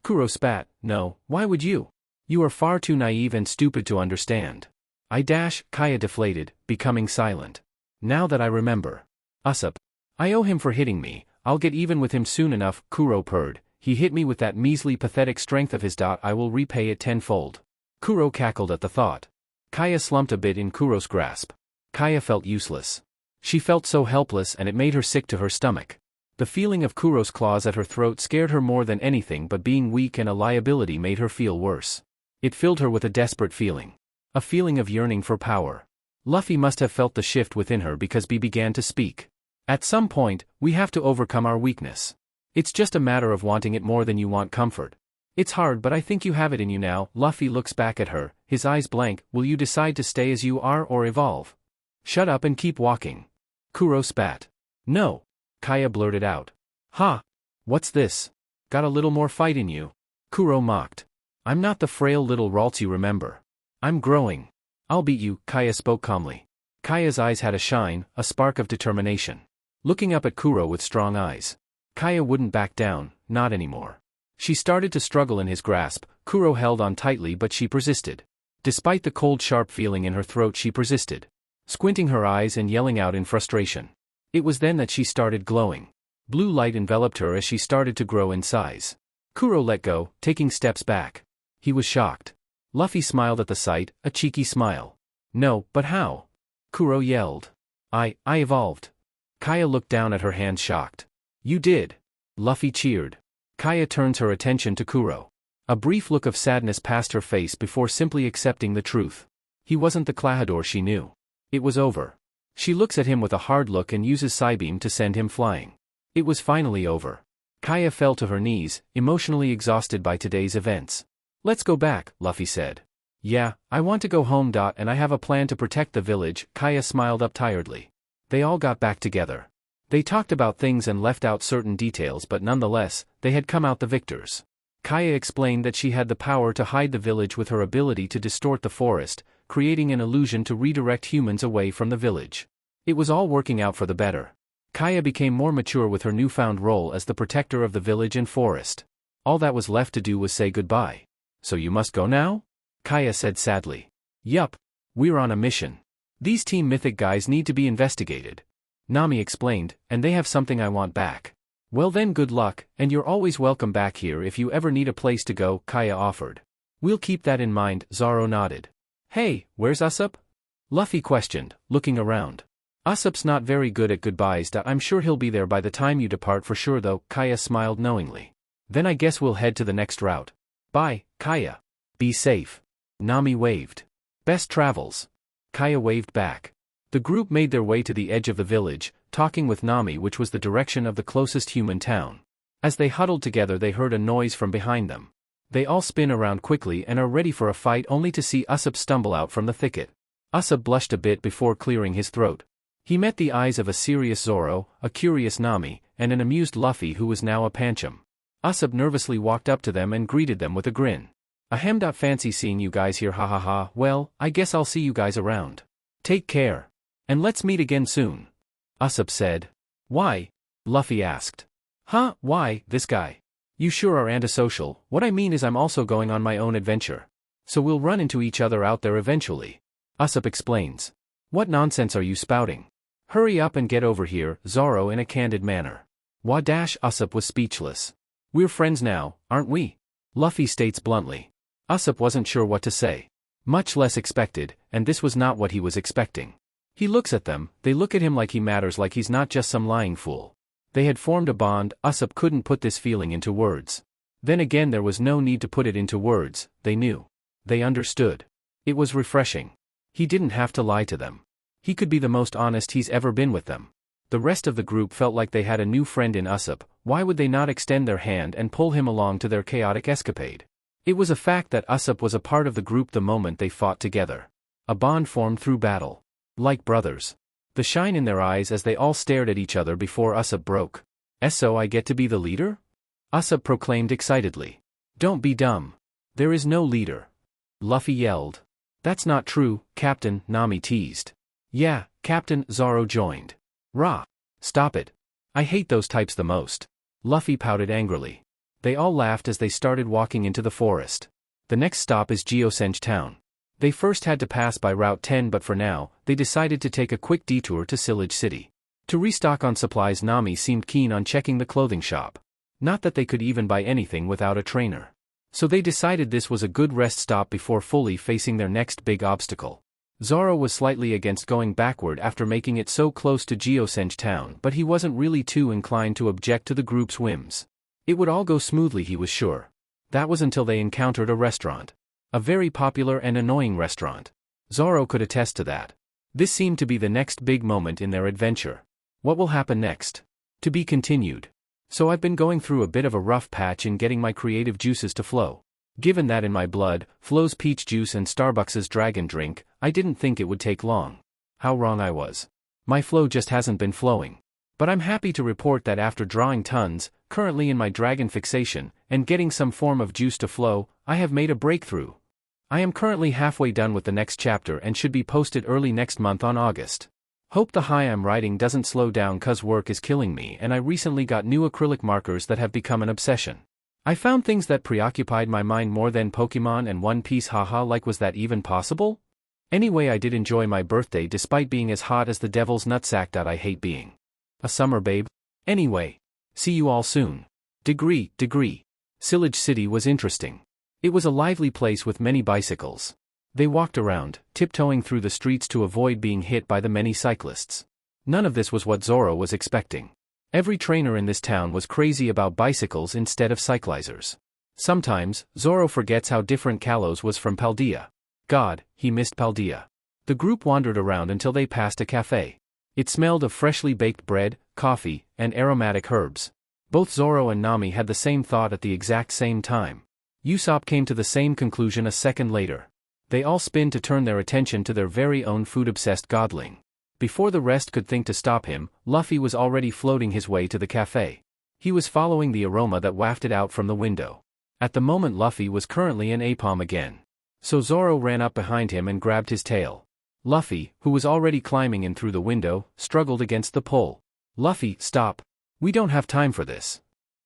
Kuro spat. No, why would you? You are far too naive and stupid to understand. Kaya deflated, becoming silent. Now that I remember. Usopp. I owe him for hitting me, I'll get even with him soon enough, Kuro purred. He hit me with that measly pathetic strength of his. I will repay it tenfold. Kuro cackled at the thought. Kaya slumped a bit in Kuro's grasp. Kaya felt useless. She felt so helpless and it made her sick to her stomach. The feeling of Kuro's claws at her throat scared her more than anything, but being weak and a liability made her feel worse. It filled her with a desperate feeling. A feeling of yearning for power. Luffy must have felt the shift within her because he began to speak. At some point, we have to overcome our weakness. It's just a matter of wanting it more than you want comfort. It's hard, but I think you have it in you now. Luffy looks back at her, his eyes blank. Will you decide to stay as you are or evolve? Shut up and keep walking. Kuro spat. No. Kaya blurted out. Ha! What's this? Got a little more fight in you? Kuro mocked. I'm not the frail little Ralts you remember. I'm growing. I'll beat you, Kaya spoke calmly. Kaya's eyes had a shine, a spark of determination. Looking up at Kuro with strong eyes. Kaya wouldn't back down, not anymore. She started to struggle in his grasp. Kuro held on tightly, but she persisted. Despite the cold sharp feeling in her throat, she persisted. Squinting her eyes and yelling out in frustration. It was then that she started glowing. Blue light enveloped her as she started to grow in size. Kuro let go, taking steps back. He was shocked. Luffy smiled at the sight, a cheeky smile. No, but how? Kuro yelled. I evolved. Kaya looked down at her hand shocked. You did. Luffy cheered. Kaya turns her attention to Kuro. A brief look of sadness passed her face before simply accepting the truth. He wasn't the Klahadore she knew. It was over. She looks at him with a hard look and uses Psybeam to send him flying. It was finally over. Kaya fell to her knees, emotionally exhausted by today's events. Let's go back, Luffy said. Yeah, I want to go home. And I have a plan to protect the village. Kaya smiled up tiredly. They all got back together. They talked about things and left out certain details, but nonetheless, they had come out the victors. Kaya explained that she had the power to hide the village with her ability to distort the forest, creating an illusion to redirect humans away from the village. It was all working out for the better. Kaya became more mature with her newfound role as the protector of the village and forest. All that was left to do was say goodbye. So you must go now? Kaya said sadly. Yup. We're on a mission. These Team Mythic guys need to be investigated. Nami explained, and they have something I want back. Well then, good luck, and you're always welcome back here if you ever need a place to go, Kaya offered. We'll keep that in mind, Zoro nodded. Hey, where's Usopp? Luffy questioned, looking around. Usopp's not very good at goodbyes. I'm sure he'll be there by the time you depart for sure though, Kaya smiled knowingly. Then I guess we'll head to the next route. Bye, Kaya. Be safe. Nami waved. Best travels. Kaya waved back. The group made their way to the edge of the village, talking with Nami, which was the direction of the closest human town. As they huddled together, they heard a noise from behind them. They all spin around quickly and are ready for a fight only to see Usopp stumble out from the thicket. Usopp blushed a bit before clearing his throat. He met the eyes of a serious Zoro, a curious Nami, and an amused Luffy who was now a Pancham. Usopp nervously walked up to them and greeted them with a grin. Ahem. Fancy seeing you guys here, ha ha ha. Well, I guess I'll see you guys around. Take care. And let's meet again soon. Usopp said. Why? Luffy asked. Huh, why, this guy? You sure are antisocial. What I mean is I'm also going on my own adventure. So we'll run into each other out there eventually. Usopp explains. What nonsense are you spouting? Hurry up and get over here, Zoro in a candid manner. Usopp was speechless. We're friends now, aren't we? Luffy states bluntly. Usopp wasn't sure what to say. Much less expected, and this was not what he was expecting. He looks at them, they look at him like he matters, like he's not just some lying fool. They had formed a bond. Usopp couldn't put this feeling into words. Then again, there was no need to put it into words, they knew. They understood. It was refreshing. He didn't have to lie to them. He could be the most honest he's ever been with them. The rest of the group felt like they had a new friend in Usopp. Why would they not extend their hand and pull him along to their chaotic escapade? It was a fact that Usopp was a part of the group the moment they fought together. A bond formed through battle. Like brothers. The shine in their eyes as they all stared at each other before Usopp broke. So I get to be the leader? Usopp proclaimed excitedly. Don't be dumb. There is no leader. Luffy yelled. That's not true, Captain, Nami teased. Yeah, Captain, Zoro joined. Rah. Stop it. I hate those types the most. Luffy pouted angrily. They all laughed as they started walking into the forest. The next stop is Geosenj Town. They first had to pass by Route 10, but for now, they decided to take a quick detour to Sillage City. To restock on supplies. Nami seemed keen on checking the clothing shop. Not that they could even buy anything without a trainer. So they decided this was a good rest stop before fully facing their next big obstacle. Zoro was slightly against going backward after making it so close to Geosenj Town, but he wasn't really too inclined to object to the group's whims. It would all go smoothly, he was sure. That was until they encountered a restaurant. A very popular and annoying restaurant. Zoro could attest to that. This seemed to be the next big moment in their adventure. What will happen next? To be continued. So I've been going through a bit of a rough patch in getting my creative juices to flow. Given that in my blood flows peach juice and Starbucks's dragon drink, I didn't think it would take long. How wrong I was. My flow just hasn't been flowing. But I'm happy to report that after drawing tons, currently in my dragon fixation, and getting some form of juice to flow, I have made a breakthrough. I am currently halfway done with the next chapter and should be posted early next month on August. Hope the high I'm writing doesn't slow down, cause work is killing me, and I recently got new acrylic markers that have become an obsession. I found things that preoccupied my mind more than Pokemon and One Piece, haha, like was that even possible? Anyway, I did enjoy my birthday despite being as hot as the devil's nutsack. I hate being a summer babe. Anyway, see you all soon. Degree. Sillage City was interesting. It was a lively place with many bicycles. They walked around, tiptoeing through the streets to avoid being hit by the many cyclists. None of this was what Zoro was expecting. Every trainer in this town was crazy about bicycles instead of cyclizers. Sometimes, Zoro forgets how different Kalos was from Paldea. God, he missed Paldea. The group wandered around until they passed a cafe. It smelled of freshly baked bread, coffee, and aromatic herbs. Both Zoro and Nami had the same thought at the exact same time. Usopp came to the same conclusion a second later. They all spin to turn their attention to their very own food-obsessed godling. Before the rest could think to stop him, Luffy was already floating his way to the cafe. He was following the aroma that wafted out from the window. At the moment, Luffy was currently an Apom again. So Zoro ran up behind him and grabbed his tail. Luffy, who was already climbing in through the window, struggled against the pull. Luffy, stop. We don't have time for this.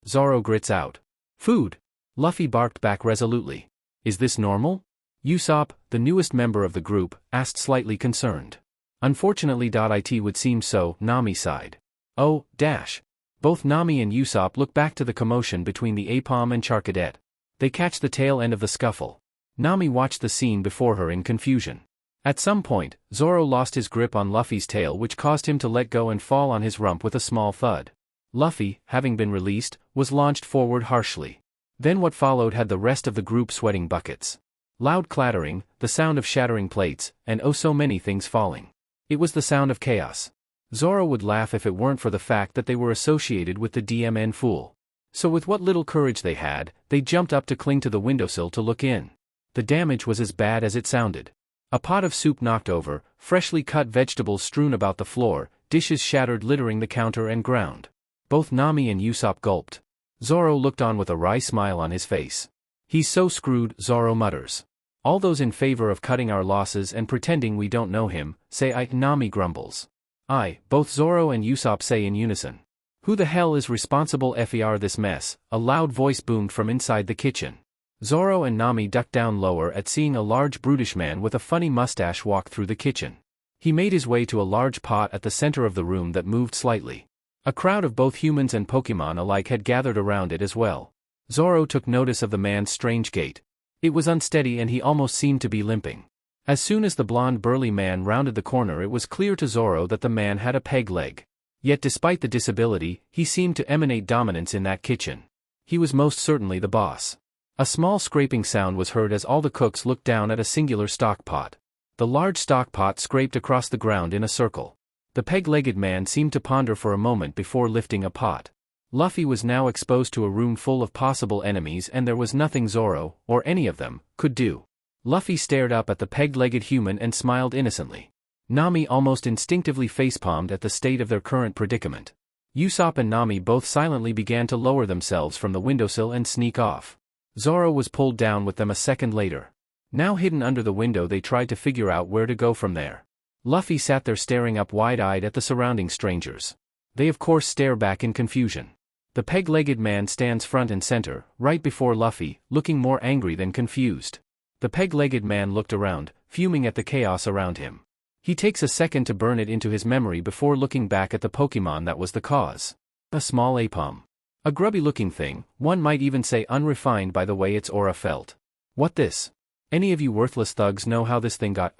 Zoro grits out. Food. Luffy barked back resolutely. Is this normal? Usopp, the newest member of the group, asked slightly concerned. Unfortunately, it would seem so, Nami sighed. Oh, dash. Both Nami and Usopp look back to the commotion between the Apom and Charcadet. They catch the tail end of the scuffle. Nami watched the scene before her in confusion. At some point, Zoro lost his grip on Luffy's tail, which caused him to let go and fall on his rump with a small thud. Luffy, having been released, was launched forward harshly. Then what followed had the rest of the group sweating buckets. Loud clattering, the sound of shattering plates, and oh so many things falling. It was the sound of chaos. Zoro would laugh if it weren't for the fact that they were associated with the DMN fool. So with what little courage they had, they jumped up to cling to the windowsill to look in. The damage was as bad as it sounded. A pot of soup knocked over, freshly cut vegetables strewn about the floor, dishes shattered littering the counter and ground. Both Nami and Usopp gulped. Zoro looked on with a wry smile on his face. "He's so screwed," Zoro mutters. "All those in favor of cutting our losses and pretending we don't know him, say aye," Nami grumbles. "Aye," both Zoro and Usopp say in unison. "Who the hell is responsible for this mess?" a loud voice boomed from inside the kitchen. Zoro and Nami ducked down lower at seeing a large brutish man with a funny mustache walk through the kitchen. He made his way to a large pot at the center of the room that moved slightly. A crowd of both humans and Pokemon alike had gathered around it as well. Zoro took notice of the man's strange gait. It was unsteady and he almost seemed to be limping. As soon as the blond burly man rounded the corner, it was clear to Zoro that the man had a peg leg. Yet despite the disability, he seemed to emanate dominance in that kitchen. He was most certainly the boss. A small scraping sound was heard as all the cooks looked down at a singular stock pot. The large stock pot scraped across the ground in a circle. The peg-legged man seemed to ponder for a moment before lifting a pot. Luffy was now exposed to a room full of possible enemies and there was nothing Zoro, or any of them, could do. Luffy stared up at the peg-legged human and smiled innocently. Nami almost instinctively facepalmed at the state of their current predicament. Usopp and Nami both silently began to lower themselves from the windowsill and sneak off. Zoro was pulled down with them a second later. Now hidden under the window, they tried to figure out where to go from there. Luffy sat there staring up wide-eyed at the surrounding strangers. They of course stare back in confusion. The peg-legged man stands front and center, right before Luffy, looking more angry than confused. The peg-legged man looked around, fuming at the chaos around him. He takes a second to burn it into his memory before looking back at the Pokemon that was the cause. A small Aipom. A grubby-looking thing, one might even say unrefined by the way its aura felt. "What this? Any of you worthless thugs know how this thing got,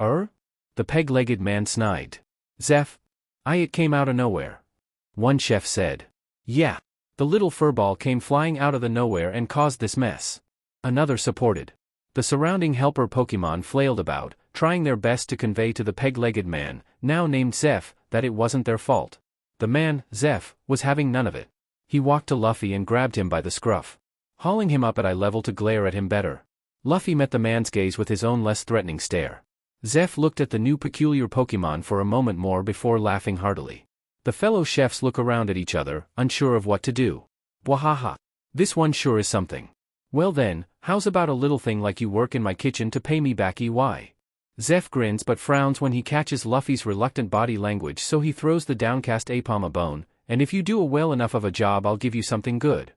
The peg-legged man snide. "Zeph. It came out of nowhere." One chef said. "Yeah. The little furball came flying out of the nowhere and caused this mess." Another supported. The surrounding helper Pokemon flailed about, trying their best to convey to the peg-legged man, now named Zeph, that it wasn't their fault. The man, Zeph, was having none of it. He walked to Luffy and grabbed him by the scruff, hauling him up at eye level to glare at him better. Luffy met the man's gaze with his own less threatening stare. Zeph looked at the new peculiar Pokemon for a moment more before laughing heartily. The fellow chefs look around at each other, unsure of what to do. "Wahaha. This one sure is something. Well then, how's about a little thing like you work in my kitchen to pay me back EY? Zeph grins but frowns when he catches Luffy's reluctant body language, so he throws the downcast Aipom a bone, "And if you do a well enough of a job, I'll give you something good."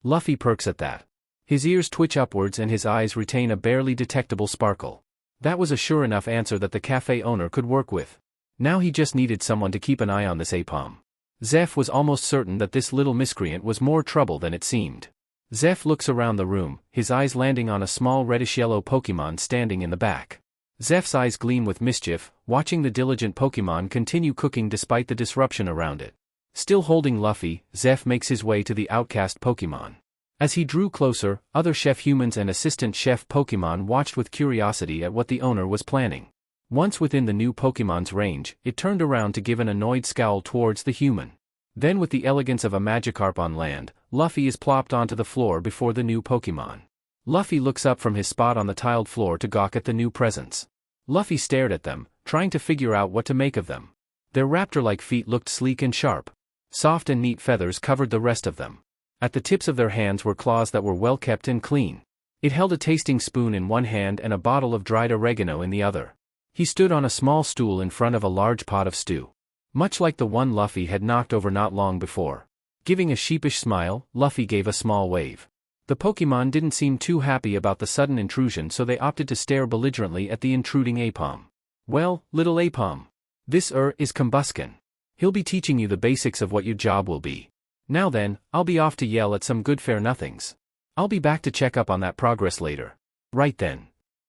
Luffy perks at that. His ears twitch upwards and his eyes retain a barely detectable sparkle. That was a sure enough answer that the cafe owner could work with. Now he just needed someone to keep an eye on this Aipom. Zeph was almost certain that this little miscreant was more trouble than it seemed. Zeph looks around the room, his eyes landing on a small reddish-yellow Pokemon standing in the back. Zeph's eyes gleam with mischief, watching the diligent Pokemon continue cooking despite the disruption around it. Still holding Luffy, Zeph makes his way to the outcast Pokemon. As he drew closer, other chef humans and assistant chef Pokemon watched with curiosity at what the owner was planning. Once within the new Pokemon's range, it turned around to give an annoyed scowl towards the human. Then with the elegance of a Magikarp on land, Luffy is plopped onto the floor before the new Pokemon. Luffy looks up from his spot on the tiled floor to gawk at the new presence. Luffy stared at them, trying to figure out what to make of them. Their raptor-like feet looked sleek and sharp. Soft and neat feathers covered the rest of them. At the tips of their hands were claws that were well kept and clean. It held a tasting spoon in one hand and a bottle of dried oregano in the other. He stood on a small stool in front of a large pot of stew, much like the one Luffy had knocked over not long before. Giving a sheepish smile, Luffy gave a small wave. The Pokemon didn't seem too happy about the sudden intrusion, so they opted to stare belligerently at the intruding Aipom. "Well, little Aipom. This is Combuskin. He'll be teaching you the basics of what your job will be. Now then, I'll be off to yell at some good fair-nothings. I'll be back to check up on that progress later." Right then.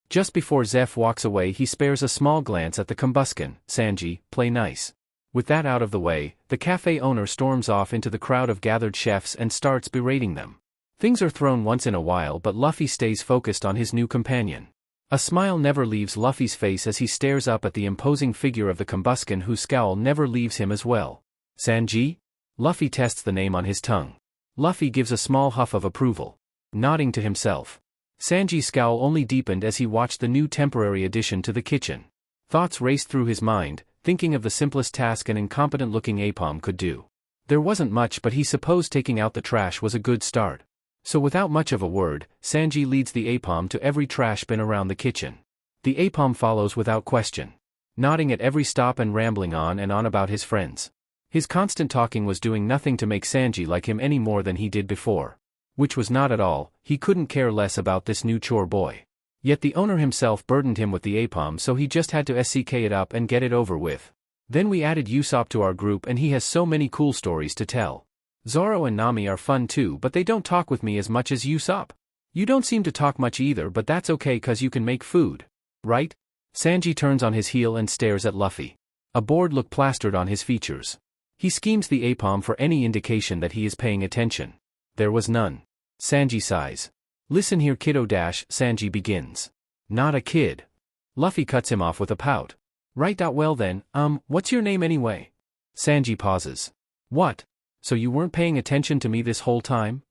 Just before Zeph walks away, he spares a small glance at the Combuskin. "Sanji, play nice." With that out of the way, the cafe owner storms off into the crowd of gathered chefs and starts berating them. Things are thrown once in a while, but Luffy stays focused on his new companion. A smile never leaves Luffy's face as he stares up at the imposing figure of the Combuskin, whose scowl never leaves him as well. "Sanji?" Luffy tests the name on his tongue. Luffy gives a small huff of approval, nodding to himself. Sanji's scowl only deepened as he watched the new temporary addition to the kitchen. Thoughts raced through his mind, thinking of the simplest task an incompetent-looking apom could do. There wasn't much, but he supposed taking out the trash was a good start. So without much of a word, Sanji leads the apom to every trash bin around the kitchen. The apom follows without question, nodding at every stop and rambling on and on about his friends. His constant talking was doing nothing to make Sanji like him any more than he did before. Which was not at all, he couldn't care less about this new chore boy. Yet the owner himself burdened him with the apom, so he just had to SCK it up and get it over with. Then we added Usopp to our group and he has so many cool stories to tell. Zoro and Nami are fun too, but they don't talk with me as much as Usopp. You don't seem to talk much either, but that's okay cause you can make food. Right? Sanji turns on his heel and stares at Luffy. A bored look plastered on his features. He schemes the apom for any indication that he is paying attention. There was none. Sanji sighs. Listen here kiddo Sanji begins. Not a kid. Luffy cuts him off with a pout. Right. Well then, what's your name anyway? Sanji pauses. What? So you weren't paying attention to me this whole time?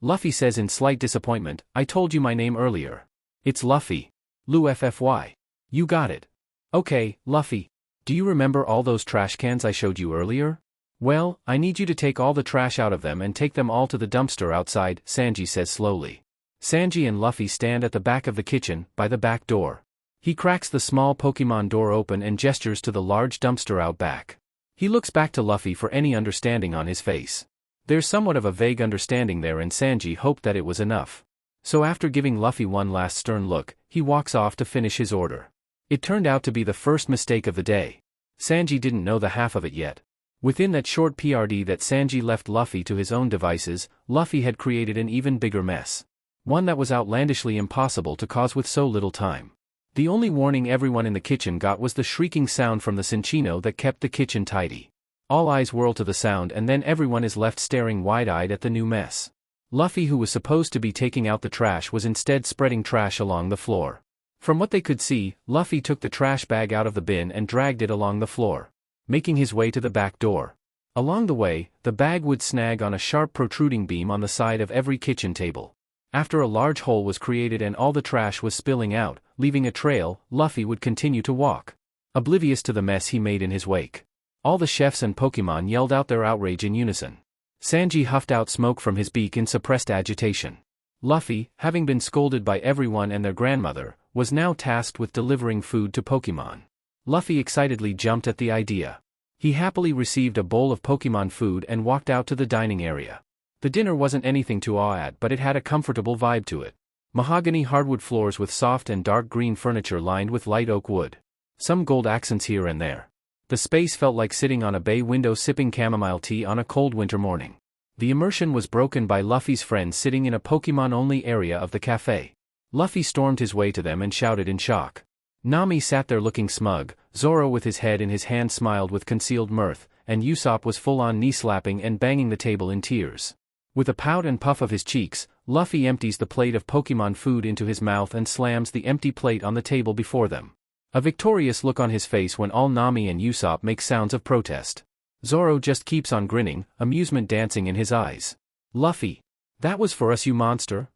Luffy says in slight disappointment, I told you my name earlier. It's Luffy. Luffy. You got it. Okay, Luffy. Do you remember all those trash cans I showed you earlier? Well, I need you to take all the trash out of them and take them all to the dumpster outside, Sanji says slowly. Sanji and Luffy stand at the back of the kitchen, by the back door. He cracks the small Pokemon door open and gestures to the large dumpster out back. He looks back to Luffy for any understanding on his face. There's somewhat of a vague understanding there and Sanji hoped that it was enough. So after giving Luffy one last stern look, he walks off to finish his order. It turned out to be the first mistake of the day. Sanji didn't know the half of it yet. Within that short PRD that Sanji left Luffy to his own devices, Luffy had created an even bigger mess. One that was outlandishly impossible to cause with so little time. The only warning everyone in the kitchen got was the shrieking sound from the cinchino that kept the kitchen tidy. All eyes whirl to the sound and then everyone is left staring wide-eyed at the new mess. Luffy, who was supposed to be taking out the trash, was instead spreading trash along the floor. From what they could see, Luffy took the trash bag out of the bin and dragged it along the floor, making his way to the back door. Along the way, the bag would snag on a sharp protruding beam on the side of every kitchen table. After a large hole was created and all the trash was spilling out, leaving a trail, Luffy would continue to walk, oblivious to the mess he made in his wake. All the chefs and Pokemon yelled out their outrage in unison. Sanji huffed out smoke from his beak in suppressed agitation. Luffy, having been scolded by everyone and their grandmother, was now tasked with delivering food to Pokemon. Luffy excitedly jumped at the idea. He happily received a bowl of Pokemon food and walked out to the dining area. The dinner wasn't anything to awe at, but it had a comfortable vibe to it. Mahogany hardwood floors with soft and dark green furniture lined with light oak wood. Some gold accents here and there. The space felt like sitting on a bay window sipping chamomile tea on a cold winter morning. The immersion was broken by Luffy's friends sitting in a Pokemon-only area of the cafe. Luffy stormed his way to them and shouted in shock. Nami sat there looking smug, Zoro with his head in his hand smiled with concealed mirth, and Usopp was full-on knee-slapping and banging the table in tears. With a pout and puff of his cheeks, Luffy empties the plate of Pokemon food into his mouth and slams the empty plate on the table before them. A victorious look on his face when all Nami and Usopp make sounds of protest. Zoro just keeps on grinning, amusement dancing in his eyes. Luffy. That was for us, you monster?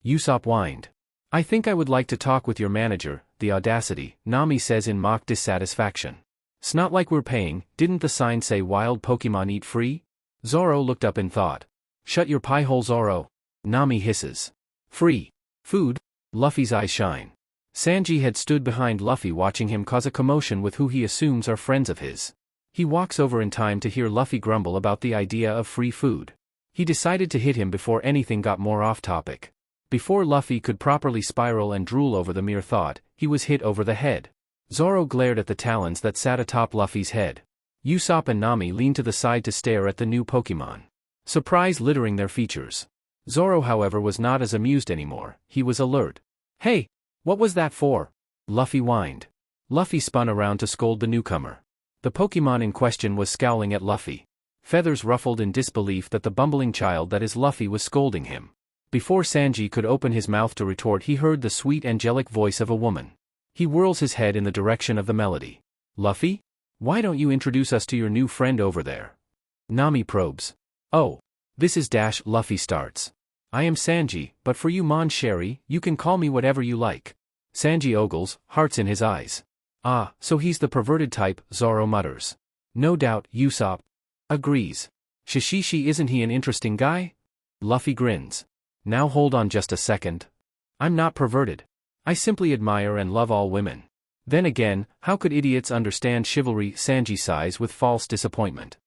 Usopp whined. I think I would like to talk with your manager, the audacity, Nami says in mock dissatisfaction. It's not like we're paying, didn't the sign say wild Pokemon eat free? Zoro looked up in thought. Shut your pie hole, Zoro. Nami hisses. Free. Food? Luffy's eyes shine. Sanji had stood behind Luffy watching him cause a commotion with who he assumes are friends of his. He walks over in time to hear Luffy grumble about the idea of free food. He decided to hit him before anything got more off topic. Before Luffy could properly spiral and drool over the mere thought, he was hit over the head. Zoro glared at the talons that sat atop Luffy's head. Usopp and Nami leaned to the side to stare at the new Pokemon. Surprise littering their features. Zoro, however, was not as amused anymore, he was alert. Hey! What was that for? Luffy whined. Luffy spun around to scold the newcomer. The Pokemon in question was scowling at Luffy. Feathers ruffled in disbelief that the bumbling child that is Luffy was scolding him. Before Sanji could open his mouth to retort, he heard the sweet angelic voice of a woman. He whirls his head in the direction of the melody. Luffy? Why don't you introduce us to your new friend over there? Nami probes. Oh. This is Luffy starts. I am Sanji, but for you Mon Sherry, you can call me whatever you like. Sanji ogles, hearts in his eyes. Ah, so he's the perverted type, Zoro mutters. No doubt, Usopp agrees. Shishishi, isn't he an interesting guy? Luffy grins. Now hold on just a second. I'm not perverted. I simply admire and love all women. Then again, how could idiots understand chivalry? Sanji sighs with false disappointment.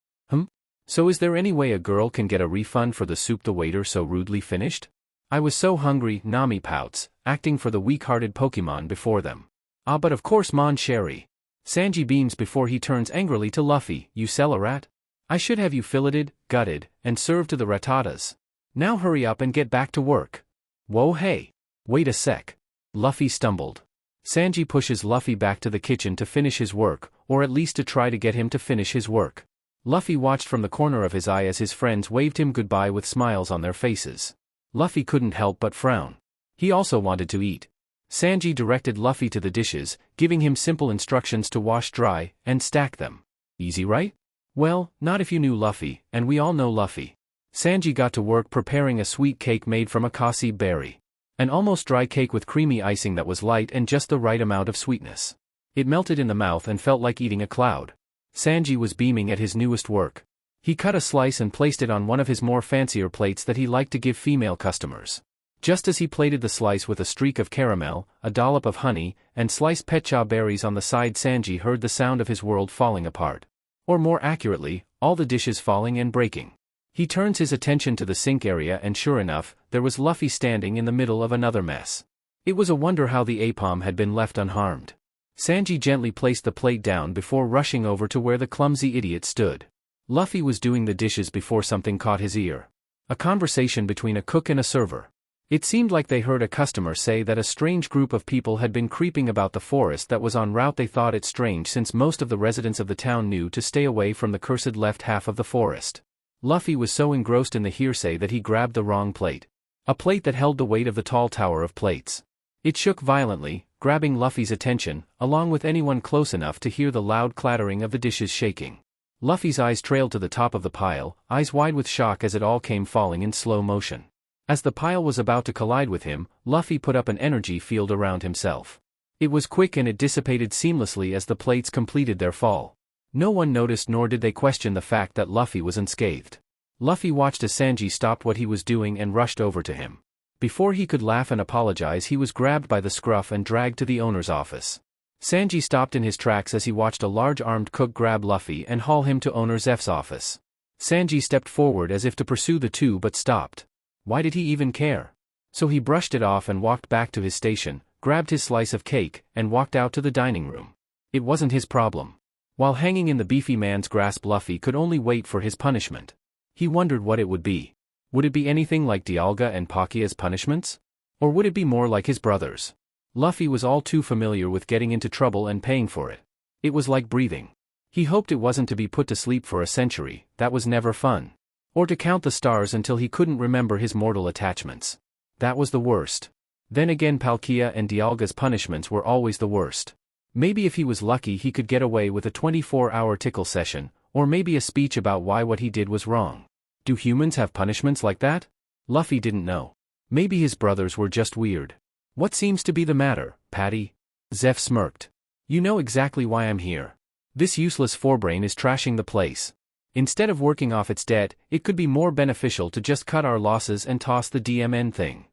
So is there any way a girl can get a refund for the soup the waiter so rudely finished? I was so hungry, Nami pouts, acting for the weak-hearted Pokemon before them. Ah, but of course Mon Sherry. Sanji beams before he turns angrily to Luffy. You sell a rat? I should have you filleted, gutted, and served to the ratatas. Now hurry up and get back to work. Whoa hey. Wait a sec. Luffy stumbled. Sanji pushes Luffy back to the kitchen to finish his work, or at least to try to get him to finish his work. Luffy watched from the corner of his eye as his friends waved him goodbye with smiles on their faces. Luffy couldn't help but frown. He also wanted to eat. Sanji directed Luffy to the dishes, giving him simple instructions to wash dry and stack them. Easy, right? Well, not if you knew Luffy, and we all know Luffy. Sanji got to work preparing a sweet cake made from a kasi berry. An almost dry cake with creamy icing that was light and just the right amount of sweetness. It melted in the mouth and felt like eating a cloud. Sanji was beaming at his newest work. He cut a slice and placed it on one of his more fancier plates that he liked to give female customers. Just as he plated the slice with a streak of caramel, a dollop of honey, and sliced petcha berries on the side, Sanji heard the sound of his world falling apart. Or more accurately, all the dishes falling and breaking. He turns his attention to the sink area and sure enough, there was Luffy standing in the middle of another mess. It was a wonder how the Apom had been left unharmed. Sanji gently placed the plate down before rushing over to where the clumsy idiot stood. Luffy was doing the dishes before something caught his ear. A conversation between a cook and a server. It seemed like they heard a customer say that a strange group of people had been creeping about the forest that was en route. They thought it strange since most of the residents of the town knew to stay away from the cursed left half of the forest. Luffy was so engrossed in the hearsay that he grabbed the wrong plate. A plate that held the weight of the tall tower of plates. It shook violently, grabbing Luffy's attention, along with anyone close enough to hear the loud clattering of the dishes shaking. Luffy's eyes trailed to the top of the pile, eyes wide with shock as it all came falling in slow motion. As the pile was about to collide with him, Luffy put up an energy field around himself. It was quick and it dissipated seamlessly as the plates completed their fall. No one noticed nor did they question the fact that Luffy was unscathed. Luffy watched as Sanji stopped what he was doing and rushed over to him. Before he could laugh and apologize, he was grabbed by the scruff and dragged to the owner's office. Sanji stopped in his tracks as he watched a large armed cook grab Luffy and haul him to owner Zeph's office. Sanji stepped forward as if to pursue the two but stopped. Why did he even care? So he brushed it off and walked back to his station, grabbed his slice of cake, and walked out to the dining room. It wasn't his problem. While hanging in the beefy man's grasp, Luffy could only wait for his punishment. He wondered what it would be. Would it be anything like Dialga and Palkia's punishments? Or would it be more like his brothers? Luffy was all too familiar with getting into trouble and paying for it. It was like breathing. He hoped it wasn't to be put to sleep for a century, that was never fun. Or to count the stars until he couldn't remember his mortal attachments. That was the worst. Then again, Palkia and Dialga's punishments were always the worst. Maybe if he was lucky he could get away with a 24-hour tickle session, or maybe a speech about why what he did was wrong. Do humans have punishments like that? Luffy didn't know. Maybe his brothers were just weird. What seems to be the matter, Patty? Zeph smirked. You know exactly why I'm here. This useless forebrain is trashing the place. Instead of working off its debt, it could be more beneficial to just cut our losses and toss the DMN thing.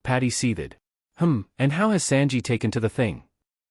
Patty seethed. And how has Sanji taken to the thing?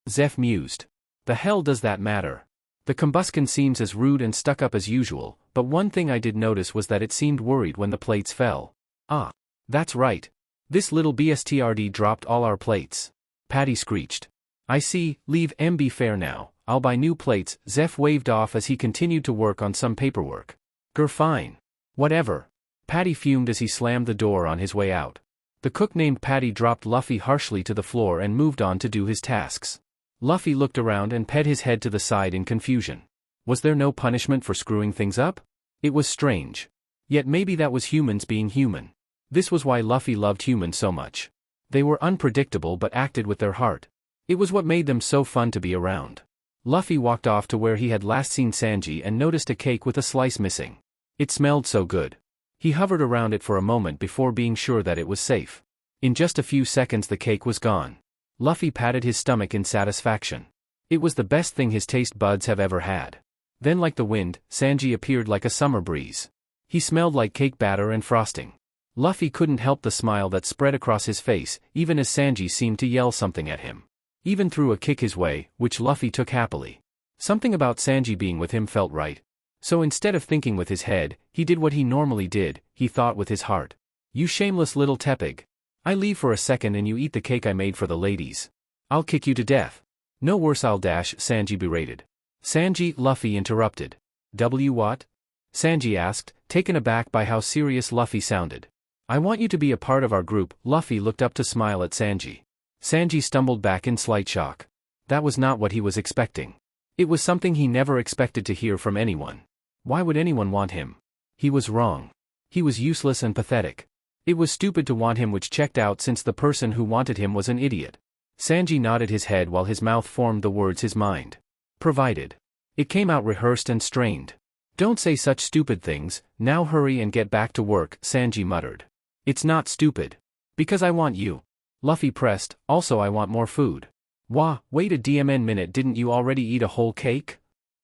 Zeph mused. The hell does that matter? The combustion seems as rude and stuck up as usual, but one thing I did notice was that it seemed worried when the plates fell. Ah. That's right. This little BSTRD dropped all our plates. Patty screeched. I see, leave MB fair now, I'll buy new plates. Zeph waved off as he continued to work on some paperwork. Fine. Whatever. Patty fumed as he slammed the door on his way out. The cook named Patty dropped Luffy harshly to the floor and moved on to do his tasks. Luffy looked around and pet his head to the side in confusion. Was there no punishment for screwing things up? It was strange. Yet maybe that was humans being human. This was why Luffy loved humans so much. They were unpredictable but acted with their heart. It was what made them so fun to be around. Luffy walked off to where he had last seen Sanji and noticed a cake with a slice missing. It smelled so good. He hovered around it for a moment before being sure that it was safe. In just a few seconds the cake was gone. Luffy patted his stomach in satisfaction. It was the best thing his taste buds have ever had. Then like the wind, Sanji appeared like a summer breeze. He smelled like cake batter and frosting. Luffy couldn't help the smile that spread across his face, even as Sanji seemed to yell something at him. Even threw a kick his way, which Luffy took happily. Something about Sanji being with him felt right. So instead of thinking with his head, he did what he normally did, he thought with his heart. You shameless little tepig. I leave for a second and you eat the cake I made for the ladies. I'll kick you to death. No worse I'll dash, Sanji berated. Sanji, Luffy interrupted. What? Sanji asked, taken aback by how serious Luffy sounded. I want you to be a part of our group. Luffy looked up to smile at Sanji. Sanji stumbled back in slight shock. That was not what he was expecting. It was something he never expected to hear from anyone. Why would anyone want him? He was wrong. He was useless and pathetic. It was stupid to want him, which checked out since the person who wanted him was an idiot. Sanji nodded his head while his mouth formed the words his mind provided. It came out rehearsed and strained. Don't say such stupid things, now hurry and get back to work, Sanji muttered. It's not stupid. Because I want you. Luffy pressed, also I want more food. Wah, wait a minute, didn't you already eat a whole cake?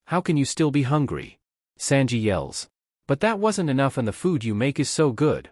How can you still be hungry? Sanji yells. But that wasn't enough and the food you make is so good.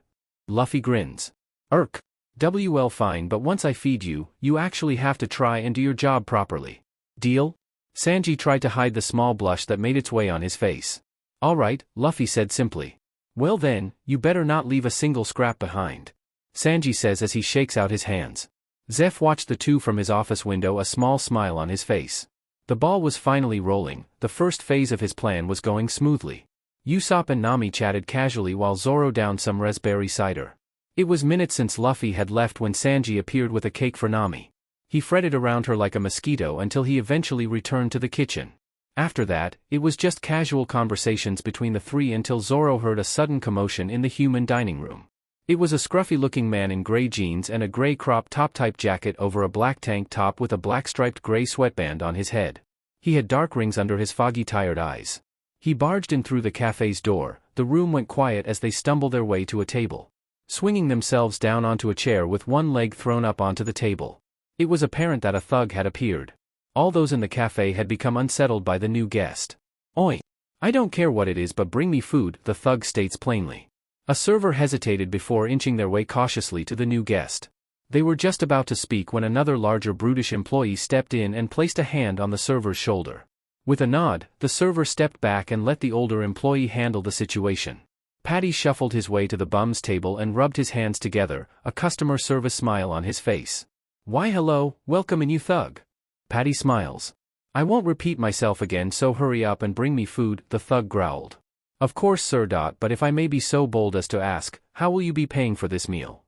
Luffy grins. Well fine, but once I feed you, you actually have to try and do your job properly. Deal? Sanji tried to hide the small blush that made its way on his face. Alright, Luffy said simply. Well then, you better not leave a single scrap behind. Sanji says as he shakes out his hands. Zeph watched the two from his office window, a small smile on his face. The ball was finally rolling, the first phase of his plan was going smoothly. Usopp and Nami chatted casually while Zoro downed some raspberry cider. It was minutes since Luffy had left when Sanji appeared with a cake for Nami. He fretted around her like a mosquito until he eventually returned to the kitchen. After that, it was just casual conversations between the three until Zoro heard a sudden commotion in the human dining room. It was a scruffy-looking man in gray jeans and a gray crop top-type jacket over a black tank top with a black striped gray sweatband on his head. He had dark rings under his foggy tired eyes. He barged in through the cafe's door. The room went quiet as they stumbled their way to a table. Swinging themselves down onto a chair with one leg thrown up onto the table. It was apparent that a thug had appeared. All those in the cafe had become unsettled by the new guest. Oi! I don't care what it is, but bring me food, the thug states plainly. A server hesitated before inching their way cautiously to the new guest. They were just about to speak when another larger brutish employee stepped in and placed a hand on the server's shoulder. With a nod, the server stepped back and let the older employee handle the situation. Paddy shuffled his way to the bum's table and rubbed his hands together, a customer service smile on his face. Why hello, welcome in you thug. Paddy smiles. I won't repeat myself again, so hurry up and bring me food, the thug growled. Of course sir. But if I may be so bold as to ask, how will you be paying for this meal?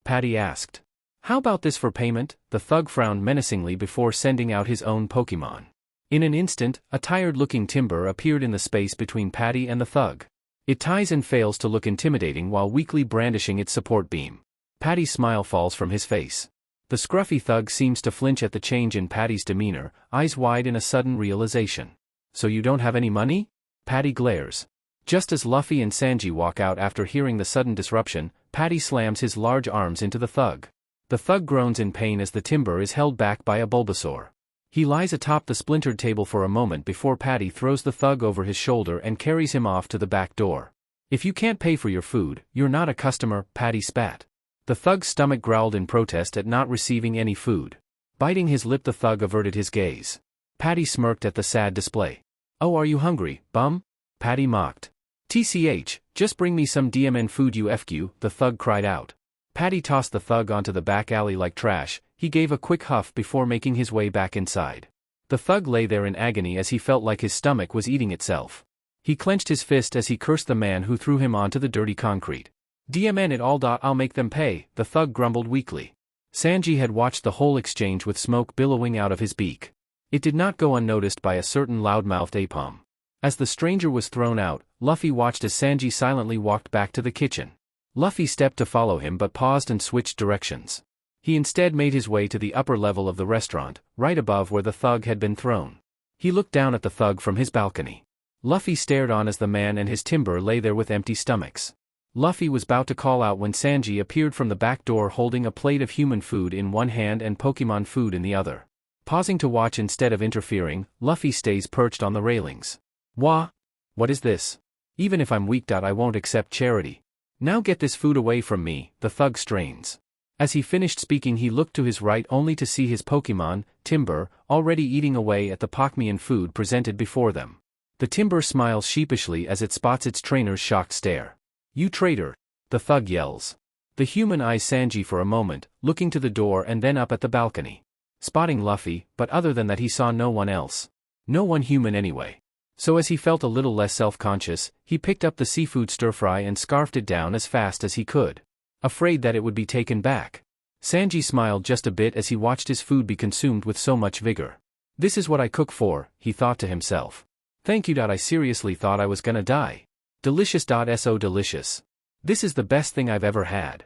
Paddy asked. How about this for payment? The thug frowned menacingly before sending out his own Pokemon. In an instant, a tired-looking timber appeared in the space between Paddy and the thug. It ties and fails to look intimidating while weakly brandishing its support beam. Paddy's smile falls from his face. The scruffy thug seems to flinch at the change in Paddy's demeanor, eyes wide in a sudden realization. So you don't have any money? Paddy glares. Just as Luffy and Sanji walk out after hearing the sudden disruption, Paddy slams his large arms into the thug. The thug groans in pain as the timber is held back by a Bulbasaur. He lies atop the splintered table for a moment before Paddy throws the thug over his shoulder and carries him off to the back door. If you can't pay for your food, you're not a customer, Paddy spat. The thug's stomach growled in protest at not receiving any food. Biting his lip, the thug averted his gaze. Paddy smirked at the sad display. Oh, are you hungry, bum? Paddy mocked. TCH, just bring me some DMN food you FQ, the thug cried out. Paddy tossed the thug onto the back alley like trash. He gave a quick huff before making his way back inside. The thug lay there in agony as he felt like his stomach was eating itself. He clenched his fist as he cursed the man who threw him onto the dirty concrete. DMN it all. I'll make them pay, the thug grumbled weakly. Sanji had watched the whole exchange with smoke billowing out of his beak. It did not go unnoticed by a certain loudmouthed Apom. As the stranger was thrown out, Luffy watched as Sanji silently walked back to the kitchen. Luffy stepped to follow him but paused and switched directions. He instead made his way to the upper level of the restaurant, right above where the thug had been thrown. He looked down at the thug from his balcony. Luffy stared on as the man and his timber lay there with empty stomachs. Luffy was about to call out when Sanji appeared from the back door holding a plate of human food in one hand and Pokemon food in the other. Pausing to watch instead of interfering, Luffy stays perched on the railings. Wah! What is this? Even if I'm weak. I won't accept charity. Now get this food away from me, the thug strains. As he finished speaking he looked to his right only to see his Pokemon, Timber, already eating away at the Pokemon food presented before them. The Timber smiles sheepishly as it spots its trainer's shocked stare. You traitor! The thug yells. The human eyes Sanji for a moment, looking to the door and then up at the balcony. Spotting Luffy, but other than that he saw no one else. No one human anyway. So as he felt a little less self-conscious, he picked up the seafood stir-fry and scarfed it down as fast as he could. Afraid that it would be taken back. Sanji smiled just a bit as he watched his food be consumed with so much vigor. This is what I cook for, he thought to himself. Thank you. I seriously thought I was gonna die. Delicious. So delicious. This is the best thing I've ever had.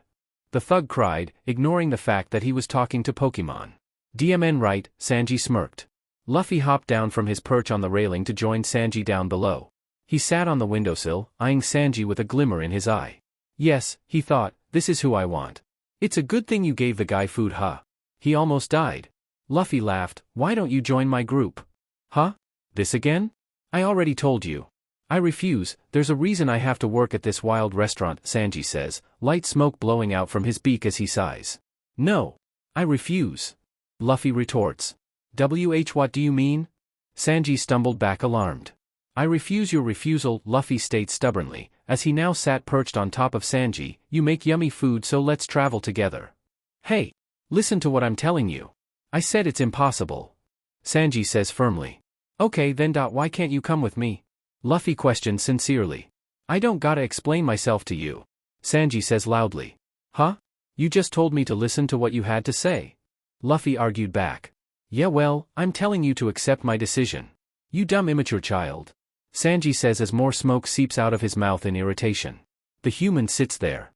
The thug cried, ignoring the fact that he was talking to Pokemon. DMN right, Sanji smirked. Luffy hopped down from his perch on the railing to join Sanji down below. He sat on the windowsill, eyeing Sanji with a glimmer in his eye. Yes, he thought, this is who I want. It's a good thing you gave the guy food, huh? He almost died. Luffy laughed, why don't you join my group? Huh? This again? I already told you. I refuse, there's a reason I have to work at this wild restaurant, Sanji says, light smoke blowing out from his beak as he sighs. No. I refuse. Luffy retorts. What do you mean? Sanji stumbled back alarmed. I refuse your refusal, Luffy states stubbornly, as he now sat perched on top of Sanji. You make yummy food, so let's travel together. Hey! Listen to what I'm telling you. I said it's impossible. Sanji says firmly. Okay then. Why can't you come with me? Luffy questions sincerely. I don't gotta explain myself to you. Sanji says loudly. Huh? You just told me to listen to what you had to say. Luffy argued back. Yeah well, I'm telling you to accept my decision. You dumb immature child. Sanji says as more smoke seeps out of his mouth in irritation. The human sits there.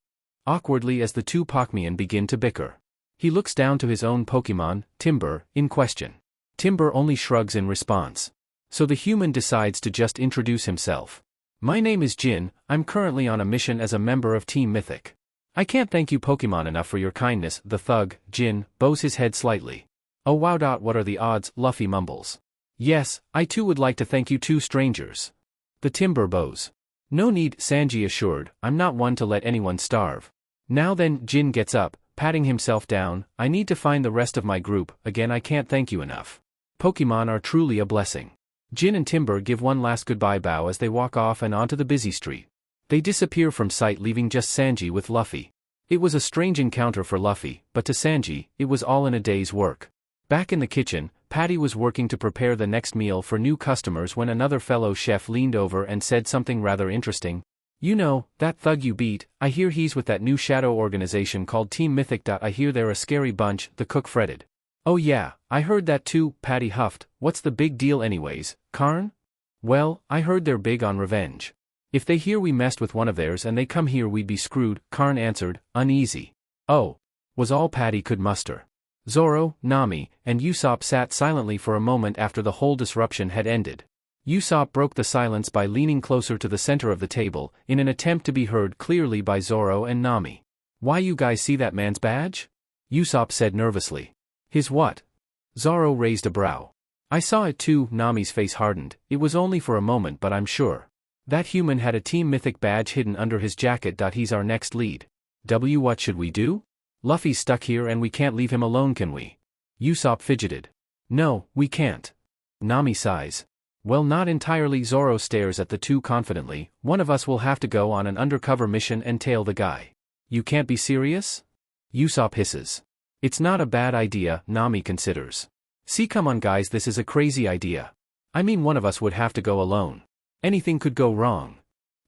Awkwardly as the two Pokemon begin to bicker. He looks down to his own Pokemon, Timber, in question. Timber only shrugs in response. So the human decides to just introduce himself. My name is Jin, I'm currently on a mission as a member of Team Mythic. I can't thank you Pokemon enough for your kindness. The thug, Jin, bows his head slightly. Oh wow. What are the odds? Luffy mumbles. Yes, I too would like to thank you two strangers. The Timber bows. No need, Sanji assured, I'm not one to let anyone starve. Now then, Jin gets up, patting himself down, I need to find the rest of my group, again I can't thank you enough. Pokemon are truly a blessing. Jin and Timber give one last goodbye bow as they walk off and onto the busy street. They disappear from sight leaving just Sanji with Luffy. It was a strange encounter for Luffy, but to Sanji, it was all in a day's work. Back in the kitchen, Patty was working to prepare the next meal for new customers when another fellow chef leaned over and said something rather interesting. You know, that thug you beat, I hear he's with that new shadow organization called Team Mythic. I hear they're a scary bunch, the cook fretted. Oh yeah, I heard that too, Patty huffed. What's the big deal anyways, Karn? Well, I heard they're big on revenge. If they hear we messed with one of theirs and they come here we'd be screwed, Karn answered, uneasy. Oh, was all Patty could muster. Zoro, Nami, and Usopp sat silently for a moment after the whole disruption had ended. Usopp broke the silence by leaning closer to the center of the table, in an attempt to be heard clearly by Zoro and Nami. Why you guys see that man's badge? Usopp said nervously. His what? Zoro raised a brow. I saw it too, Nami's face hardened, it was only for a moment but I'm sure. That human had a Team Mythic badge hidden under his jacket. He's our next lead. What should we do? Luffy's stuck here and we can't leave him alone, can we? Usopp fidgeted. No, we can't. Nami sighs. Well, not entirely. Zoro stares at the two confidently. One of us will have to go on an undercover mission and tail the guy. You can't be serious? Usopp hisses. It's not a bad idea, Nami considers. See, come on guys, this is a crazy idea. I mean, one of us would have to go alone. Anything could go wrong.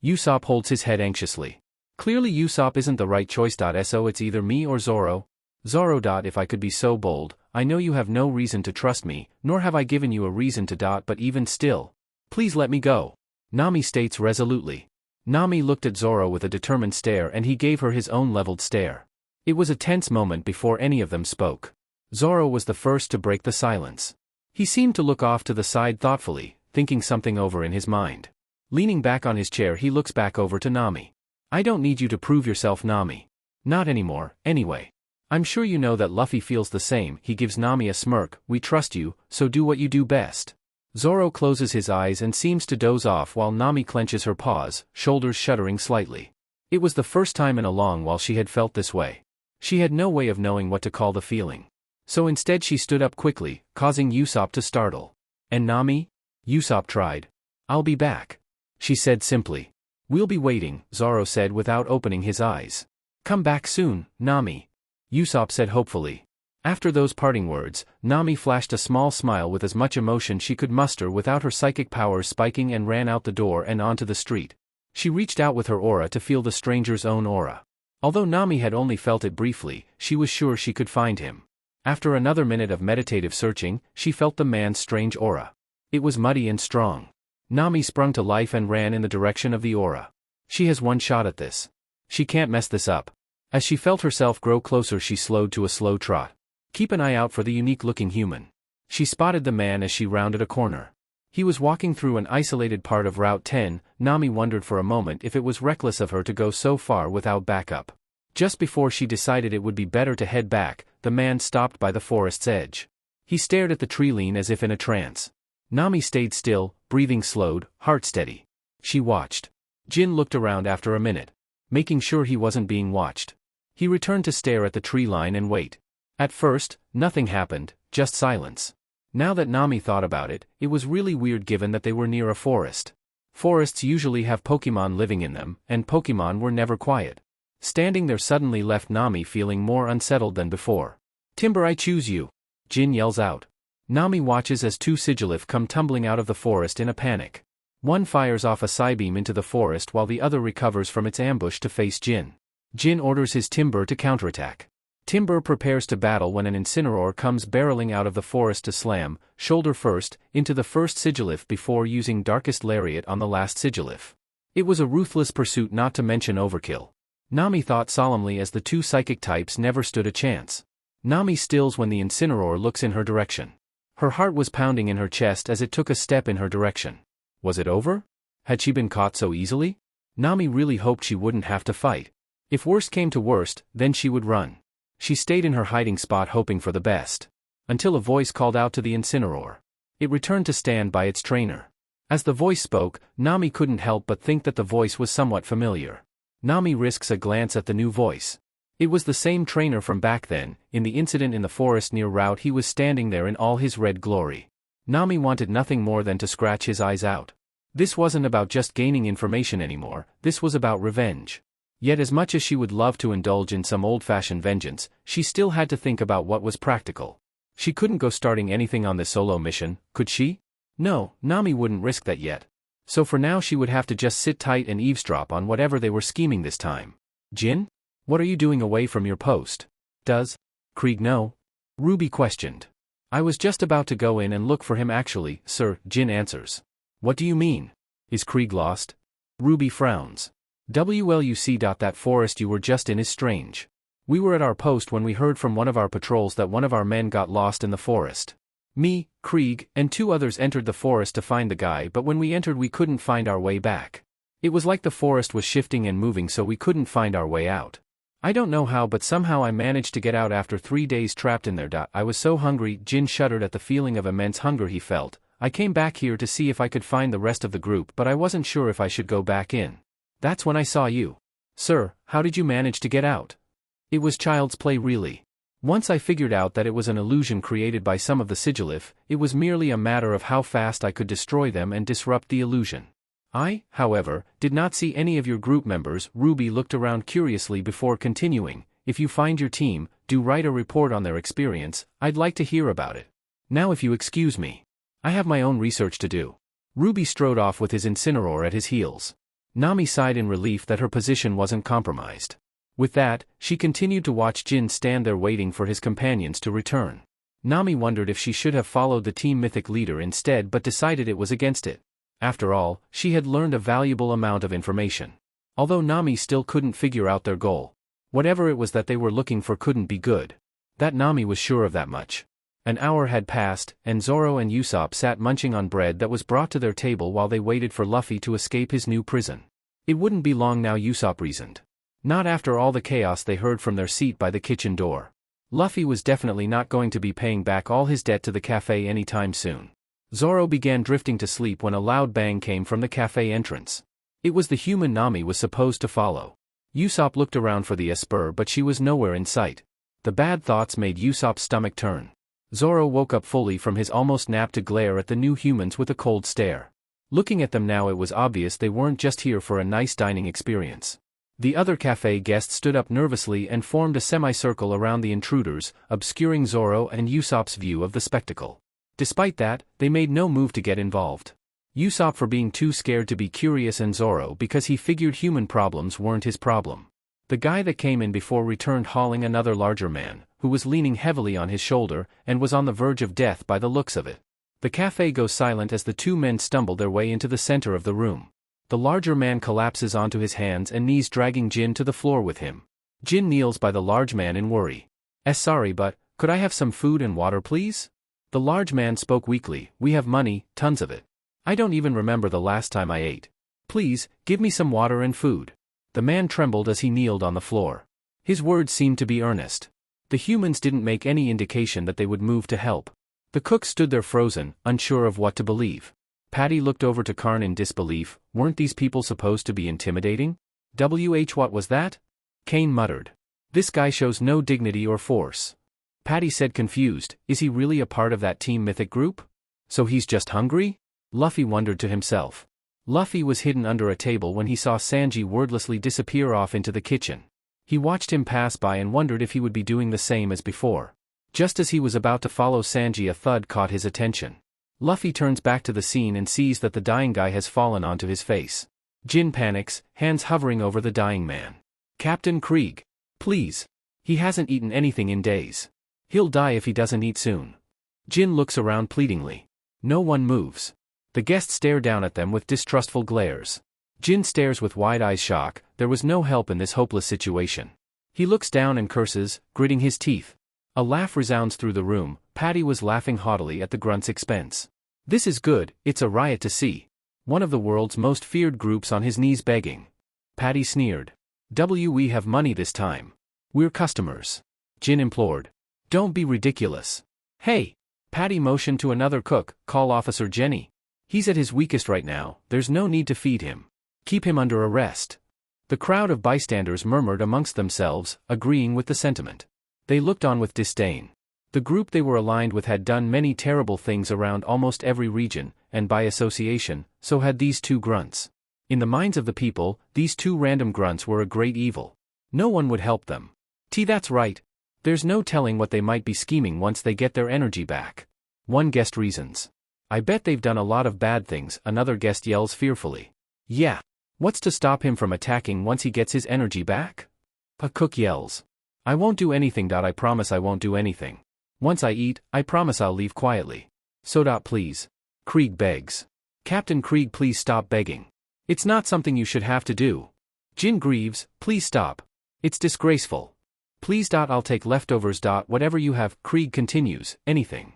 Usopp holds his head anxiously. Clearly Usopp isn't the right choice. So it's either me or Zoro. Zoro. If I could be so bold, I know you have no reason to trust me, nor have I given you a reason to. But even still. Please let me go. Nami states resolutely. Nami looked at Zoro with a determined stare and he gave her his own leveled stare. It was a tense moment before any of them spoke. Zoro was the first to break the silence. He seemed to look off to the side thoughtfully, thinking something over in his mind. Leaning back on his chair he looks back over to Nami. I don't need you to prove yourself, Nami. Not anymore, anyway. I'm sure you know that Luffy feels the same. He gives Nami a smirk. We trust you, so do what you do best. Zoro closes his eyes and seems to doze off while Nami clenches her paws, shoulders shuddering slightly. It was the first time in a long while she had felt this way. She had no way of knowing what to call the feeling. So instead she stood up quickly, causing Usopp to startle. And Nami? Usopp tried. I'll be back. She said simply. We'll be waiting, Zoro said without opening his eyes. Come back soon, Nami. Usopp said hopefully. After those parting words, Nami flashed a small smile with as much emotion she could muster without her psychic powers spiking and ran out the door and onto the street. She reached out with her aura to feel the stranger's own aura. Although Nami had only felt it briefly, she was sure she could find him. After another minute of meditative searching, she felt the man's strange aura. It was muddy and strong. Nami sprung to life and ran in the direction of the aura. She has one shot at this. She can't mess this up. As she felt herself grow closer, she slowed to a slow trot. Keep an eye out for the unique-looking human. She spotted the man as she rounded a corner. He was walking through an isolated part of Route 10. Nami wondered for a moment if it was reckless of her to go so far without backup. Just before she decided it would be better to head back, the man stopped by the forest's edge. He stared at the tree line as if in a trance. Nami stayed still, breathing slowed, heart steady. She watched. Jin looked around after a minute, making sure he wasn't being watched. He returned to stare at the tree line and wait. At first, nothing happened, just silence. Now that Nami thought about it, it was really weird given that they were near a forest. Forests usually have Pokemon living in them, and Pokemon were never quiet. Standing there suddenly left Nami feeling more unsettled than before. Timber, I choose you! Jin yells out. Nami watches as two Sigilif come tumbling out of the forest in a panic. One fires off a Psybeam into the forest while the other recovers from its ambush to face Jin. Jin orders his Timber to counterattack. Timber prepares to battle when an Incineroar comes barreling out of the forest to slam, shoulder first, into the first Sigilif before using Darkest Lariat on the last Sigilif. It was a ruthless pursuit, not to mention overkill. Nami thought solemnly as the two psychic types never stood a chance. Nami stills when the Incineroar looks in her direction. Her heart was pounding in her chest as it took a step in her direction. Was it over? Had she been caught so easily? Nami really hoped she wouldn't have to fight. If worst came to worst, then she would run. She stayed in her hiding spot hoping for the best. Until a voice called out to the Incineroar. It returned to stand by its trainer. As the voice spoke, Nami couldn't help but think that the voice was somewhat familiar. Nami risks a glance at the new voice. It was the same trainer from back then. In the incident in the forest near Route, he was standing there in all his red glory. Nami wanted nothing more than to scratch his eyes out. This wasn't about just gaining information anymore, this was about revenge. Yet as much as she would love to indulge in some old-fashioned vengeance, she still had to think about what was practical. She couldn't go starting anything on this solo mission, could she? No, Nami wouldn't risk that yet. So for now she would have to just sit tight and eavesdrop on whatever they were scheming this time. Jin? What are you doing away from your post? Does Krieg know? Ruby questioned. I was just about to go in and look for him actually, sir, Jin answers. What do you mean? Is Krieg lost? Ruby frowns. That forest you were just in is strange. We were at our post when we heard from one of our patrols that one of our men got lost in the forest. Me, Krieg, and two others entered the forest to find the guy, but when we entered we couldn't find our way back. It was like the forest was shifting and moving, so we couldn't find our way out. I don't know how, but somehow I managed to get out after 3 days trapped in there. I was so hungry. Jin shuddered at the feeling of immense hunger he felt. I came back here to see if I could find the rest of the group, but I wasn't sure if I should go back in. That's when I saw you. Sir, how did you manage to get out? It was child's play really. Once I figured out that it was an illusion created by some of the Sigilif, it was merely a matter of how fast I could destroy them and disrupt the illusion. I, however, did not see any of your group members. Ruby looked around curiously before continuing. If you find your team, do write a report on their experience. I'd like to hear about it. Now if you excuse me. I have my own research to do. Ruby strode off with his Incineroar at his heels. Nami sighed in relief that her position wasn't compromised. With that, she continued to watch Jin stand there waiting for his companions to return. Nami wondered if she should have followed the Team Mythic leader instead, but decided it was against it. After all, she had learned a valuable amount of information. Although Nami still couldn't figure out their goal. Whatever it was that they were looking for couldn't be good. That Nami was sure of that much. An hour had passed, and Zoro and Usopp sat munching on bread that was brought to their table while they waited for Luffy to escape his new prison. It wouldn't be long now, Usopp reasoned. Not after all the chaos they heard from their seat by the kitchen door. Luffy was definitely not going to be paying back all his debt to the cafe anytime soon. Zoro began drifting to sleep when a loud bang came from the cafe entrance. It was the human Nami was supposed to follow. Usopp looked around for the Esper, but she was nowhere in sight. The bad thoughts made Usopp's stomach turn. Zoro woke up fully from his almost nap to glare at the new humans with a cold stare. Looking at them now, it was obvious they weren't just here for a nice dining experience. The other cafe guests stood up nervously and formed a semicircle around the intruders, obscuring Zoro and Usopp's view of the spectacle. Despite that, they made no move to get involved. Usopp for being too scared to be curious, and Zoro because he figured human problems weren't his problem. The guy that came in before returned hauling another larger man, who was leaning heavily on his shoulder and was on the verge of death by the looks of it. The cafe goes silent as the two men stumble their way into the center of the room. The larger man collapses onto his hands and knees, dragging Jin to the floor with him. Jin kneels by the large man in worry. Sorry, but could I have some food and water, please? The large man spoke weakly. We have money, tons of it. I don't even remember the last time I ate. Please, give me some water and food. The man trembled as he kneeled on the floor. His words seemed to be earnest. The humans didn't make any indication that they would move to help. The cook stood there frozen, unsure of what to believe. Patty looked over to Karn in disbelief. Weren't these people supposed to be intimidating? What was that? Kane muttered. This guy shows no dignity or force. Patty said, confused, is he really a part of that Team Mythic group? So he's just hungry? Luffy wondered to himself. Luffy was hidden under a table when he saw Sanji wordlessly disappear off into the kitchen. He watched him pass by and wondered if he would be doing the same as before. Just as he was about to follow Sanji, a thud caught his attention. Luffy turns back to the scene and sees that the dying guy has fallen onto his face. Jin panics, hands hovering over the dying man. Captain Krieg. Please. He hasn't eaten anything in days. He'll die if he doesn't eat soon. Jin looks around pleadingly. No one moves. The guests stare down at them with distrustful glares. Jin stares with wide-eyed shock. There was no help in this hopeless situation. He looks down and curses, gritting his teeth. A laugh resounds through the room. Patty was laughing haughtily at the grunt's expense. This is good, it's a riot to see. One of the world's most feared groups on his knees begging. Patty sneered. We have money this time. We're customers. Jin implored. Don't be ridiculous. Hey! Patty motioned to another cook, call Officer Jenny. He's at his weakest right now, there's no need to feed him. Keep him under arrest. The crowd of bystanders murmured amongst themselves, agreeing with the sentiment. They looked on with disdain. The group they were aligned with had done many terrible things around almost every region, and by association, so had these two grunts. In the minds of the people, these two random grunts were a great evil. No one would help them. That's right. There's no telling what they might be scheming once they get their energy back. One guest reasons. I bet they've done a lot of bad things, another guest yells fearfully. Yeah. What's to stop him from attacking once he gets his energy back? A cook yells. I won't do anything. I promise I won't do anything. Once I eat, I promise I'll leave quietly. So. Please. Krieg begs. Captain Krieg, please stop begging. It's not something you should have to do. Jin grieves, please stop. It's disgraceful. Please. I'll take leftovers. Whatever you have, Krieg continues, anything.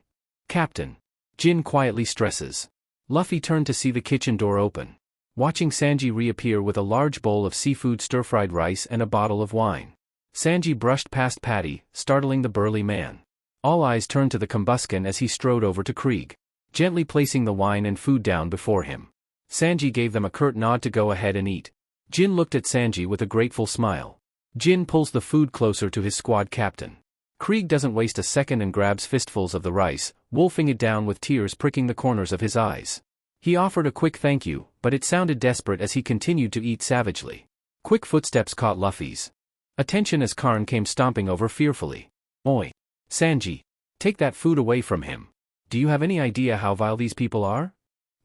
Captain. Jin quietly stresses. Luffy turned to see the kitchen door open. Watching Sanji reappear with a large bowl of seafood, stir-fried rice and a bottle of wine. Sanji brushed past Patty, startling the burly man. All eyes turned to the Combusken as he strode over to Krieg, gently placing the wine and food down before him. Sanji gave them a curt nod to go ahead and eat. Jin looked at Sanji with a grateful smile. Jin pulls the food closer to his squad captain. Krieg doesn't waste a second and grabs fistfuls of the rice, wolfing it down with tears pricking the corners of his eyes. He offered a quick thank you, but it sounded desperate as he continued to eat savagely. Quick footsteps caught Luffy's attention as Karn came stomping over fearfully. Oi! Sanji! Take that food away from him. Do you have any idea how vile these people are?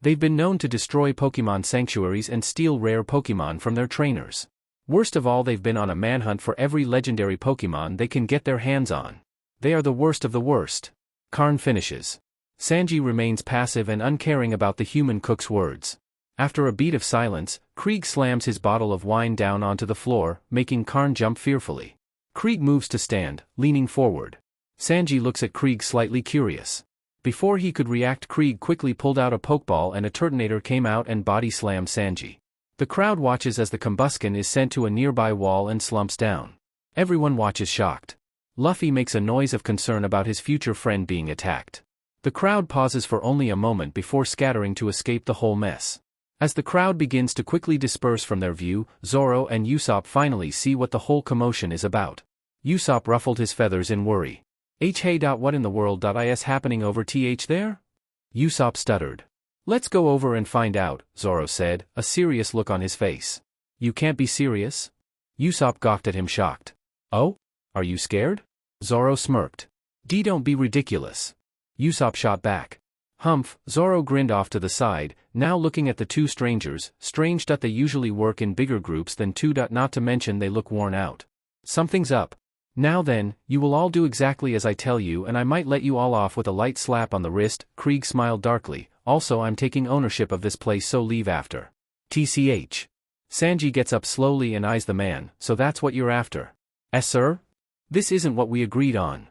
They've been known to destroy Pokemon sanctuaries and steal rare Pokemon from their trainers. Worst of all, they've been on a manhunt for every legendary Pokemon they can get their hands on. They are the worst of the worst. Karn finishes. Sanji remains passive and uncaring about the human cook's words. After a beat of silence, Krieg slams his bottle of wine down onto the floor, making Karn jump fearfully. Krieg moves to stand, leaning forward. Sanji looks at Krieg slightly curious. Before he could react, Krieg quickly pulled out a Pokeball and a Turtonator came out and body slammed Sanji. The crowd watches as the combustion is sent to a nearby wall and slumps down. Everyone watches shocked. Luffy makes a noise of concern about his future friend being attacked. The crowd pauses for only a moment before scattering to escape the whole mess. As the crowd begins to quickly disperse from their view, Zoro and Usopp finally see what the whole commotion is about. Usopp ruffled his feathers in worry. Hey, what in the world is happening over there? Usopp stuttered. Let's go over and find out, Zoro said, a serious look on his face. You can't be serious? Usopp gawked at him shocked. Oh? Are you scared? Zoro smirked. Don't be ridiculous. Usopp shot back. Humph, Zoro grinned off to the side, now looking at the two strangers. Strange that they usually work in bigger groups than two. Not to mention they look worn out. Something's up. Now then, you will all do exactly as I tell you, and I might let you all off with a light slap on the wrist. Krieg smiled darkly. Also, I'm taking ownership of this place, so leave after. TCH. Sanji gets up slowly and eyes the man. So that's what you're after? Sir? This isn't what we agreed on.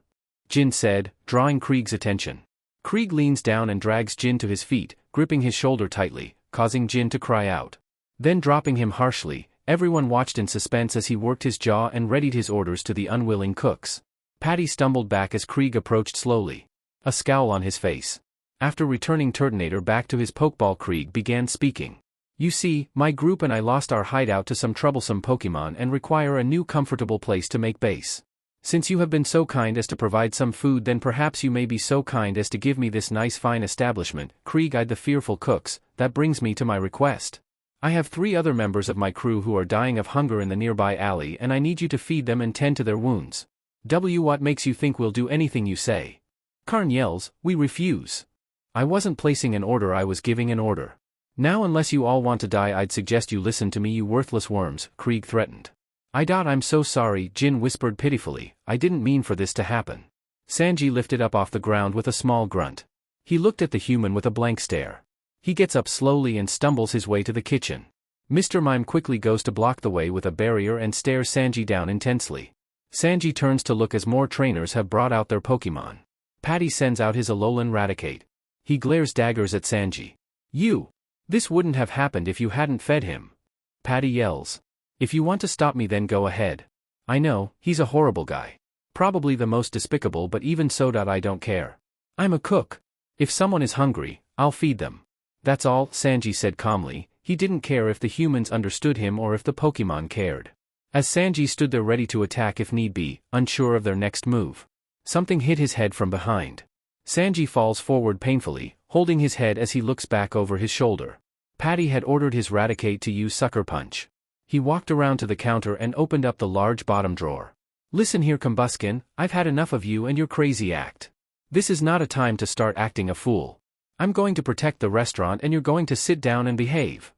Jin said, drawing Krieg's attention. Krieg leans down and drags Jin to his feet, gripping his shoulder tightly, causing Jin to cry out. Then dropping him harshly, everyone watched in suspense as he worked his jaw and readied his orders to the unwilling cooks. Patty stumbled back as Krieg approached slowly. A scowl on his face. After returning Turtonator back to his Pokeball, Krieg began speaking. You see, my group and I lost our hideout to some troublesome Pokemon and require a new comfortable place to make base. Since you have been so kind as to provide some food, then perhaps you may be so kind as to give me this nice fine establishment. Krieg eyed the fearful cooks. That brings me to my request. I have 3 other members of my crew who are dying of hunger in the nearby alley, and I need you to feed them and tend to their wounds. What makes you think we'll do anything you say? Karn yells, we refuse. I wasn't placing an order, I was giving an order. Now unless you all want to die, I'd suggest you listen to me, you worthless worms, Krieg threatened. I'm so sorry, Jin whispered pitifully, I didn't mean for this to happen. Sanji lifted up off the ground with a small grunt. He looked at the human with a blank stare. He gets up slowly and stumbles his way to the kitchen. Mr. Mime quickly goes to block the way with a barrier and stares Sanji down intensely. Sanji turns to look as more trainers have brought out their Pokemon. Patty sends out his Alolan Raticate. He glares daggers at Sanji. You! This wouldn't have happened if you hadn't fed him. Patty yells. If you want to stop me, then go ahead. I know, he's a horrible guy. Probably the most despicable, but even so, I don't care. I'm a cook. If someone is hungry, I'll feed them. That's all, Sanji said calmly. He didn't care if the humans understood him or if the Pokemon cared. As Sanji stood there ready to attack if need be, unsure of their next move. Something hit his head from behind. Sanji falls forward painfully, holding his head as he looks back over his shoulder. Patty had ordered his Raticate to use Sucker Punch. He walked around to the counter and opened up the large bottom drawer. Listen here, Combuskin, I've had enough of you and your crazy act. This is not a time to start acting a fool. I'm going to protect the restaurant and you're going to sit down and behave.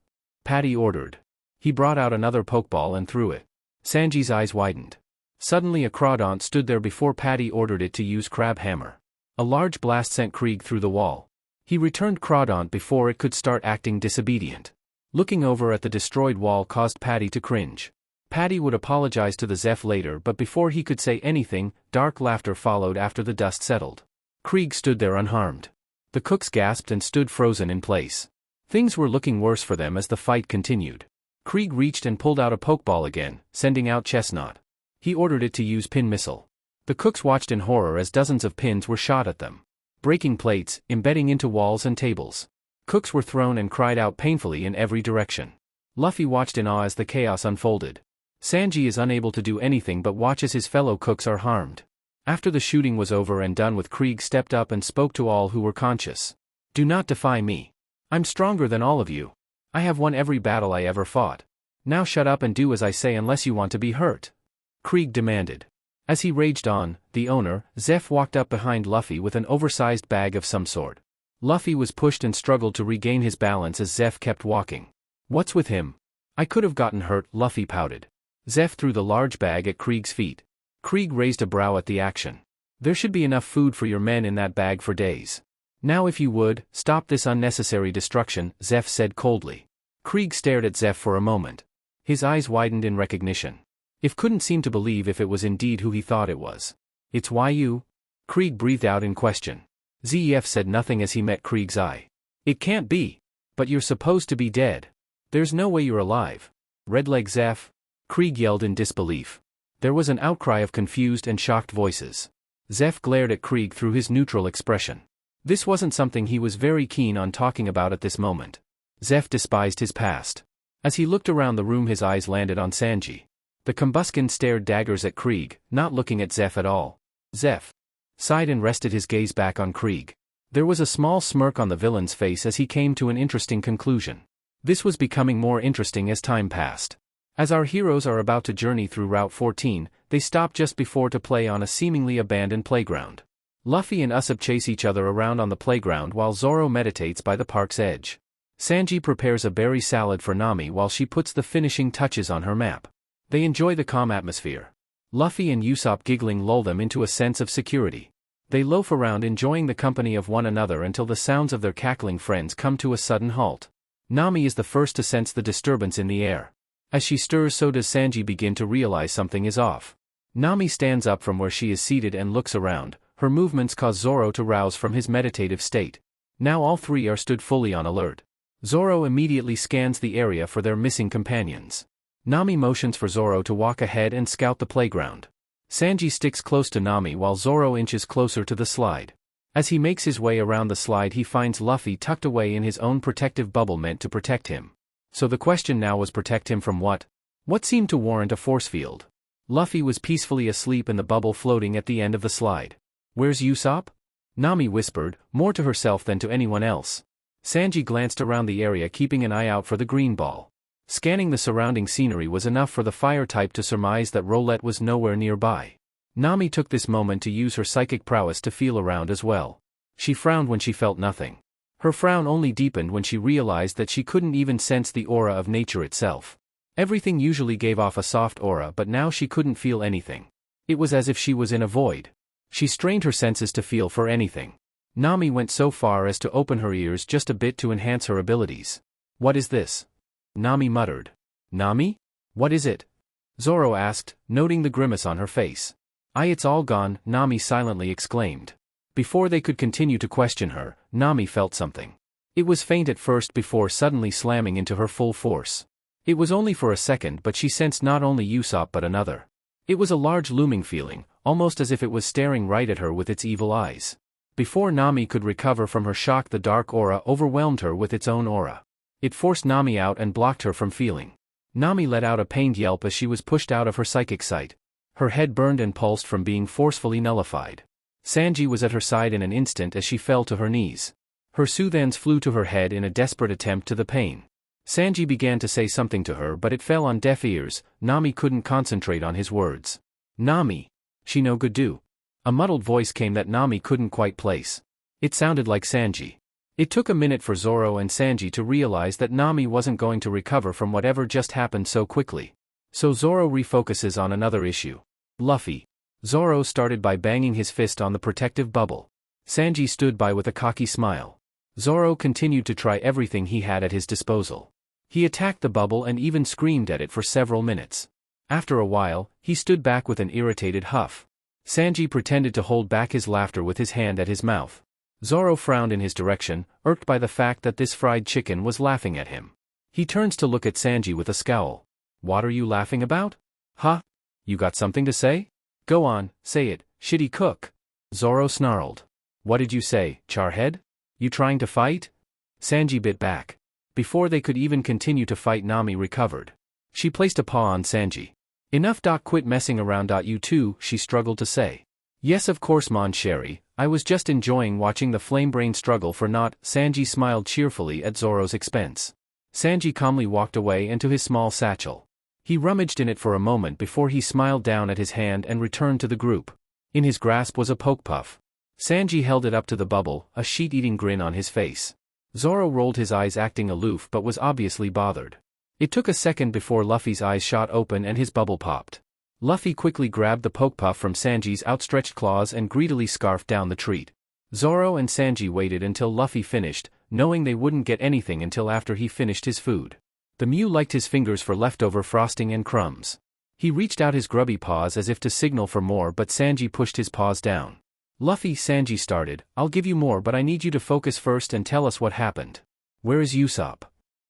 Patty ordered. He brought out another Pokeball and threw it. Sanji's eyes widened. Suddenly a Crawdaunt stood there before Patty ordered it to use Crab Hammer. A large blast sent Krieg through the wall. He returned Crawdaunt before it could start acting disobedient. Looking over at the destroyed wall caused Patty to cringe. Patty would apologize to the Zeph later, but before he could say anything, dark laughter followed after the dust settled. Krieg stood there unharmed. The cooks gasped and stood frozen in place. Things were looking worse for them as the fight continued. Krieg reached and pulled out a Pokeball again, sending out Chestnut. He ordered it to use Pin Missile. The cooks watched in horror as dozens of pins were shot at them, breaking plates, embedding into walls and tables. Cooks were thrown and cried out painfully in every direction. Luffy watched in awe as the chaos unfolded. Sanji is unable to do anything but watch as his fellow cooks are harmed. After the shooting was over and done with, Krieg stepped up and spoke to all who were conscious. Do not defy me. I'm stronger than all of you. I have won every battle I ever fought. Now shut up and do as I say unless you want to be hurt. Krieg demanded. As he raged on, the owner, Zeph, walked up behind Luffy with an oversized bag of some sort. Luffy was pushed and struggled to regain his balance as Zeph kept walking. What's with him? I could have gotten hurt, Luffy pouted. Zeph threw the large bag at Krieg's feet. Krieg raised a brow at the action. There should be enough food for your men in that bag for days. Now if you would, stop this unnecessary destruction, Zeph said coldly. Krieg stared at Zeph for a moment. His eyes widened in recognition. If couldn't seem to believe if it was indeed who he thought it was. It's you? Krieg breathed out in question. Zef said nothing as he met Krieg's eye. It can't be. But you're supposed to be dead. There's no way you're alive. Redleg Zeph? Krieg yelled in disbelief. There was an outcry of confused and shocked voices. Zeph glared at Krieg through his neutral expression. This wasn't something he was very keen on talking about at this moment. Zeph despised his past. As he looked around the room, his eyes landed on Sanji. The Combuskin stared daggers at Krieg, not looking at Zeph at all. Zeph sighed and rested his gaze back on Krieg. There was a small smirk on the villain's face as he came to an interesting conclusion. This was becoming more interesting as time passed. As our heroes are about to journey through Route 14, they stop just before to play on a seemingly abandoned playground. Luffy and Usopp chase each other around on the playground while Zoro meditates by the park's edge. Sanji prepares a berry salad for Nami while she puts the finishing touches on her map. They enjoy the calm atmosphere. Luffy and Usopp giggling lull them into a sense of security. They loaf around enjoying the company of one another until the sounds of their cackling friends come to a sudden halt. Nami is the first to sense the disturbance in the air. As she stirs, so does Sanji begin to realize something is off. Nami stands up from where she is seated and looks around. Her movements cause Zoro to rouse from his meditative state. Now all three are stood fully on alert. Zoro immediately scans the area for their missing companions. Nami motions for Zoro to walk ahead and scout the playground. Sanji sticks close to Nami while Zoro inches closer to the slide. As he makes his way around the slide, he finds Luffy tucked away in his own protective bubble meant to protect him. So the question now was, protect him from what? What seemed to warrant a force field? Luffy was peacefully asleep in the bubble floating at the end of the slide. Where's Usopp? Nami whispered, more to herself than to anyone else. Sanji glanced around the area, keeping an eye out for the green ball. Scanning the surrounding scenery was enough for the fire type to surmise that Roulette was nowhere nearby. Nami took this moment to use her psychic prowess to feel around as well. She frowned when she felt nothing. Her frown only deepened when she realized that she couldn't even sense the aura of nature itself. Everything usually gave off a soft aura, but now she couldn't feel anything. It was as if she was in a void. She strained her senses to feel for anything. Nami went so far as to open her ears just a bit to enhance her abilities. What is this? Nami muttered. Nami? What is it? Zoro asked, noting the grimace on her face. It's all gone, Nami silently exclaimed. Before they could continue to question her, Nami felt something. It was faint at first before suddenly slamming into her full force. It was only for a second, but she sensed not only Usopp but another. It was a large looming feeling, almost as if it was staring right at her with its evil eyes. Before Nami could recover from her shock, the dark aura overwhelmed her with its own aura. It forced Nami out and blocked her from feeling. Nami let out a pained yelp as she was pushed out of her psychic sight. Her head burned and pulsed from being forcefully nullified. Sanji was at her side in an instant as she fell to her knees. Her soothans flew to her head in a desperate attempt to the pain. Sanji began to say something to her, but it fell on deaf ears. Nami couldn't concentrate on his words. Nami. She no good do. A muddled voice came that Nami couldn't quite place. It sounded like Sanji. It took a minute for Zoro and Sanji to realize that Nami wasn't going to recover from whatever just happened so quickly. So Zoro refocuses on another issue. Luffy. Zoro started by banging his fist on the protective bubble. Sanji stood by with a cocky smile. Zoro continued to try everything he had at his disposal. He attacked the bubble and even screamed at it for several minutes. After a while, he stood back with an irritated huff. Sanji pretended to hold back his laughter with his hand at his mouth. Zoro frowned in his direction, irked by the fact that this fried chicken was laughing at him. He turns to look at Sanji with a scowl. What are you laughing about? Huh? You got something to say? Go on, say it, shitty cook. Zoro snarled. What did you say, Charhead? You trying to fight? Sanji bit back. Before they could even continue to fight, Nami recovered. She placed a paw on Sanji. Enough, quit messing around. You too, she struggled to say. Yes, of course, Mon Chéri, I was just enjoying watching the Flamebrain struggle for naught. Sanji smiled cheerfully at Zoro's expense. Sanji calmly walked away and to his small satchel. He rummaged in it for a moment before he smiled down at his hand and returned to the group. In his grasp was a poke puff. Sanji held it up to the bubble, a sheet-eating grin on his face. Zoro rolled his eyes, acting aloof, but was obviously bothered. It took a second before Luffy's eyes shot open and his bubble popped. Luffy quickly grabbed the poke puff from Sanji's outstretched claws and greedily scarfed down the treat. Zoro and Sanji waited until Luffy finished, knowing they wouldn't get anything until after he finished his food. The Mew liked his fingers for leftover frosting and crumbs. He reached out his grubby paws as if to signal for more, but Sanji pushed his paws down. Luffy, Sanji started, I'll give you more, but I need you to focus first and tell us what happened. Where is Usopp?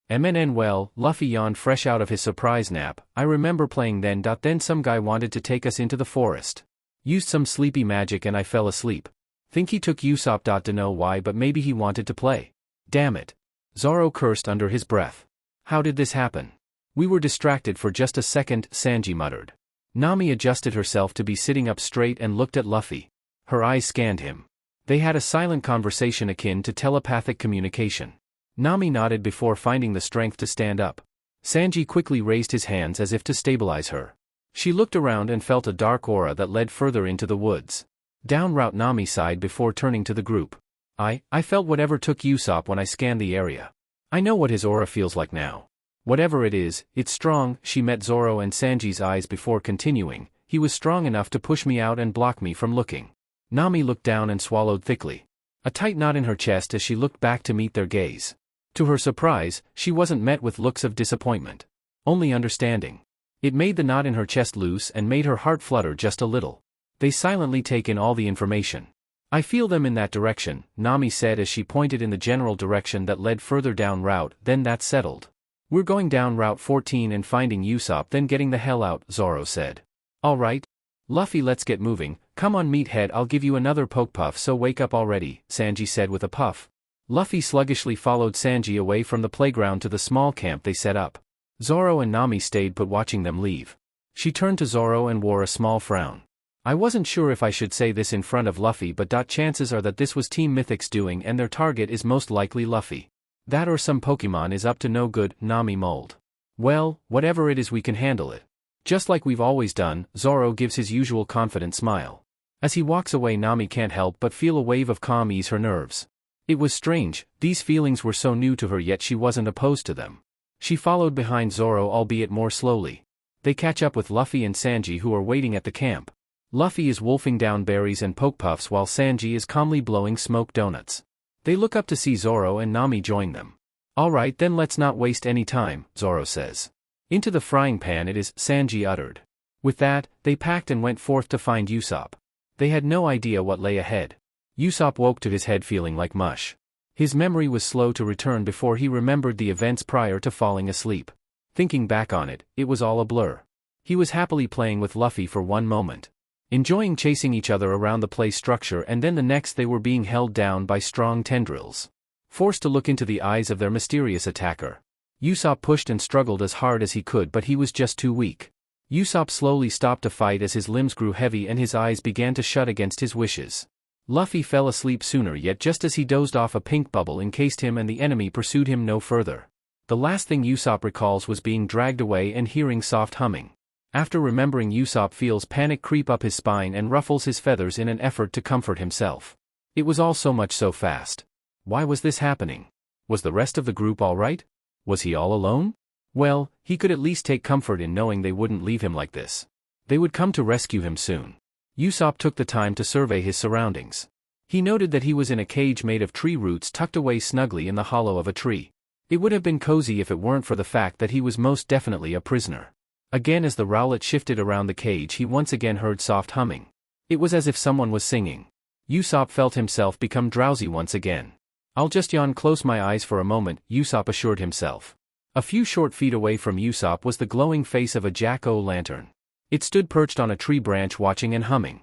Well, Luffy yawned fresh out of his surprise nap. I remember playing then. Then some guy wanted to take us into the forest. Used some sleepy magic and I fell asleep. Think he took Usopp. To know why, but maybe he wanted to play. Damn it. Zoro cursed under his breath. How did this happen? We were distracted for just a second, Sanji muttered. Nami adjusted herself to be sitting up straight and looked at Luffy. Her eyes scanned him. They had a silent conversation akin to telepathic communication. Nami nodded before finding the strength to stand up. Sanji quickly raised his hands as if to stabilize her. She looked around and felt a dark aura that led further into the woods. Down route, Nami sighed before turning to the group. I felt whatever took Usopp when I scanned the area. I know what his aura feels like now. Whatever it is, it's strong. She met Zoro and Sanji's eyes before continuing. He was strong enough to push me out and block me from looking. Nami looked down and swallowed thickly. A tight knot in her chest as she looked back to meet their gaze. To her surprise, she wasn't met with looks of disappointment. Only understanding. It made the knot in her chest loose and made her heart flutter just a little. They silently take in all the information. I feel them in that direction, Nami said as she pointed in the general direction that led further down route. Then that's settled. We're going down Route 14 and finding Usopp, then getting the hell out, Zoro said. Alright. Luffy, let's get moving. Come on, meathead, I'll give you another poke puff, so wake up already, Sanji said with a puff. Luffy sluggishly followed Sanji away from the playground to the small camp they set up. Zoro and Nami stayed put watching them leave. She turned to Zoro and wore a small frown. I wasn't sure if I should say this in front of Luffy, but chances are that this was Team Mythic's doing and their target is most likely Luffy. That or some Pokemon is up to no good, Nami mulled. Well, whatever it is, we can handle it. Just like we've always done, Zoro gives his usual confident smile. As he walks away, Nami can't help but feel a wave of calm ease her nerves. It was strange, these feelings were so new to her, yet she wasn't opposed to them. She followed behind Zoro, albeit more slowly. They catch up with Luffy and Sanji, who are waiting at the camp. Luffy is wolfing down berries and poke puffs while Sanji is calmly blowing smoke donuts. They look up to see Zoro and Nami join them. Alright then, let's not waste any time, Zoro says. Into the frying pan it is, Sanji uttered. With that, they packed and went forth to find Usopp. They had no idea what lay ahead. Usopp woke to his head feeling like mush. His memory was slow to return before he remembered the events prior to falling asleep. Thinking back on it, it was all a blur. He was happily playing with Luffy for one moment, enjoying chasing each other around the play structure, and then the next they were being held down by strong tendrils. Forced to look into the eyes of their mysterious attacker. Usopp pushed and struggled as hard as he could, but he was just too weak. Usopp slowly stopped to fight as his limbs grew heavy and his eyes began to shut against his wishes. Luffy fell asleep sooner, yet just as he dozed off, a pink bubble encased him and the enemy pursued him no further. The last thing Usopp recalls was being dragged away and hearing soft humming. After remembering, Usopp feels panic creep up his spine and ruffles his feathers in an effort to comfort himself. It was all so much so fast. Why was this happening? Was the rest of the group alright? Was he all alone? Well, he could at least take comfort in knowing they wouldn't leave him like this. They would come to rescue him soon. Usopp took the time to survey his surroundings. He noted that he was in a cage made of tree roots tucked away snugly in the hollow of a tree. It would have been cozy if it weren't for the fact that he was most definitely a prisoner. Again, as the rowlet shifted around the cage, he once again heard soft humming. It was as if someone was singing. Usopp felt himself become drowsy once again. I'll just yawn, close my eyes for a moment, Usopp assured himself. A few short feet away from Usopp was the glowing face of a jack-o'-lantern. It stood perched on a tree branch watching and humming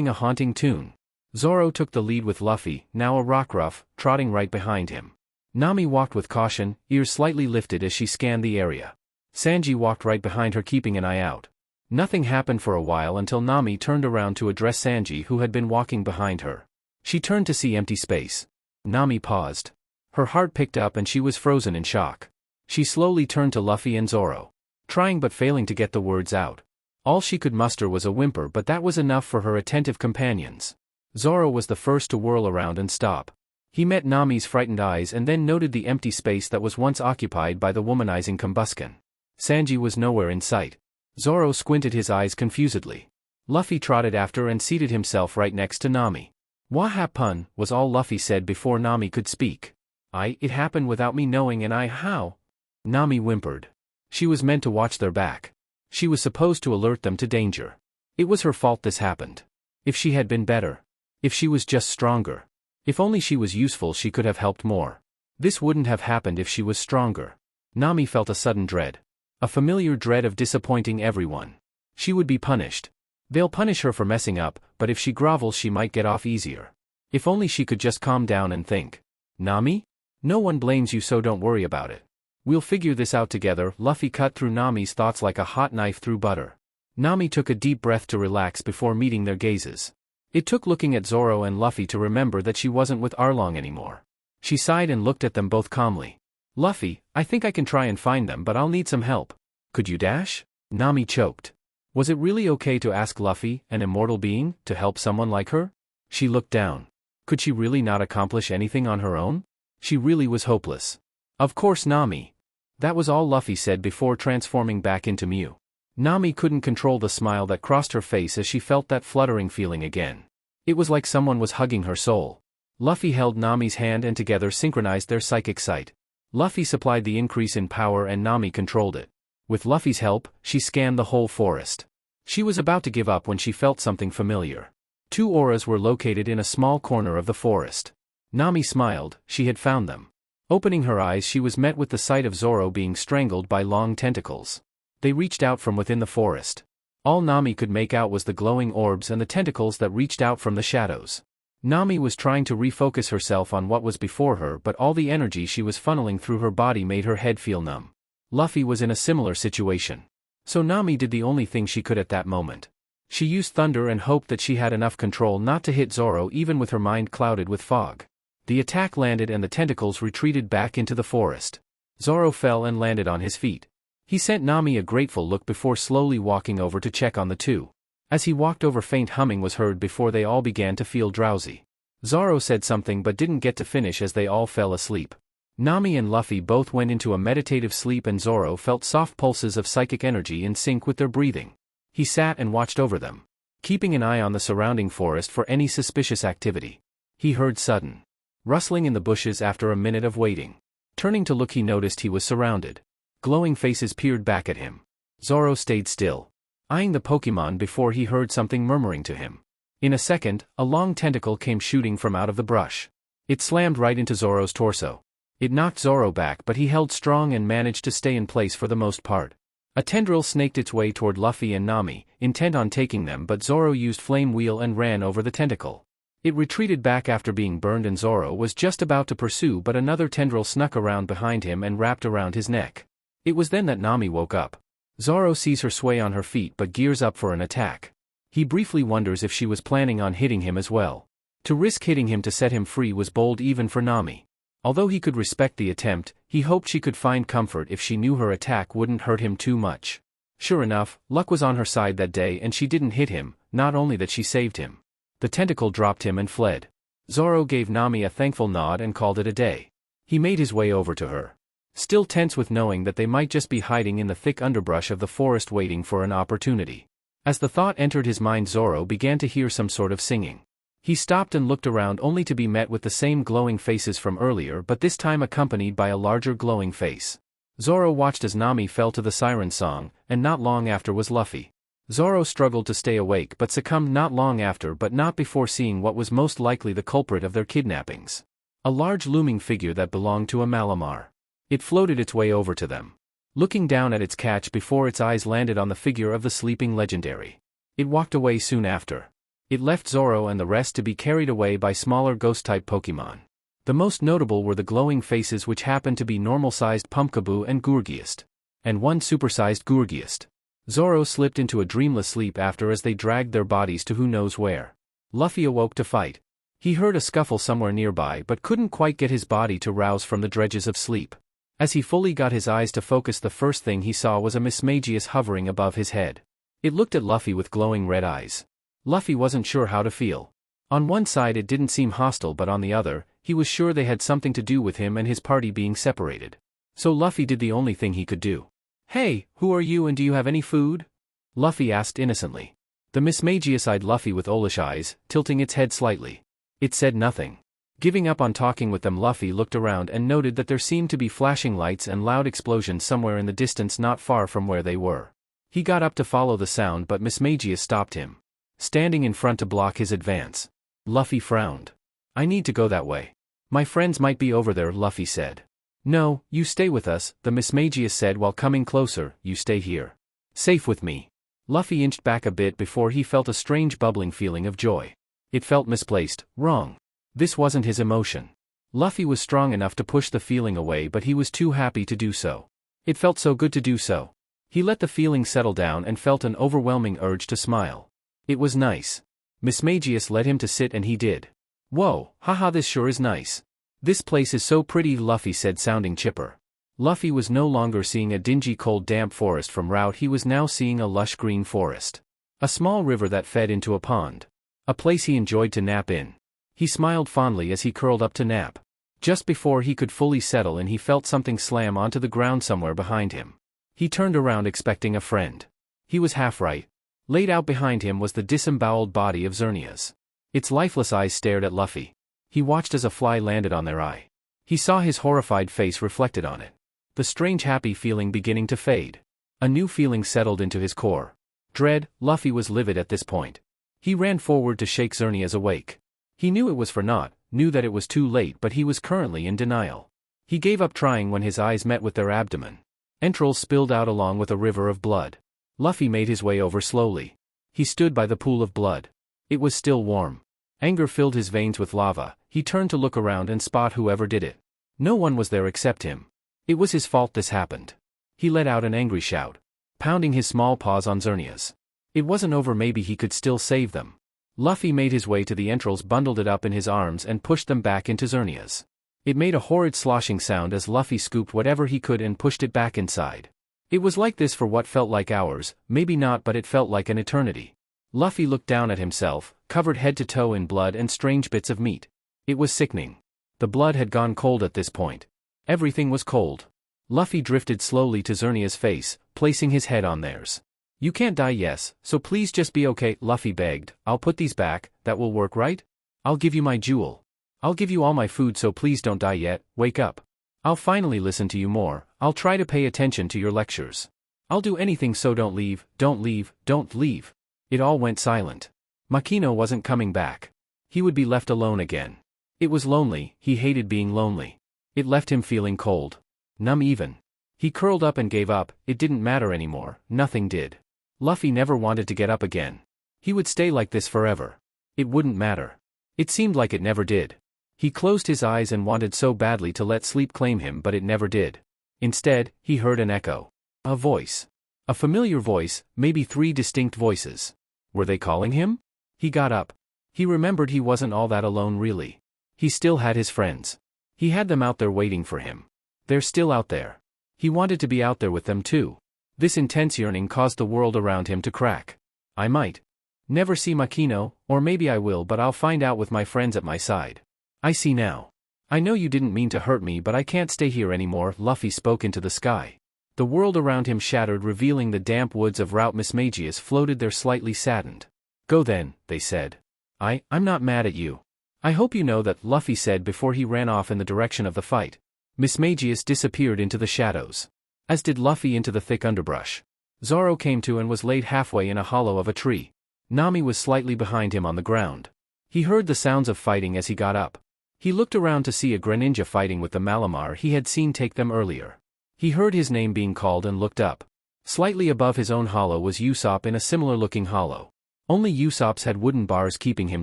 a haunting tune. Zoro took the lead with Luffy, now a rockruff, trotting right behind him. Nami walked with caution, ears slightly lifted as she scanned the area. Sanji walked right behind her, keeping an eye out. Nothing happened for a while until Nami turned around to address Sanji, who had been walking behind her. She turned to see empty space. Nami paused. Her heart picked up and she was frozen in shock. She slowly turned to Luffy and Zoro, trying but failing to get the words out. All she could muster was a whimper, but that was enough for her attentive companions. Zoro was the first to whirl around and stop. He met Nami's frightened eyes and then noted the empty space that was once occupied by the womanizing combustion. Sanji was nowhere in sight. Zoro squinted his eyes confusedly. Luffy trotted after and seated himself right next to Nami. "What happened?" was all Luffy said before Nami could speak. It happened without me knowing, and how?" Nami whimpered. She was meant to watch their back. She was supposed to alert them to danger. It was her fault this happened. If she had been better. If she was just stronger. If only she was useful, she could have helped more. This wouldn't have happened if she was stronger. Nami felt a sudden dread. A familiar dread of disappointing everyone. She would be punished. They'll punish her for messing up, but if she grovels she might get off easier. If only she could just calm down and think. Nami? No one blames you, so don't worry about it. We'll figure this out together. Luffy cut through Nami's thoughts like a hot knife through butter. Nami took a deep breath to relax before meeting their gazes. It took looking at Zoro and Luffy to remember that she wasn't with Arlong anymore. She sighed and looked at them both calmly. Luffy, I think I can try and find them, but I'll need some help. Could you dash? Nami choked. Was it really okay to ask Luffy, an immortal being, to help someone like her? She looked down. Could she really not accomplish anything on her own? She really was hopeless. Of course, Nami. That was all Luffy said before transforming back into Mew. Nami couldn't control the smile that crossed her face as she felt that fluttering feeling again. It was like someone was hugging her soul. Luffy held Nami's hand and together synchronized their psychic sight. Luffy supplied the increase in power and Nami controlled it. With Luffy's help, she scanned the whole forest. She was about to give up when she felt something familiar. Two auras were located in a small corner of the forest. Nami smiled, she had found them. Opening her eyes, she was met with the sight of Zoro being strangled by long tentacles. They reached out from within the forest. All Nami could make out was the glowing orbs and the tentacles that reached out from the shadows. Nami was trying to refocus herself on what was before her, but all the energy she was funneling through her body made her head feel numb. Luffy was in a similar situation. So Nami did the only thing she could at that moment. She used thunder and hoped that she had enough control not to hit Zoro even with her mind clouded with fog. The attack landed and the tentacles retreated back into the forest. Zoro fell and landed on his feet. He sent Nami a grateful look before slowly walking over to check on the two. As he walked over, faint humming was heard before they all began to feel drowsy. Zoro said something but didn't get to finish as they all fell asleep. Nami and Luffy both went into a meditative sleep and Zoro felt soft pulses of psychic energy in sync with their breathing. He sat and watched over them, keeping an eye on the surrounding forest for any suspicious activity. He heard sudden rustling in the bushes after a minute of waiting. Turning to look, he noticed he was surrounded. Glowing faces peered back at him. Zoro stayed still, eyeing the Pokemon before he heard something murmuring to him. In a second, a long tentacle came shooting from out of the brush. It slammed right into Zoro's torso. It knocked Zoro back, but he held strong and managed to stay in place for the most part. A tendril snaked its way toward Luffy and Nami, intent on taking them, but Zoro used Flame Wheel and ran over the tentacle. It retreated back after being burned and Zoro was just about to pursue, but another tendril snuck around behind him and wrapped around his neck. It was then that Nami woke up. Zoro sees her sway on her feet but gears up for an attack. He briefly wonders if she was planning on hitting him as well. To risk hitting him to set him free was bold even for Nami. Although he could respect the attempt, he hoped she could find comfort if she knew her attack wouldn't hurt him too much. Sure enough, luck was on her side that day and she didn't hit him, not only that she saved him. The tentacle dropped him and fled. Zoro gave Nami a thankful nod and called it a day. He made his way over to her, still tense with knowing that they might just be hiding in the thick underbrush of the forest waiting for an opportunity. As the thought entered his mind, Zoro began to hear some sort of singing. He stopped and looked around only to be met with the same glowing faces from earlier, but this time accompanied by a larger glowing face. Zoro watched as Nami fell to the siren song, and not long after was Luffy. Zoro struggled to stay awake but succumbed not long after, but not before seeing what was most likely the culprit of their kidnappings. A large looming figure that belonged to a Malamar. It floated its way over to them, looking down at its catch before its eyes landed on the figure of the sleeping legendary. It walked away soon after. It left Zoro and the rest to be carried away by smaller ghost-type Pokemon. The most notable were the glowing faces, which happened to be normal-sized Pumpkaboo and Gourgeist, and one super-sized Gourgeist. Zoro slipped into a dreamless sleep after as they dragged their bodies to who knows where. Luffy awoke to fight. He heard a scuffle somewhere nearby but couldn't quite get his body to rouse from the dredges of sleep. As he fully got his eyes to focus, the first thing he saw was a Mismagius hovering above his head. It looked at Luffy with glowing red eyes. Luffy wasn't sure how to feel. On one side it didn't seem hostile, but on the other, he was sure they had something to do with him and his party being separated. So Luffy did the only thing he could do. "Hey, who are you and do you have any food?" Luffy asked innocently. The Mismagius eyed Luffy with owlish eyes, tilting its head slightly. It said nothing. Giving up on talking with them, Luffy looked around and noted that there seemed to be flashing lights and loud explosions somewhere in the distance not far from where they were. He got up to follow the sound, but Mismagius stopped him, standing in front to block his advance. Luffy frowned. "I need to go that way. My friends might be over there," Luffy said. No, you stay with us, the Mismagius said while coming closer, you stay here. Safe with me. Luffy inched back a bit before he felt a strange bubbling feeling of joy. It felt misplaced, wrong. This wasn't his emotion. Luffy was strong enough to push the feeling away, but he was too happy to do so. It felt so good to do so. He let the feeling settle down and felt an overwhelming urge to smile. It was nice. Mismagius led him to sit and he did. Whoa, haha, this sure is nice. This place is so pretty, Luffy said, sounding chipper. Luffy was no longer seeing a dingy cold damp forest from route, he was now seeing a lush green forest. A small river that fed into a pond. A place he enjoyed to nap in. He smiled fondly as he curled up to nap. Just before he could fully settle in, he felt something slam onto the ground somewhere behind him. He turned around expecting a friend. He was half right. Laid out behind him was the disemboweled body of Xerneas. Its lifeless eyes stared at Luffy. He watched as a fly landed on their eye. He saw his horrified face reflected on it. The strange happy feeling beginning to fade. A new feeling settled into his core. Dread. Luffy was livid at this point. He ran forward to shake Xerneas awake. He knew it was for naught, knew that it was too late, but he was currently in denial. He gave up trying when his eyes met with their abdomen. Entrails spilled out along with a river of blood. Luffy made his way over slowly. He stood by the pool of blood. It was still warm. Anger filled his veins with lava. He turned to look around and spot whoever did it. No one was there except him. It was his fault this happened. He let out an angry shout, pounding his small paws on Xerneas. It wasn't over, maybe he could still save them. Luffy made his way to the entrails, bundled it up in his arms and pushed them back into Xerneas. It made a horrid sloshing sound as Luffy scooped whatever he could and pushed it back inside. It was like this for what felt like hours, maybe not, but it felt like an eternity. Luffy looked down at himself, covered head to toe in blood and strange bits of meat. It was sickening. The blood had gone cold at this point. Everything was cold. Luffy drifted slowly to Xerneas' face, placing his head on theirs. You can't die, yes, so please just be okay, Luffy begged. I'll put these back, that will work, right? I'll give you my jewel. I'll give you all my food, so please don't die yet, wake up. I'll finally listen to you more, I'll try to pay attention to your lectures. I'll do anything, so don't leave, don't leave, don't leave. It all went silent. Makino wasn't coming back. He would be left alone again. It was lonely, he hated being lonely. It left him feeling cold. Numb even. He curled up and gave up, it didn't matter anymore, nothing did. Luffy never wanted to get up again. He would stay like this forever. It wouldn't matter. It seemed like it never did. He closed his eyes and wanted so badly to let sleep claim him, but it never did. Instead, he heard an echo. A voice. A familiar voice, maybe 3 distinct voices. Were they calling him? He got up. He remembered he wasn't all that alone really. He still had his friends. He had them out there waiting for him. They're still out there. He wanted to be out there with them too. This intense yearning caused the world around him to crack. I might never see Makino, or maybe I will, but I'll find out with my friends at my side. I see now. I know you didn't mean to hurt me, but I can't stay here anymore, Luffy spoke into the sky. The world around him shattered, revealing the damp woods of Route Mismagius floated there slightly saddened. Go then, they said. I'm not mad at you. I hope you know that, Luffy said before he ran off in the direction of the fight. Mismagius disappeared into the shadows. As did Luffy into the thick underbrush. Zoro came to and was laid halfway in a hollow of a tree. Nami was slightly behind him on the ground. He heard the sounds of fighting as he got up. He looked around to see a Greninja fighting with the Malamar he had seen take them earlier. He heard his name being called and looked up. Slightly above his own hollow was Usopp in a similar-looking hollow. Only Usopp's had wooden bars keeping him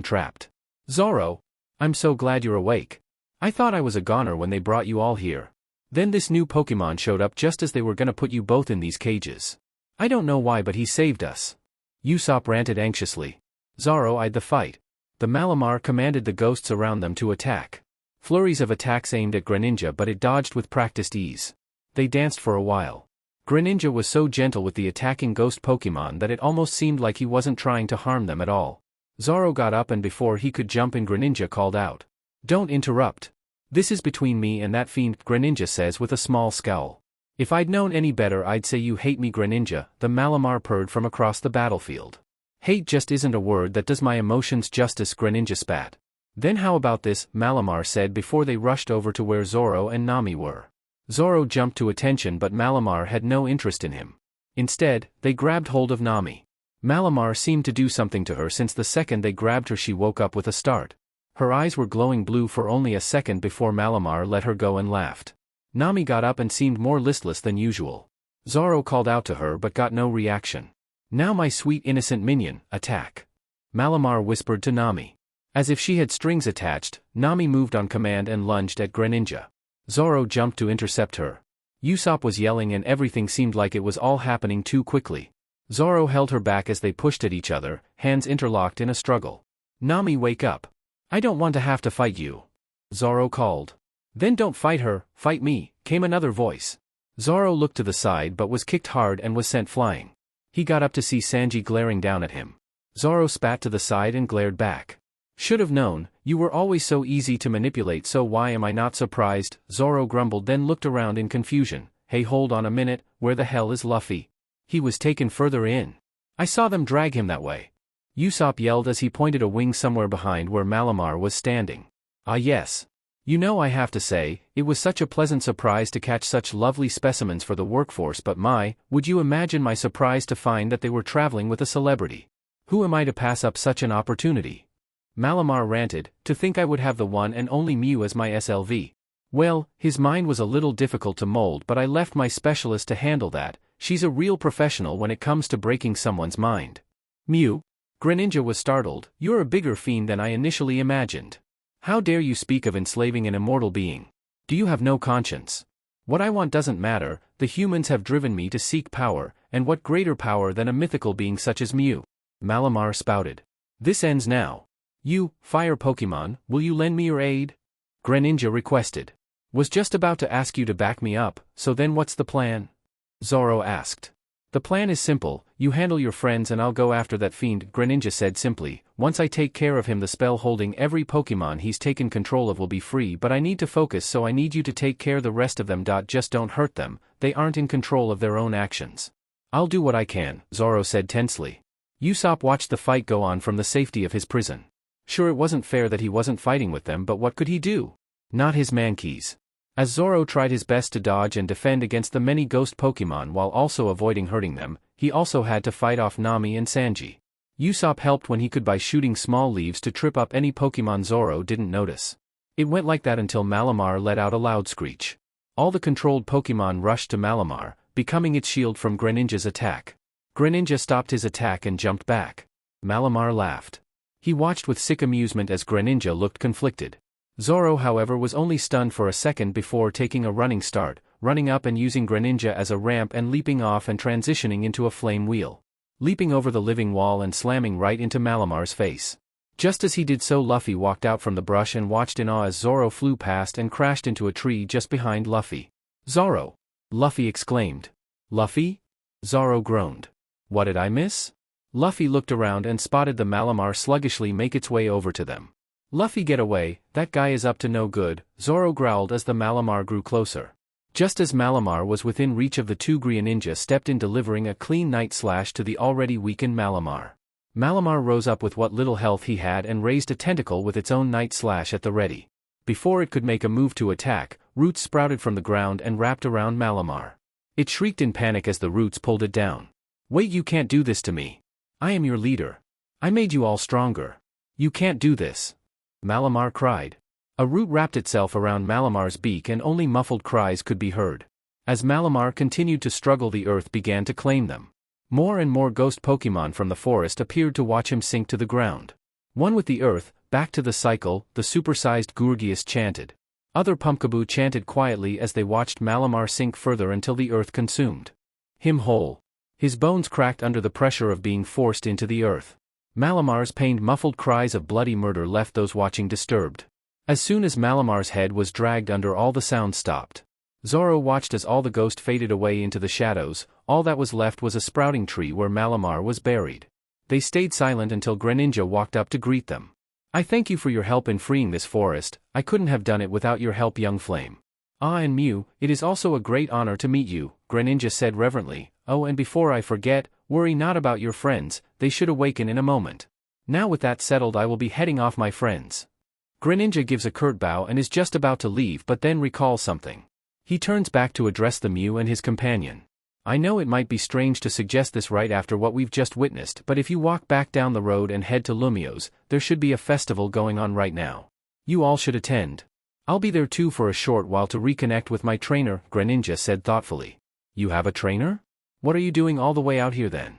trapped. Zoro, I'm so glad you're awake. I thought I was a goner when they brought you all here. Then this new Pokemon showed up just as they were gonna put you both in these cages. I don't know why, but he saved us. Usopp ranted anxiously. Zoro eyed the fight. The Malamar commanded the ghosts around them to attack. Flurries of attacks aimed at Greninja, but it dodged with practiced ease. They danced for a while. Greninja was so gentle with the attacking ghost Pokemon that it almost seemed like he wasn't trying to harm them at all. Zoro got up and before he could jump in, Greninja called out. Don't interrupt. This is between me and that fiend, Greninja says with a small scowl. If I'd known any better, I'd say you hate me, Greninja, the Malamar purred from across the battlefield. Hate just isn't a word that does my emotions justice, Greninja spat. Then how about this, Malamar said before they rushed over to where Zoro and Nami were. Zoro jumped to attention, but Malamar had no interest in him. Instead, they grabbed hold of Nami. Malamar seemed to do something to her since the second they grabbed her she woke up with a start. Her eyes were glowing blue for only a second before Malamar let her go and laughed. Nami got up and seemed more listless than usual. Zoro called out to her but got no reaction. Now my sweet innocent minion, attack. Malamar whispered to Nami. As if she had strings attached, Nami moved on command and lunged at Greninja. Zoro jumped to intercept her. Usopp was yelling and everything seemed like it was all happening too quickly. Zoro held her back as they pushed at each other, hands interlocked in a struggle. Nami, wake up. I don't want to have to fight you. Zoro called. Then don't fight her, fight me, came another voice. Zoro looked to the side but was kicked hard and was sent flying. He got up to see Sanji glaring down at him. Zoro spat to the side and glared back. Should have known, you were always so easy to manipulate, so why am I not surprised? Zoro grumbled, then looked around in confusion. Hey, hold on a minute, where the hell is Luffy? He was taken further in. I saw them drag him that way. Usopp yelled as he pointed a wing somewhere behind where Malamar was standing. Ah yes. You know, I have to say, it was such a pleasant surprise to catch such lovely specimens for the workforce, but would you imagine my surprise to find that they were traveling with a celebrity? Who am I to pass up such an opportunity? Malamar ranted, to think I would have the one and only Mew as my SLV. Well, his mind was a little difficult to mold, but I left my specialist to handle that. She's a real professional when it comes to breaking someone's mind. Mew? Greninja was startled. You're a bigger fiend than I initially imagined. How dare you speak of enslaving an immortal being? Do you have no conscience? What I want doesn't matter, the humans have driven me to seek power, and what greater power than a mythical being such as Mew? Malamar spouted. This ends now. You, fire Pokemon, will you lend me your aid? Greninja requested. Was just about to ask you to back me up, so then what's the plan? Zoro asked. The plan is simple, you handle your friends and I'll go after that fiend, Greninja said simply. Once I take care of him, the spell holding every Pokemon he's taken control of will be free, but I need to focus, so I need you to take care the rest of them. Just don't hurt them, they aren't in control of their own actions. I'll do what I can, Zoro said tensely. Usopp watched the fight go on from the safety of his prison. Sure, it wasn't fair that he wasn't fighting with them, but what could he do? Not his mankeys. As Zoro tried his best to dodge and defend against the many ghost Pokemon while also avoiding hurting them, he also had to fight off Nami and Sanji. Usopp helped when he could by shooting small leaves to trip up any Pokemon Zoro didn't notice. It went like that until Malamar let out a loud screech. All the controlled Pokemon rushed to Malamar, becoming its shield from Greninja's attack. Greninja stopped his attack and jumped back. Malamar laughed. He watched with sick amusement as Greninja looked conflicted. Zoro, however, was only stunned for a second before taking a running start, running up and using Greninja as a ramp and leaping off and transitioning into a flame wheel. Leaping over the living wall and slamming right into Malamar's face. Just as he did so, Luffy walked out from the brush and watched in awe as Zoro flew past and crashed into a tree just behind Luffy. Zoro! Luffy exclaimed. Luffy? Zoro groaned. What did I miss? Luffy looked around and spotted the Malamar sluggishly make its way over to them. Luffy, get away, that guy is up to no good, Zoro growled as the Malamar grew closer. Just as Malamar was within reach of the two, Greninja stepped in, delivering a clean night slash to the already weakened Malamar. Malamar rose up with what little health he had and raised a tentacle with its own night slash at the ready. Before it could make a move to attack, roots sprouted from the ground and wrapped around Malamar. It shrieked in panic as the roots pulled it down. Wait, you can't do this to me. I am your leader. I made you all stronger. You can't do this. Malamar cried. A root wrapped itself around Malamar's beak and only muffled cries could be heard. As Malamar continued to struggle, the earth began to claim them. More and more ghost Pokemon from the forest appeared to watch him sink to the ground. One with the earth, back to the cycle, the supersized Gurgias chanted. Other Pumpkaboo chanted quietly as they watched Malamar sink further until the earth consumed him whole. His bones cracked under the pressure of being forced into the earth. Malamar's pained, muffled cries of bloody murder left those watching disturbed. As soon as Malamar's head was dragged under, all the sound stopped. Zoro watched as all the ghost faded away into the shadows. All that was left was a sprouting tree where Malamar was buried. They stayed silent until Greninja walked up to greet them. I thank you for your help in freeing this forest. I couldn't have done it without your help, young flame. Ah, and Mew, it is also a great honor to meet you, Greninja said reverently. Oh, and before I forget, worry not about your friends, they should awaken in a moment. Now with that settled, I will be heading off, my friends. Greninja gives a curt bow and is just about to leave, but then recalls something. He turns back to address the Mew and his companion. I know it might be strange to suggest this right after what we've just witnessed, but if you walk back down the road and head to Lumio's, there should be a festival going on right now. You all should attend. I'll be there too for a short while to reconnect with my trainer, Greninja said thoughtfully. You have a trainer? What are you doing all the way out here then?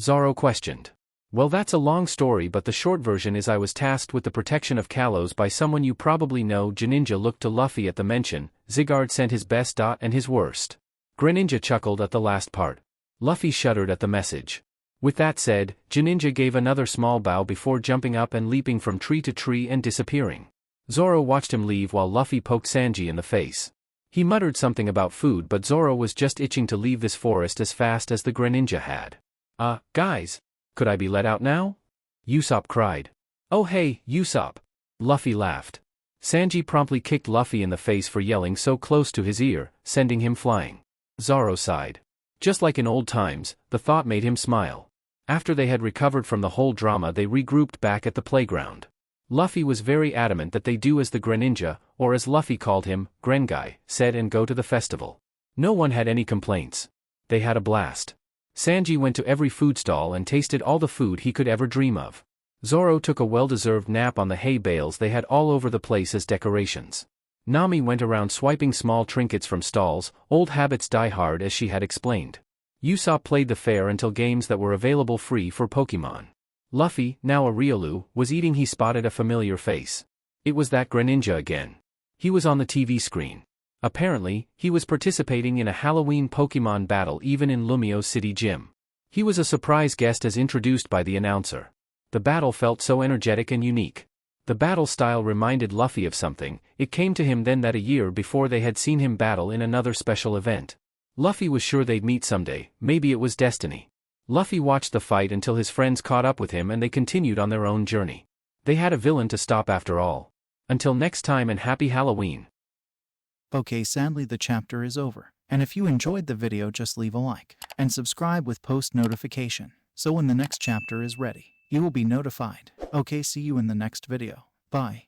Zoro questioned. Well, that's a long story, but the short version is I was tasked with the protection of Kalos by someone you probably know. Greninja looked to Luffy at the mention. Zygarde sent his best and his worst. Greninja chuckled at the last part. Luffy shuddered at the message. With that said, Greninja gave another small bow before jumping up and leaping from tree to tree and disappearing. Zoro watched him leave while Luffy poked Sanji in the face. He muttered something about food, but Zoro was just itching to leave this forest as fast as the Greninja had. Guys. Could I be let out now? Usopp cried. Oh hey, Usopp. Luffy laughed. Sanji promptly kicked Luffy in the face for yelling so close to his ear, sending him flying. Zoro sighed. Just like in old times, the thought made him smile. After they had recovered from the whole drama, they regrouped back at the playground. Luffy was very adamant that they do as the Greninja, or as Luffy called him, Grengai, said and go to the festival. No one had any complaints. They had a blast. Sanji went to every food stall and tasted all the food he could ever dream of. Zoro took a well-deserved nap on the hay bales they had all over the place as decorations. Nami went around swiping small trinkets from stalls. Old habits die hard, as she had explained. Usopp played the fair until games that were available free for Pokemon. Luffy, now a Riolu, was eating. He spotted a familiar face. It was that Greninja again. He was on the TV screen. Apparently, he was participating in a Halloween Pokemon battle even in Lumio's city gym. He was a surprise guest as introduced by the announcer. The battle felt so energetic and unique. The battle style reminded Luffy of something. It came to him then that a year before they had seen him battle in another special event. Luffy was sure they'd meet someday. Maybe it was destiny. Luffy watched the fight until his friends caught up with him and they continued on their own journey. They had a villain to stop after all. Until next time, and happy Halloween. Okay, sadly the chapter is over, and if you enjoyed the video, just leave a like and subscribe with post notification, so when the next chapter is ready, you will be notified. Okay, see you in the next video. Bye.